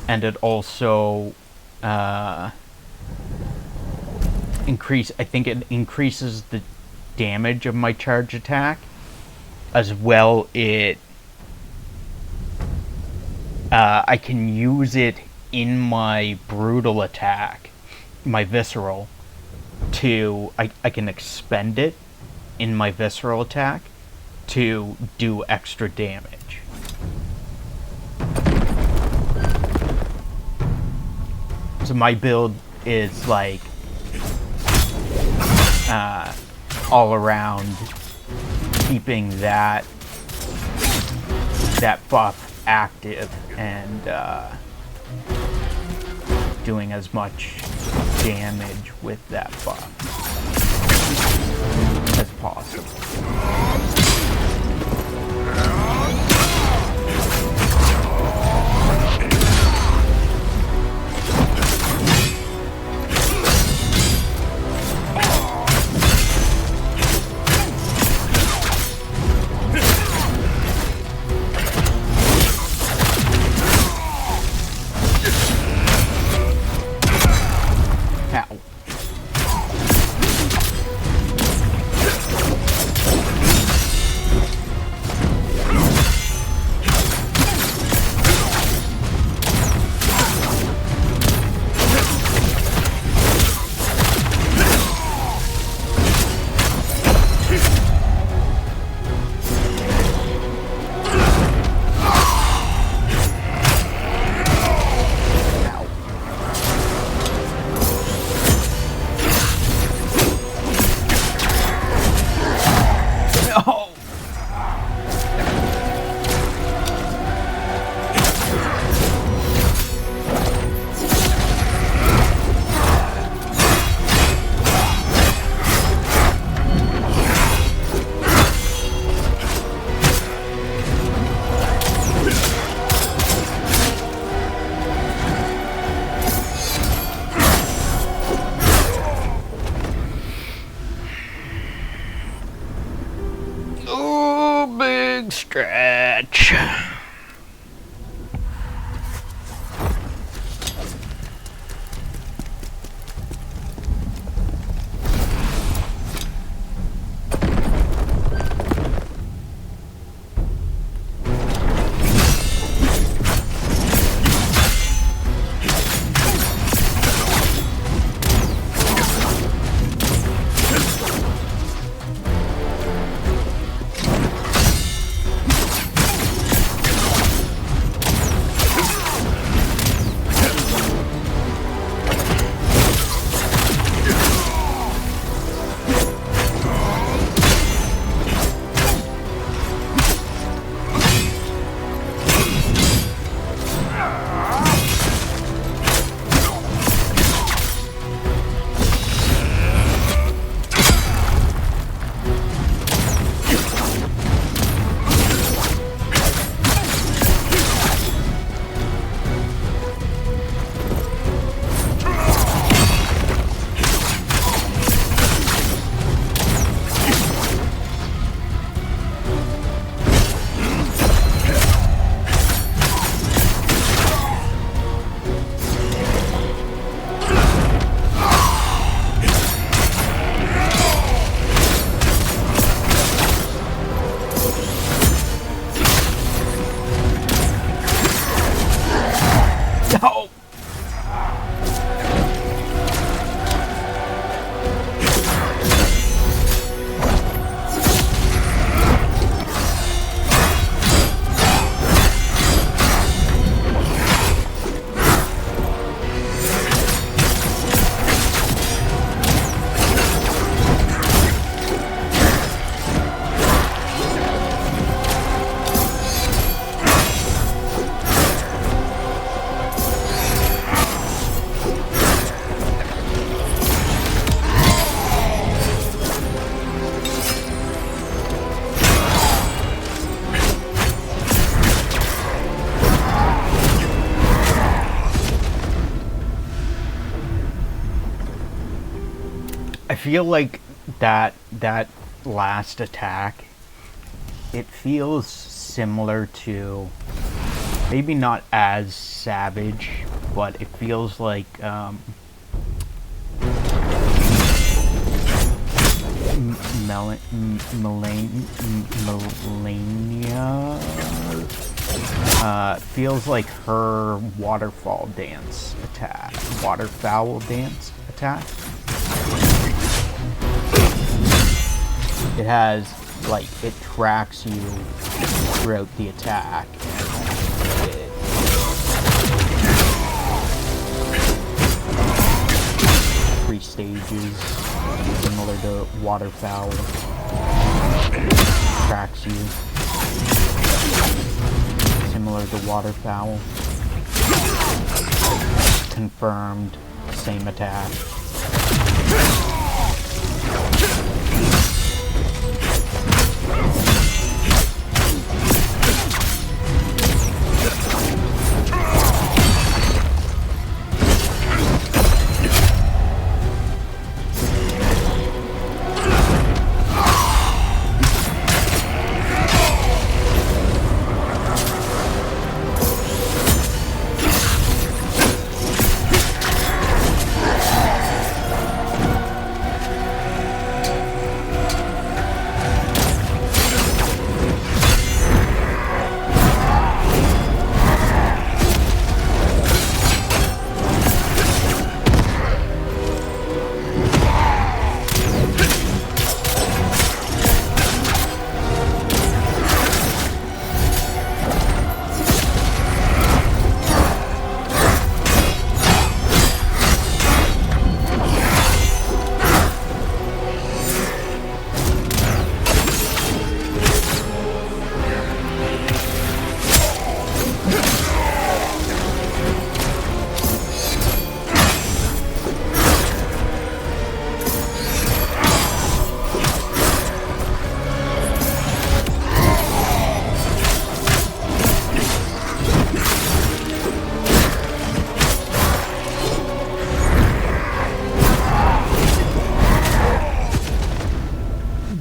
and it also I think it increases the damage of my charge attack. As well, I can use it in my brutal attack, my visceral, I can expend it in my visceral attack to do extra damage. So my build is like all around keeping that buff active and doing as much damage with that buff as possible. I feel like that last attack, it feels similar to, maybe not as savage, but it feels like Melania feels like her waterfowl dance attack. It has, like, it tracks you throughout the attack. Three stages, similar to waterfowl. Tracks you, similar to waterfowl. Confirmed, same attack.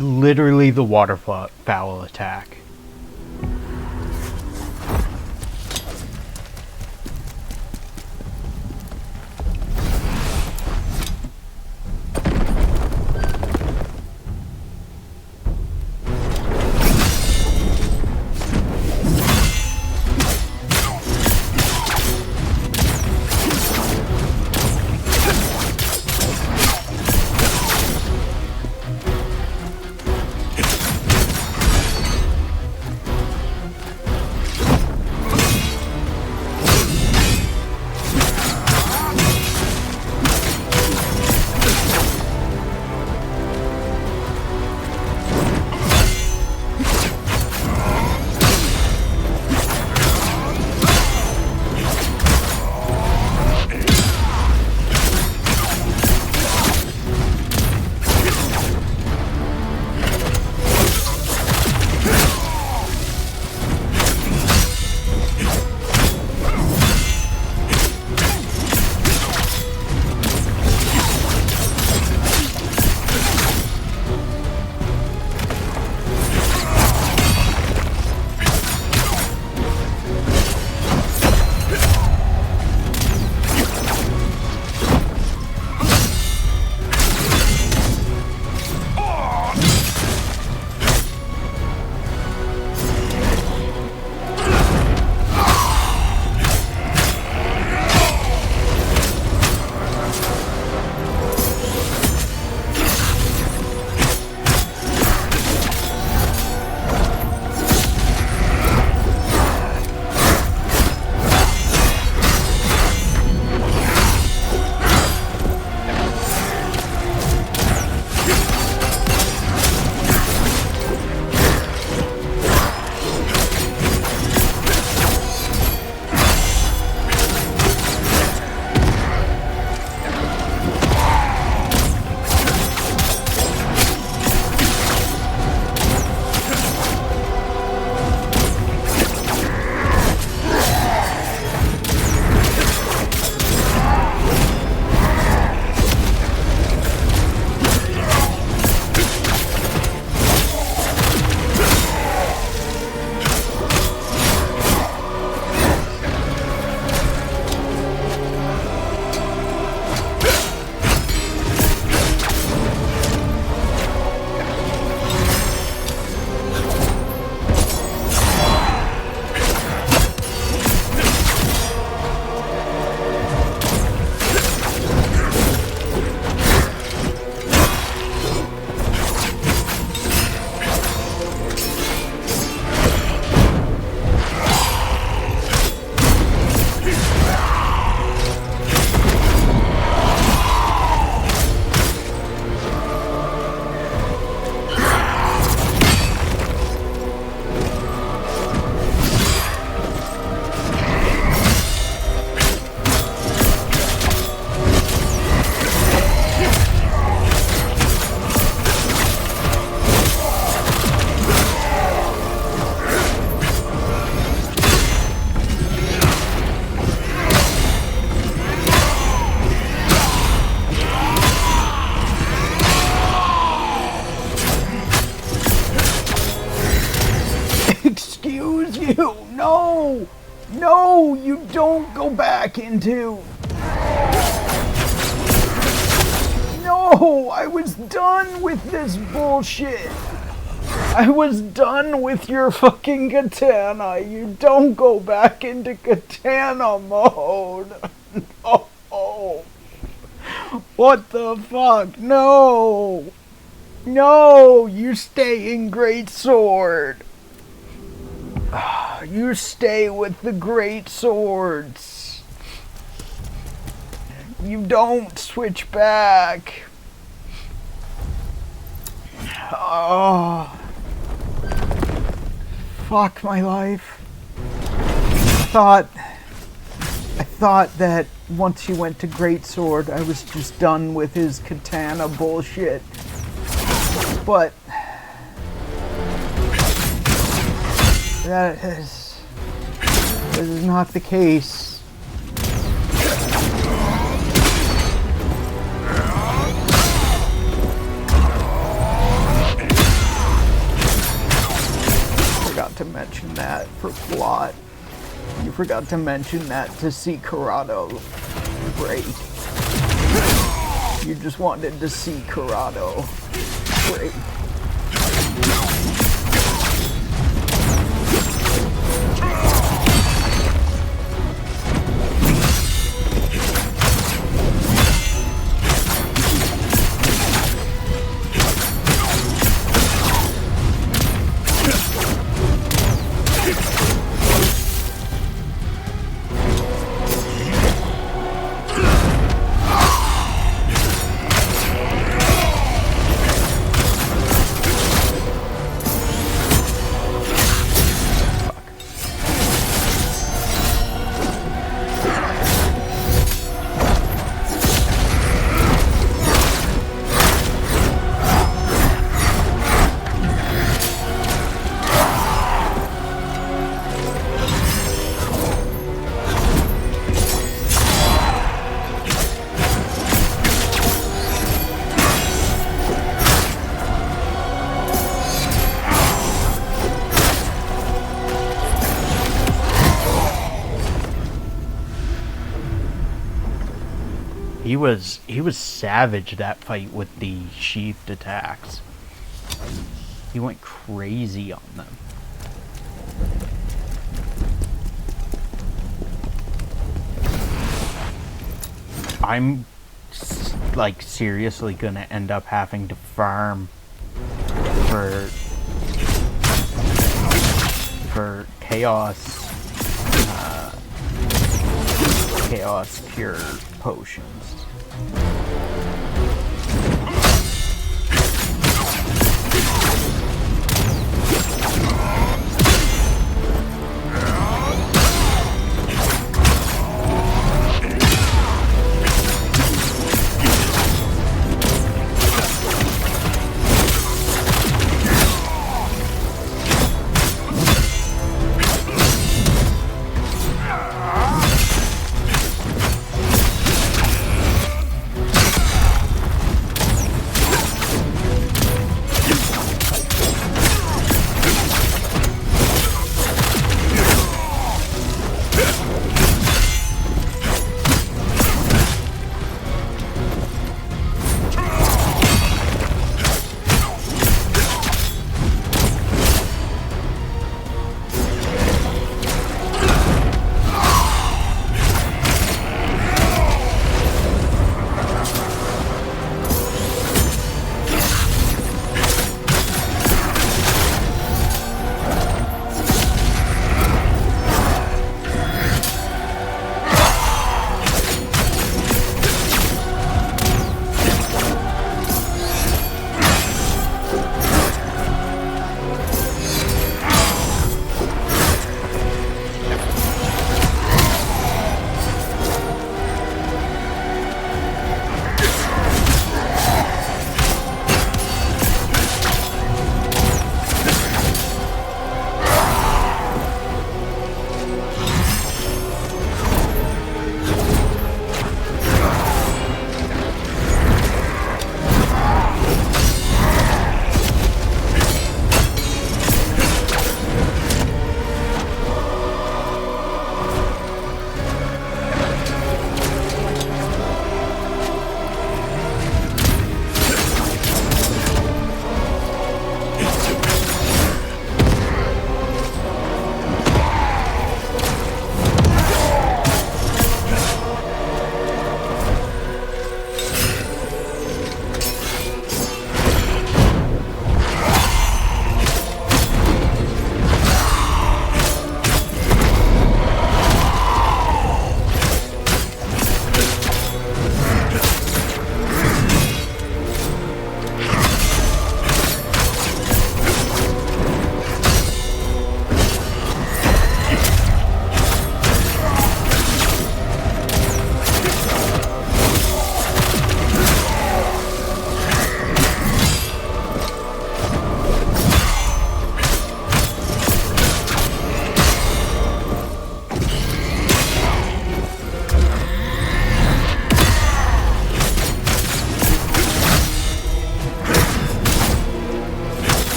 Literally the waterfowl attack. No! No, you don't go back into... No, I was done with this bullshit. I was done with your fucking katana. You don't go back into katana mode. No. What the fuck? No. No, you stay in Great Sword. You stay with the Great Swords. You don't switch back. Oh. Fuck my life. I thought that once he went to Great Sword, I was just done with his katana bullshit. But that is not the case. Forgot to mention that for plot. You forgot to mention that to see Corrado. Great. You just wanted to see Corrado. Great. He was savage, that fight with the sheathed attacks. He went crazy on them. I'm like seriously gonna end up having to farm for chaos cure potions.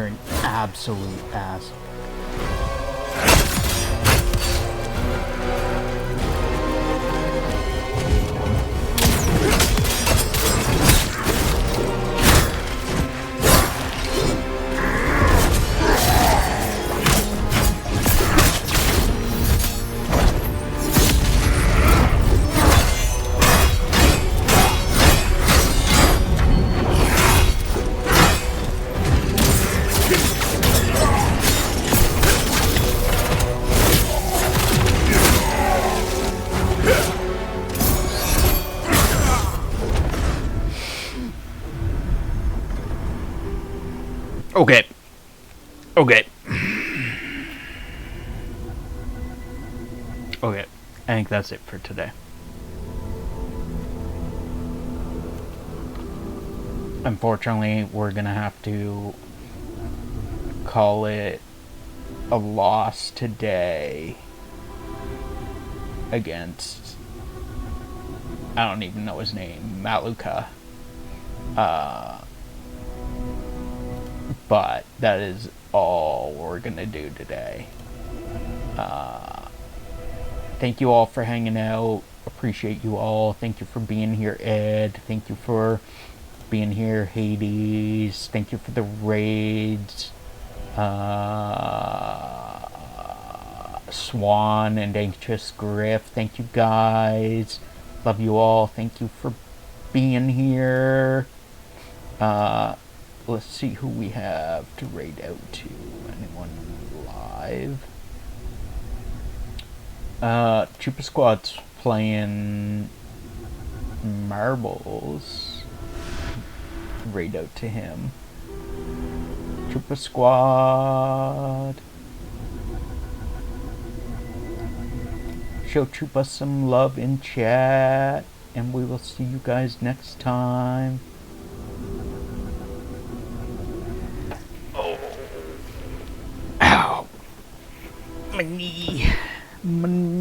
an absolute ass. Okay. Okay. Okay. I think that's it for today. Unfortunately, we're gonna have to call it a loss today against, I don't even know his name, Maluka. But that is all we're gonna do today. Thank you all for hanging out. Appreciate you all. Thank you for being here, Ed. Thank you for being here, Hades. Thank you for the raids. Swan and Anxious Griff. Thank you guys. Love you all. Thank you for being here. Let's see who we have to raid out to. Anyone live? Chupa Squad's playing marbles. Raid out to him. Chupa Squad. Show Chupa some love in chat. And we will see you guys next time. Oh. Ow. My knee. My knee.